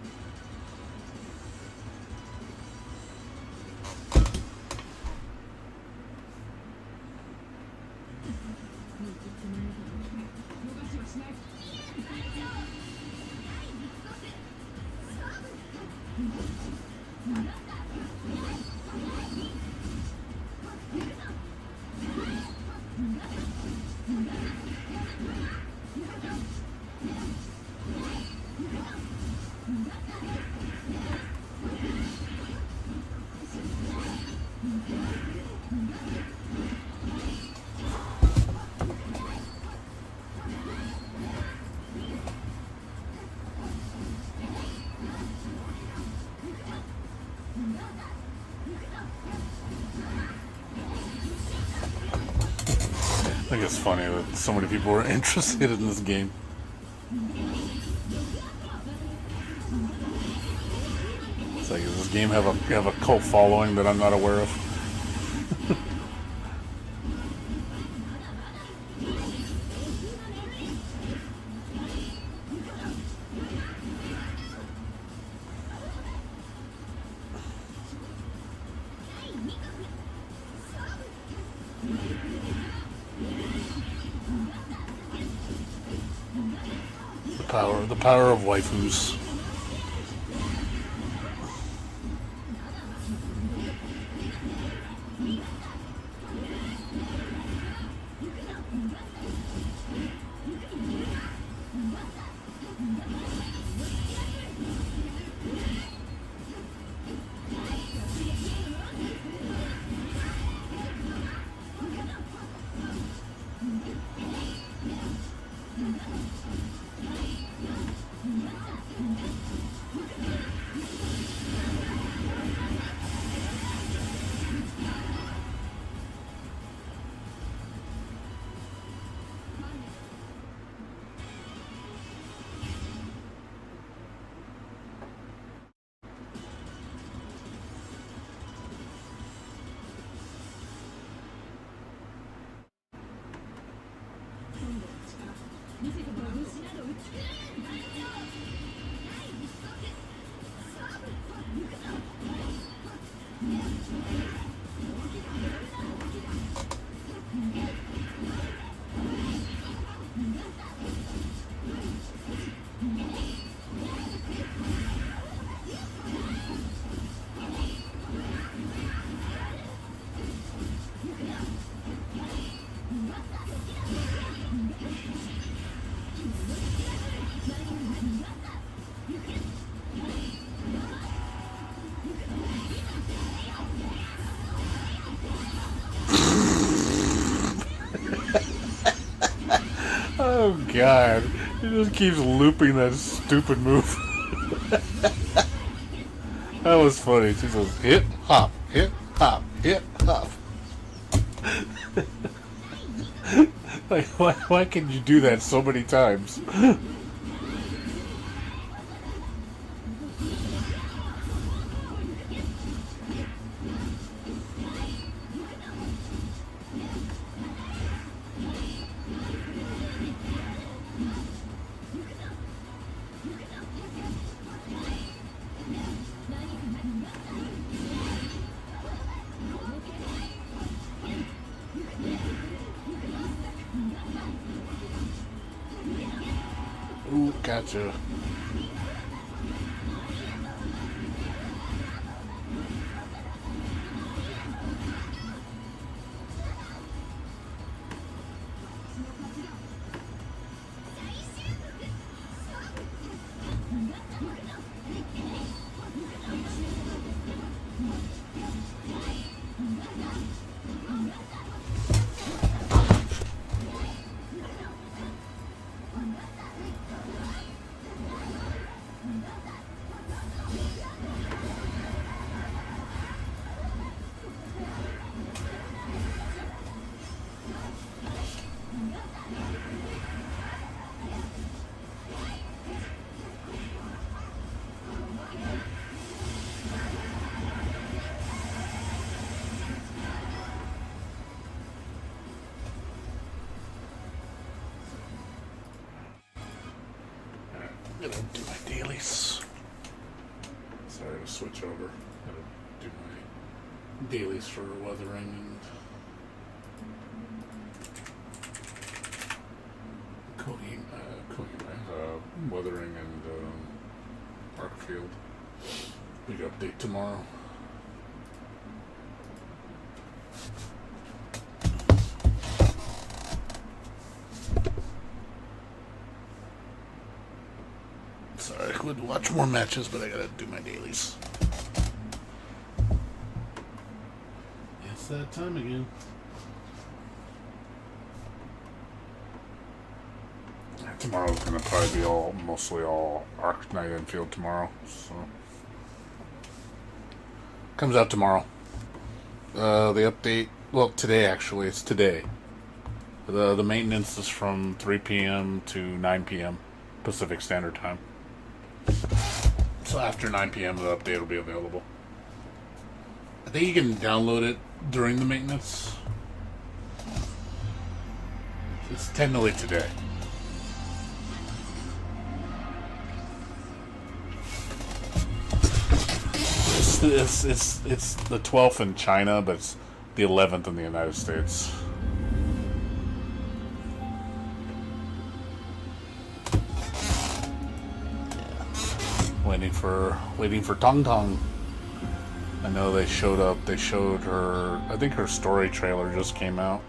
think it's funny that so many people are interested in this game. It's like, does this game have a cult following that I'm not aware of? The power of waifus. Oh god, he just keeps looping that stupid move. That was funny. She goes hit, hop, hit, hop, hit, hop. Like, why can you do that so many times? Ooh, gotcha. I'm gonna do my dailies. Sorry to switch over. Gotta do my dailies for Wuthering and Wuthering and Arkfield. Big update tomorrow. Sorry, I would watch more matches, but I gotta do my dailies. It's that time again. Tomorrow's gonna probably be mostly all Arknight Endfield tomorrow. So comes out tomorrow. The update. Well, today actually. It's today. The maintenance is from 3 p.m. to 9 p.m. Pacific Standard Time. So after 9 p.m. the update will be available. I think you can download it during the maintenance. It's tentatively today. It's the 12th in China, but it's the 11th in the United States. Waiting for Tong Tong. I know they showed up. They showed her. I think her story trailer just came out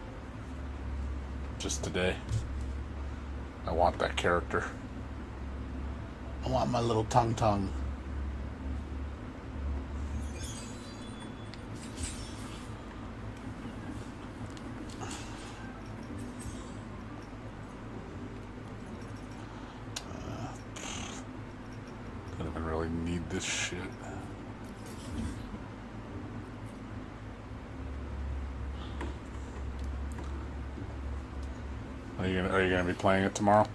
just today. I want that character. I want my little Tong Tong. Don't even really need this shit. Are you gonna be playing it tomorrow?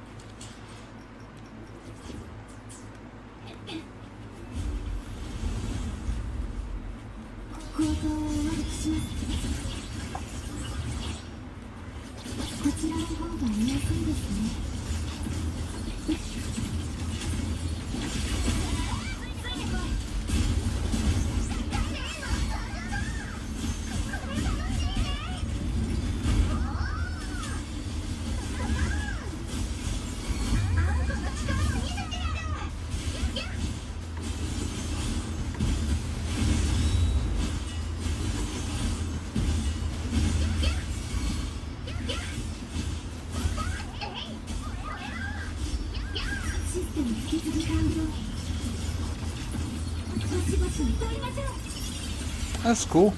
That's cool.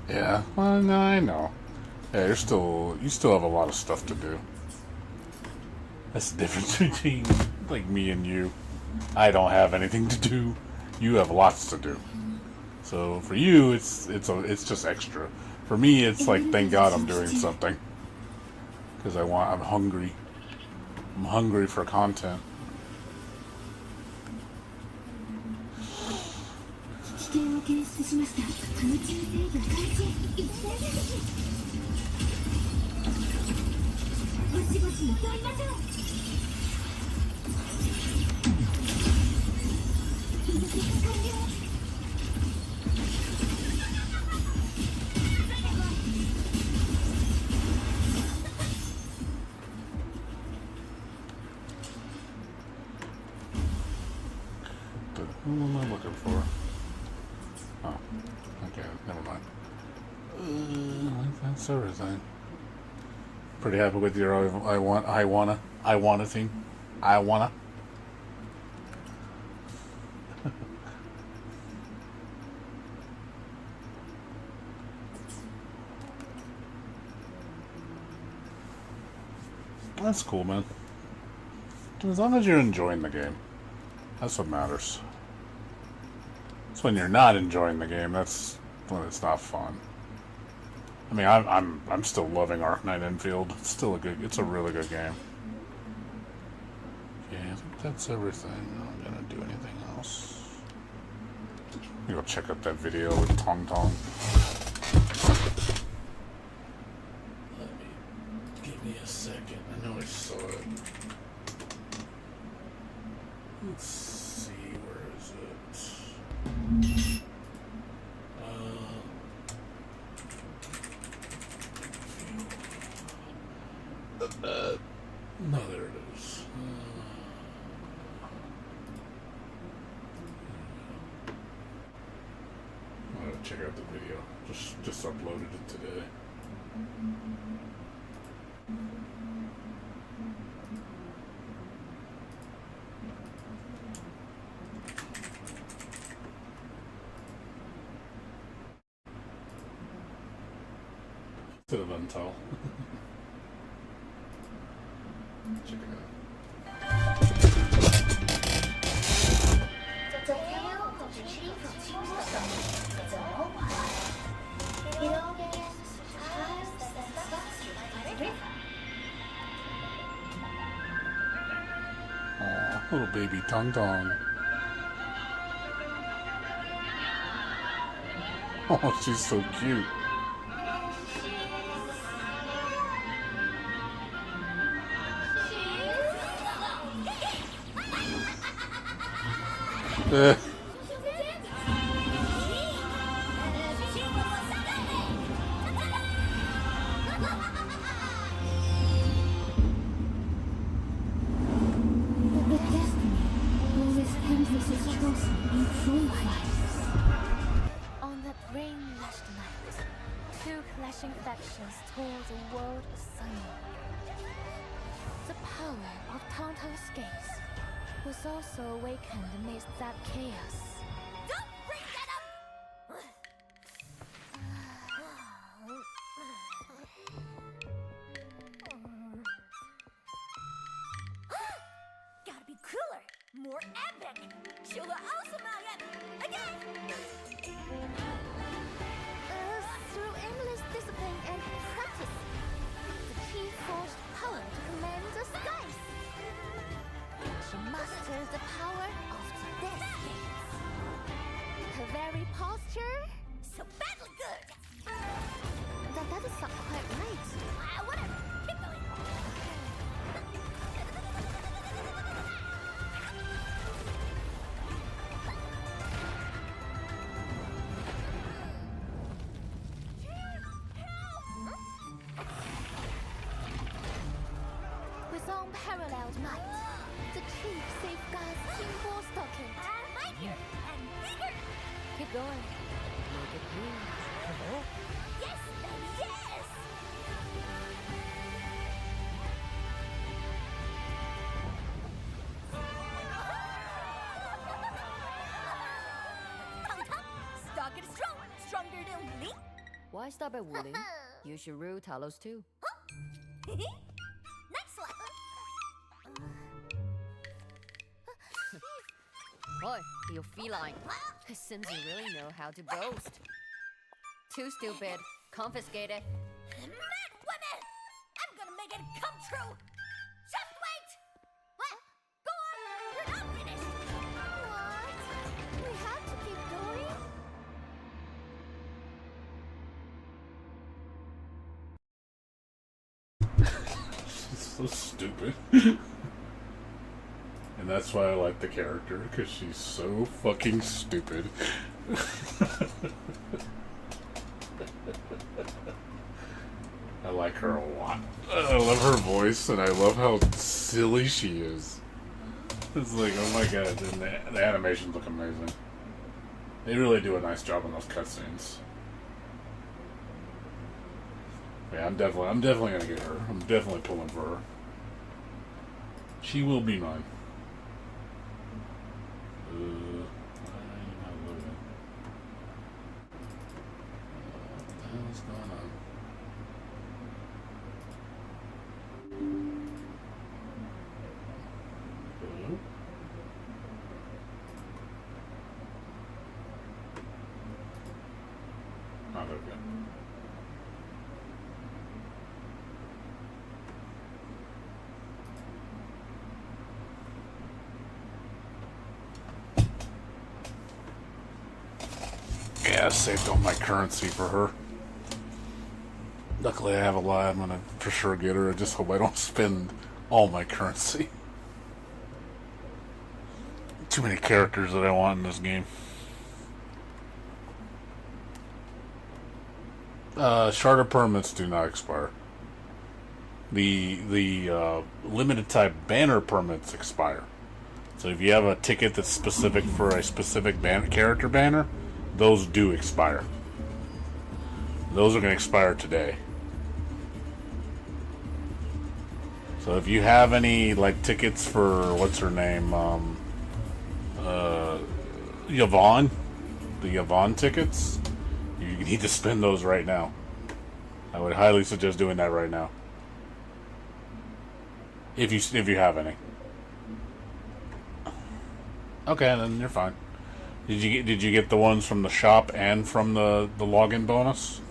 Yeah, well, no, I know. Yeah, you still have a lot of stuff to do. That's the difference between like me and you. I don't have anything to do. You have lots to do. So for you, it's just extra. For me, it's like, thank God I'm doing something, because I'm hungry. I'm hungry for content. What am I looking for? Oh, okay, never mind. That's everything. Pretty happy with your I wanna team. I wanna. That's cool, man. As long as you're enjoying the game, that's what matters. It's when you're not enjoying the game that's when it's not fun. I mean, I'm still loving Arknight Endfield. It's still it's a really good game. Yeah, I think that's everything. I'm not gonna do anything else. Go check out that video with Tong Tong. Give me a second. I know I saw it. Let's see, where is it? No, there it is. I'm gonna check out the video. Just uploaded it today. Instead of Untel. Check it out. 这飞镖只是一种轻松的，怎么玩？It all begins with a child that starts with a rhythm. Aw, little baby Tong Tong. Oh, she's so cute. The destiny always tempts its chosen in full flight. On that rain-lashed night, two clashing factions tore the world asunder. The power of Tongtong's gaze was also awakened amidst that chaos. Don't bring that up! Gotta be cooler, more epic. Shula Osamayan again. Through endless discipline and practice, the chief forged power to command the skies. She masters the power of today's gates. Her very posture, so badly good. That doesn't sound quite right. Whatever, keep going. With unparalleled might, the chief safeguards Team Stocking. And mightier and bigger. Keep going. Make it move. Yes, baby, yes! Stock it strong, stronger than me. Why stop at Wuthering? You should rule Talos too. Next one. Boy, you feline. It seems you really know how to boast. Too stupid. Confiscate it. Mad women! I'm gonna make it come true! Just wait! What? Go on! You're not finished! What? We have to keep going? She's so stupid. And that's why I like the character, because she's so fucking stupid. I like her a lot. I love her voice, and I love how silly she is. It's like, oh my god, and the animations look amazing. They really do a nice job on those cutscenes. Yeah, I'm definitely gonna get her. I'm definitely pulling for her. She will be mine. Why am I not loading? What the hell is going on? Hello? Not okay. Yeah, I saved all my currency for her. Luckily I have a lot. I'm gonna for sure get her. I just hope I don't spend all my currency. Too many characters that I want in this game. Charter permits do not expire. The limited type banner permits expire. So if you have a ticket that's specific for a specific character banner, those do expire. Those are going to expire today. So if you have any like tickets for what's her name, Yvonne, the Yvonne tickets, you need to spend those right now. I would highly suggest doing that right now. If you have any. Okay, then you're fine. Did you get the ones from the shop and from the login bonus?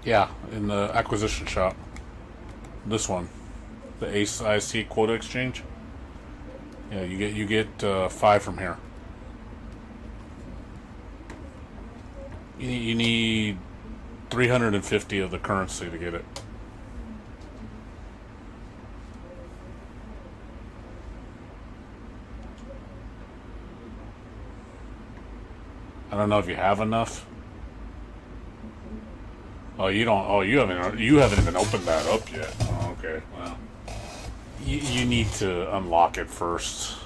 Yeah, in the acquisition shop. This one, the Ace IC quota exchange. Yeah, you get 5 from here. You need 350 of the currency to get it. I don't know if you have enough. Oh, you don't. Oh, you haven't even opened that up yet. Oh, okay. Well, you need to unlock it first.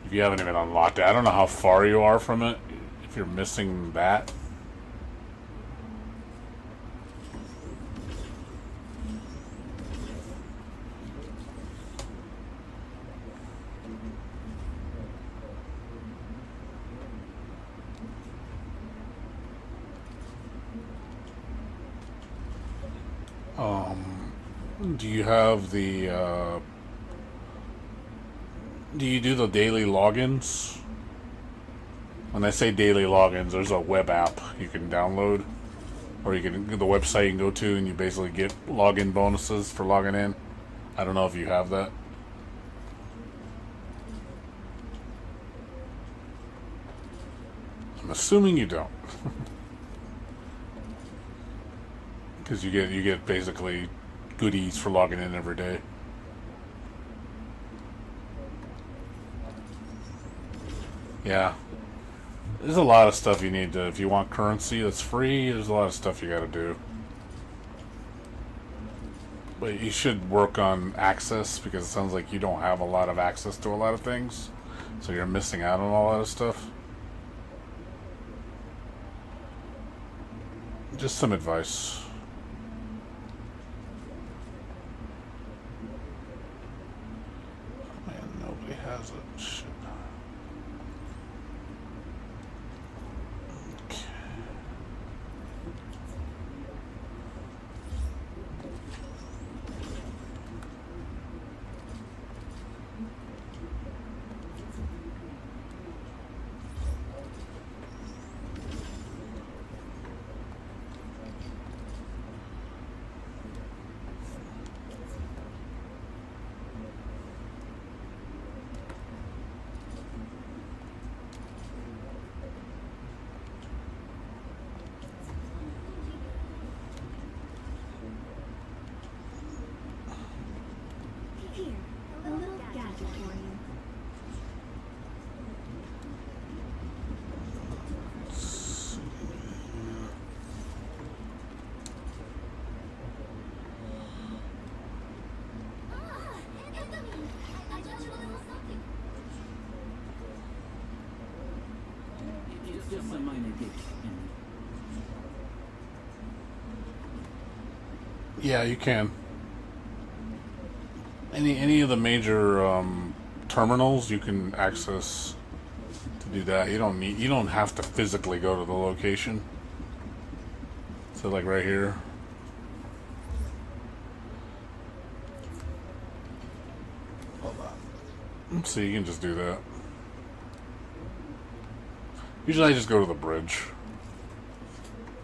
If you haven't even unlocked it, I don't know how far you are from it. If you're missing that. Do you have the, do you do the daily logins? When I say daily logins, there's a web app you can download, or you can the website you can go to, and you basically get login bonuses for logging in. I don't know if you have that. I'm assuming you don't, because you get basically goodies for logging in every day. Yeah. There's a lot of stuff you need to, if you want currency that's free, there's a lot of stuff you gotta do. But you should work on access, because it sounds like you don't have a lot of access to a lot of things. So you're missing out on a lot of stuff. Just some advice. Has it? Shit. Okay. Yeah, you can. Any of the major terminals you can access to do that. You don't have to physically go to the location. So like right here. Hold on. So you can just do that. Usually I just go to the bridge.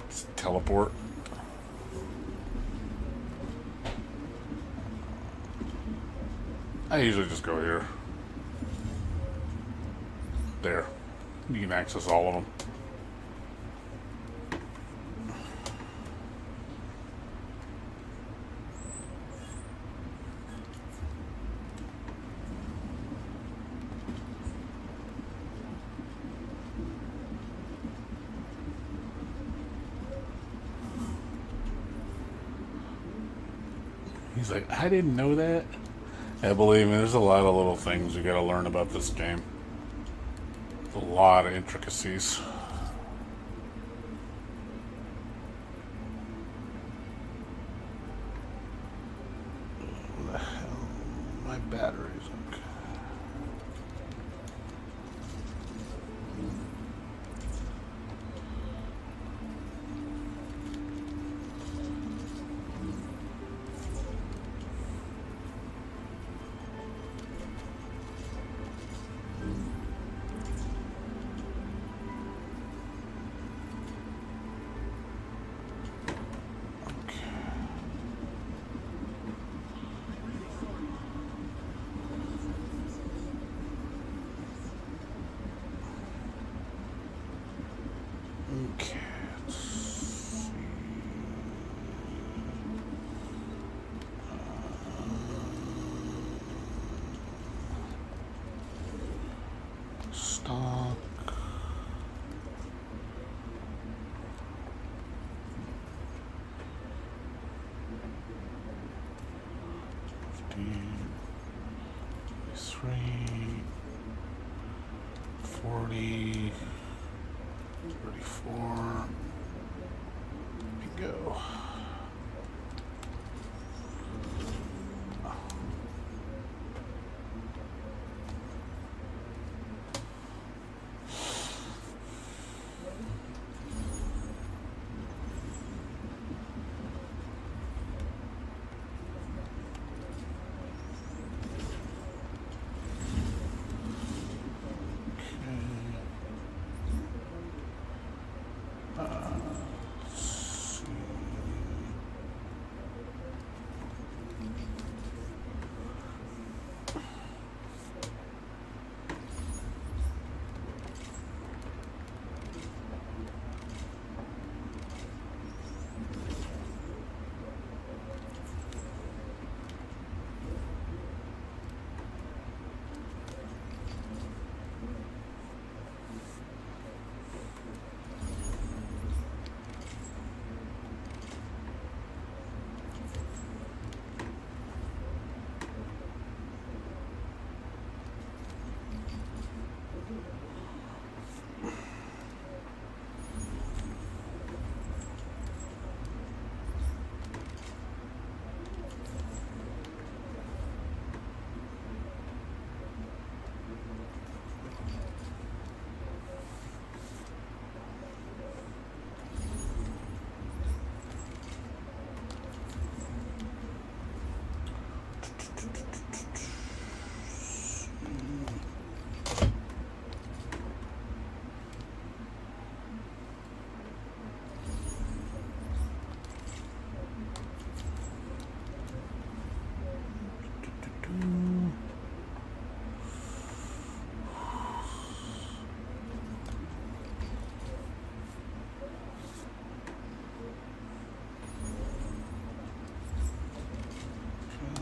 Just teleport. I usually just go here. There. You can access all of them. He's like, I didn't know that. Yeah, believe me, there's a lot of little things you gotta learn about this game. A lot of intricacies. What the hell? My battery's okay. Okay, let's see. Stock. Three, 40, 34. There we go.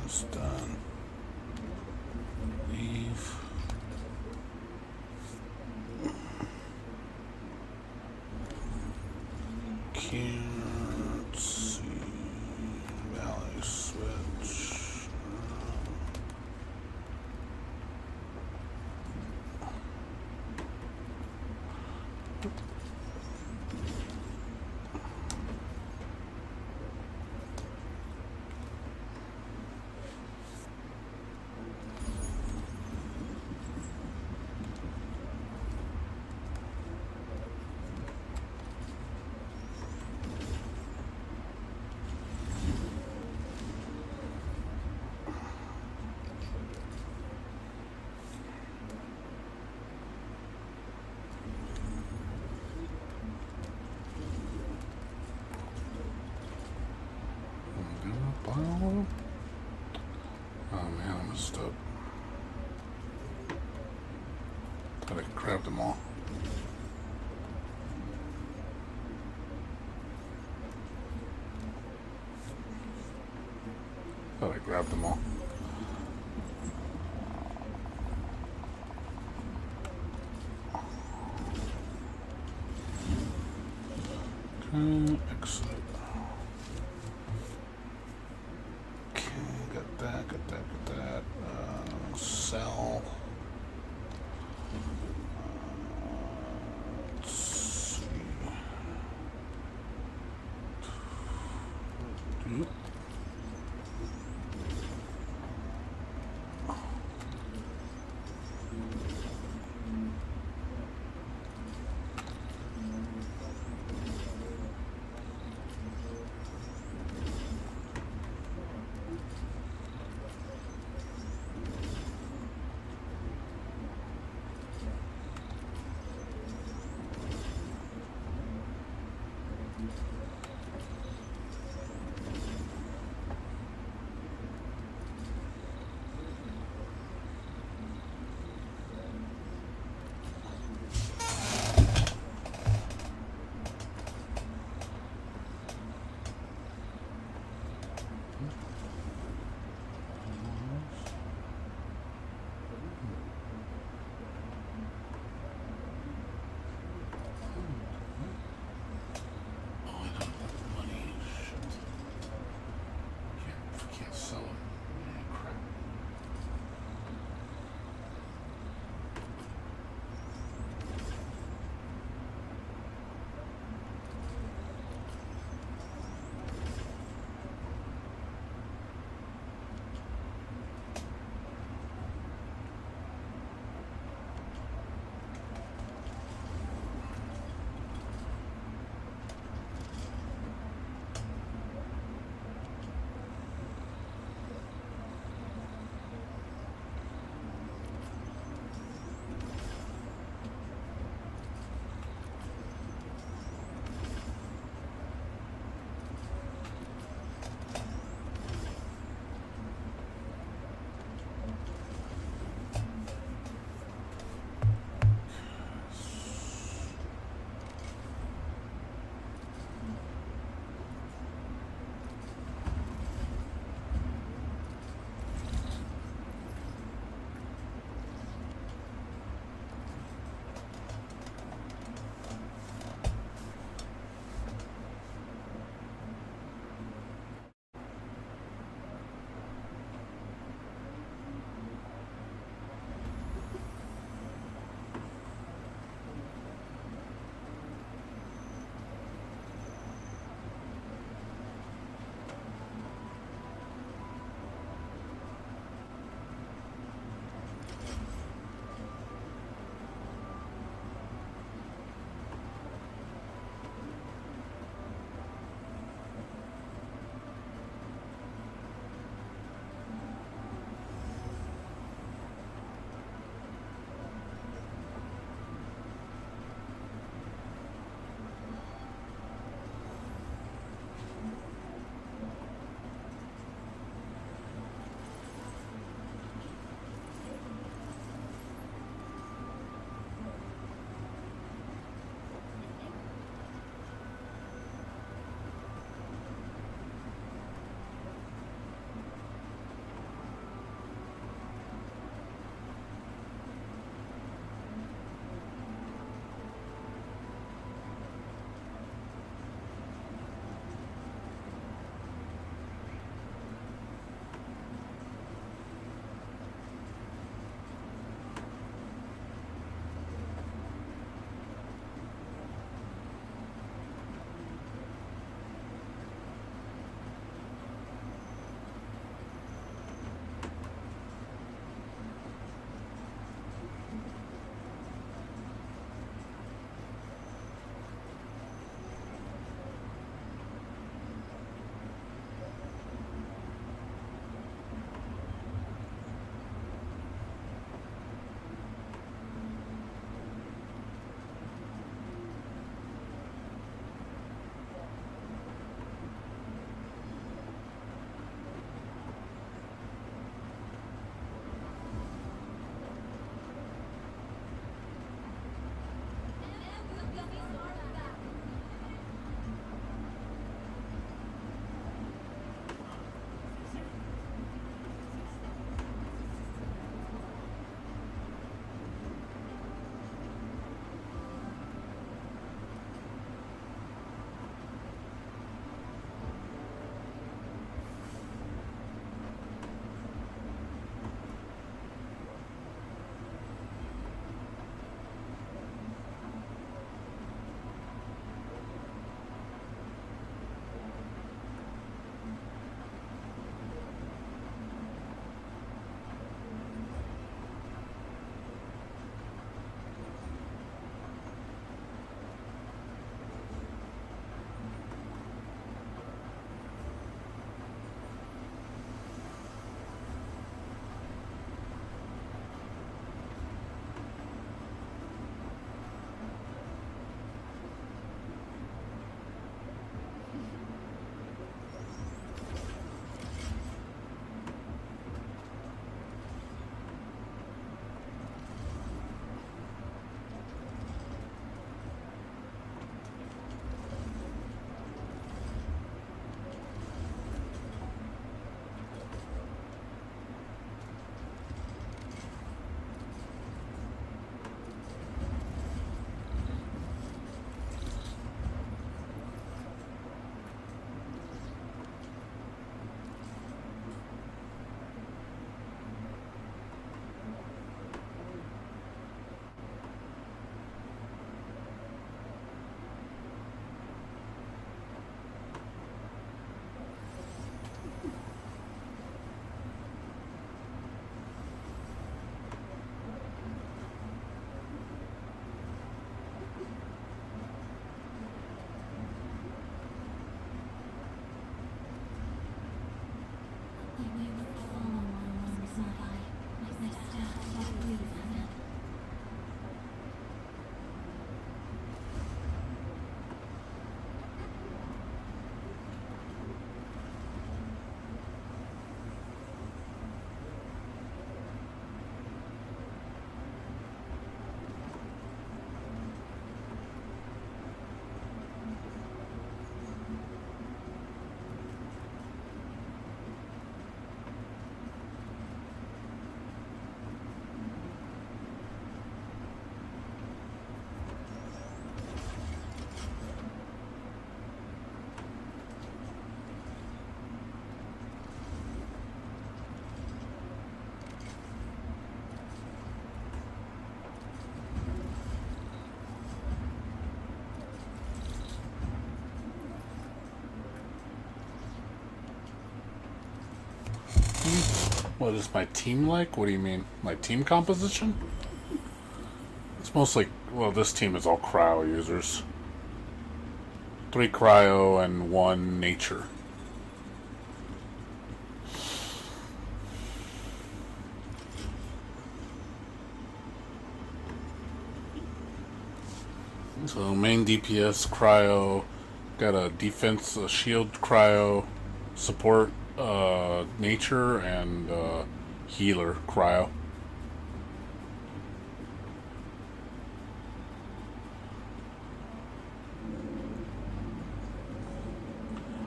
Just done. Leave. Can't see. Valley switch. Oh man, I messed up. Thought I grabbed them all. Thought I grabbed them all. Okay, exit. Okay, got that, got that, got that. Sell. Let's see. What is my team like? What do you mean? My team composition? It's mostly, well, this team is all cryo users. 3 cryo and 1 nature. So main DPS cryo, got a defense, a shield cryo, support nature, and healer cryo.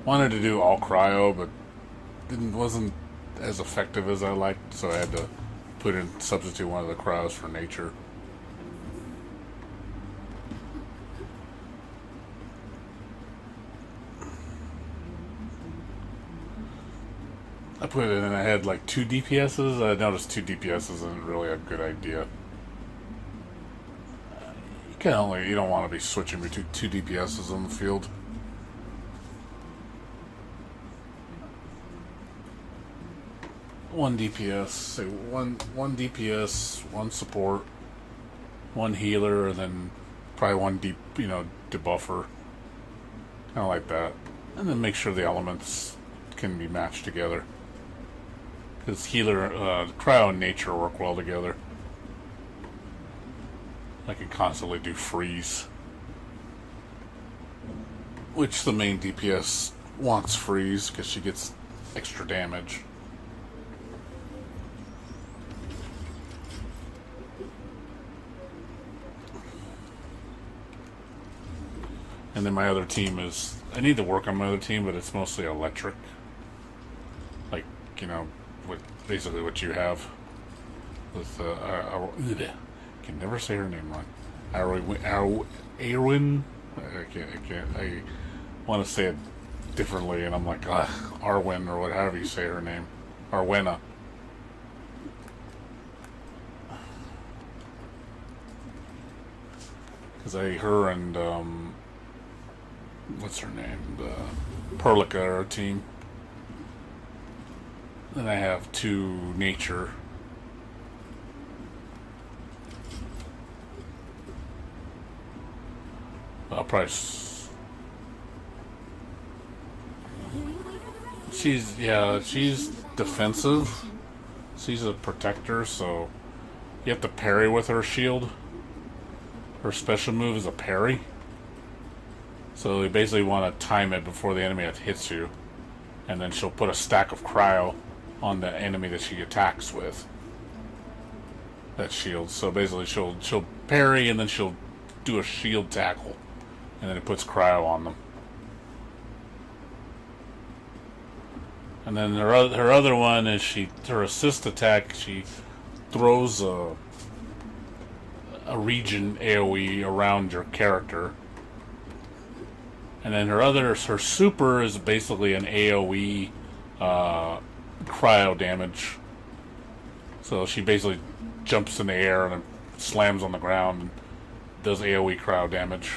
Wanted to do all cryo, but wasn't as effective as I liked, so I had to substitute one of the cryos for nature. I put it in and I had like 2 DPSs. I noticed 2 DPSs isn't really a good idea. You don't want to be switching between 2 DPSs on the field. One DPS, say one DPS, 1 support, 1 healer, and then probably 1 debuffer. Kind of like that. And then make sure the elements can be matched together. Because healer, cryo and nature work well together. I can constantly do freeze. Which the main DPS wants freeze because she gets extra damage. And then my other team is... I need to work on my other team, but it's mostly electric. Like, basically what you have. With, I can never say her name wrong. Arwen? I can't. I want to say it differently, and I'm like, Arwen, or whatever you say her name. Arwena. Because her and, what's her name? Perlica are a team. Then I have 2 nature. I'll probably... She's defensive. She's a protector, so you have to parry with her shield. Her special move is a parry. So you basically want to time it before the enemy hits you. And then she'll put a stack of cryo on the enemy that she attacks with. That shield. So basically she'll parry and then she'll do a shield tackle. And then it puts cryo on them. And then her other one is her assist attack, she throws a region AoE around your character. And then her super is basically an AoE cryo damage. So she basically jumps in the air and then slams on the ground and does AoE cryo damage.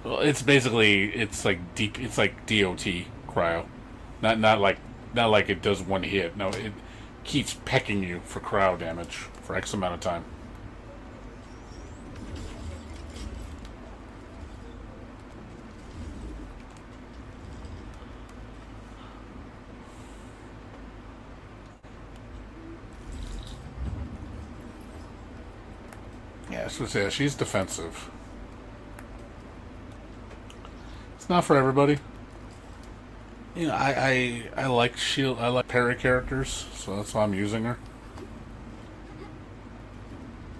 Well, it's like DOT cryo. Not like it does one hit. No, it keeps pecking you for cryo damage for X amount of time. Yeah, so she's defensive. It's not for everybody. I like shield. I like parry characters, so that's why I'm using her.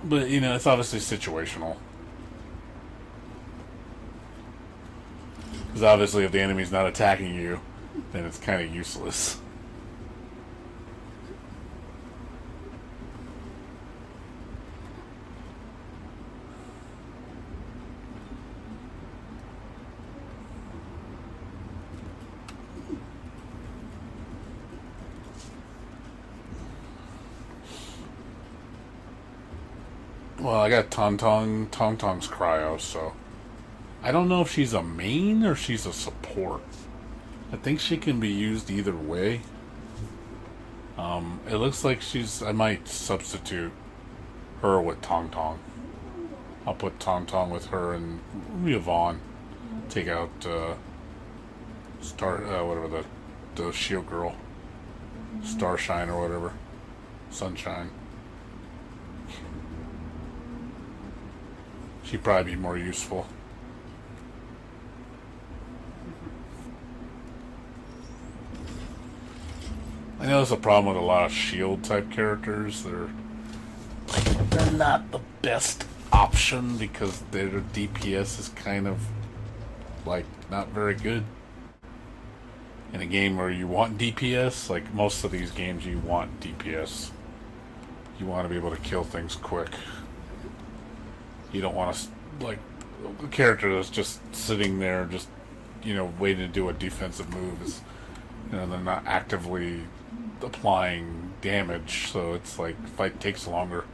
But it's obviously situational. Because obviously, if the enemy's not attacking you, then it's kind of useless. Well, I got Tongtong's cryo, so I don't know if she's a main or she's a support. I think she can be used either way. It looks like I might substitute her with Tong Tong. I'll put Tong Tong with her and Yvonne. Take out whatever the shield girl, Starshine or whatever, Sunshine. She'd probably be more useful. I know there's a problem with a lot of shield type characters. They're not the best option because their DPS is kind of like not very good. In a game where you want DPS, like most of these games you want DPS. You want to be able to kill things quick. You don't want to, like, a character that's just sitting there just, waiting to do a defensive move is, they're not actively applying damage, so it's like fight takes longer.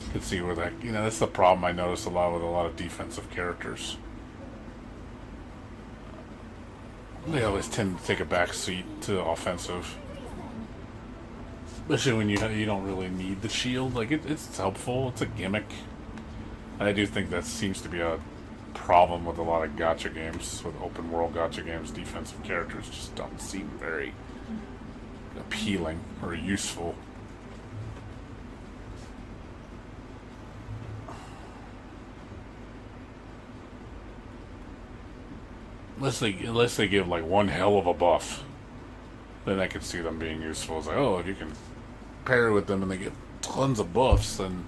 You can see where that's the problem I notice a lot with a lot of defensive characters. They always tend to take a back seat to offensive, especially when you don't really need the shield. Like it's helpful, it's a gimmick. And I do think that seems to be a problem with a lot of gacha games, with open world gacha games. Defensive characters just don't seem very appealing or useful. Unless they give like one hell of a buff, then I could see them being useful. It's like, oh, if you can pair with them and they get tons of buffs, then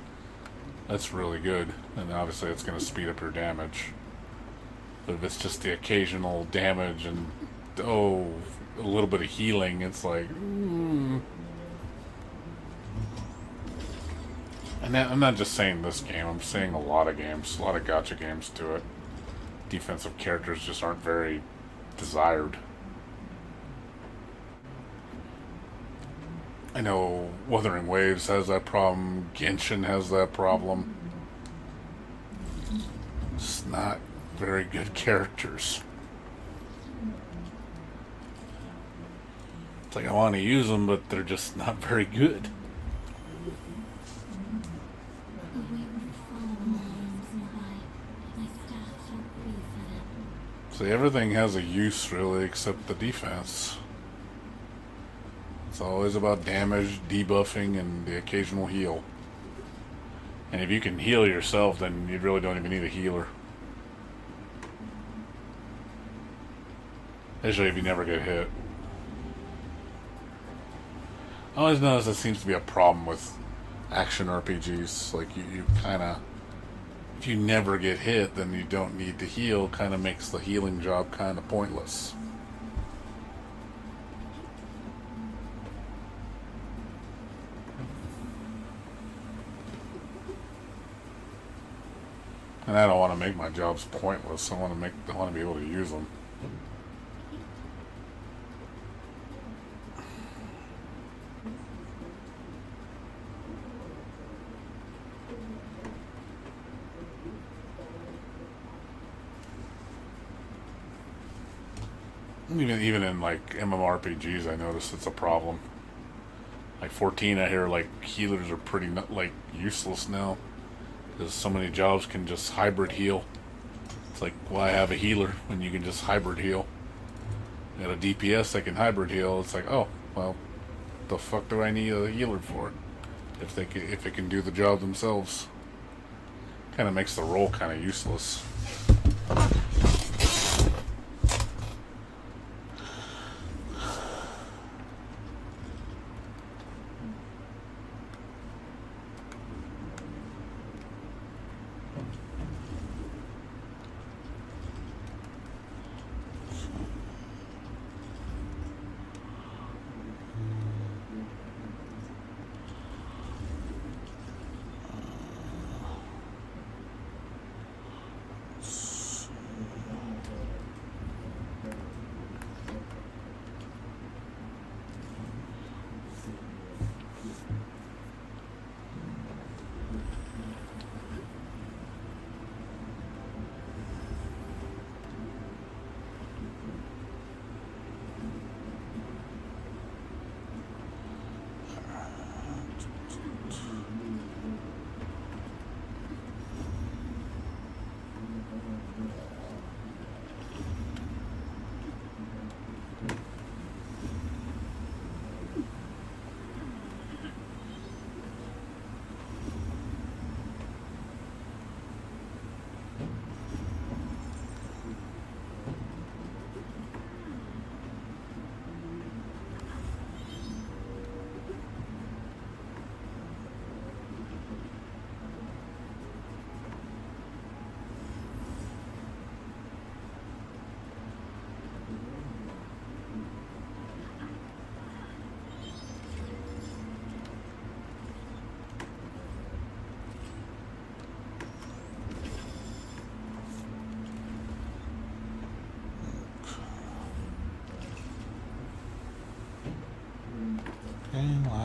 that's really good. And obviously it's going to speed up your damage. But if it's just the occasional damage and, a little bit of healing, it's like, And I'm not just saying this game, I'm saying a lot of games, a lot of gacha games do it. Defensive characters just aren't very desired. I know Wuthering Waves has that problem, Genshin has that problem. It's not very good characters. It's like I want to use them, but they're just not very good. So everything has a use, really, except the defense. It's always about damage, debuffing, and the occasional heal. And if you can heal yourself, then you really don't even need a healer. Especially if you never get hit. I always notice that seems to be a problem with action RPGs. Like, you kind of... If you never get hit, then you don't need to heal. Kind of makes the healing job kind of pointless. And I don't want to make my jobs pointless. I want to be able to use them. Even in like MMORPGs, I notice it's a problem. Like 14, I hear like healers are pretty like useless now because so many jobs can just hybrid heal. It's like, why have a healer when you can just hybrid heal? You got a DPS that can hybrid heal. It's like, oh well, the fuck do I need a healer for? If it can do the job themselves, kind of makes the role kind of useless.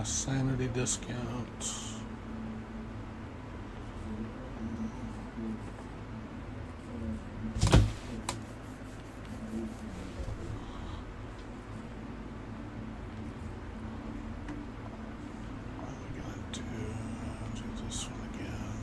Sanity discount. What are we gonna do this one again.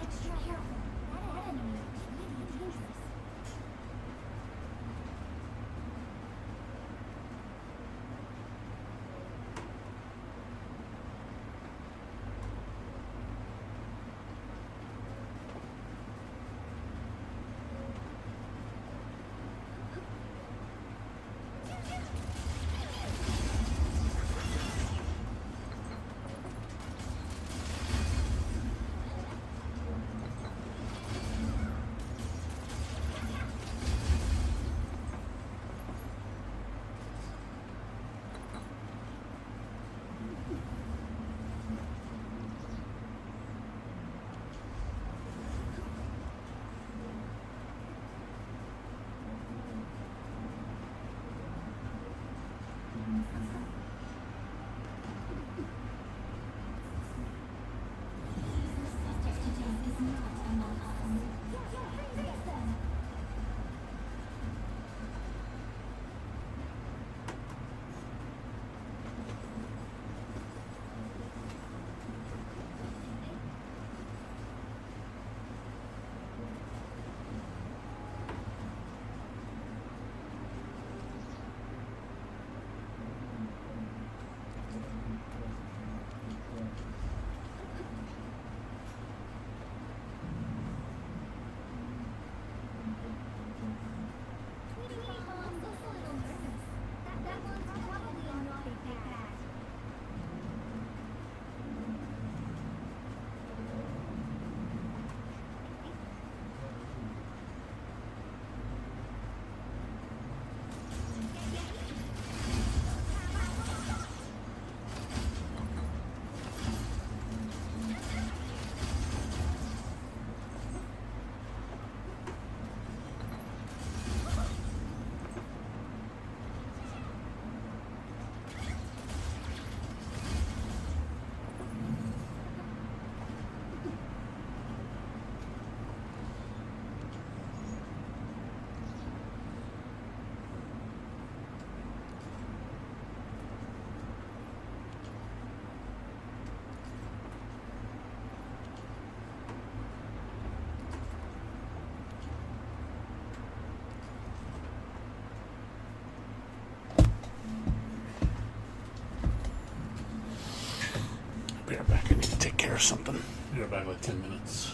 Extra careful. That enemy is really dangerous. Be right back. I need to take care of something. Be right back in like 10 minutes.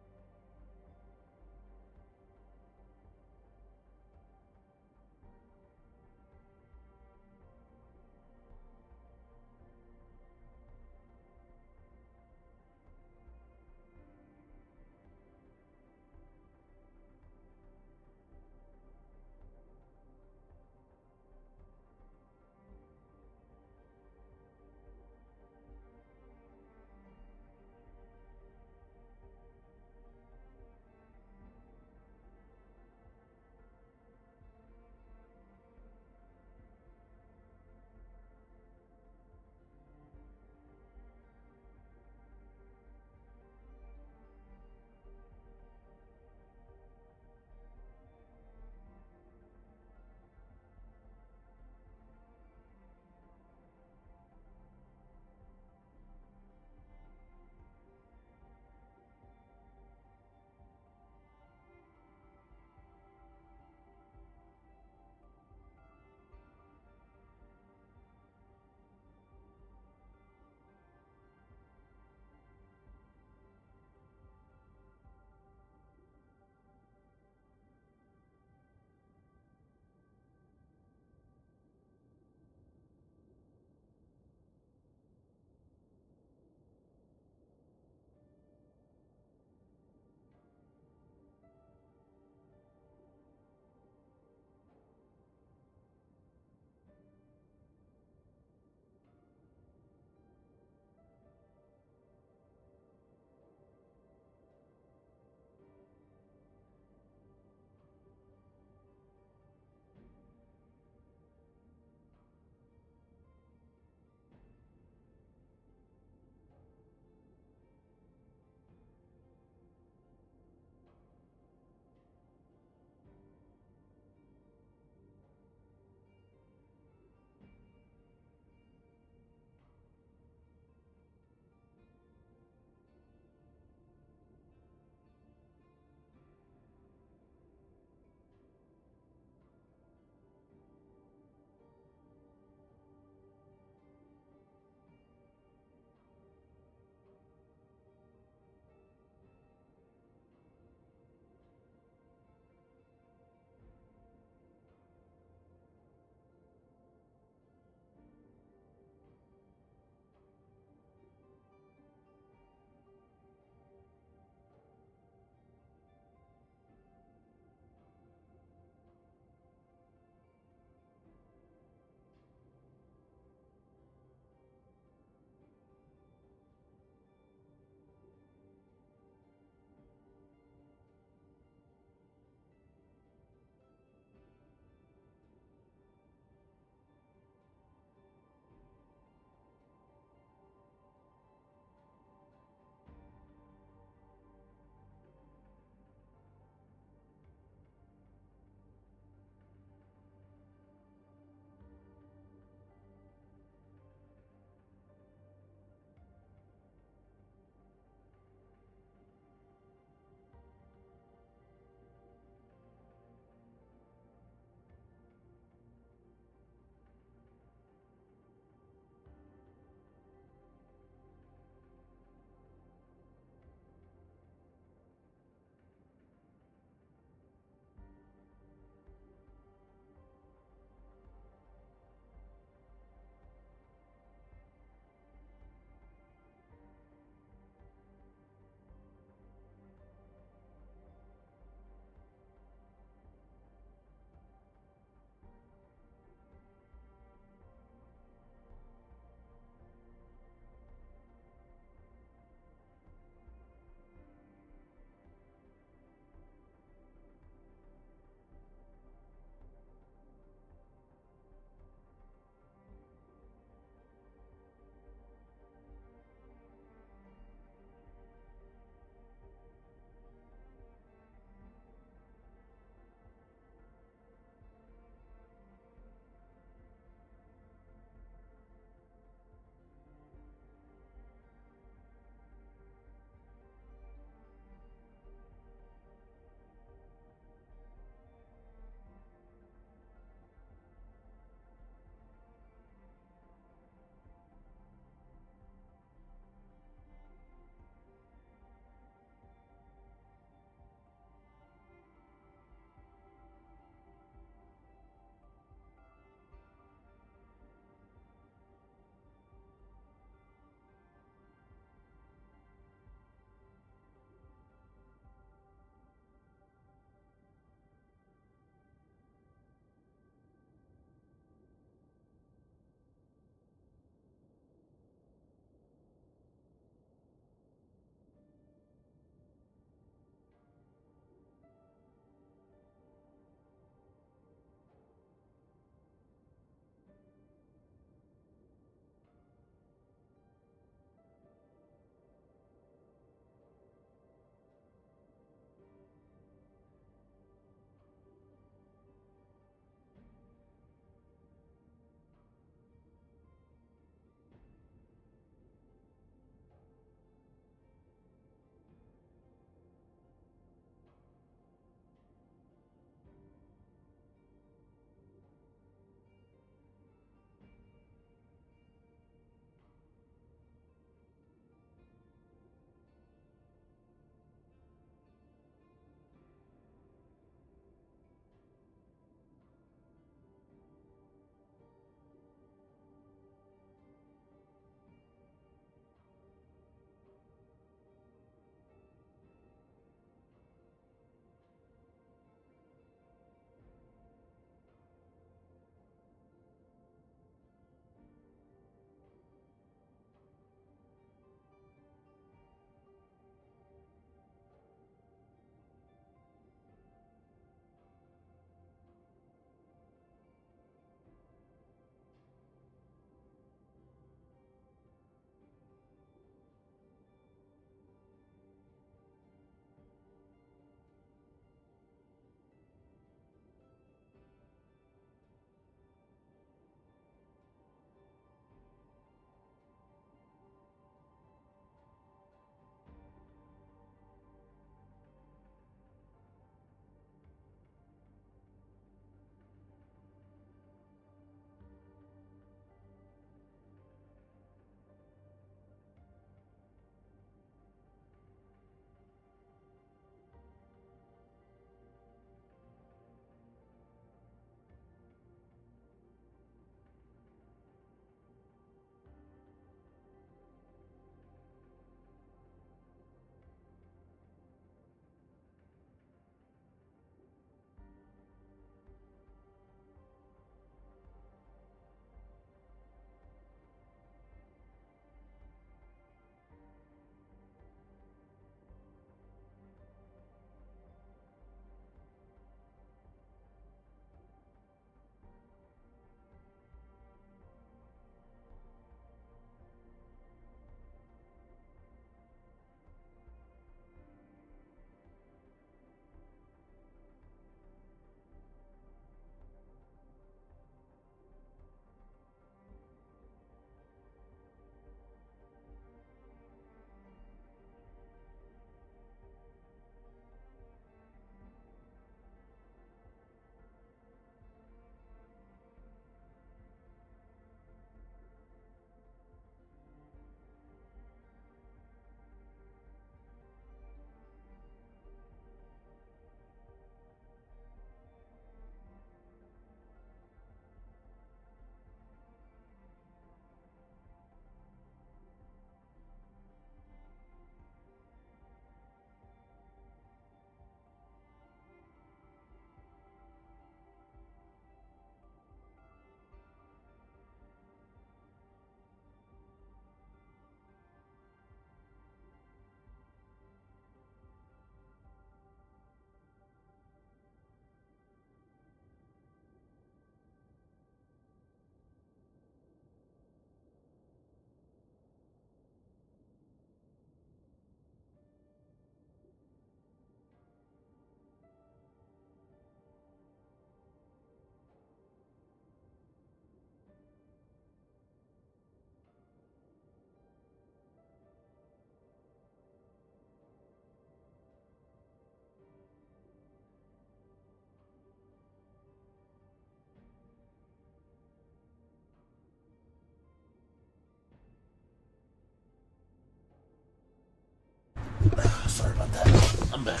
I'm back.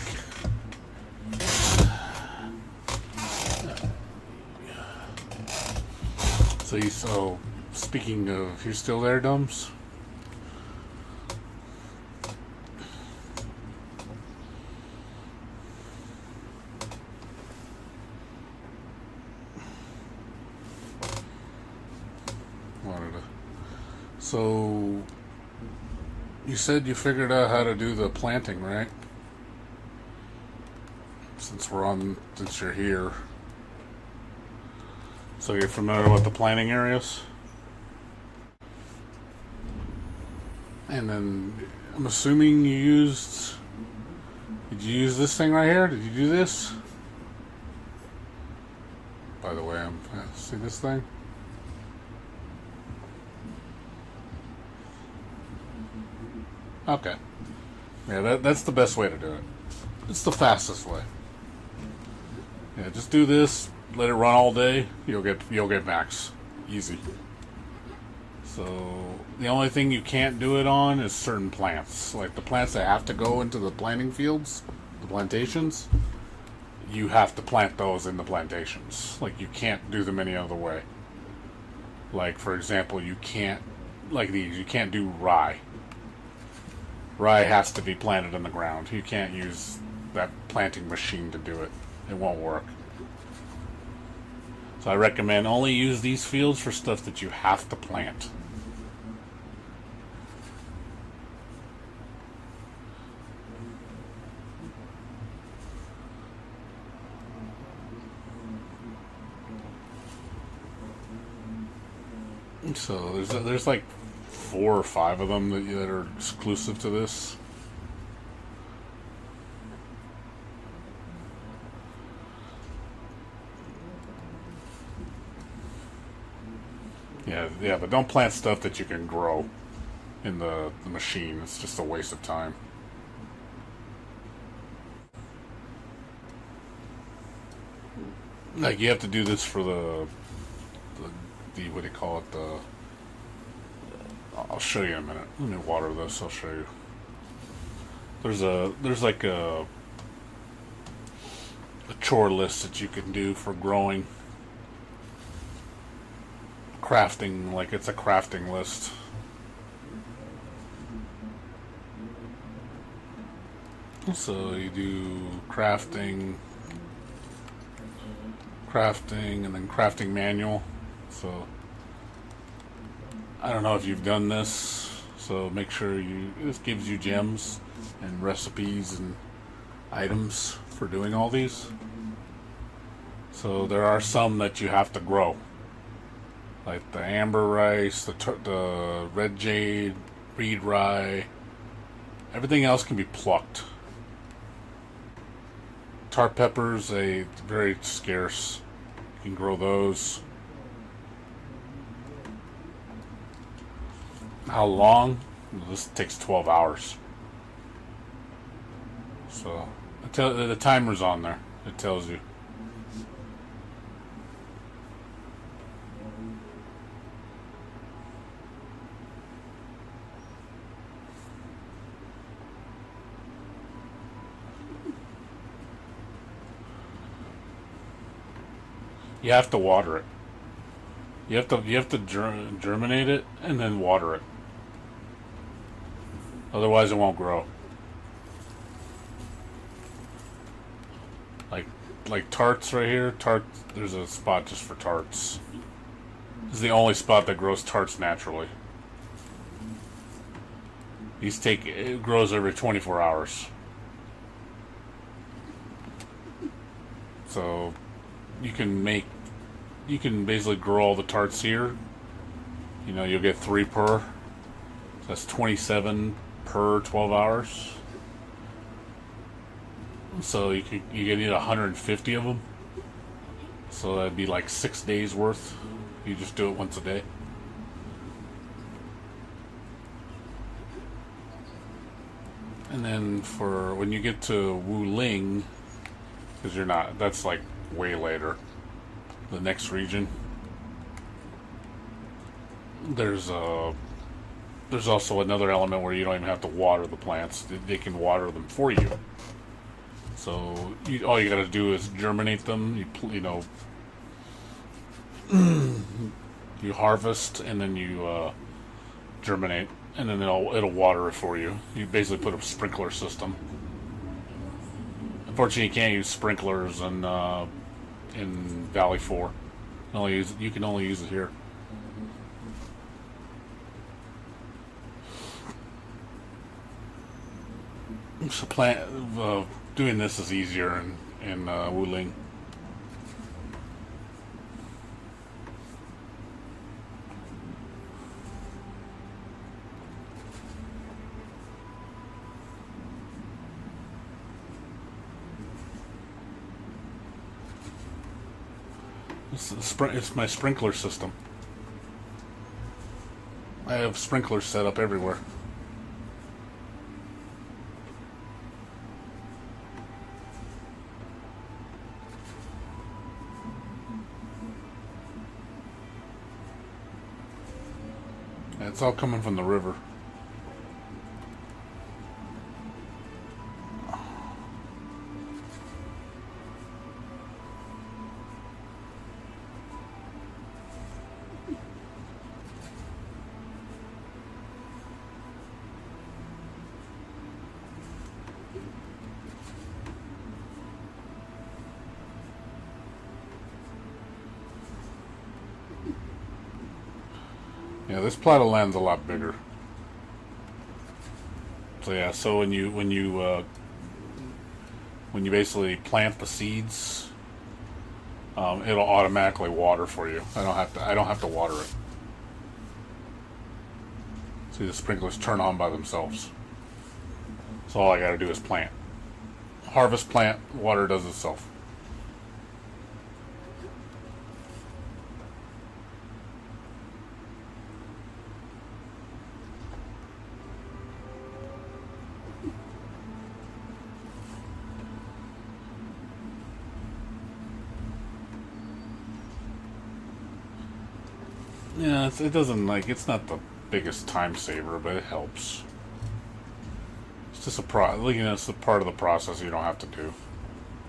So speaking of, you're still there, Dumbs? So you said you figured out how to do the planting, right? Since you're here. So you're familiar with the planting areas? And then I'm assuming did you use this thing right here? Did you do this? By the way, see this thing? Okay. Yeah, that's the best way to do it. It's the fastest way. Yeah, just do this, let it run all day, you'll get max. Easy. So the only thing you can't do it on is certain plants. Like the plants that have to go into the planting fields, the plantations, you have to plant those in the plantations. Like you can't do them any other way. Like for example, you can't do rye. Rye has to be planted in the ground. You can't use that planting machine to do it. It won't work. So I recommend only use these fields for stuff that you have to plant. So there's like 4 or 5 of them that are exclusive to this. Yeah, but don't plant stuff that you can grow in the machine. It's just a waste of time. Like you have to do this for the what do you call it? I'll show you in a minute. Let me water this. I'll show you. There's like a chore list that you can do for growing, crafting. Like it's a crafting list. So you do crafting, and then crafting manual. So I don't know if you've done this, so make sure this gives you gems and recipes and items for doing all these. So there are some that you have to grow, like the amber rice, the red jade, reed rye. Everything else can be plucked. Tart peppers, very scarce. You can grow those. How long? This takes 12 hours. So the timer's on there. It tells you. You have to water it. You have to germinate it and then water it. Otherwise, it won't grow. Like tarts right here. There's a spot just for tarts. This is the only spot that grows tarts naturally. It grows every 24 hours. So you can basically grow all the tarts here. You know, you'll get 3 per. That's 27 per 12 hours. So you need 150 of them. So that'd be like 6 days worth. You just do it once a day. And then for when you get to Wuling, because that's like way later. The next region. There's also another element where you don't even have to water the plants. They can water them for you. So all you got to do is germinate them. You know, you harvest and then you germinate, and then it'll water it for you. You basically put a sprinkler system. Unfortunately, you can't use sprinklers in Valley 4. You can only use it here. So doing this is easier in Wuling. It's my sprinkler system. I have sprinklers set up everywhere. And it's all coming from the river. Yeah, this plot of land's a lot bigger. So yeah, so when you basically plant the seeds, it'll automatically water for you. I don't have to water it. See, the sprinklers turn on by themselves. So all I got to do is plant, harvest, plant, water does itself. Yeah, it doesn't it's not the biggest time saver, but it helps. It's just it's a part of the process you don't have to do.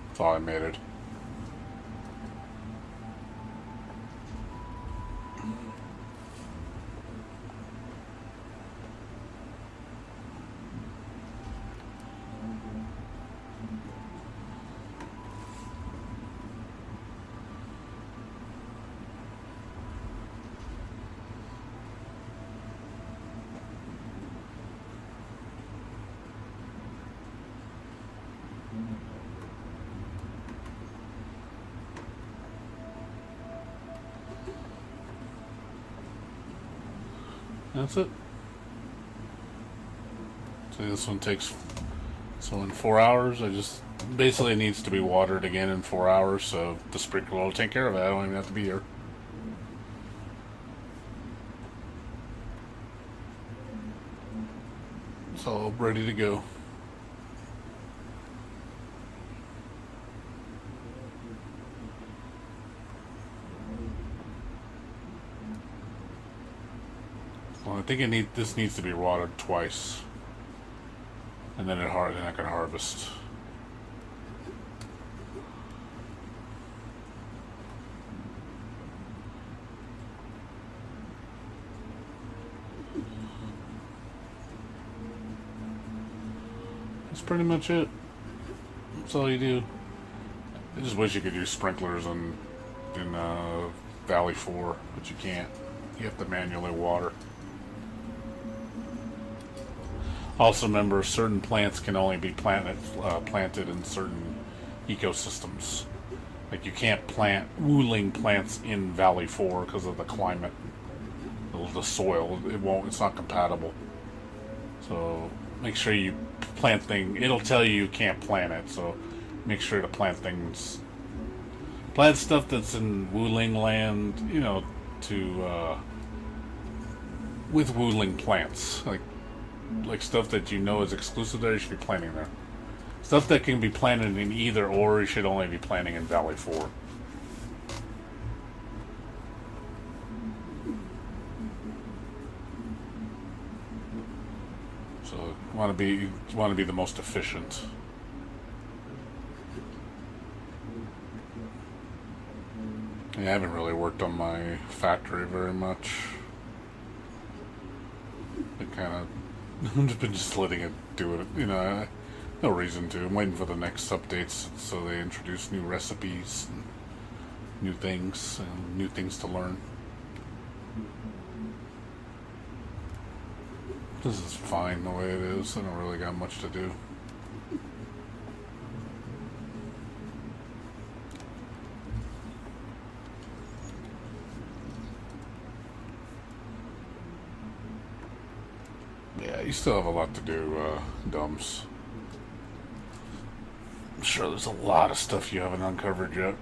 That's all I made it. That's it. So this one takes, so in 4 hours, basically it needs to be watered again in 4 hours, so the sprinkler will take care of it. I don't even have to be here. It's all ready to go. Well, I think this needs to be watered twice, and then I can harvest. That's pretty much it. That's all you do. I just wish you could use sprinklers in Valley 4, but you can't. You have to manually water. Also remember, certain plants can only be planted in certain ecosystems. Like you can't plant Wuling plants in Valley 4 because of the climate, the soil. It's not compatible. So make sure you plant things. It'll tell you can't plant it. So make sure to plant stuff that's in Wuling land. With Wuling plants, like stuff that you know is exclusive there, you should be planting there. Stuff that can be planted in either or, you should only be planting in Valley 4. So you want to be the most efficient. I haven't really worked on my factory very much. It kind of, I've just been just letting it do it. You know, no reason to. I'm waiting for the next updates so they introduce new recipes and new things and new things to learn. This is fine the way it is. I don't really got much to do. Yeah, you still have a lot to do, Dumps. I'm sure there's a lot of stuff you haven't uncovered yet.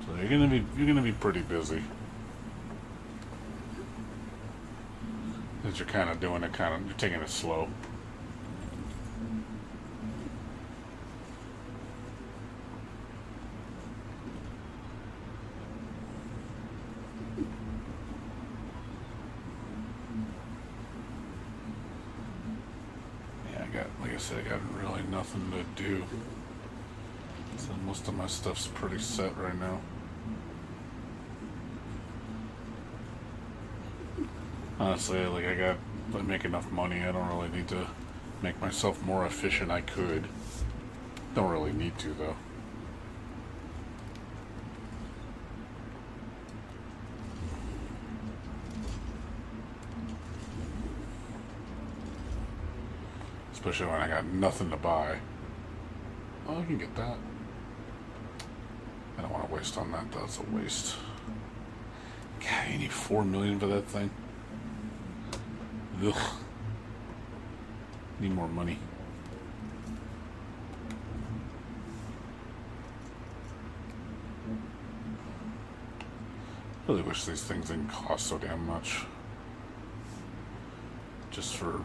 So you're gonna be pretty busy. Because you're kind of doing it, you're taking it slow. Like I said, I got really nothing to do. So most of my stuff's pretty set right now. Honestly, like I make enough money. I don't really need to make myself more efficient. I could. Don't really need to though. Especially when I got nothing to buy. Oh, I can get that. I don't want to waste on that. That's a waste. God, you need $4 million for that thing. Ugh. Need more money. Really wish these things didn't cost so damn much. Just for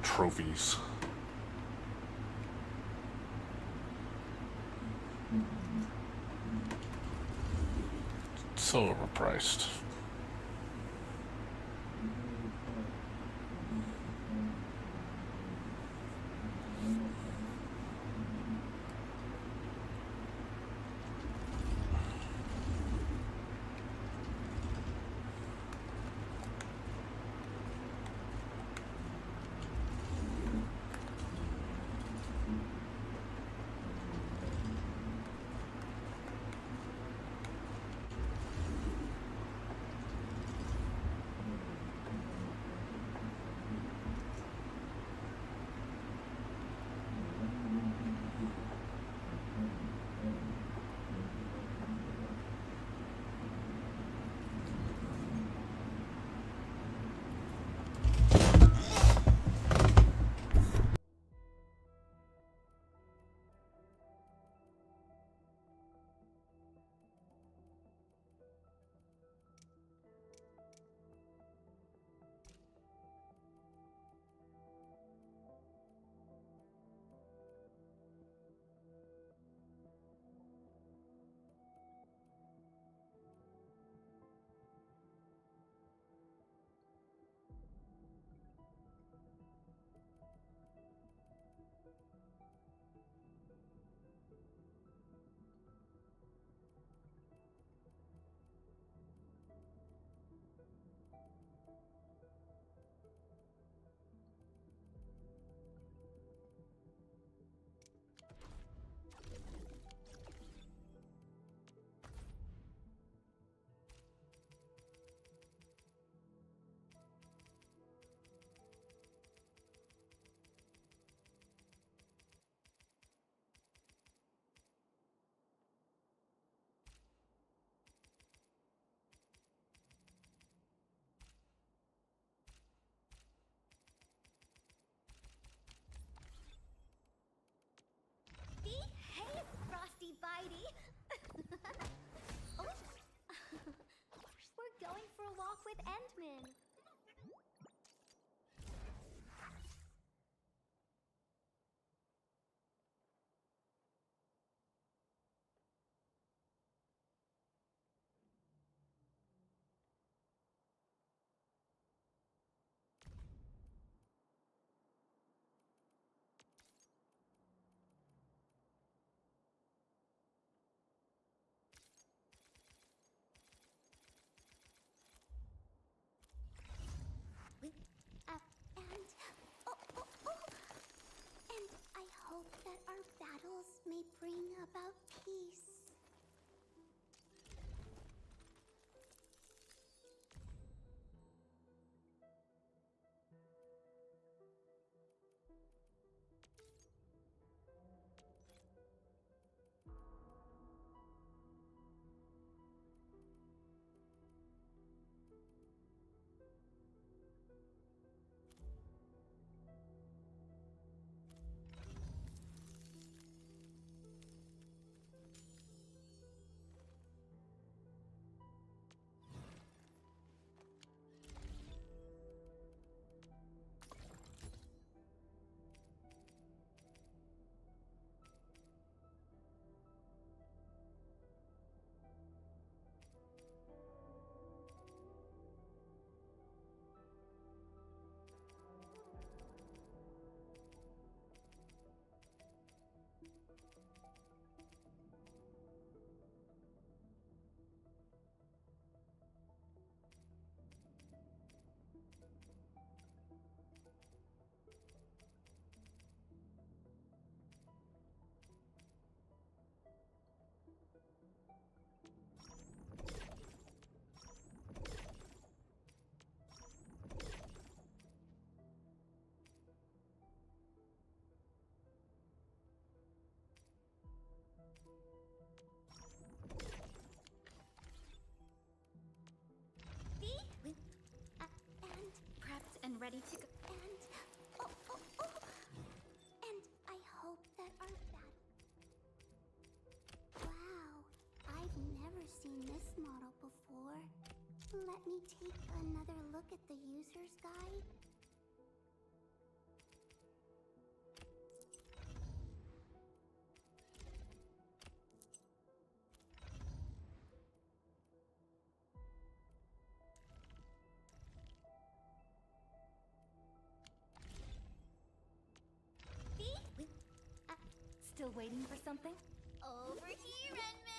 trophies. So overpriced. Hey, Frosty Bitey! Oh. We're going for a walk with Endman. seen this model before. Let me take another look at the user's guide. Still waiting for something? Over here, Renman!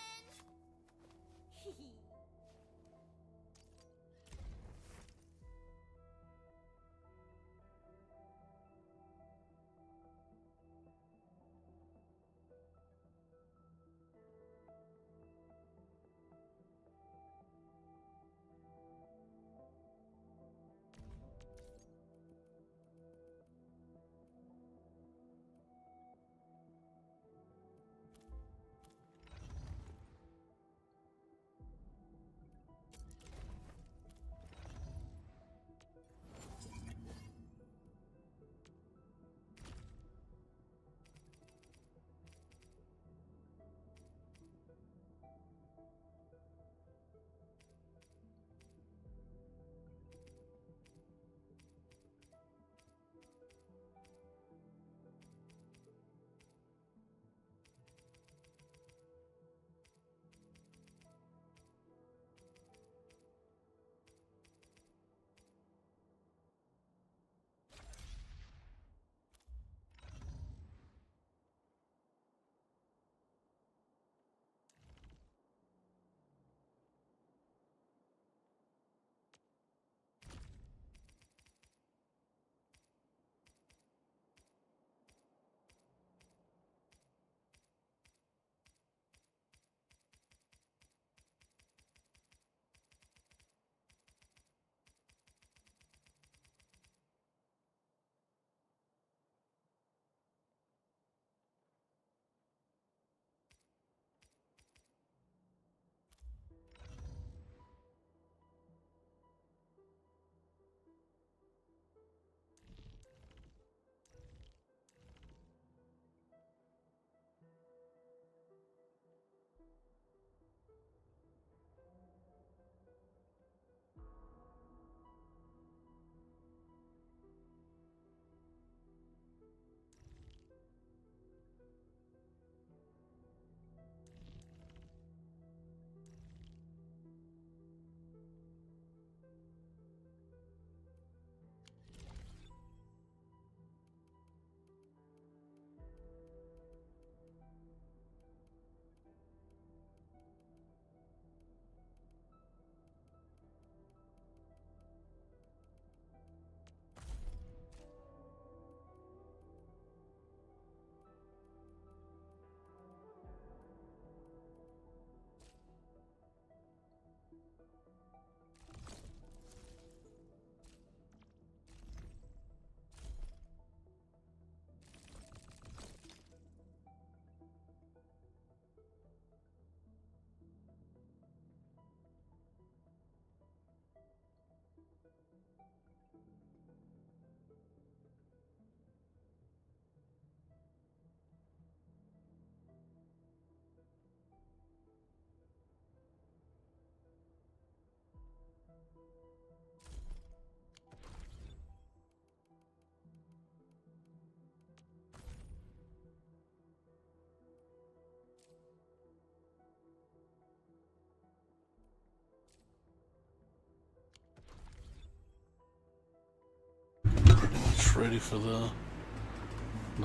Ready for the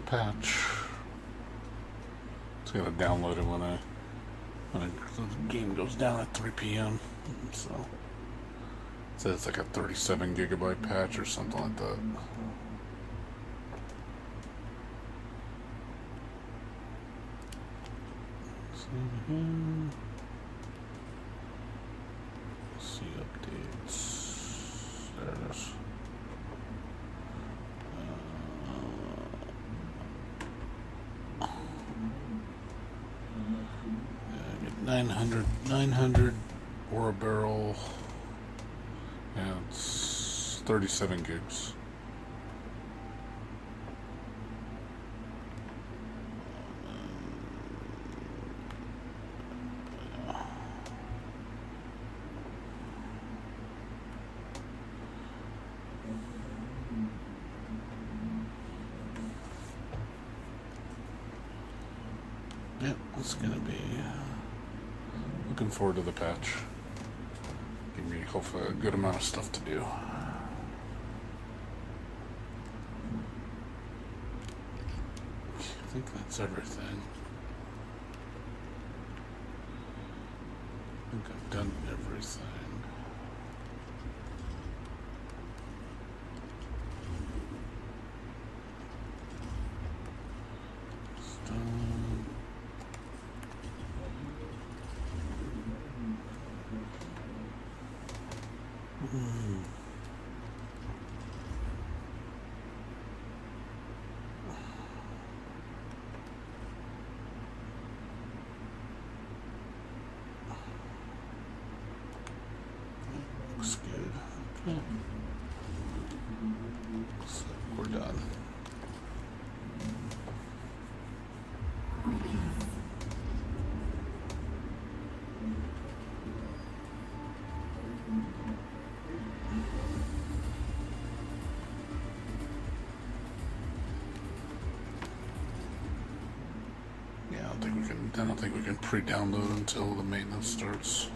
patch. Just gotta download it when the game goes down at 3 p.m. So it says it's like a 37 gigabyte patch or something like that. See updates. There it is. 900 or a barrel, and it's 37 gigs. Yep, it's gonna be looking forward to the patch. Give me hopefully a good amount of stuff to do. I think that's everything. I think I've done everything. It's done. Looks good. Okay. So we're done. Yeah, I don't think we can pre-download until the maintenance starts.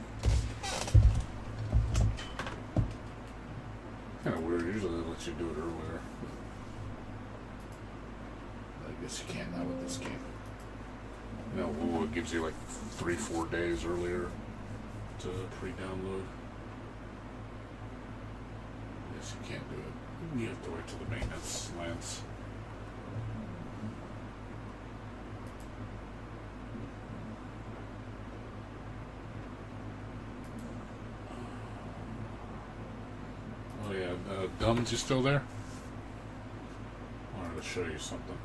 Kind of weird. Usually they let you do it earlier. I guess you can't now with this game. You know, it gives you like 3-4 days earlier to pre-download. I guess you can't do it. You have to wait till the maintenance lands. Oh yeah, Dumbs, you still there? I wanted to show you something.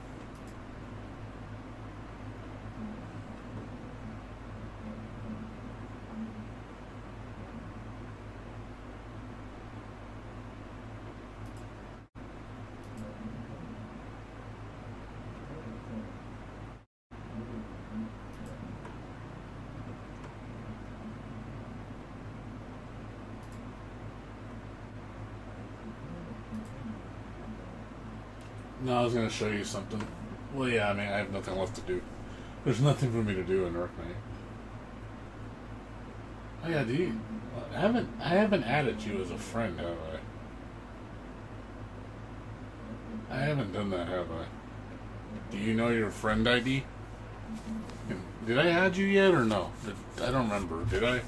No, I was going to show you something. Well, yeah, I mean, I have nothing left to do. There's nothing for me to do in Arknight. Oh yeah, do you? I haven't added you as a friend, have I? I haven't done that, have I? Do you know your friend ID? Did I add you yet or no? I don't remember. Did I?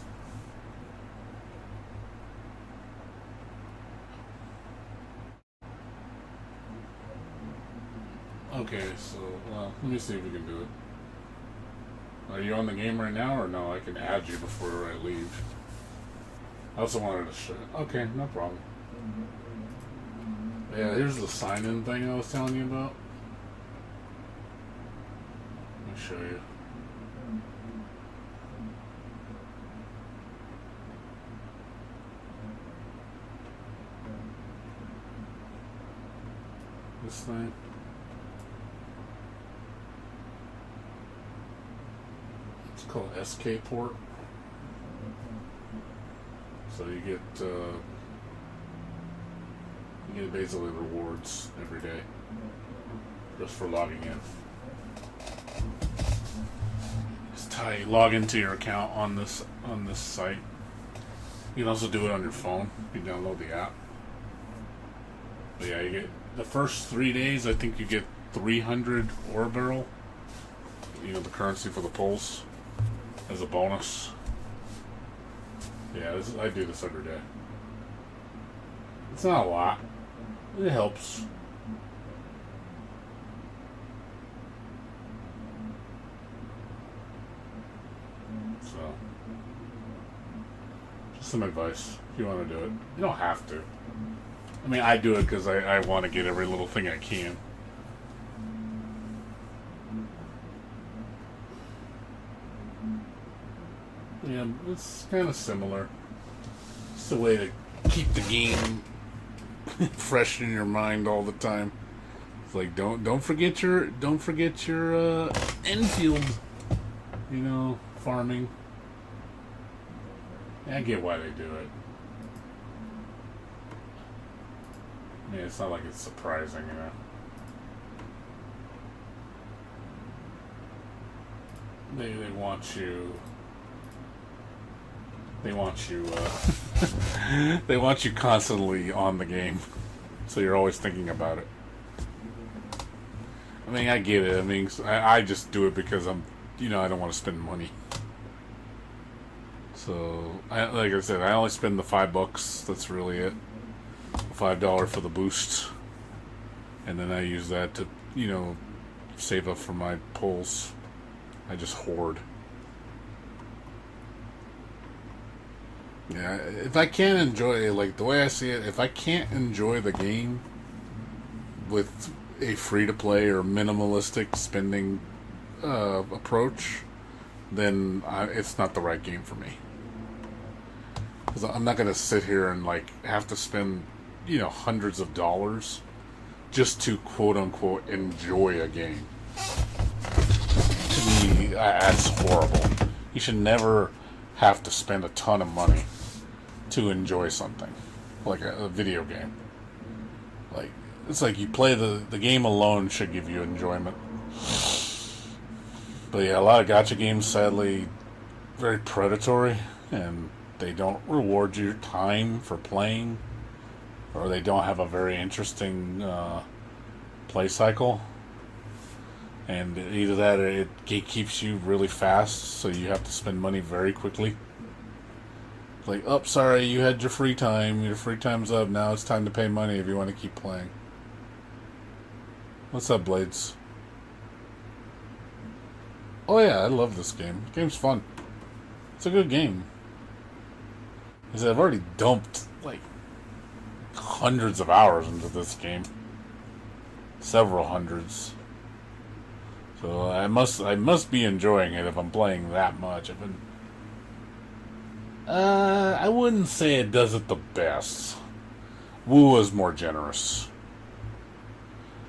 Okay, so, well, let me see if we can do it. Are you on the game right now, or no? I can add you before I leave. I also wanted to show. Okay, no problem. Yeah, here's the sign-in thing I was telling you about. Let me show you. This thing. It's called SK port. So you get basically rewards every day just for logging in. Just log into your account on this site. You can also do it on your phone. You download the app. But yeah, you get the first 3 days. I think you get 300 ore barrel. You know, the currency for the pulls as a bonus. Yeah, I do this every day. It's not a lot. It helps. So, just some advice if you want to do it. You don't have to. I mean, I do it because I want to get every little thing I can. Yeah, it's kind of similar. It's a way to keep the game fresh in your mind all the time. It's like don't forget your Endfield, you know, farming. I get why they do it. I mean, it's not like it's surprising, you know. they want you. They want you. They want you constantly on the game, so you're always thinking about it. I mean, I get it. I mean, I just do it because I'm, I don't want to spend money. So, like I said, I only spend the $5. That's really it. $5 for the boost, and then I use that to, save up for my pulls. I just hoard. Yeah, if I can't enjoy, like the way I see it, if I can't enjoy the game with a free-to-play or minimalistic spending approach, then it's not the right game for me. Because I'm not going to sit here and have to spend, hundreds of dollars just to quote-unquote enjoy a game. To me, that's horrible. You should never have to spend a ton of money to enjoy something, like a video game. It's like you play the game alone should give you enjoyment. But yeah, a lot of gacha games, sadly, very predatory, and they don't reward your time for playing, or they don't have a very interesting play cycle. And either that or it gatekeeps you really fast, so you have to spend money very quickly. Like, oh, sorry, you had your free time. Your free time's up. Now it's time to pay money if you want to keep playing. What's up, Blades? Oh yeah, I love this game. The game's fun. It's a good game. Because I've already dumped, hundreds of hours into this game. Several hundreds. So I must be enjoying it if I'm playing that much. I wouldn't say it does it the best. Wu is more generous.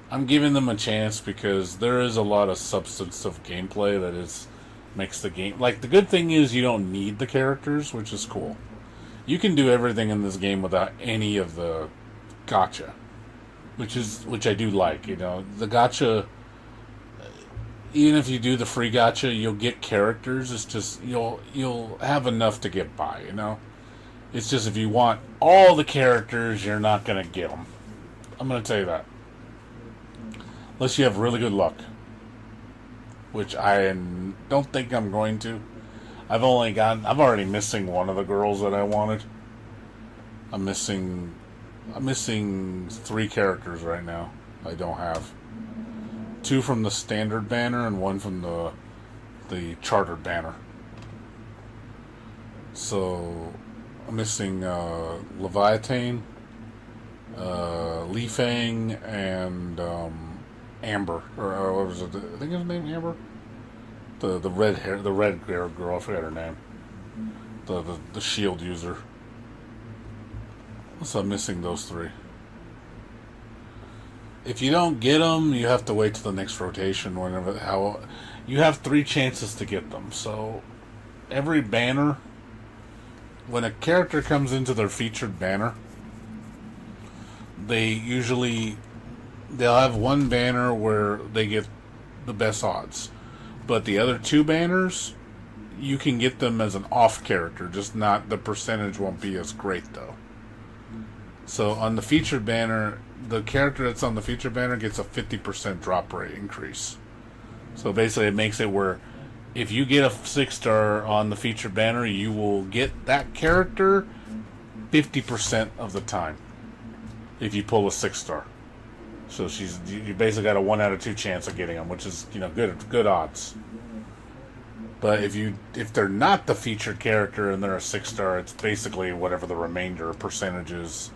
I'm giving them a chance because there is a lot of substantive gameplay that makes the game... the good thing is you don't need the characters, which is cool. You can do everything in this game without any of the gacha, which I do like. The gacha, even if you do the free gacha, you'll get characters. It's just you'll have enough to get by. It's just if you want all the characters, you're not gonna get them. I'm gonna tell you that. Unless you have really good luck, which I don't think I'm going to. I'm already missing one of the girls that I wanted. I'm missing 3 characters right now. I don't have 2 from the standard banner and 1 from the chartered banner. So I'm missing Leviathan, Li Fang, and Amber, or what was it? I think his name Amber. The red haired girl. I forgot her name. The shield user. So I'm missing those 3. If you don't get them, you have to wait till the next rotation. You have 3 chances to get them. So every banner, when a character comes into their featured banner, they'll have one banner where they get the best odds. But the other 2 banners, you can get them as an off character, just not, the percentage won't be as great though. So on the featured banner, the character that's on the featured banner gets a 50% drop rate increase. So basically it makes it where if you get a 6-star on the featured banner, you will get that character 50% of the time if you pull a 6-star. So you basically got a 1 out of 2 chance of getting them, which is good odds. But if they're not the featured character and they're a 6-star, it's basically whatever the remainder percentage is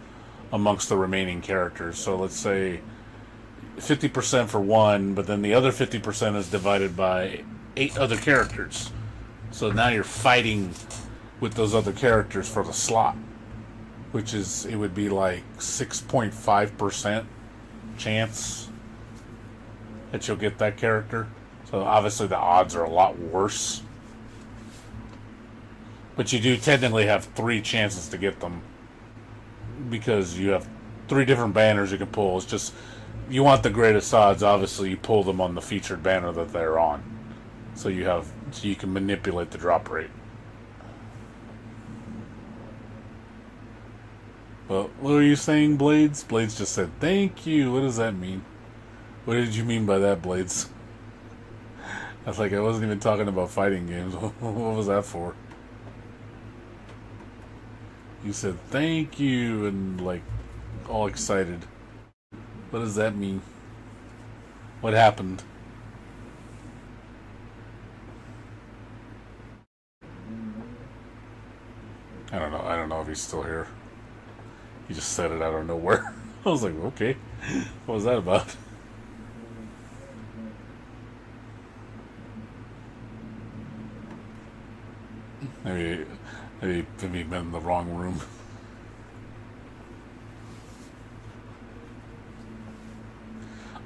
amongst the remaining characters. So let's say 50% for one, but then the other 50% is divided by 8 other characters. So now you're fighting with those other characters for the slot, it would be 6.5% chance that you'll get that character. So obviously the odds are a lot worse. But you do technically have 3 chances to get them because you have 3 different banners you can pull. It's just, you want the greatest odds, obviously you pull them on the featured banner that they're on. so you can manipulate the drop rate. Well, what were you saying, Blades? Blades just said, thank you. What does that mean? What did you mean by that, Blades? I was like, I wasn't even talking about fighting games. What was that for? You said, thank you, and like, all excited. What does that mean? What happened? I don't know. I don't know if he's still here. He just said it out of nowhere. I was like, okay. What was that about? Maybe he'd been in the wrong room.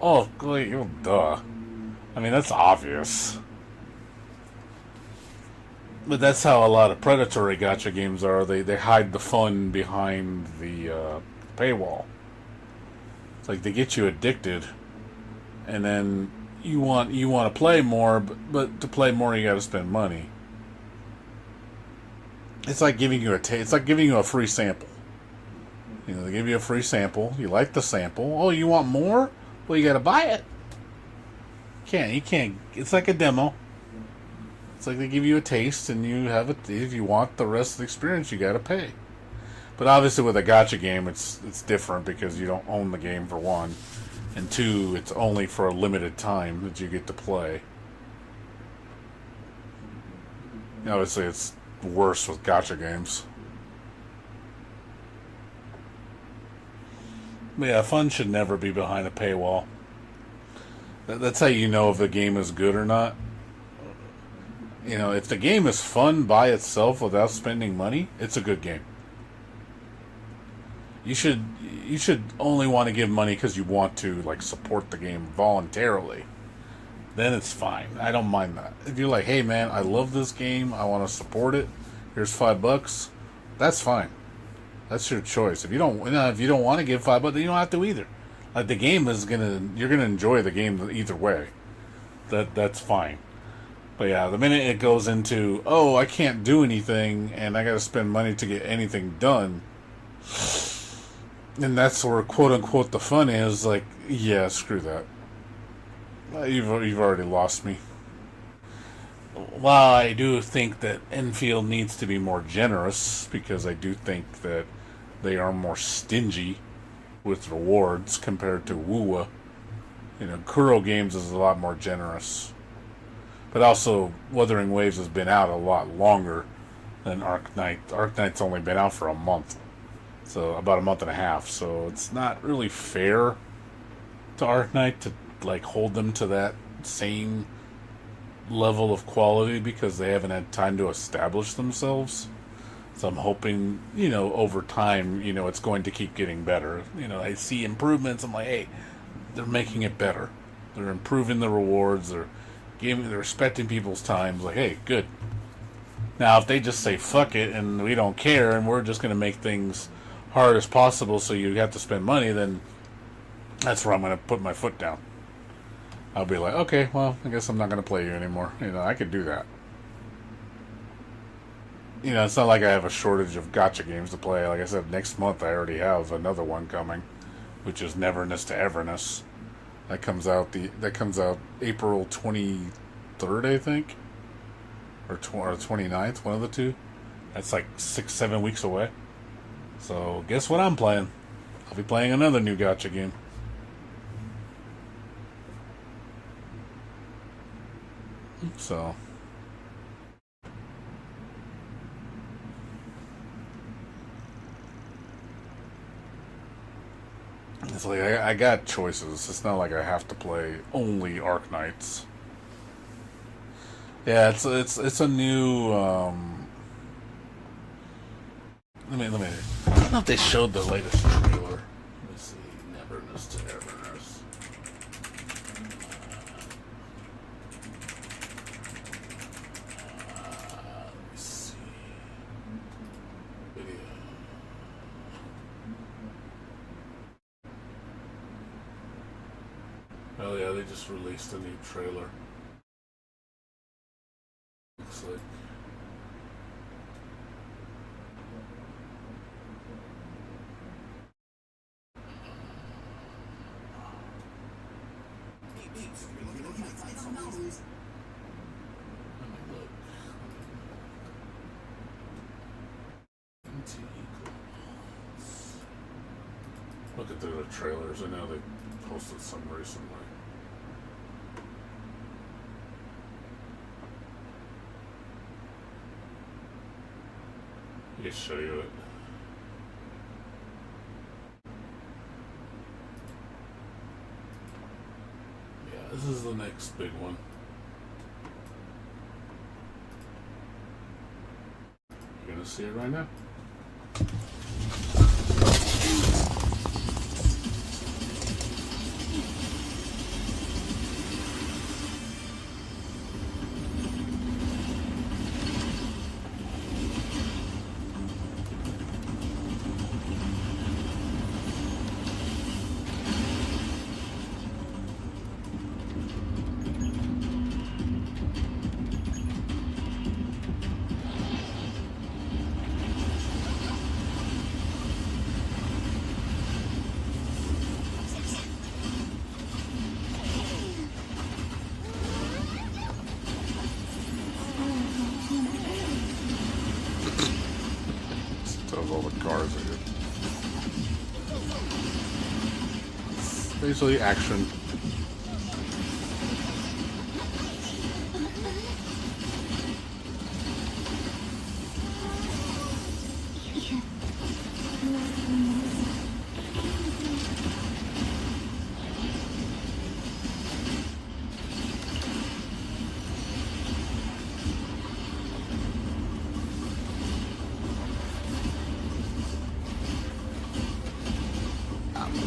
Oh, duh. I mean, that's obvious. But that's how a lot of predatory gacha games are. They hide the fun behind the paywall. It's like they get you addicted, and then you want to play more, but to play more you got to spend money. It's like giving you it's like giving you a free sample. You know, they give you a free sample. You like the sample. Oh, you want more? Well, you got to buy it. You can't. It's like a demo. It's like they give you a taste, and you have it. If you want the rest of the experience, you got to pay. But obviously, with a gacha game, it's different because you don't own the game for one, and two, it's only for a limited time that you get to play. Obviously, it's worse with gacha games. But yeah, fun should never be behind a paywall. That's how you know if the game is good or not. You know, if the game is fun by itself without spending money, it's a good game. You should only want to give money because you want to like support the game voluntarily. Then it's fine. I don't mind that. If you're like, hey man, I love this game, I want to support it. Here's $5. That's fine. That's your choice. If you don't want to give $5, then you don't have to either. Like the game you're gonna enjoy the game either way. That's fine. But yeah, the minute it goes into, oh, I can't do anything and I gotta spend money to get anything done, and that's where quote unquote the fun is, like, yeah, screw that. You've already lost me. While I do think that Endfield needs to be more generous, because I do think that they are more stingy with rewards compared to Wuwa. You know, Kuro Games is a lot more generous. But also, Wuthering Waves has been out a lot longer than Arknight. Arknight's only been out for a month. So, about a month and a half. So, it's not really fair to Arknight to, like, hold them to that same level of quality because they haven't had time to establish themselves. So I'm hoping, you know, over time, you know, it's going to keep getting better. You know, I see improvements. I'm like, hey, they're making it better. They're improving the rewards. They're respecting people's time. Like, hey, good. Now, if they just say fuck it and we don't care and we're just going to make things hard as possible so you have to spend money, then that's where I'm going to put my foot down. I'll be like, okay, well, I guess I'm not going to play you anymore. You know, I could do that. You know, it's not like I have a shortage of gacha games to play. Like I said, next month I already have another one coming, which is Neverness to Everness. That comes out April 23rd, I think, or 29th, one of the two. That's like 6-7 weeks away. So guess what I'm playing? I'll be playing another new gacha game. So it's like I got choices. It's not like I have to play only Arknights. Yeah, it's a new. Let me. I don't know if they showed the latest trailer. Let me see. Neverness to Everness. Let me see. Video. Oh yeah, they just released a new trailer. looks like. Looking through the trailers, I know they posted some recently. I can show you it. Yeah, this is the next big one. You're gonna see it right now. All the cars are good. Basically action.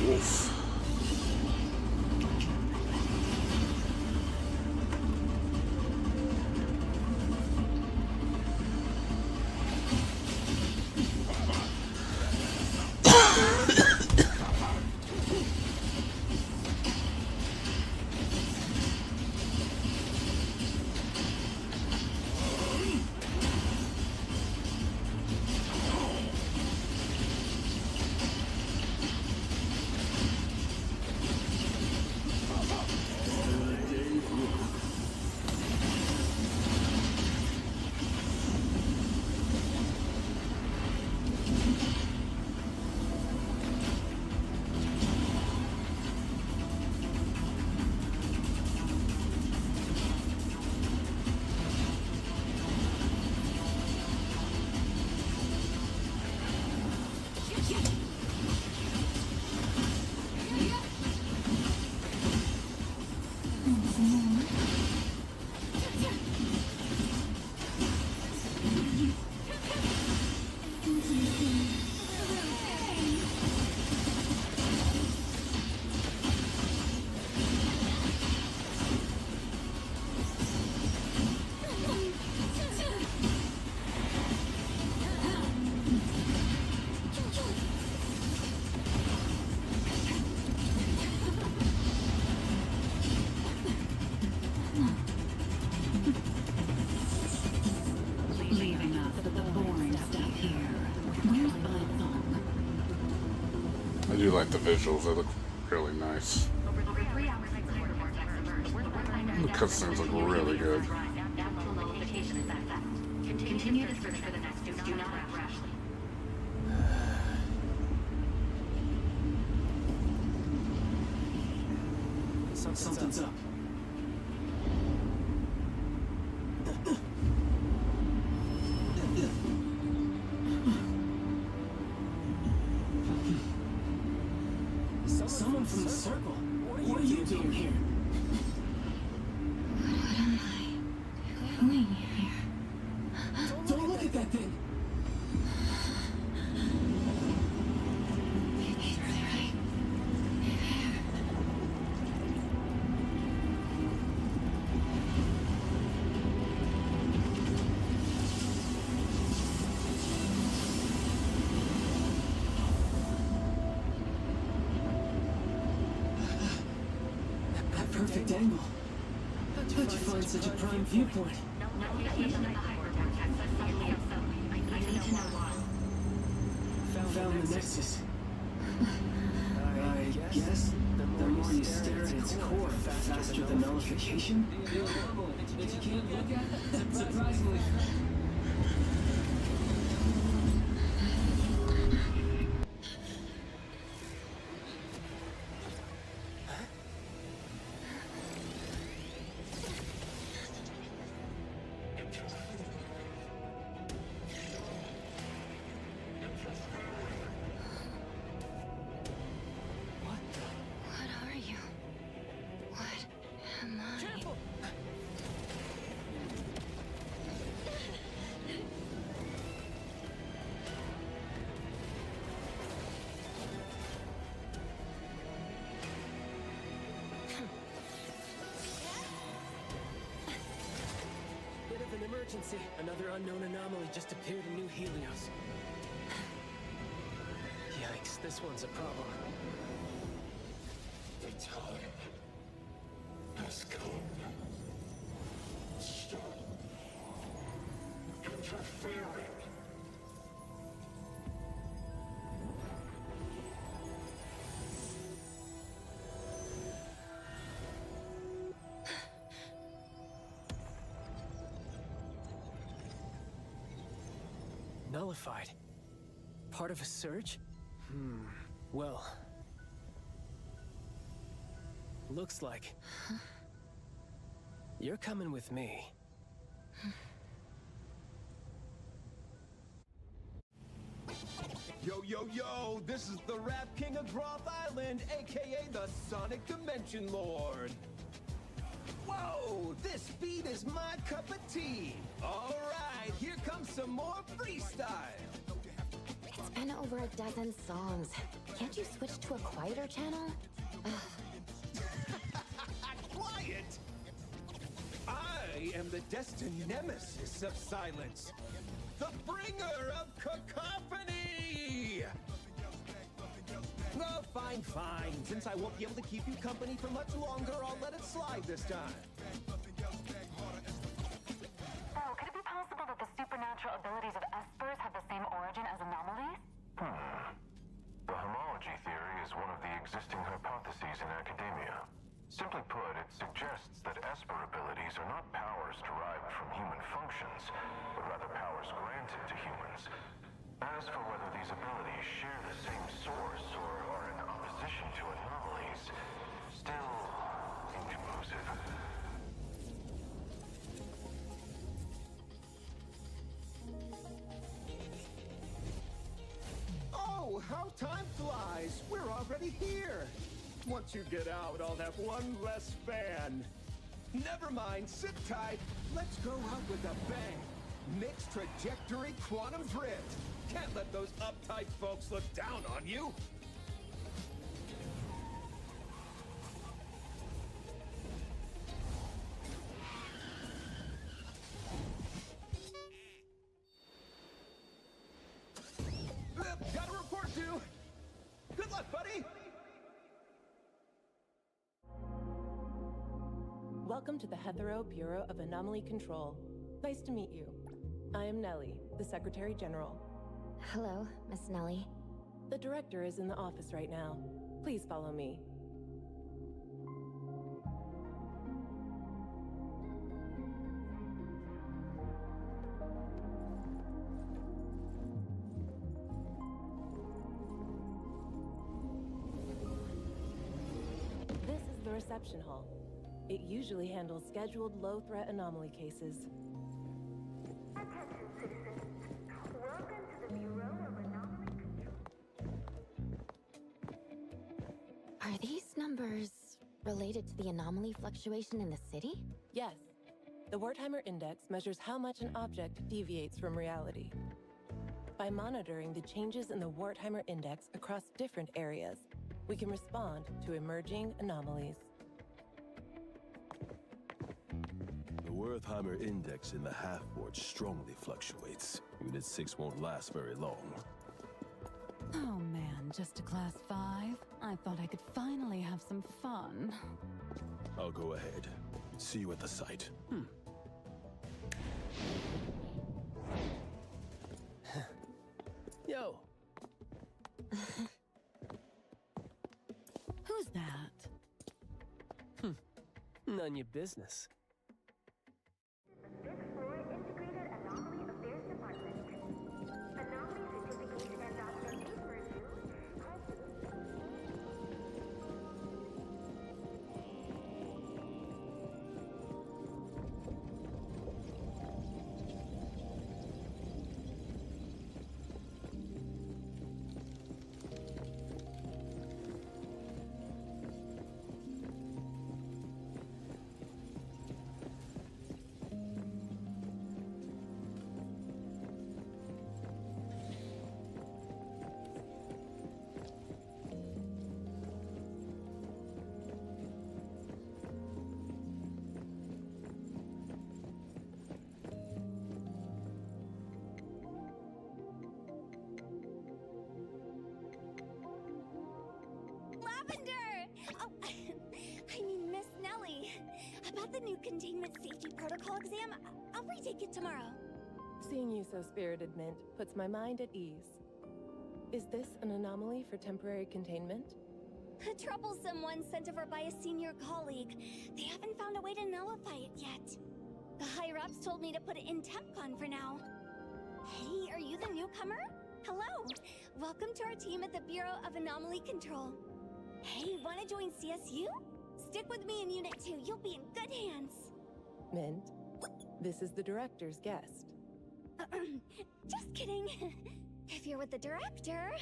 Wolf. I do like the visuals, they look really nice. The cutscenes look really good. Continue to search for the next. Do not act rashly. Something's up. Someone from the circle. What are you doing here? What am I doing here? Don't look at that thing. It's really right. That perfect angle. How'd you find such a prime viewpoint? No notification of the Nexus. I guess the more you stare at its core, faster the nullification. You're horrible, but you can't look at it. Surprisingly. What are you? What am I? Careful! Bit of an emergency. Another unknown anomaly just appeared in New Helios. Yikes, this one's a problem. The time has come. Stop interfering. Nullified. Part of a surge? Well. Looks like. You're coming with me. Yo, yo, yo, this is the Rap King of Groth Island, aka the Sonic Dimension Lord. Whoa, this beat is my cup of tea. All right, here comes some more freestyle. It's been over a dozen songs. Can't you switch to a quieter channel? Quiet! I am the destined nemesis of silence. The bringer of cacophony! Oh, fine, fine. Since I won't be able to keep you company for much longer, I'll let it slide this time. So, could it be possible that the supernatural abilities of espers have the same origin as anomalies? The homology theory is one of the existing hypotheses in academia. Simply put, it suggests that esper abilities are not powers derived from human functions, but rather powers granted to humans. As for whether these abilities share the same source or are in opposition to anomalies, still inconclusive. Oh, how time flies! We're already here! Once you get out, I'll have one less fan. Never mind, sit tight. Let's go out with a bang. Mixed trajectory quantum drift. Can't let those uptight folks look down on you. Got a report due. Good luck, buddy. Welcome to the Hetero Bureau of Anomaly Control. Nice to meet you. I am Nellie, the Secretary General. Hello, Miss Nellie. The director is in the office right now. Please follow me. This is the reception hall. It usually handles scheduled low-threat anomaly cases. Attention, citizens. Welcome to the Bureau of Anomaly Control. Are these numbers related to the anomaly fluctuation in the city? Yes. The Wertheimer Index measures how much an object deviates from reality. By monitoring the changes in the Wertheimer Index across different areas, we can respond to emerging anomalies. The Wertheimer Index in the half-board strongly fluctuates. Unit 6 won't last very long. Oh man, just a class 5? I thought I could finally have some fun. I'll go ahead. See you at the site. Yo. on your business. Oh, I mean, Miss Nellie. About the new containment safety protocol exam, I'll retake it tomorrow. Seeing you so spirited, Mint, puts my mind at ease. Is this an anomaly for temporary containment? A troublesome one sent over by a senior colleague. They haven't found a way to nullify it yet. The higher-ups told me to put it in TempCon for now. Hey, are you the newcomer? Hello. Welcome to our team at the Bureau of Anomaly Control. Hey, wanna join CSU? Stick with me in Unit 2, you'll be in good hands. Mint, this is the director's guest. Just kidding. If you're with the director.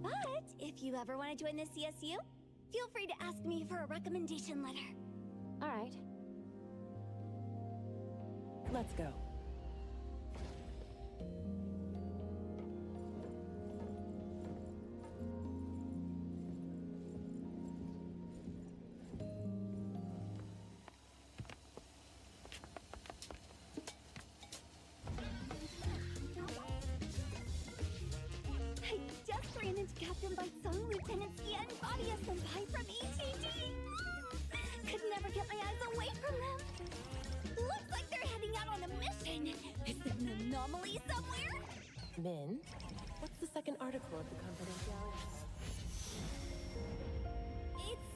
But if you ever want to join the CSU, feel free to ask me for a recommendation letter. All right. Let's go. Captain Bite-sung, Lieutenant Ski, and Badia Senpai from ETG! Could never get my eyes away from them! Looks like they're heading out on a mission! Is it an anomaly somewhere? Mint, what's the second article of the confidentiality? It's,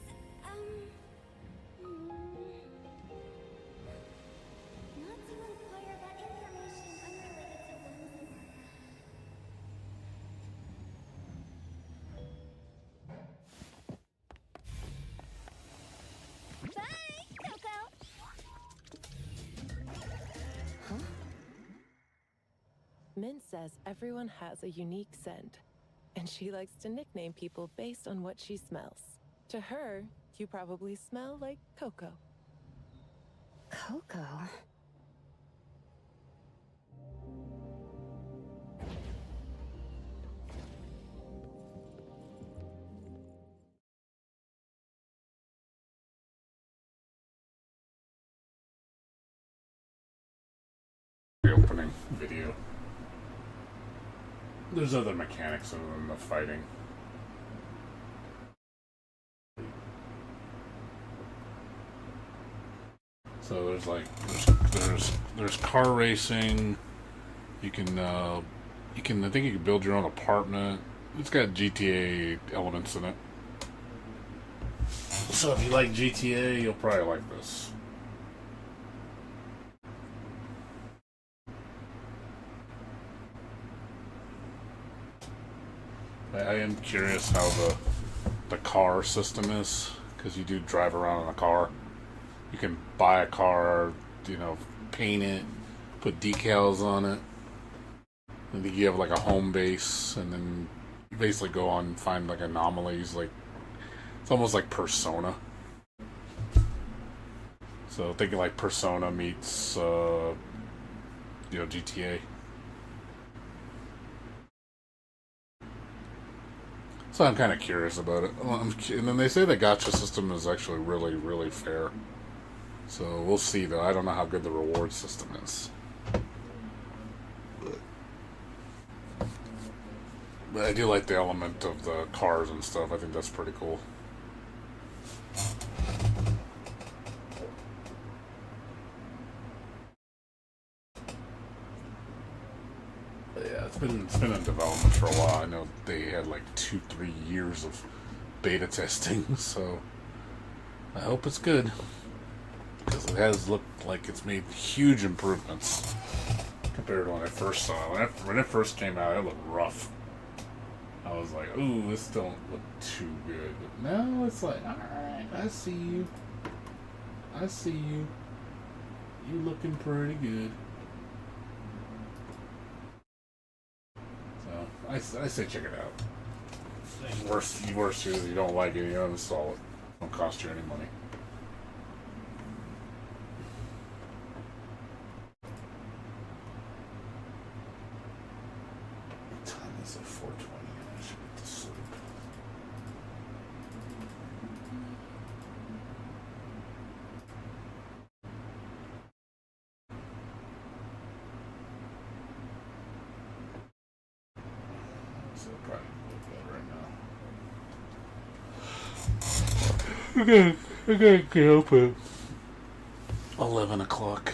not to inquire about information unrelated to one's. Mint says everyone has a unique scent, and she likes to nickname people based on what she smells. To her, you probably smell like Coco. Coco? Opening video. There's other mechanics other than the fighting. So there's like there's car racing. You can I think you can build your own apartment. It's got GTA elements in it. So if you like GTA, you'll probably like this. I am curious how the car system is, because you do drive around in a car. You can buy a car, you know, paint it, put decals on it. And then you have like a home base, and then you basically go on and find like anomalies. Like it's almost like Persona. So thinking like Persona meets GTA. So I'm kind of curious about it. And then they say the gacha system is actually really, really fair. So we'll see, though. I don't know how good the reward system is. But I do like the element of the cars and stuff. I think that's pretty cool. But yeah, it's been in development for a while. I know they had like 2-3 years of beta testing, so I hope it's good. Because it has looked like it's made huge improvements compared to when I first saw it. When it first came out, it looked rough. I was like, ooh, this don't look too good. But now it's like, alright, I see you. I see you. You looking pretty good. So, I say check it out. Worst is you don't like it, you uninstall it. It don't cost you any money. What time is it? 4:20. I should get to sleep. So probably go to bed right now. I gotta get up at 11 o'clock.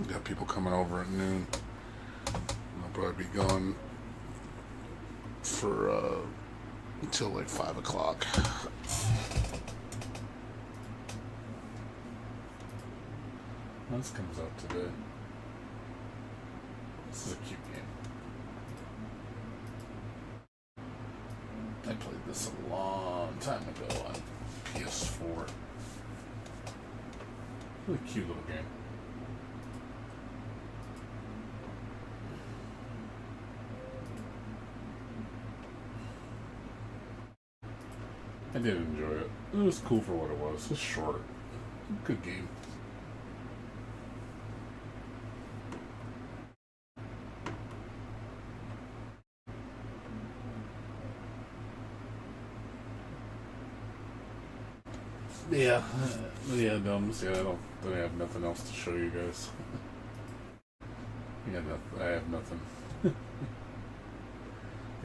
Got people coming over at noon. I'll probably be gone for until like 5 o'clock. This comes out today. This is a cute game. I played this a long time ago on PS4. Really cute little game. I did enjoy it. It was cool for what it was. It's short. Good game. Yeah, dumbs. Yeah, I have nothing else to show you guys. Yeah, I have nothing.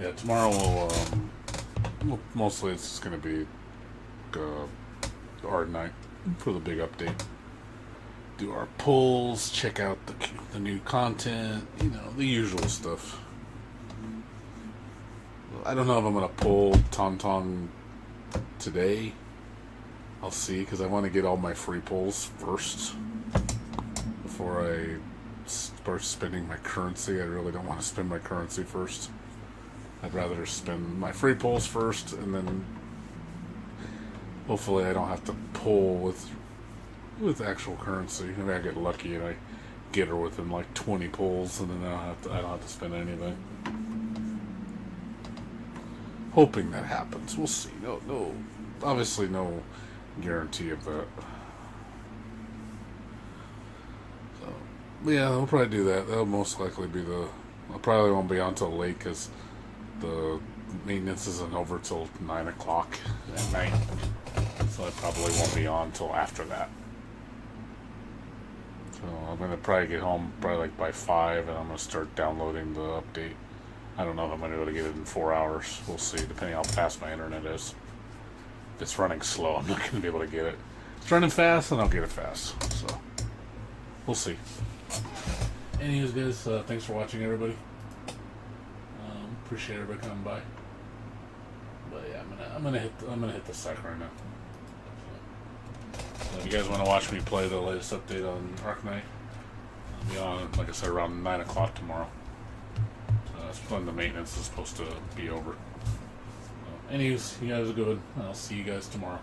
Yeah, tomorrow we'll mostly it's just gonna be Arknight for the big update. Do our polls, check out the new content, you know, the usual stuff. I don't know if I'm gonna pull Tauntaun today. I'll see, because I want to get all my free pulls first before I start spending my currency. I really don't want to spend my currency first. I'd rather spend my free pulls first, and then hopefully I don't have to pull with actual currency. Maybe I get lucky and I get her within like 20 pulls, and then I don't have to spend anything. Hoping that happens. We'll see. No, obviously no guarantee of that. So, yeah, we'll probably do that. That'll most likely be I probably won't be on till late because the maintenance isn't over till 9 o'clock at night. So I probably won't be on till after that. So I'm going to probably get home probably like by 5, and I'm going to start downloading the update. I don't know if I'm going to be able to get it in 4 hours. We'll see, depending on how fast my internet is. If it's running slow, I'm not going to be able to get it. If it's running fast, then I'll get it fast. So, we'll see. Anyways, guys, thanks for watching, everybody. Appreciate everybody coming by. But yeah, I'm gonna hit the sack right now. So if you guys want to watch me play the latest update on Arknight, I'll be on, like I said, around 9 o'clock tomorrow. That's when the maintenance is supposed to be over. Anyways, you guys are good. I'll see you guys tomorrow.